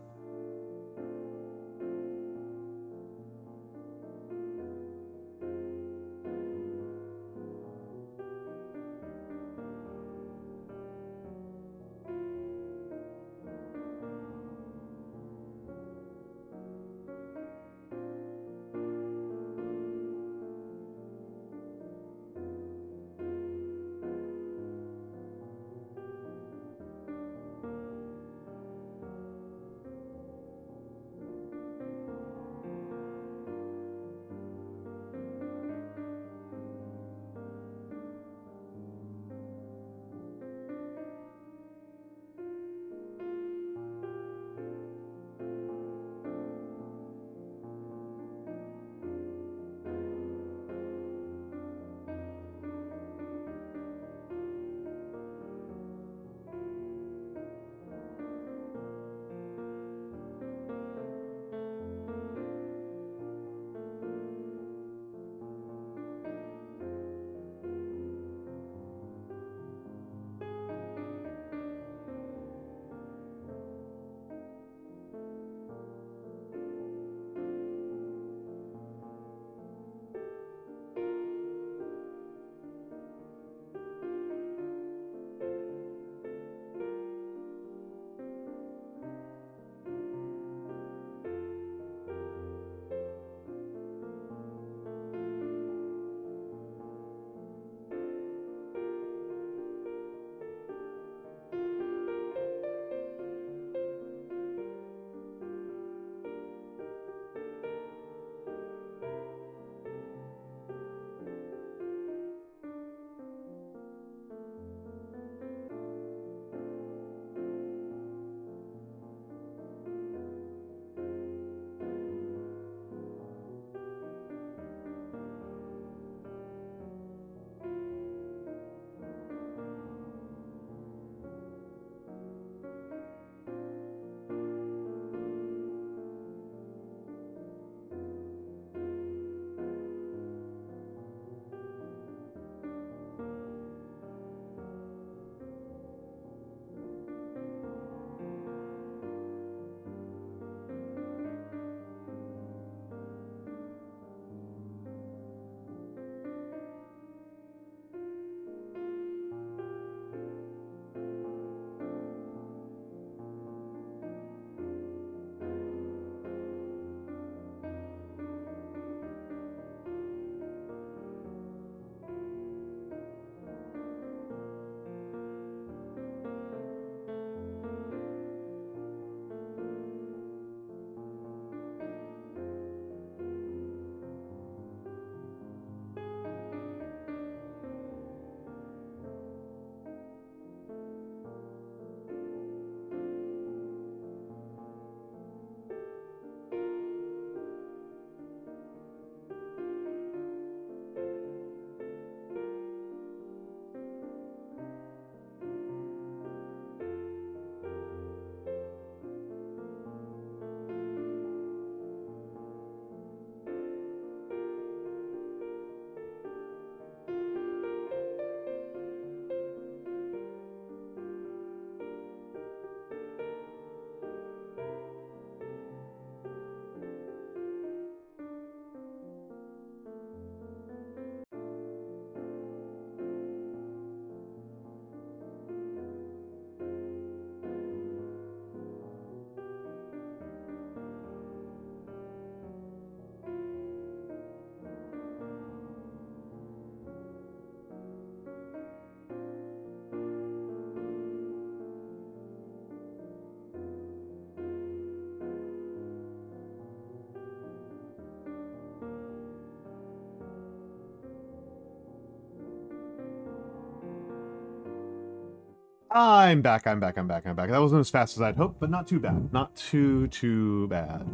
I'm back. That wasn't as fast as I'd hoped, but not too bad. Not too bad.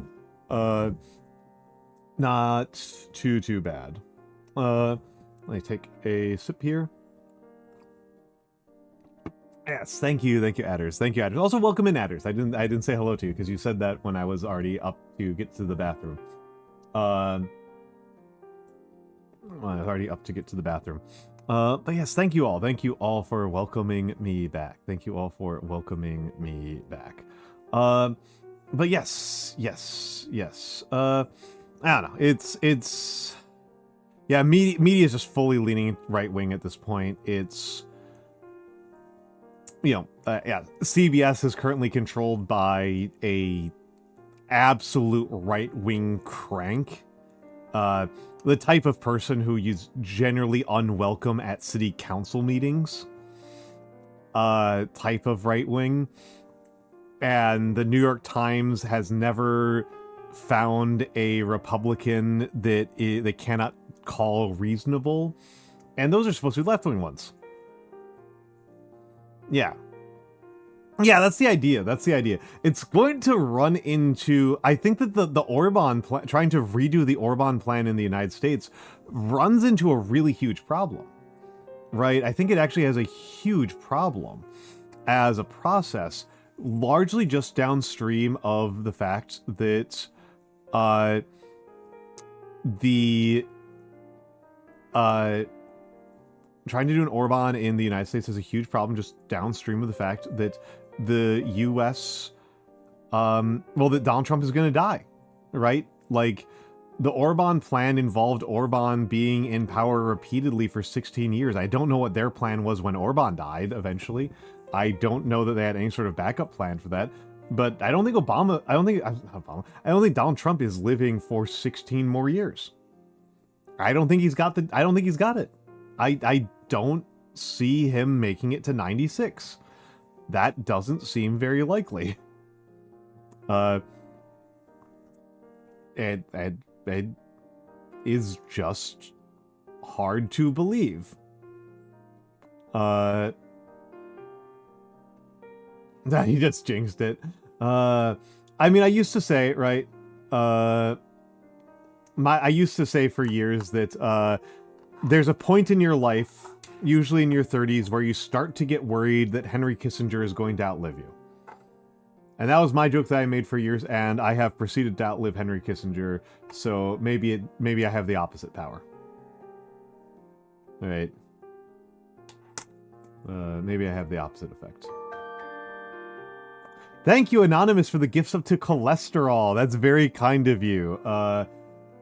Not too bad. Let me take a sip here. Yes, thank you, Adders. Thank you, Adders. Also, welcome in, Adders. I didn't say hello to you because you said that when I was already up to get to the bathroom. Well, I was already up to get to the bathroom. But yes, thank you all. Thank you all for welcoming me back. Thank you all for welcoming me back. But yes. I don't know. It's yeah, media is just fully leaning right wing at this point. It's yeah, CBS is currently controlled by a absolute right wing crank. The type of person who is generally unwelcome at city council meetings. Type of right wing. And the New York Times has never found a Republican that they cannot call reasonable. And those are supposed to be left-wing ones. Yeah. Yeah, that's the idea. It's going to run into... I think that the Orban plan, trying to redo the Orban plan in the United States, runs into a really huge problem. Right? I think it actually has a huge problem as a process, largely just downstream of the fact that trying to do an Orban in the United States is a huge problem just downstream of the fact that the U.S. That Donald Trump is going to die, right? Like, the Orban plan involved Orban being in power repeatedly for 16 years. I don't know what their plan was when Orban died eventually. I don't know that they had any sort of backup plan for that. But I don't think I don't think Donald Trump is living for 16 more years. I don't think he's got it. I don't see him making it to 96. That doesn't seem very likely. It is just hard to believe. He just jinxed it. I mean, I used to say, right? I used to say for years that there's a point in your life, usually in your 30s, where you start to get worried that Henry Kissinger is going to outlive you. And that was my joke that I made for years, and I have proceeded to outlive Henry Kissinger, so maybe I have the opposite power. All right. Maybe I have the opposite effect. Thank you, Anonymous, for the gifts up to cholesterol. That's very kind of you.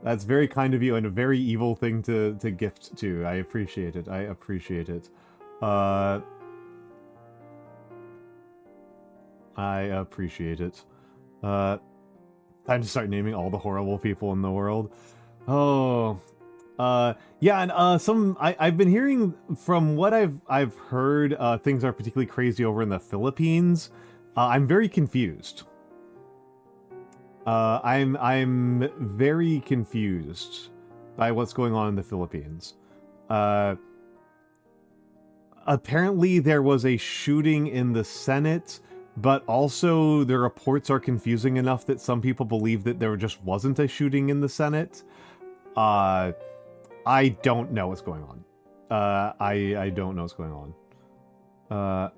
That's very kind of you and a very evil thing to gift to. I appreciate it. I appreciate it. Time to start naming all the horrible people in the world. Oh, yeah, and I've been hearing from what I've heard, things are particularly crazy over in the Philippines. I'm very confused. I'm very confused by what's going on in the Philippines. Apparently there was a shooting in the Senate, but also the reports are confusing enough that some people believe that there just wasn't a shooting in the Senate. I don't know what's going on. I don't know what's going on.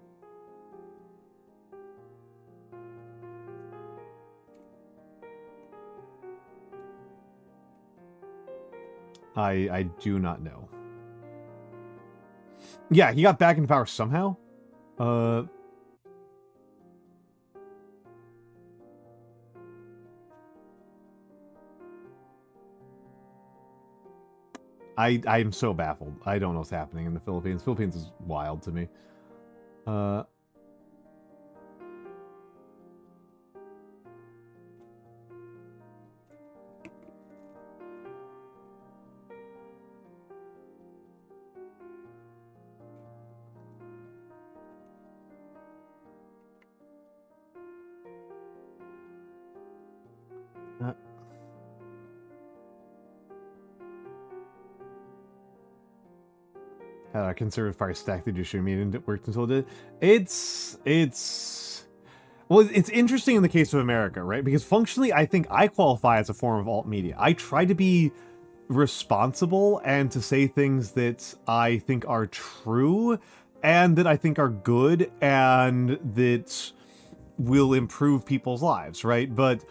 I do not know. Yeah, he got back into power somehow. I'm so baffled. I don't know what's happening in the Philippines. Philippines is wild to me. Had a conservative party stack the judiciary meeting it worked until it did. Well, it's interesting in the case of America, right? Because functionally, I think I qualify as a form of alt media. I try to be responsible and to say things that I think are true and that I think are good and that will improve people's lives, right? But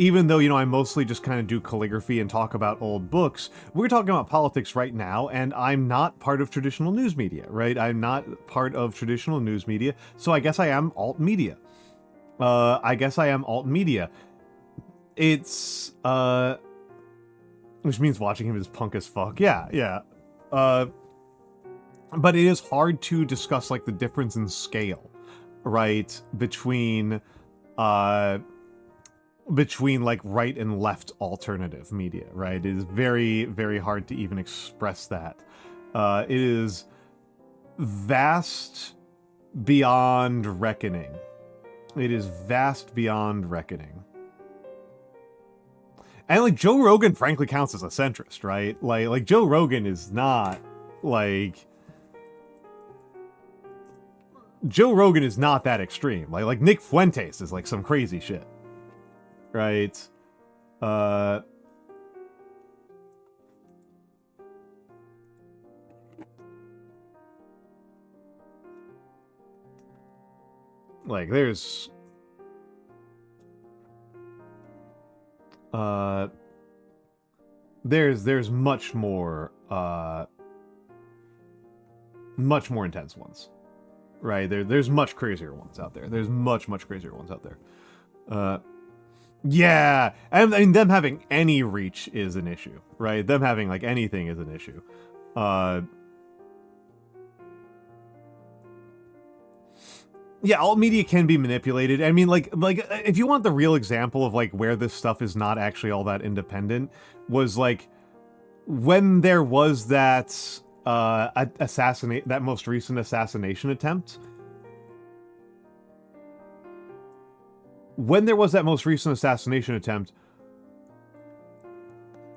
even though, I mostly just kind of do calligraphy and talk about old books, we're talking about politics right now, and I'm not part of traditional news media, right? I'm not part of traditional news media, so I guess I am alt media. It's, which means watching him is punk as fuck. Yeah. But it is hard to discuss, like, the difference in scale, right? Between like right and left alternative media, right? It is very, very hard to even express that. It is vast beyond reckoning. It is vast beyond reckoning. And like Joe Rogan frankly counts as a centrist, right? Like Joe Rogan is not like Joe Rogan is not that extreme. Like Nick Fuentes is like some crazy shit. Right. Like there's much more intense ones. Right? There's much crazier ones out there. There's much crazier ones out there. Yeah, I mean, them having any reach is an issue, right? Them having, like, anything is an issue. Yeah, alt media can be manipulated. I mean, like, if you want the real example of, like, where this stuff is not actually all that independent, was, like, when there was that, that most recent assassination attempt. When there was that most recent assassination attempt,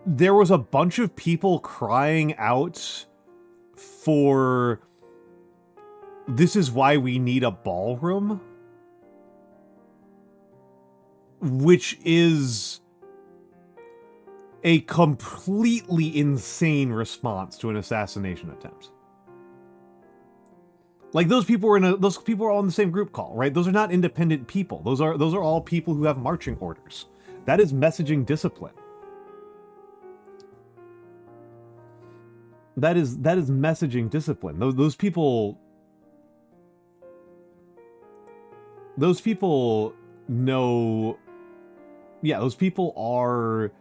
there was a bunch of people crying out for, this is why we need a ballroom, which is a completely insane response to an assassination attempt. Like those people were all in the same group call, right? Those are not independent people. Those are all people who have marching orders. That is messaging discipline. That is messaging discipline. Those people know. Yeah, those people are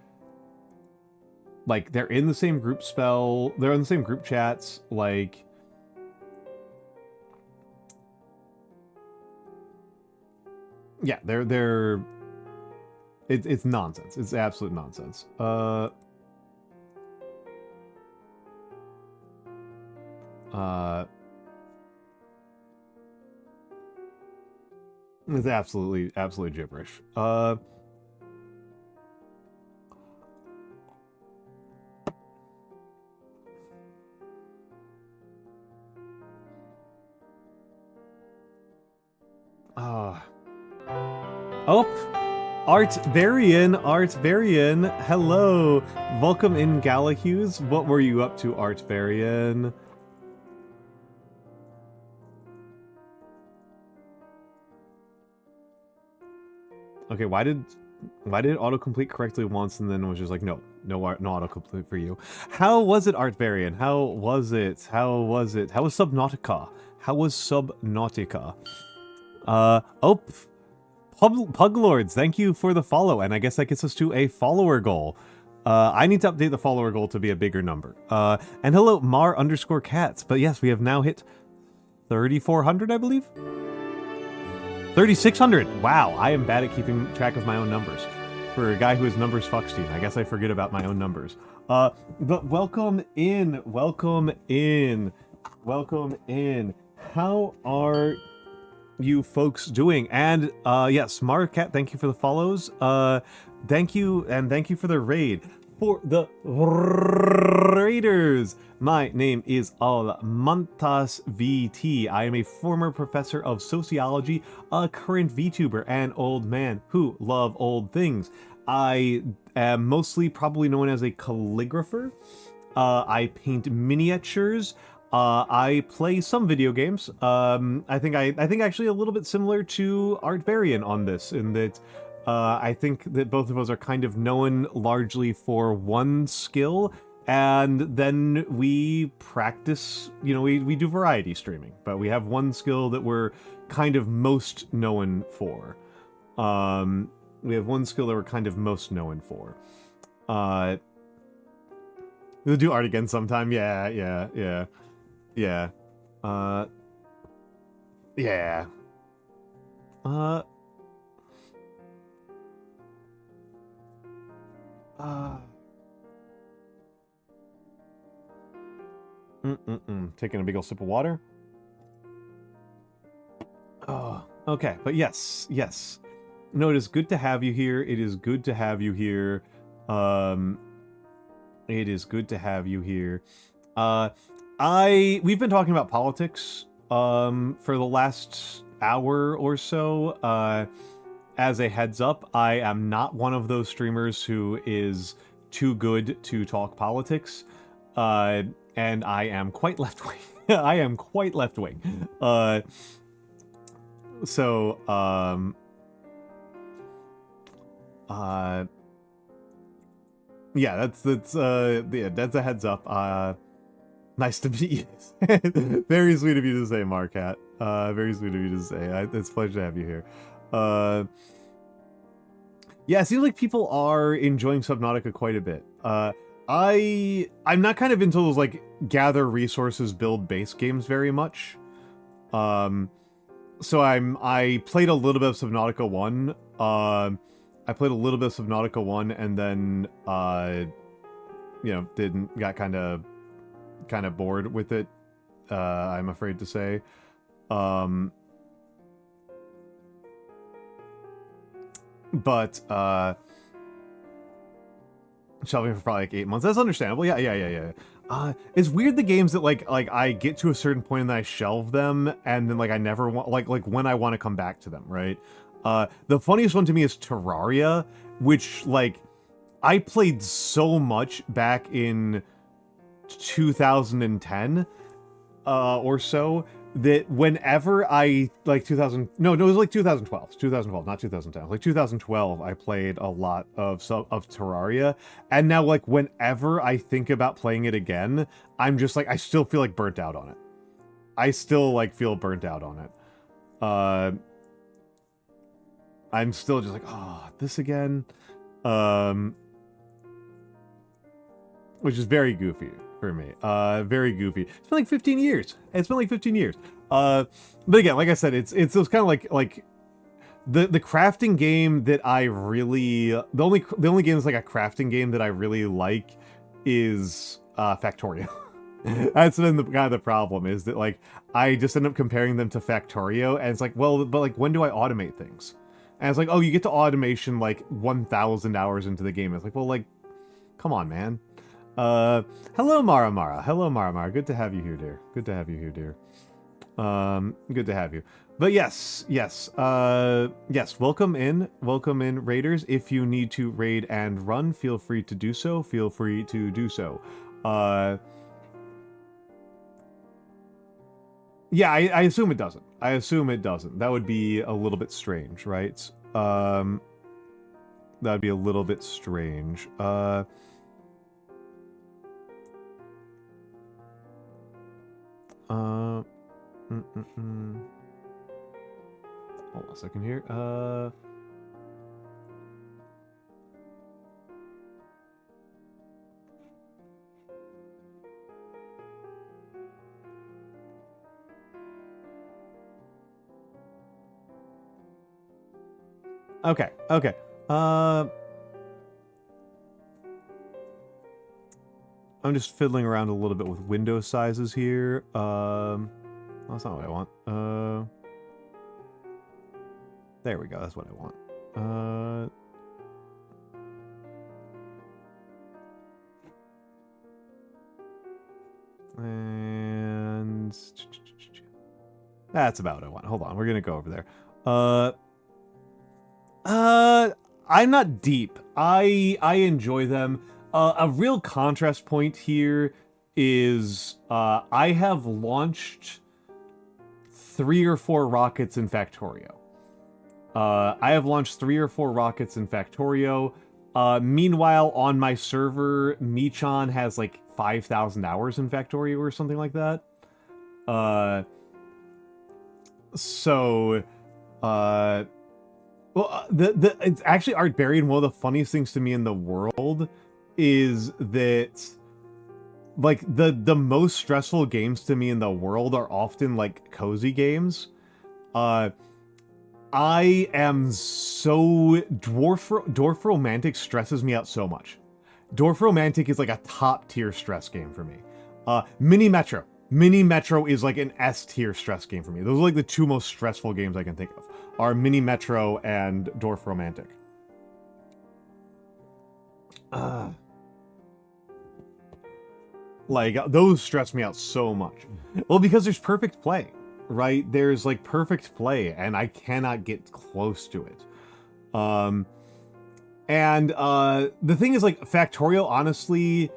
like they're in the same group spell. They're in the same group chats. Like. Yeah, it's nonsense. It's absolute nonsense. It's absolutely gibberish. Oh, Art Varian, hello. Welcome in, Galahughes. What were you up to, Art Varian? Okay, why did it autocomplete correctly once and then was just like, no autocomplete for you? How was it, Art Varian? How was it? How was Subnautica? Puglords, thank you for the follow, and I guess that gets us to a follower goal. I need to update the follower goal to be a bigger number. And hello, Mar_cats. But yes, we have now hit 3,400, I believe? 3,600! Wow, I am bad at keeping track of my own numbers. For a guy who is numbers fuckstein, I guess I forget about my own numbers. But welcome in. How are you folks doing? And yes, Marcat, thank you for the follows. Thank you for the raid. for the Raiders. My name is Almantas VT. I am a former professor of sociology, a current VTuber, and old man who love old things. I am mostly probably known as a calligrapher. I paint miniatures. I play some video games. I think actually a little bit similar to Art Varian on this, in that I think that both of us are kind of known largely for one skill, and then we practice, you know, we do variety streaming, but we have one skill that we're kind of most known for. We have one skill that we're kind of most known for. We'll do art again sometime. Yeah. Yeah. Taking a big ol' sip of water. Oh, okay. But yes. No, it is good to have you here. It is good to have you here. It is good to have you here. We've been talking about politics for the last hour or so. As a heads up, I am not one of those streamers who is too good to talk politics. And I am quite left-wing. I am quite left-wing. Yeah, that's a heads up. Nice to meet you. Very sweet of you to say, Marcat. Very sweet of you to say. It's a pleasure to have you here. Yeah, it seems like people are enjoying Subnautica quite a bit. I'm not kind of into those like gather resources, build base games very much. So I played a little bit of Subnautica 1. I played a little bit of Subnautica 1 and then got kind of bored with it. I'm afraid to say. But shelving for probably like 8 months. That's understandable. Yeah. It's weird the games that like I get to a certain point and then I shelve them and then like I never want like when I want to come back to them, right? The funniest one to me is Terraria, which like I played so much back in 2010 or so that whenever I like it was like 2012, not 2010, like 2012 I played a lot of Terraria, and now like whenever I think about playing it again, I'm just like I still feel like burnt out on it. I still like feel burnt out on it. I'm still just like, oh, this again. Which is very goofy for me. Very goofy. It's been like 15 years. But again, like I said, it's those kind of like the crafting game that I really the only game that's like a crafting game that I really like is Factorio. That's been kind of the problem, is that like I just end up comparing them to Factorio, and it's like, well, but like when do I automate things? And it's like, oh, you get to automation like 1,000 hours into the game. It's like, well, like, come on, man. Hello, Mara. Hello, Mara. Good to have you here, dear. Good to have you. But yes. Welcome in, raiders. If you need to raid and run, feel free to do so. Yeah, I assume it doesn't. That would be a little bit strange, right? That'd be a little bit strange. Hold on a second here. Okay. I'm just fiddling around a little bit with window sizes here. That's not what I want. There we go. That's what I want. And that's about it. Hold on, we're gonna go over there. I'm not deep. I enjoy them. A real contrast point here is I have launched 3 or 4 rockets in Factorio. Meanwhile, on my server, Michan has like 5,000 hours in Factorio or something like that. It's actually Art Buried. One of the funniest things to me in the world is that, like, the most stressful games to me in the world are often like cozy games. I am so Dwarf Romantic stresses me out so much. Dwarf Romantic is like a top tier stress game for me. Mini Metro is like an S tier stress game for me. Those are like the 2 most stressful games I can think of. Are Mini Metro and Dwarf Romantic. Like, those stress me out so much. Well, because there's perfect play, right? There's like perfect play, and I cannot get close to it. The thing is, like, Factorio, honestly,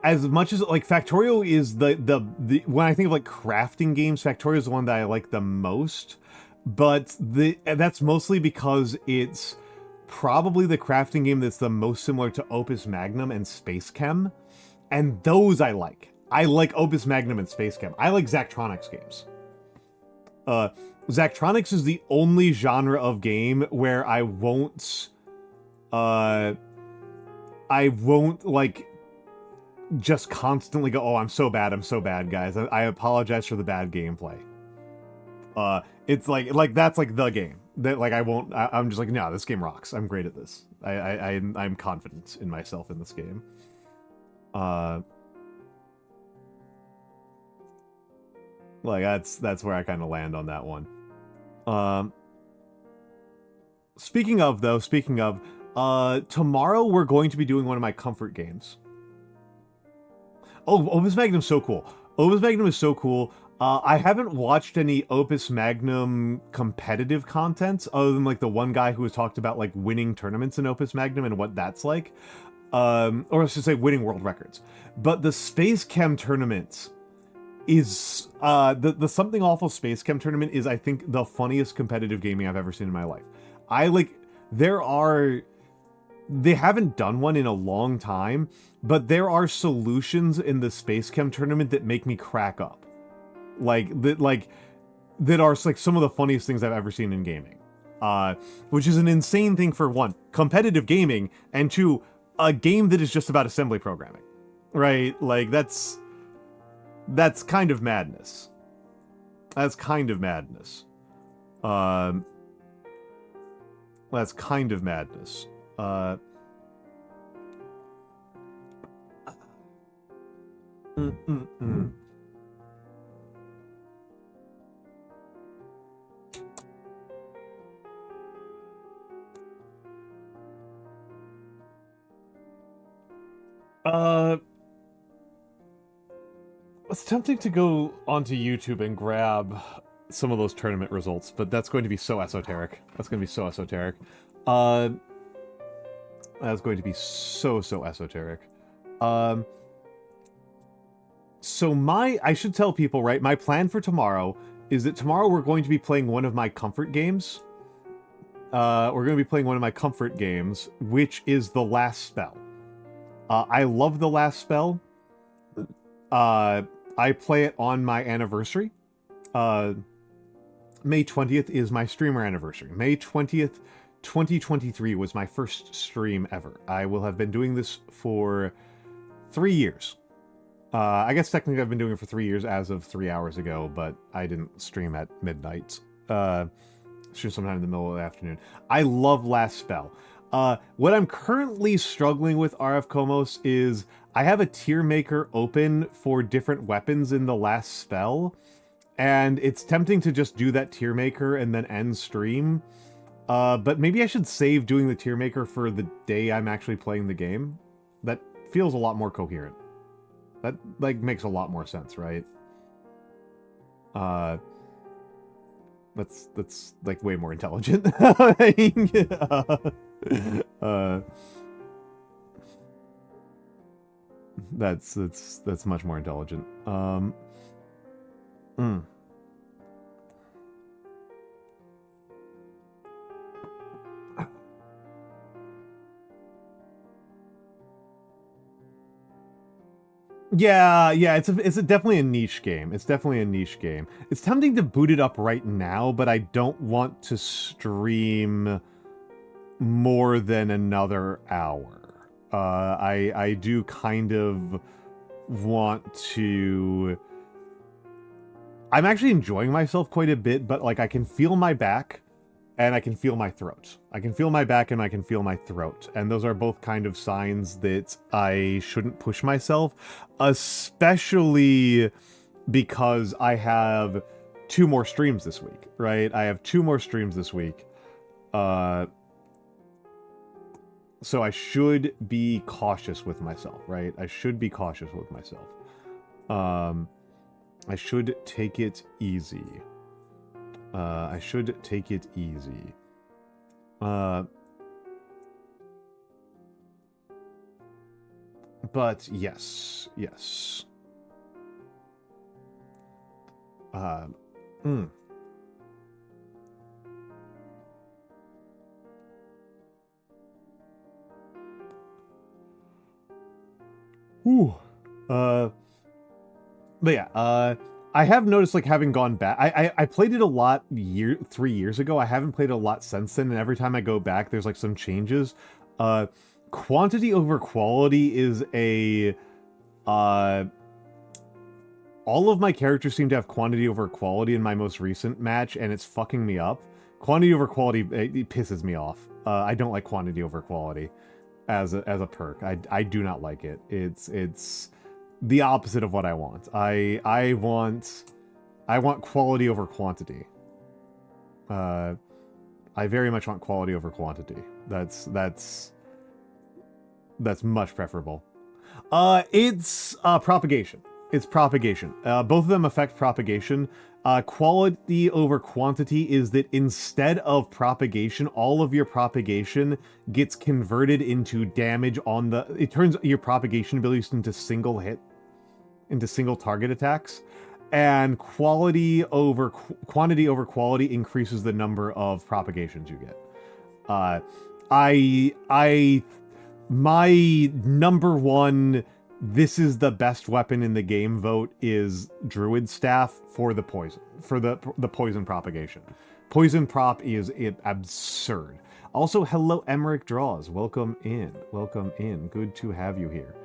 as much as, like, Factorio is the when I think of like crafting games, Factorio is the one that I like the most. But that's mostly because it's probably the crafting game that's the most similar to Opus Magnum and Space Chem. And those I like. I like Opus Magnum and Space Chem. I like Zachtronics games. Zachtronics is the only genre of game where I won't like just constantly go, oh, I'm so bad, guys. I apologize for the bad gameplay. It's like that's like the game that, like, I'm just like, no, this game rocks. I'm great at this. I'm confident in myself in this game. Like, that's where I kind of land on that one. Speaking of, tomorrow we're going to be doing one of my comfort games. Oh, Opus Magnum's so cool. Opus Magnum is so cool. I haven't watched any Opus Magnum competitive content other than like the one guy who has talked about like winning tournaments in Opus Magnum and what that's like. Or I should say winning world records. But the Space Chem tournament is the Something Awful Space Chem tournament is, I think, the funniest competitive gaming I've ever seen in my life. They haven't done one in a long time, but there are solutions in the Space Chem tournament that make me crack up. That are like some of the funniest things I've ever seen in gaming. Which is an insane thing for 1, competitive gaming, and 2, a game that is just about assembly programming. Right? Like, that's kind of madness. That's kind of madness. It's tempting to go onto YouTube and grab some of those tournament results, but that's going to be so esoteric. That's going to be so esoteric. I should tell people, right? My plan for tomorrow is that tomorrow we're going to be playing one of my comfort games. Which is The Last Spell. I love The Last Spell. I play it on my anniversary. May 20th is my streamer anniversary. May 20th, 2023 was my first stream ever. I will have been doing this for 3 years. I guess technically I've been doing it for 3 years as of 3 hours ago, but I didn't stream at midnight. Stream sometime in the middle of the afternoon. I love Last Spell. What I'm currently struggling with, RF Komos, is I have a tier maker open for different weapons in The Last Spell, and it's tempting to just do that tier maker and then end stream. But maybe I should save doing the tier maker for the day I'm actually playing the game. That feels a lot more coherent. That like makes a lot more sense, right? That's like way more intelligent. uh, that's much more intelligent. Mm. Yeah, it's definitely a niche game. It's definitely a niche game. It's tempting to boot it up right now, but I don't want to stream more than another hour. I do kind of want to. I'm actually enjoying myself quite a bit, but like I can feel my back and I can feel my throat. I can feel my back and I can feel my throat. And those are both kind of signs that I shouldn't push myself, especially because I have 2 more streams this week, right? I have 2 more streams this week. So I should be cautious with myself, right? I should be cautious with myself. I should take it easy. I should take it easy. But yes. Mm. Whew. But yeah, I have noticed, like, having gone back, I played it a lot 3 years ago. I haven't played it a lot since then, and every time I go back, there's, like, some changes. Quantity over quality is a, all of my characters seem to have quantity over quality in my most recent match, and it's fucking me up. Quantity over quality, it pisses me off. I don't like quantity over quality as a perk. I do not like it. It's the opposite of what I want. I want quality over quantity. I very much want quality over quantity. That's much preferable. It's propagation. It's propagation. Both of them affect propagation. Quality over quantity is that instead of propagation, all of your propagation gets converted into damage on the... It turns your propagation abilities into single target attacks. And quantity over quality increases the number of propagations you get. My number one, this is the best weapon in the game vote is Druid Staff for the poison, for the poison propagation. Poison prop is absurd. Also, hello Emmerich Draws, welcome in, good to have you here.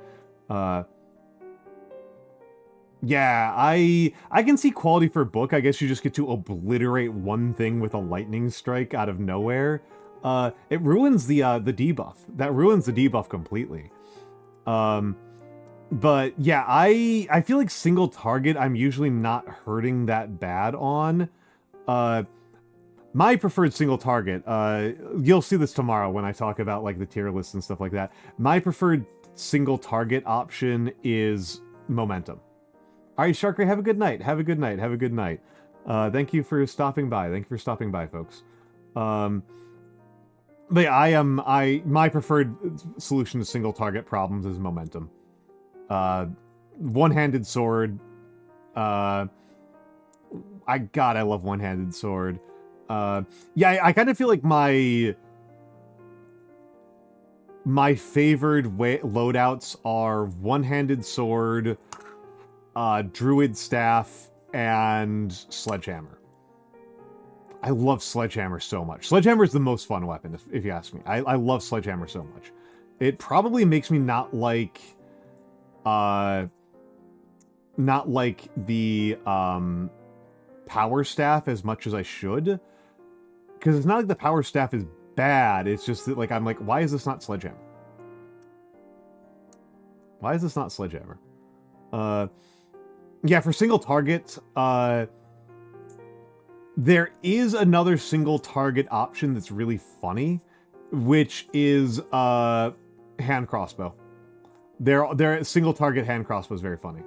Yeah, I can see quality for book. I guess you just get to obliterate one thing with a lightning strike out of nowhere. It ruins the debuff. That ruins the debuff completely. But yeah, I feel like single target I'm usually not hurting that bad on. My preferred single target, you'll see this tomorrow when I talk about like the tier lists and stuff like that. My preferred single target option is momentum. All right, Sharkray, have a good night. Have a good night. Thank you for stopping by. Folks. But yeah, my preferred solution to single target problems is momentum. One-handed sword. I love one-handed sword. Yeah, I kind of feel like my favored loadouts are one-handed sword, Druid Staff, and Sledgehammer. I love Sledgehammer so much. Sledgehammer is the most fun weapon, if you ask me. I love Sledgehammer so much. It probably makes me not like the Power Staff as much as I should. Because it's not like the Power Staff is bad, it's just that like I'm like, why is this not Sledgehammer? Why is this not Sledgehammer? Yeah, for single target, there is another single target option that's really funny, which is hand crossbow. Their single target hand crossbow is very funny.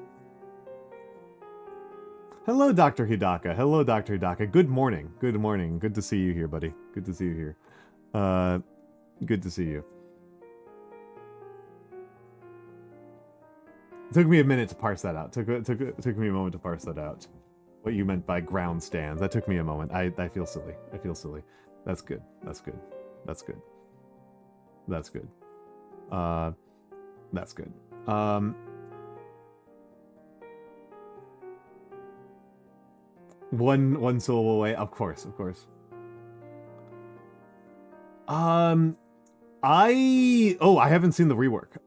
Hello, Dr. Hidaka. Hello, Dr. Hidaka. Good morning. Good morning. Good to see you here, buddy. Good to see you here. Good to see you. It took me a minute to parse that out. Took me a moment to parse that out. What you meant by ground stands. That took me a moment. I feel silly. I feel silly. That's good. That's good. That's good. That's good. That's good. One syllable away. Of course, of course. I haven't seen the rework.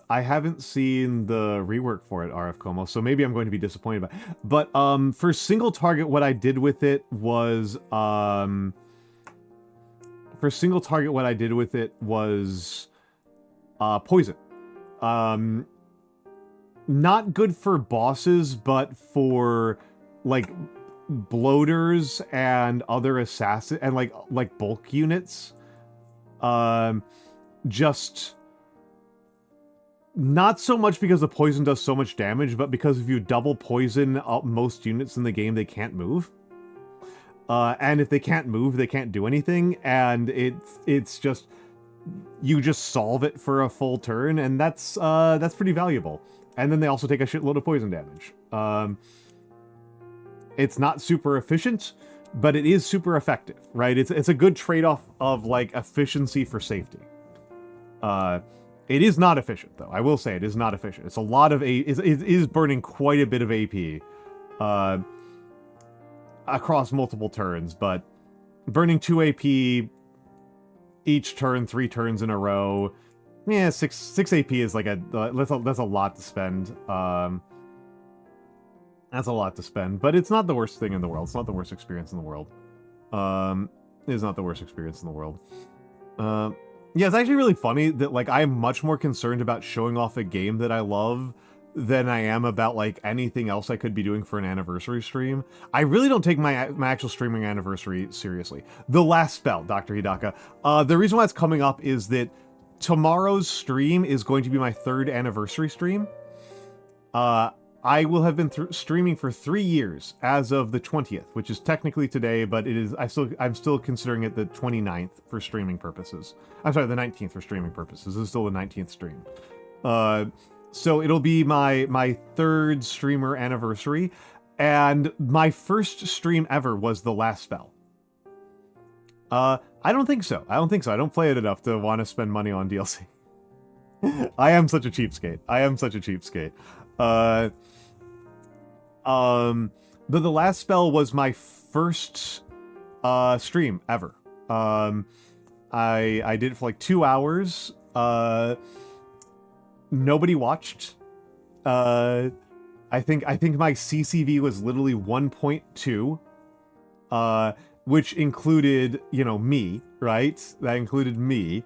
I haven't seen the rework for it, RF Como, so maybe I'm going to be disappointed by it. But for single target, what I did with it was poison. Not good for bosses, but for like bloaters and other assassin and like bulk units. Just not so much because the poison does so much damage, but because if you double poison most units in the game, they can't move. And if they can't move, they can't do anything, and it's just you just solve it for a full turn, and that's pretty valuable. And then they also take a shitload of poison damage. It's not super efficient, but it is super effective, right? It's a good trade-off of like efficiency for safety. It is not efficient, though. I will say it is not efficient. It's a lot of it is burning quite a bit of AP across multiple turns, but burning 2 AP each turn, 3 turns in a row. Yeah, 6 AP is like that's a lot to spend. That's a lot to spend, but it's not the worst thing in the world. It's not the worst experience in the world. It is not the worst experience in the world. Yeah, it's actually really funny that like I'm much more concerned about showing off a game that I love than I am about like anything else I could be doing for an anniversary stream. I really don't take my actual streaming anniversary seriously. The Last Spell, Dr. Hidaka. The reason why it's coming up is that tomorrow's stream is going to be my 3rd anniversary stream. I will have been streaming for 3 years as of the 20th, which is technically today, but it is I'm still considering it the 29th for streaming purposes. I'm sorry, the 19th for streaming purposes. This is still the 19th stream. So it'll be my 3rd streamer anniversary, and my first stream ever was The Last Spell. I don't think so. I don't play it enough to want to spend money on DLC. I am such a cheapskate. But The Last Spell was my first stream ever. I did it for like 2 hours. Nobody watched. I think my CCV was literally 1.2, which included, me, right? That included me.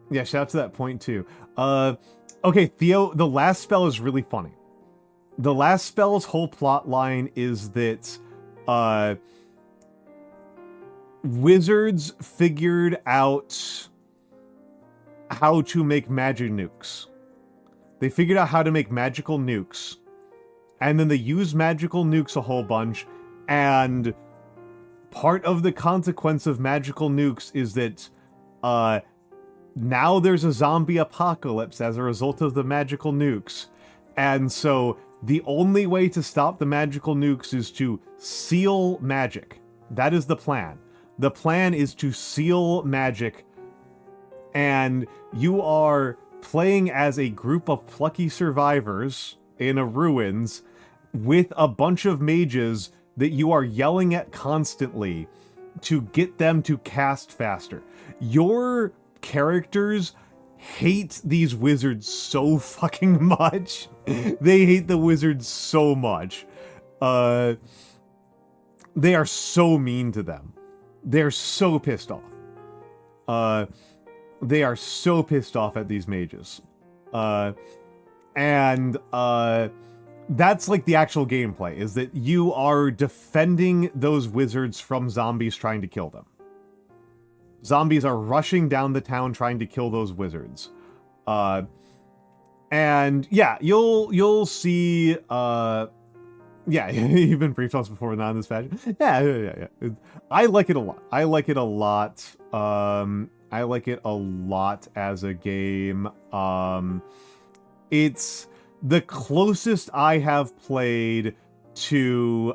Yeah, shout out to that point too. Okay, Theo, The Last Spell is really funny. The Last Spell's whole plot line is that wizards figured out how to make magic nukes. They figured out how to make magical nukes, and then they used magical nukes a whole bunch, and part of the consequence of magical nukes is that now there's a zombie apocalypse as a result of the magical nukes. And so the only way to stop the magical nukes is to seal magic. That is the plan. The plan is to seal magic, and you are playing as a group of plucky survivors in a ruins with a bunch of mages that you are yelling at constantly to get them to cast faster. Your characters hate these wizards so fucking much. They hate the wizards so much. They are so mean to them. They're so pissed off. They are so pissed off at these mages. And that's like the actual gameplay, is that you are defending those wizards from zombies trying to kill them. Zombies are rushing down the town trying to kill those wizards. And yeah, you'll see, yeah, you've been briefed on this before, not in this fashion. Yeah. I like it a lot. I like it a lot. I like it a lot as a game. It's the closest I have played to,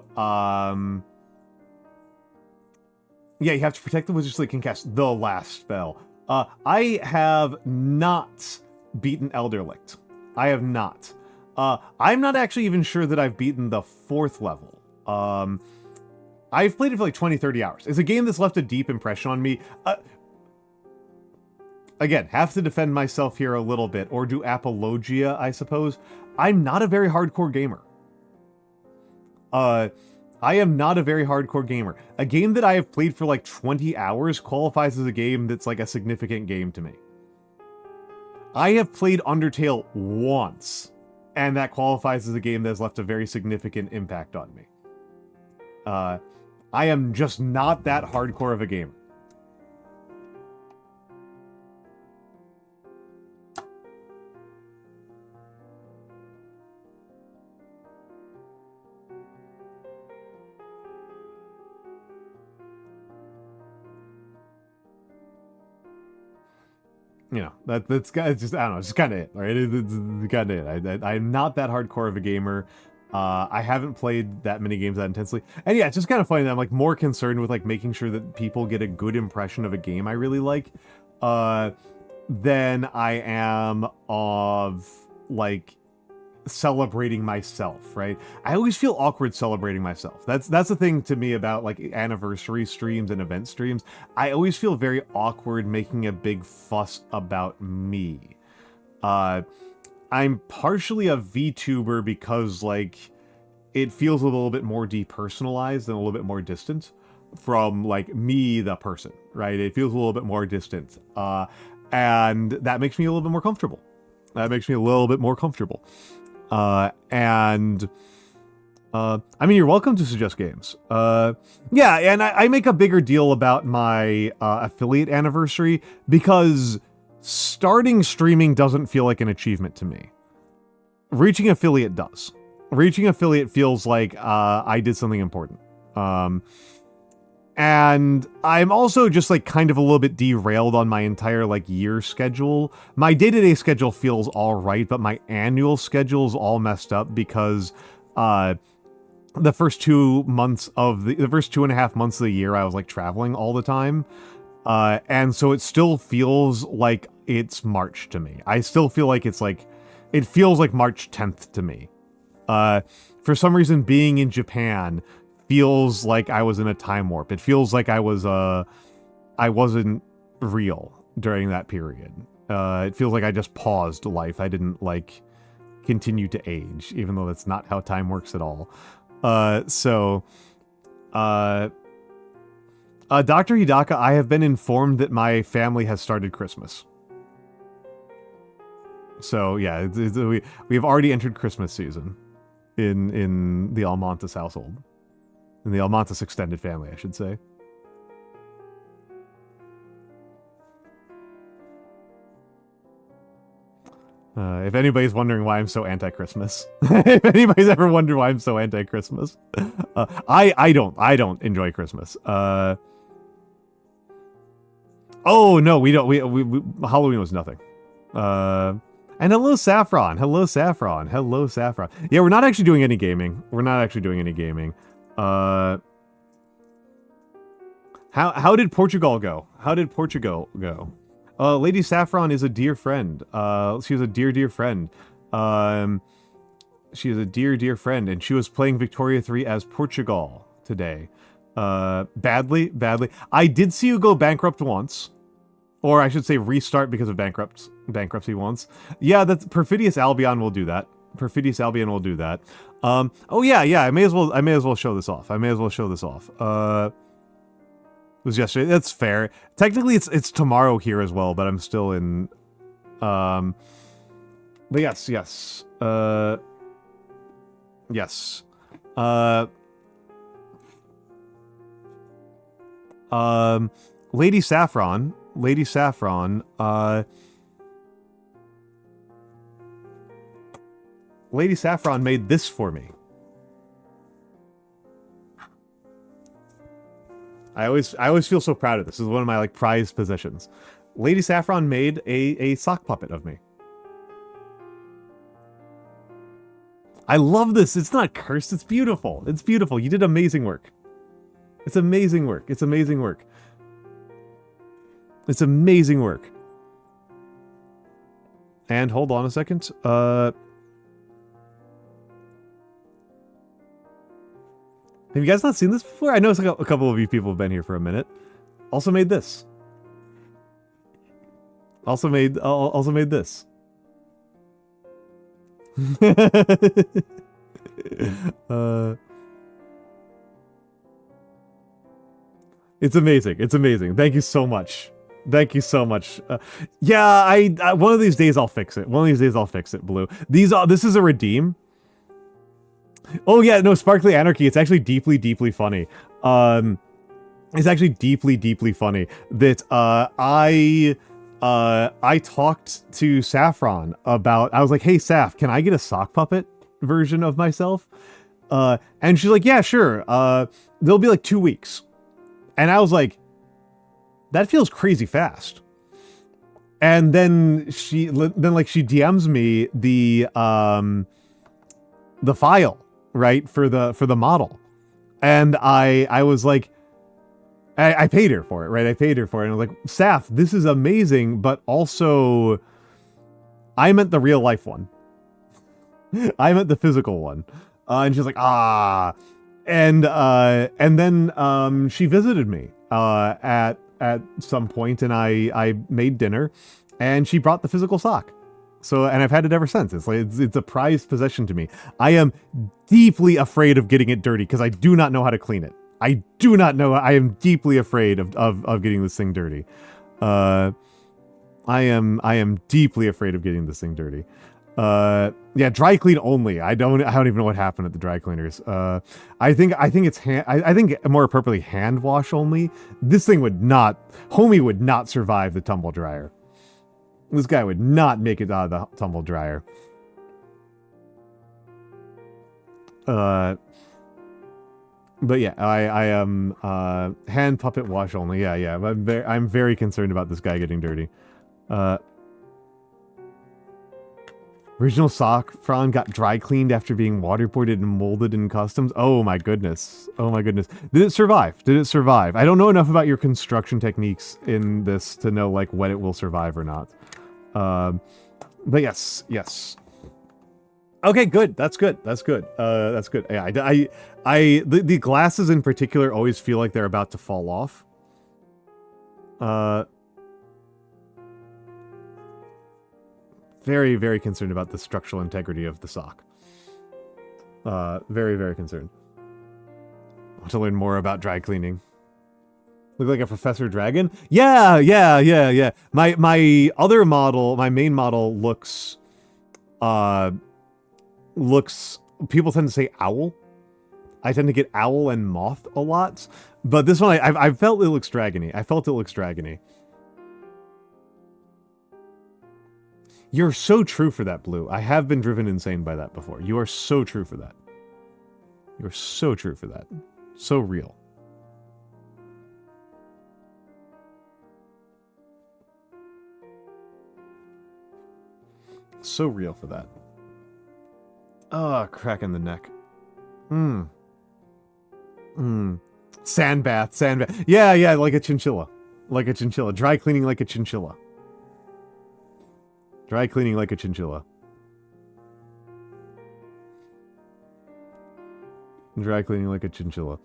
yeah, you have to protect the wizard so they can cast the last spell. I have not beaten Elderlicht. I have not. I'm not actually even sure that I've beaten the 4th level. I've played it for like 20, 30 hours. It's a game that's left a deep impression on me. Again, have to defend myself here a little bit, or do apologia, I suppose. I'm not a very hardcore gamer. I am not a very hardcore gamer. A game that I have played for like 20 hours qualifies as a game that's like a significant game to me. I have played Undertale once, and that qualifies as a game that has left a very significant impact on me. I am just not that hardcore of a gamer. You know, that's just, I don't know, it's just kind of it, right? It's kind of it. I'm not that hardcore of a gamer. I haven't played that many games that intensely. And yeah, it's just kind of funny that I'm like more concerned with like making sure that people get a good impression of a game I really like, than I am of like celebrating myself, right? I always feel awkward celebrating myself. That's the thing to me about like anniversary streams and event streams. I always feel very awkward making a big fuss about me. I'm partially a VTuber because like it feels a little bit more depersonalized and a little bit more distant from like me, the person, right? It feels a little bit more distant. And that makes me a little bit more comfortable. I mean, you're welcome to suggest games. Yeah, and I make a bigger deal about my affiliate anniversary because starting streaming doesn't feel like an achievement to me. Reaching affiliate does. Reaching affiliate feels like I did something important. And I'm also just like kind of a little bit derailed on my entire like year schedule. My day-to-day schedule feels all right, but my annual schedule is all messed up because the first 2 months of the first 2.5 months of the year I was like traveling all the time. And so it still feels like it's March to me. I still feel like it's like, it feels like March 10th to me. For some reason, being in Japan feels like I was in a time warp. It feels like I wasn't real during that period. It feels like I just paused life. I didn't like continue to age, even though that's not how time works at all. Dr. Hidaka, I have been informed that my family has started Christmas. So yeah, we have already entered Christmas season in the Almantas household. In the Almantas extended family, I should say. If anybody's wondering why I'm so anti-Christmas, if anybody's ever wondered why I'm so anti-Christmas, I don't enjoy Christmas. Oh no, we don't. We Halloween was nothing. And hello Saffron, hello Saffron, hello Saffron. Yeah, we're not actually doing any gaming. How did Portugal go? Lady Saffron is a dear friend. She's a dear friend. She is a dear friend, and she was playing Victoria 3 as Portugal today. Badly. I did see you go bankrupt once. Or I should say restart because of bankruptcy once. Yeah, that's Perfidious Albion will do that. Oh yeah, I may as well show this off. It was yesterday. That's fair. Technically it's tomorrow here as well, but I'm still in but yes. Yes. Lady Saffron. Lady Saffron made this for me. I always feel so proud of this. This is one of my like prized possessions. Lady Saffron made a sock puppet of me. I love this. It's not cursed. It's beautiful. It's beautiful. You did amazing work. It's amazing work. It's amazing work. It's amazing work. And hold on a second. Have you guys not seen this before? I know a couple of you people have been here for a minute. Also made this. Also made this. It's amazing. It's amazing. Thank you so much. Thank you so much. Yeah, I one of these days I'll fix it. One of these days I'll fix it, Blue. This is a redeem. Oh yeah, no, Sparkly Anarchy. It's actually deeply, deeply funny. It's actually deeply, deeply funny that I talked to Saffron about. I was like, "Hey, Saff, can I get a sock puppet version of myself?" And she's like, "Yeah, sure. There'll be like 2 weeks." And I was like, "That feels crazy fast." And then she DMs me the file, right, for the model. And I was like, I paid her for it, right? I paid her for it. And I was like, "Saf, this is amazing, but also I meant the real life one. I meant the physical one." And she's like, "Ah." And then she visited me at some point, and I made dinner, and she brought the physical sock. So, and I've had it ever since. It's a prized possession to me. I am deeply afraid of getting it dirty because I do not know how to clean it. I do not know. I am deeply afraid of getting this thing dirty. I am deeply afraid of getting this thing dirty. Yeah, dry clean only. I don't even know what happened at the dry cleaners. I think it's I think more appropriately hand wash only. This thing homie would not survive the tumble dryer. This guy would not make it out of the tumble dryer. But yeah, I am hand puppet wash only. Yeah. I'm very concerned about this guy getting dirty. Original sock Fran got dry cleaned after being waterboarded and molded in customs. Oh my goodness. Oh my goodness. Did it survive? Did it survive? I don't know enough about your construction techniques in this to know like when it will survive or not. But yes. Okay, good. That's good. That's good. Yeah, the glasses in particular always feel like they're about to fall off. Very, very concerned about the structural integrity of the sock. Very, very concerned. I want to learn more about dry cleaning. Look like a Professor Dragon? Yeah. My other model, my main model looks, people tend to say owl. I tend to get owl and moth a lot. But this one, I felt it looks dragony. I felt it looks dragony. You're so true for that, Blue. I have been driven insane by that before. You are so true for that. You're so true for that. So real. So real for that. Oh, crack in the neck. Sandbath. Yeah, like a chinchilla. Like a chinchilla. Dry cleaning like a chinchilla. Dry cleaning like a chinchilla. Dry cleaning like a chinchilla.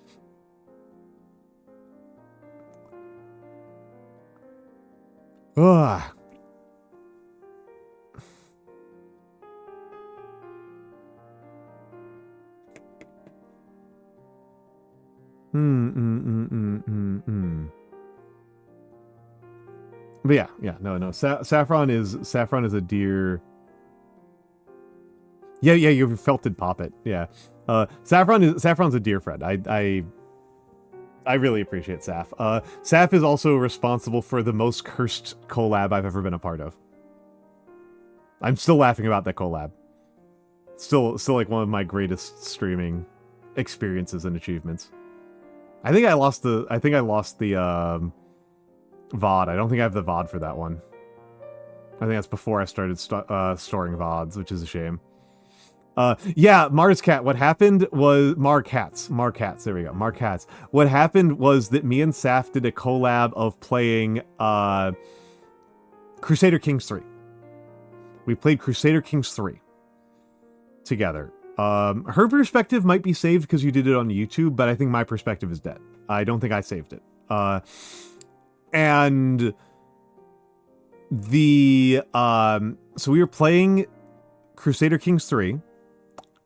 Ugh. But yeah, no. Saffron is a dear. Yeah, you felted Poppet. Yeah. Saffron's a dear friend. I really appreciate Saf. Saf is also responsible for the most cursed collab I've ever been a part of. I'm still laughing about that collab. Still like one of my greatest streaming experiences and achievements. I think I lost the VOD. I don't think I have the VOD for that one. I think that's before I started storing VODs, which is a shame. Yeah, Mars Cat. What happened was Marcats. There we go. Marcats. What happened was that me and Saf did a collab of playing Crusader Kings 3. We played Crusader Kings 3 together. Her perspective might be saved because you did it on YouTube, but I think my perspective is dead. I don't think I saved it. And the so we were playing Crusader Kings 3,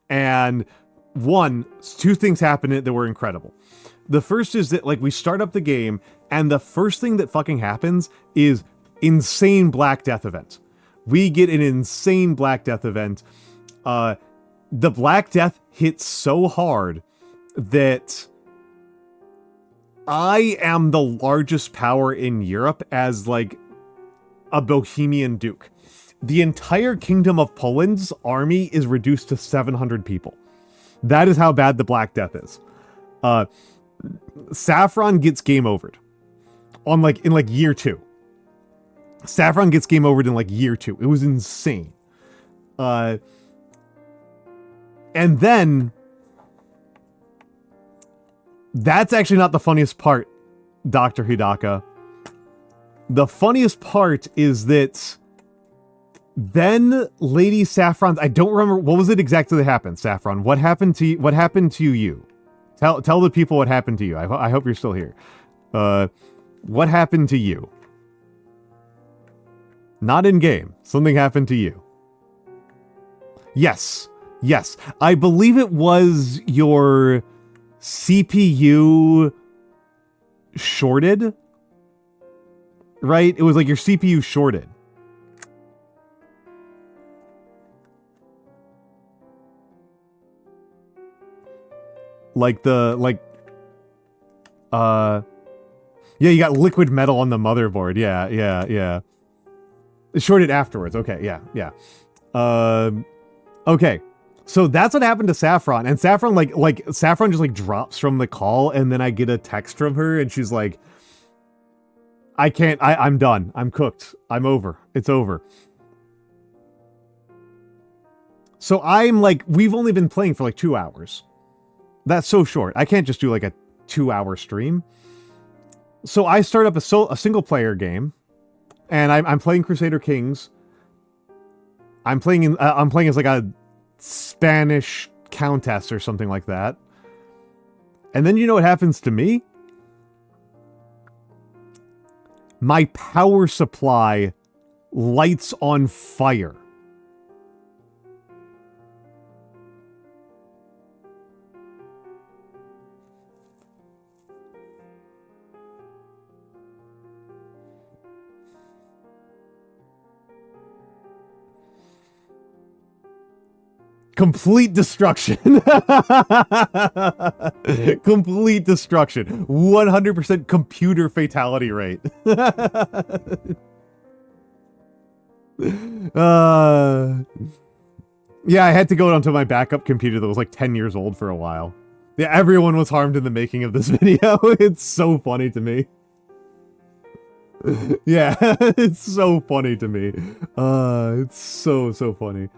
and two things happened that were incredible. The first is that, like, we start up the game, and the first thing that fucking happens is insane Black Death event. We get an insane Black Death event. The Black Death hits so hard that I am the largest power in Europe as, like, a Bohemian Duke. The entire Kingdom of Poland's army is reduced to 700 people. That is how bad the Black Death is. Saffron gets game overed in year 2. Saffron gets game overed in year 2. It was insane. And then that's actually not the funniest part, Dr. Hidaka. The funniest part is that then Lady Saffron's, I don't remember, what was it exactly that happened, Saffron? What happened to you? What happened to you? Tell the people what happened to you. I hope you're still here. What happened to you? Not in game. Something happened to you. Yes. I believe it was your CPU shorted. Right? It was like your CPU shorted. Yeah, you got liquid metal on the motherboard. Yeah. It shorted afterwards. Okay, yeah. Okay. So that's what happened to Saffron. And Saffron, Saffron just drops from the call, and then I get a text from her, and she's like, I'm done. I'm cooked. I'm over. It's over. So I'm we've only been playing for 2 hours. That's so short. I can't just do a 2-hour stream. So I start up a single player game, and I'm playing Crusader Kings. I'm playing as a Spanish countess or something like that. And then you know what happens to me? My power supply lights on fire. Complete destruction. Complete destruction. 100% computer fatality rate. Yeah, I had to go onto my backup computer that was 10 years old for a while. Yeah, everyone was harmed in the making of this video. It's so funny to me. Yeah, it's so funny to me. It's so funny.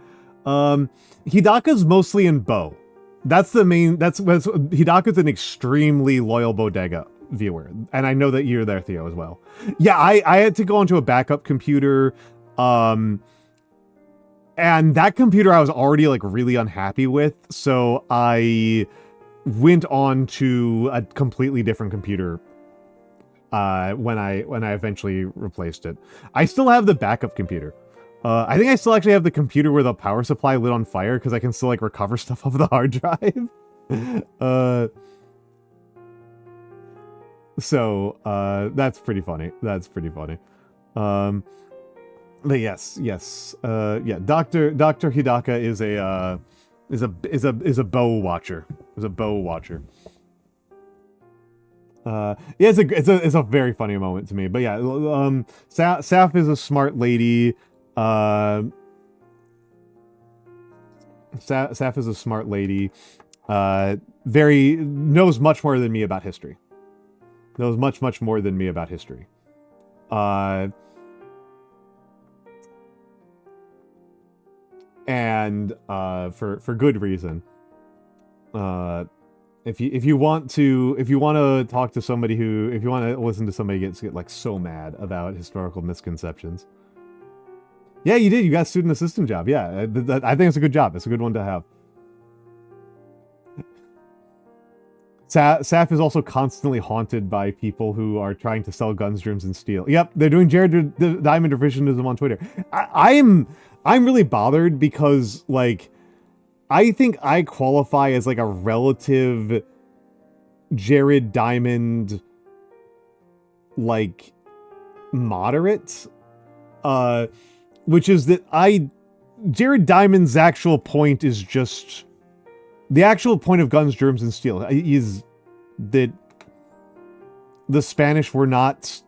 Hidaka's mostly in Bo. That's Hidaka's an extremely loyal Bodega viewer, and I know that you're there, Theo, as well. Yeah, I had to go onto a backup computer, and that computer I was already really unhappy with, so I went on to a completely different computer when I eventually replaced it. I still have the backup computer. I think I still actually have the computer where the power supply lit on fire because I can still recover stuff off the hard drive. So that's pretty funny. But yes, yeah. Doctor Hidaka is a bow watcher. Is a bow watcher. Yeah, it's a very funny moment to me. But yeah, Saf is a smart lady. Saf is a smart lady. Very knows much more than me about history. Knows much more than me about history. And for good reason. If you want to talk to somebody if you want to listen to somebody get like so mad about historical misconceptions. Yeah, you did. You got a student assistant job. Yeah, I think it's a good job. It's a good one to have. Saf is also constantly haunted by people who are trying to sell guns, germs, and steel. Yep, they're doing Jared Diamond revisionism on Twitter. I'm really bothered because, like, I think I qualify as like a relative Jared Diamond, like, moderate, which is that Jared Diamond's actual point is just, the actual point of guns, germs, and steel is that the Spanish were not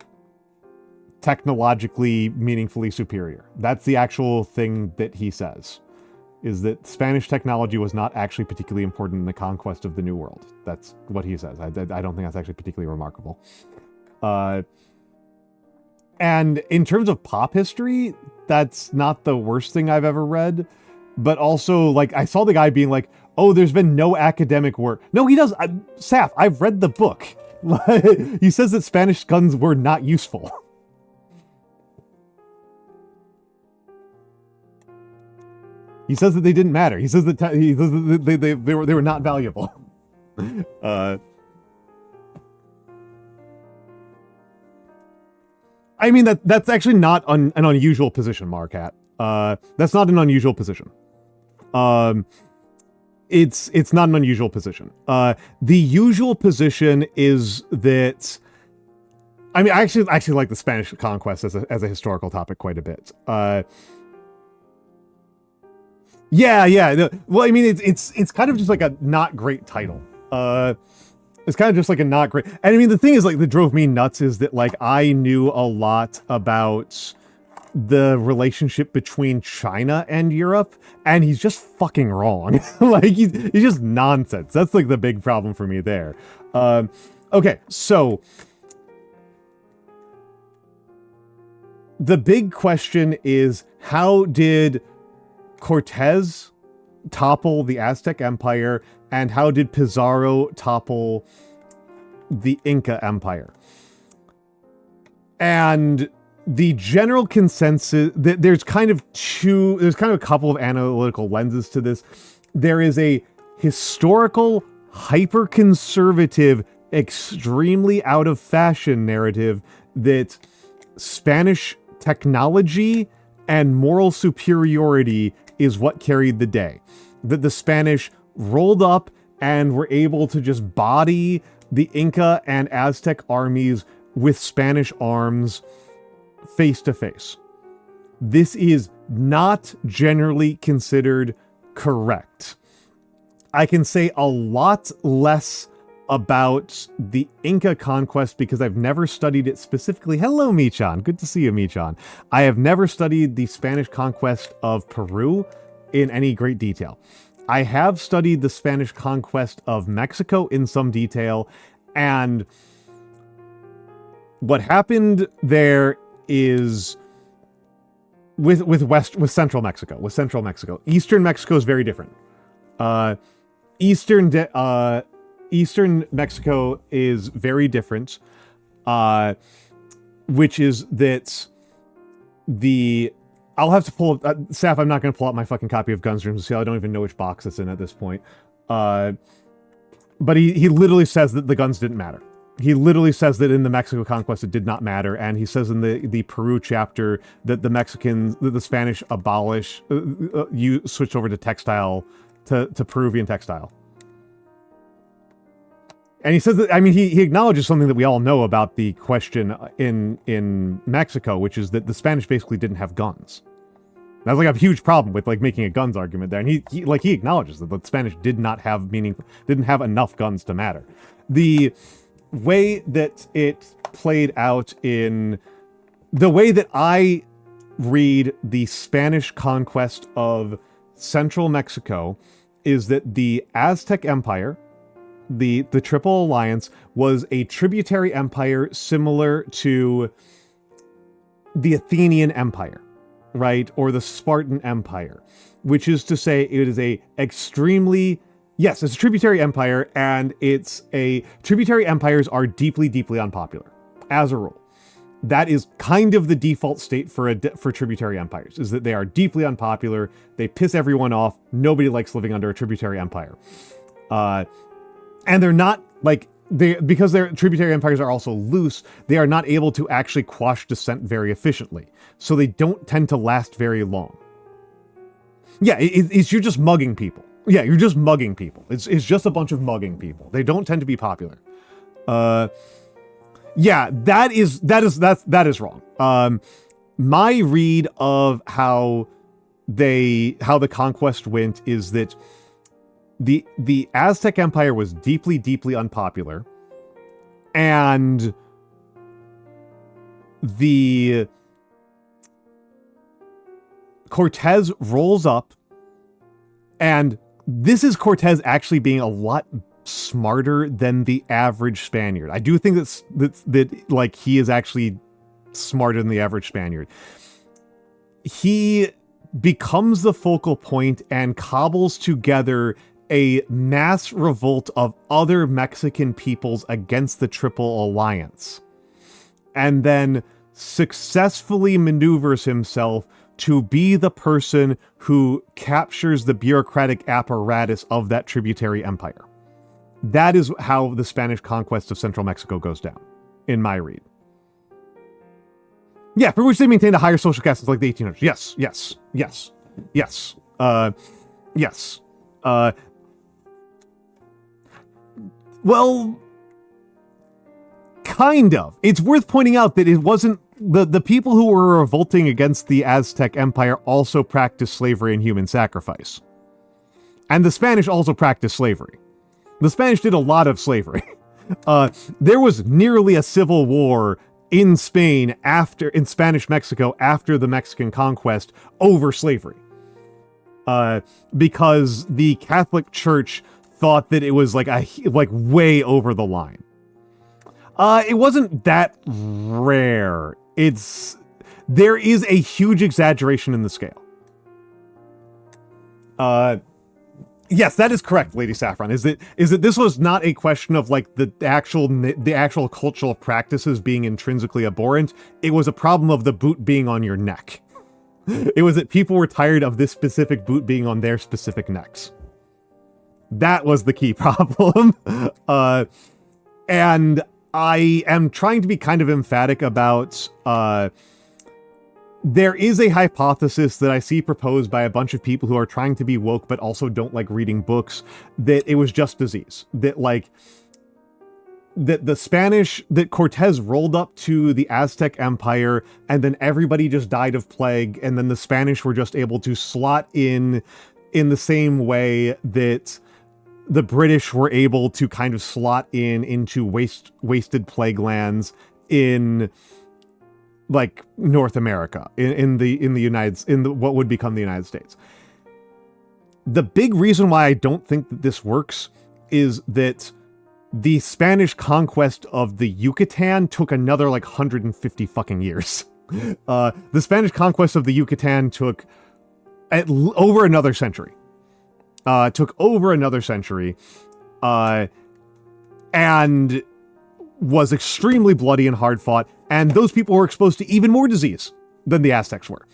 technologically meaningfully superior. That's the actual thing that he says, is that Spanish technology was not actually particularly important in the conquest of the New World. That's what he says. I don't think that's actually particularly remarkable. And in terms of pop history, that's not the worst thing I've ever read. But also, like, I saw the guy being like, oh, there's been no academic work. No, he does. Saf, I've read the book. He says that Spanish guns were not useful. He says that they didn't matter. He says that they were not valuable. I mean, that's actually not an unusual position, Marcat. That's not an unusual position. It's not an unusual position. The usual position is that, I mean, I actually like the Spanish conquest as a historical topic quite a bit. Yeah. Well, I mean, it's kind of just like a not great title. It's kind of just like a not great. And I mean, the thing is, like, that drove me nuts is that, like, I knew a lot about the relationship between China and Europe, and he's just fucking wrong. Like, he's just nonsense. That's like the big problem for me there. Okay, so the big question is, how did Cortez topple the Aztec Empire, and how did Pizarro topple the Inca Empire? And the general consensus, there's kind of a couple of analytical lenses to this. There is a historical, hyper-conservative, extremely out of fashion narrative that Spanish technology and moral superiority is what carried the day. That the Spanish rolled up and were able to just body the Inca and Aztec armies with Spanish arms face to face. This is not generally considered correct. I can say a lot less about the Inca conquest because I've never studied it specifically. Hello, Michan. Good to see you, Michan. I have never studied the Spanish conquest of Peru in any great detail. I have studied the Spanish conquest of Mexico in some detail, and what happened there is with Central Mexico. Eastern Mexico is very different. Eastern Mexico is very different, which is that I'll have to pull up, Saf, I'm not going to pull out my fucking copy of Guns, Germs, and Steel. I don't even know which box it's in at this point. But he literally says that the guns didn't matter. He literally says that in the Mexico conquest it did not matter, and he says in the Peru chapter that the Spanish switched over to textile, to Peruvian textile. And he says that, I mean, he acknowledges something that we all know about the question in Mexico, which is that the Spanish basically didn't have guns. That's like a huge problem with like making a guns argument there. And he acknowledges that the Spanish didn't have enough guns to matter. The way that it played out the way that I read the Spanish conquest of central Mexico is that the Aztec Empire, the Triple Alliance, was a tributary empire similar to the Athenian Empire, right? Or the Spartan Empire, which is to say it is it's a tributary empire, and tributary empires are deeply, deeply unpopular, as a rule. That is kind of the default state for tributary empires, is that they are deeply unpopular, they piss everyone off, nobody likes living under a tributary empire. And they're not, like, because their tributary empires are also loose, they are not able to actually quash dissent very efficiently. So they don't tend to last very long. Yeah, you're just mugging people. Yeah, you're just mugging people. It's just a bunch of mugging people. They don't tend to be popular. Yeah, that is wrong. My read of how the conquest went is that the Aztec Empire was deeply, deeply unpopular, and the Cortez rolls up, and this is Cortez actually being a lot smarter than the average Spaniard. I do think that like he is actually smarter than the average Spaniard. He becomes the focal point and cobbles together a mass revolt of other Mexican peoples against the Triple Alliance, and then successfully maneuvers himself to be the person who captures the bureaucratic apparatus of that tributary empire. That is how the Spanish conquest of central Mexico goes down, in my read. Yeah, for which they maintained a higher social caste since like the 1800s. Yes. Yes. Well, kind of. It's worth pointing out that it wasn't the people who were revolting against the Aztec Empire also practiced slavery and human sacrifice. And the Spanish also practiced slavery. The Spanish did a lot of slavery. There was nearly a civil war in Spain in Spanish Mexico after the Mexican conquest over slavery. Because the Catholic Church thought that it was like way over the line. It wasn't that rare. There is a huge exaggeration in the scale. Yes, that is correct, Lady Saffron. Is that this was not a question of like the actual cultural practices being intrinsically abhorrent. It was a problem of the boot being on your neck. It was that people were tired of this specific boot being on their specific necks. That was the key problem. And I am trying to be kind of emphatic about there is a hypothesis that I see proposed by a bunch of people who are trying to be woke but also don't like reading books, that it was just disease. That that Cortez rolled up to the Aztec Empire and then everybody just died of plague, and then the Spanish were just able to slot in the same way that the British were able to kind of slot into wasted plague lands in like North America, in what would become the United States. The big reason why I don't think that this works is that the Spanish conquest of the Yucatan took another like 150 fucking years. The Spanish conquest of the Yucatan took over another century. And was extremely bloody and hard fought, and those people were exposed to even more disease than the Aztecs were.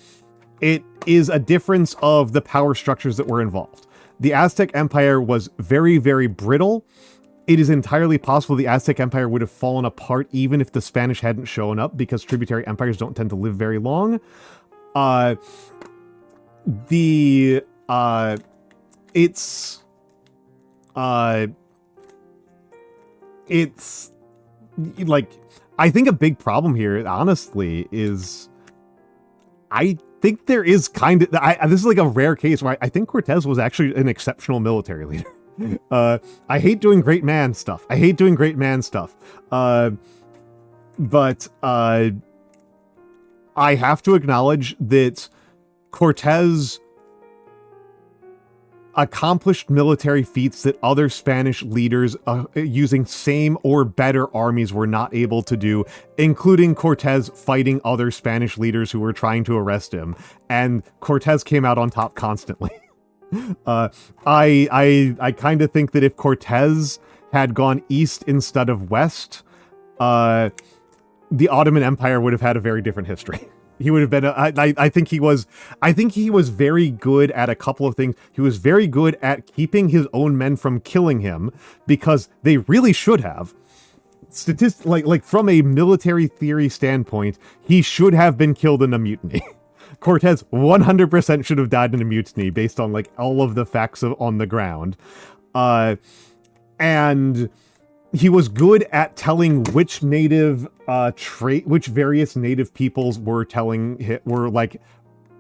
It is a difference of the power structures that were involved. The Aztec Empire was very, very brittle. It is entirely possible the Aztec Empire would have fallen apart even if the Spanish hadn't shown up, because tributary empires don't tend to live very long. it's like, I think a big problem here, honestly, is I think there is kind of, this is like a rare case where I think Cortez was actually an exceptional military leader. I hate doing great man stuff. But I have to acknowledge that Cortez accomplished military feats that other Spanish leaders using same or better armies were not able to do, including Cortez fighting other Spanish leaders who were trying to arrest him, and Cortez came out on top constantly. I kind of think that if Cortez had gone east instead of west, the Ottoman Empire would have had a very different history. He would have been. I think he was very good at a couple of things. He was very good at keeping his own men from killing him, because they really should have. Like from a military theory standpoint, he should have been killed in a mutiny. Cortez 100% should have died in a mutiny based on like all of the facts on the ground, and he was good at telling which various native peoples were like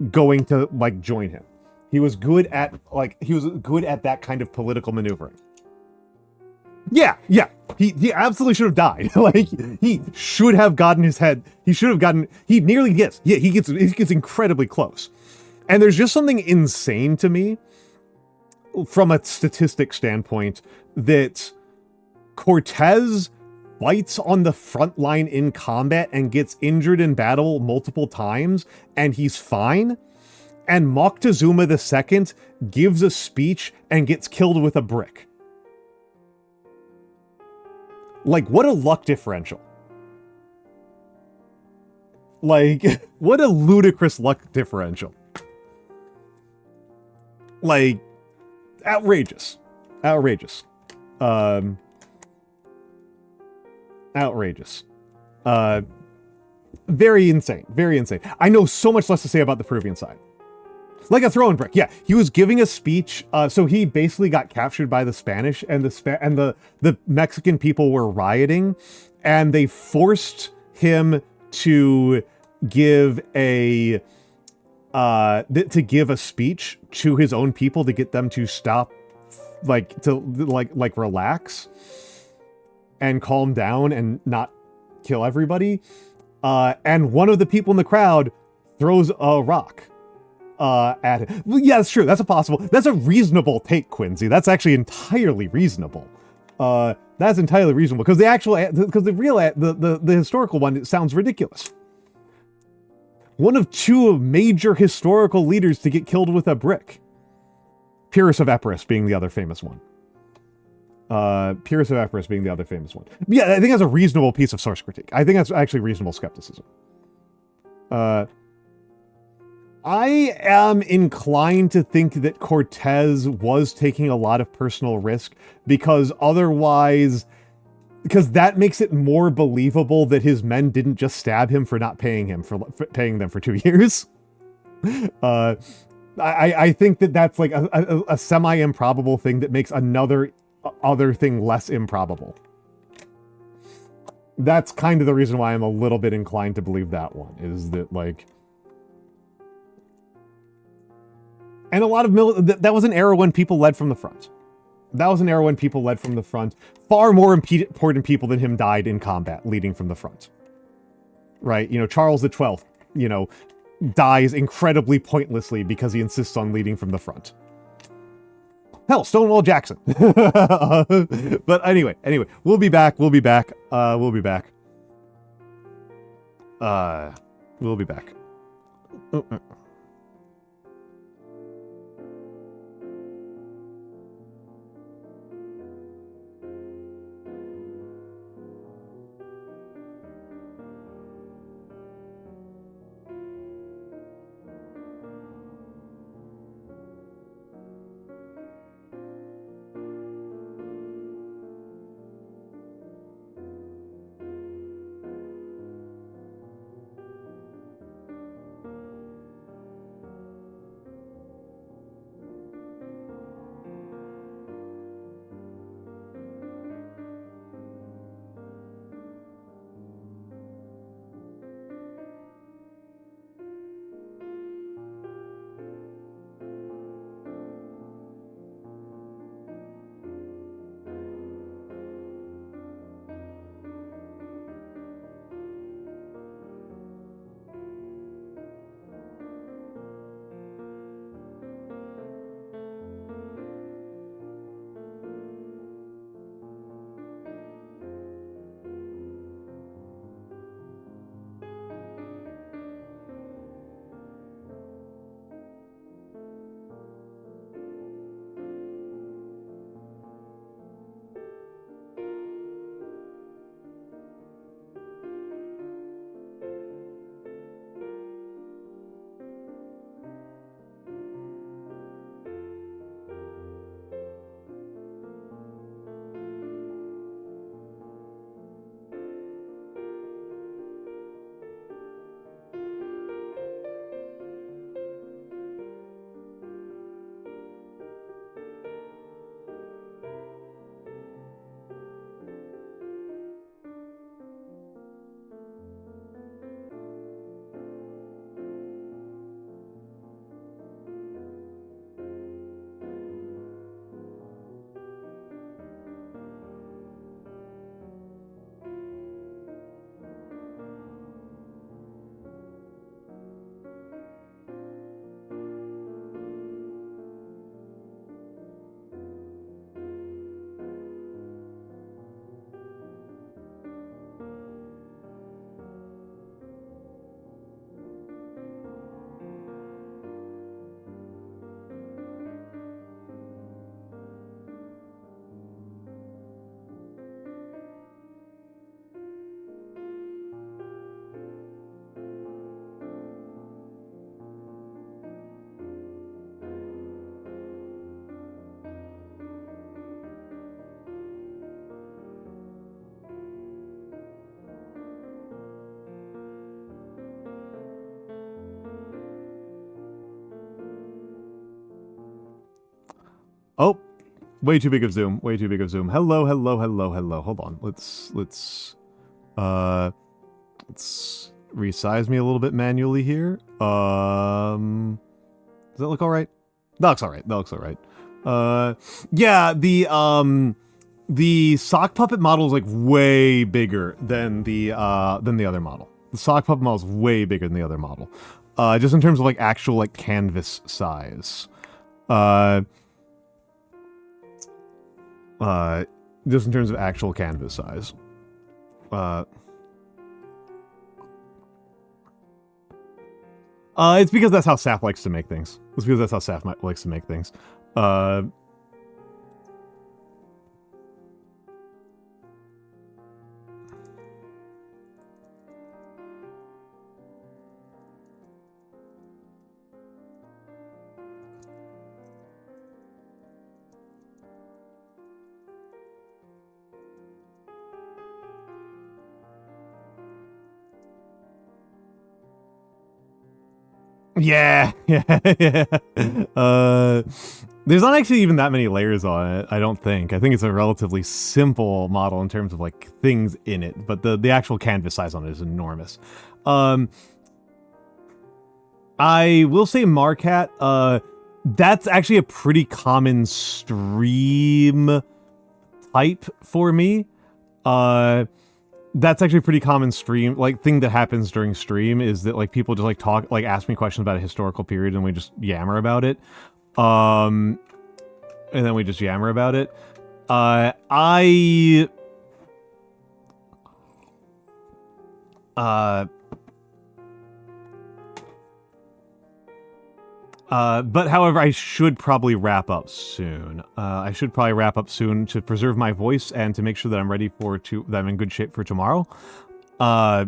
going to like join him. He was good at that kind of political maneuvering. Yeah. He absolutely should have died. Like, he should have gotten his head. He nearly gets. Yeah, he gets incredibly close. And there's just something insane to me from a statistic standpoint that Cortez fights on the front line in combat and gets injured in battle multiple times, and he's fine. And Moctezuma II gives a speech and gets killed with a brick. Like, what a luck differential. Like, what a ludicrous luck differential. Like, outrageous. Outrageous. Very insane. Very insane. I know so much less to say about the Peruvian side. Like a throwing brick. Yeah, he was giving a speech. So he basically got captured by the Spanish, and the Mexican people were rioting, and they forced him to give a speech to his own people to get them to stop, like relax and calm down and not kill everybody. And one of the people in the crowd throws a rock at him. Well, yeah, that's true. That's a reasonable take, Quincy. That's actually entirely reasonable. That's entirely reasonable, because the historical one, it sounds ridiculous. One of two major historical leaders to get killed with a brick. Pyrrhus of Epirus being the other famous one. Yeah, I think that's a reasonable piece of source critique. I think that's actually reasonable skepticism. I am inclined to think that Cortez was taking a lot of personal risk, because that makes it more believable that his men didn't just stab him for not paying him for paying them for 2 years. I think that's like a semi-improbable thing that makes other thing less improbable. That's kind of the reason why I'm a little bit inclined to believe that one, is that like, and a lot of that was an era when people led from the front. Far more important people than him died in combat leading from the front. Right? Charles XII, dies incredibly pointlessly because he insists on leading from the front. Hell, Stonewall Jackson. But anyway, we'll be back. Way too big of zoom. Way too big of zoom. Hello, hello, hello, hello. Hold on. Let's resize me a little bit manually here. Does that look all right? That looks all right. That looks all right. Yeah, the sock puppet model is like way bigger than the other model. The sock puppet model is way bigger than the other model. Just in terms of like actual like canvas size. Just in terms of actual canvas size. It's because that's how Saf likes to make things. It's because that's how Saf likes to make things. Yeah, yeah. There's not actually even that many layers on it, I don't think. I think it's a relatively simple model in terms of like things in it, but the actual canvas size on it is enormous. I will say Marcat, that's actually a pretty common stream type for me. That's actually a pretty common stream, like, thing that happens during stream is that, like, people just, like, talk, like, ask me questions about a historical period and we just yammer about it. And then we just yammer about it. But however, I should probably wrap up soon. I should probably wrap up soon to preserve my voice and to make sure that I'm ready that I'm in good shape for tomorrow. I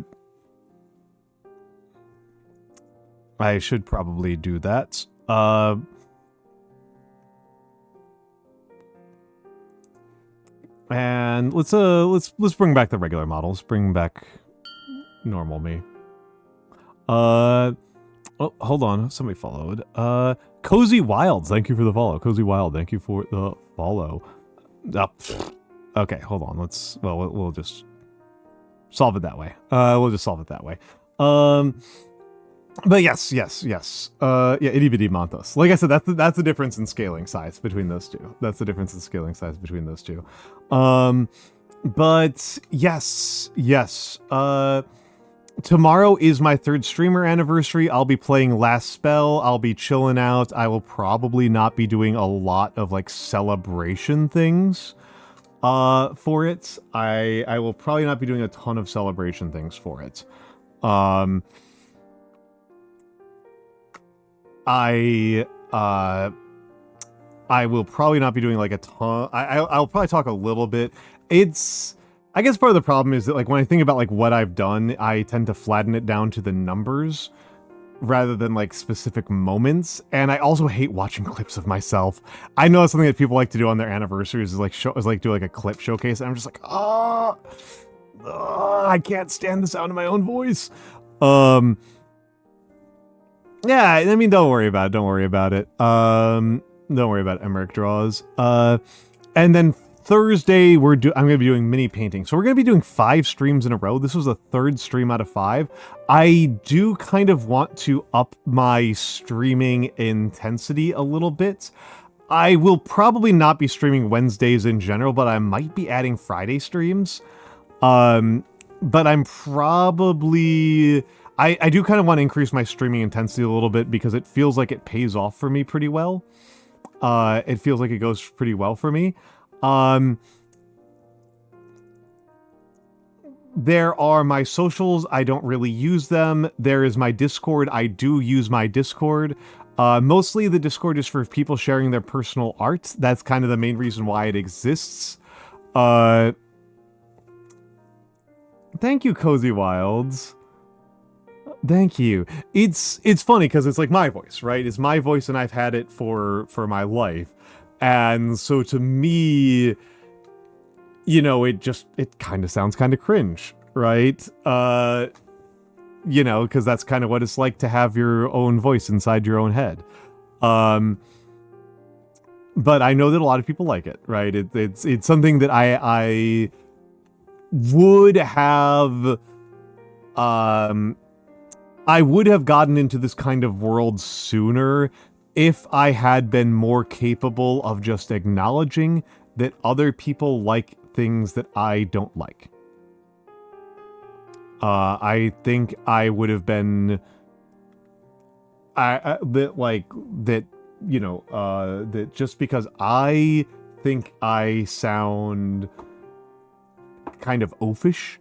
should probably do that. And let's bring back the regular models. Bring back normal me. Oh, hold on. Somebody followed. Cozy Wilds, thank you for the follow. Cozy Wild, thank you for the follow. Okay, hold on. We'll just solve it that way. We'll just solve it that way. But yes. Yeah, itty bitty mantas. Like I said, that's the difference in scaling size between those two. That's the difference in scaling size between those two. But yes. Tomorrow is my 3rd streamer anniversary. I'll be playing Last Spell. I'll be chilling out. I will probably not be doing a lot of like celebration things for it. I will probably not be doing a ton of celebration things for it. I will probably not be doing like a ton. I'll probably talk a little bit. I guess part of the problem is that, like, when I think about, like, what I've done, I tend to flatten it down to the numbers rather than, like, specific moments. And I also hate watching clips of myself. I know it's something that people like to do on their anniversaries is, like, do, like, a clip showcase. And I'm just like, I can't stand the sound of my own voice. Yeah, I mean, don't worry about it. Don't worry about it. Don't worry about Emmerich draws. And then Thursday, I'm going to be doing mini painting. So we're going to be doing 5 streams in a row. This was the 3rd stream out of 5. I do kind of want to up my streaming intensity a little bit. I will probably not be streaming Wednesdays in general, but I might be adding Friday streams. But I'm probably... I do kind of want to increase my streaming intensity a little bit because it feels like it pays off for me pretty well. It feels like it goes pretty well for me. There are my socials. I don't really use them. There is my Discord. I do use my Discord. Mostly the Discord is for people sharing their personal art. That's kind of the main reason why it exists. Thank you, Cozy Wilds. Thank you. It's funny because it's like my voice, right? It's my voice and I've had it for my life. And so to me, you know, it kind of sounds kind of cringe, right? You know, because that's kind of what it's like to have your own voice inside your own head. but I know that a lot of people like it, right? It's something that I would have, I would have gotten into this kind of world sooner if I had been more capable of just acknowledging that other people like things that I don't like. I think I would have been, that just because I think I sound kind of oafish,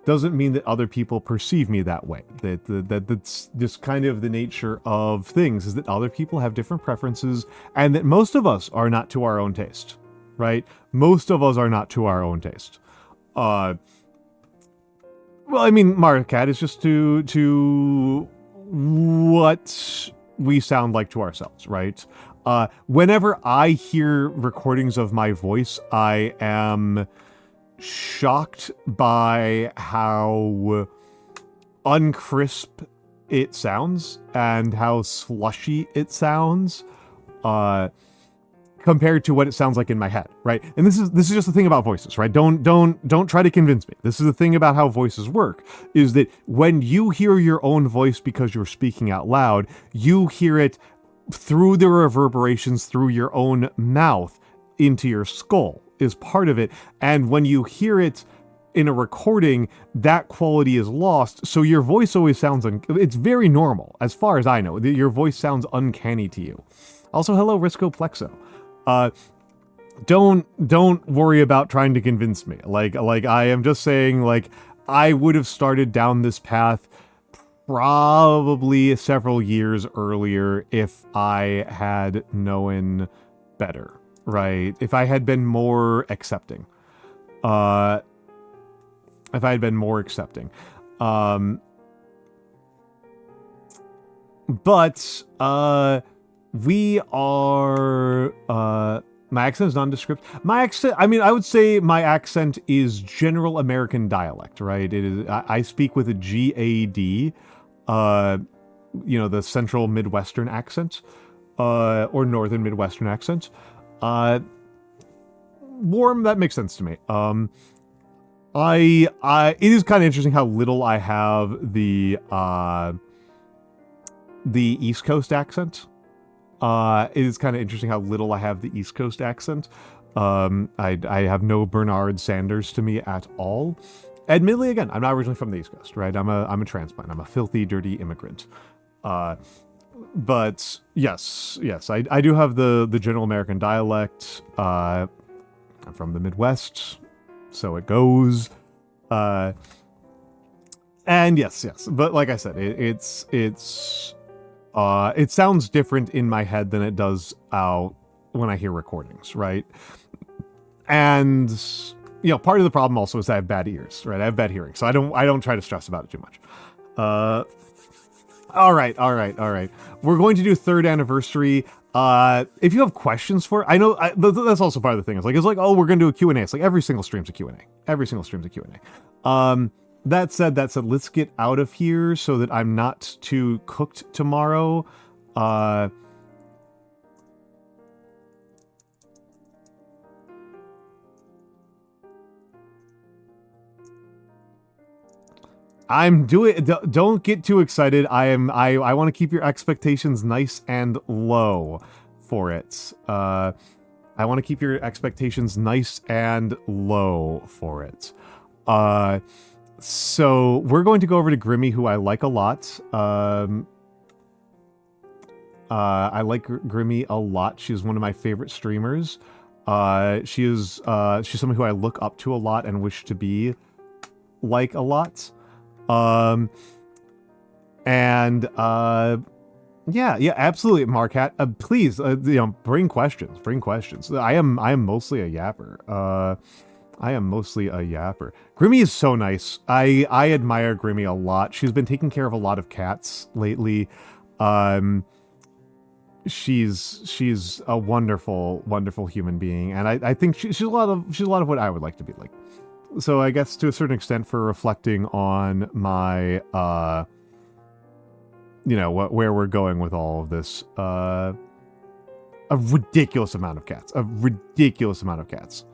doesn't mean that other people perceive me that way. That's just kind of the nature of things, is that other people have different preferences, and that most of us are not to our own taste, right? Most of us are not to our own taste. Well, I mean, Marcat is just to what we sound like to ourselves, right? Whenever I hear recordings of my voice, I am shocked by how uncrisp it sounds and how slushy it sounds, compared to what it sounds like in my head, right? And this is just the thing about voices, right? Don't try to convince me. This is the thing about how voices work, is that when you hear your own voice because you're speaking out loud, you hear it through the reverberations through your own mouth into your skull is part of it. And when you hear it in a recording, that quality is lost. So your voice always sounds, it's very normal, as far as I know. Your voice sounds uncanny to you. Also, hello, Risco Plexo. Don't worry about trying to convince me. Like I am just saying, like, I would have started down this path probably several years earlier if I had known better, right? If I had been more accepting. But we are, my accent is nondescript. My accent, I mean, I would say my accent is general American dialect, right? It is, I speak with a GAD, the central Midwestern accent, or northern Midwestern accent. Warm, that makes sense to me. It is kind of interesting how little I have the East Coast accent. It is kind of interesting how little I have the East Coast accent. I have no Bernard Sanders to me at all. Admittedly, again, I'm not originally from the East Coast, right? I'm a transplant. I'm a filthy, dirty immigrant. But yes, I do have the general American dialect. I'm from the Midwest, so it goes. And yes, but like I said, it sounds different in my head than it does out when I hear recordings, right? And part of the problem also is I have bad ears, right? I have bad hearing, so I don't try to stress about it too much. All right. We're going to do third anniversary. If you have questions for it, I know that's also part of the thing. It's like, oh, we're going to do a Q&A. It's like every single stream's a Q&A. That said, let's get out of here so that I'm not too cooked tomorrow. Don't get too excited. I want to keep your expectations nice and low for it. I want to keep your expectations nice and low for it. So we're going to go over to Grimmy, who I like a lot. I like Grimmy a lot. She's one of my favorite streamers. She's someone who I look up to a lot and wish to be like a lot. Yeah, absolutely, Marcat. Please, bring questions. I am mostly a yapper. Grimmy is so nice. I admire Grimmy a lot. She's been taking care of a lot of cats lately. She's a wonderful human being, and I think she's a lot of what I would like to be like. So I guess to a certain extent, for reflecting on my where we're going with all of this, A ridiculous amount of cats. A ridiculous amount of cats.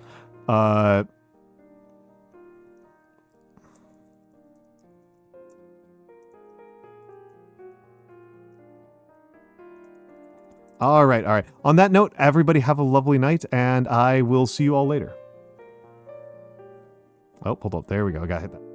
All right, all right. On that note, everybody have a lovely night, and I will see you all later. Oh, hold up. There we go. I got to hit that.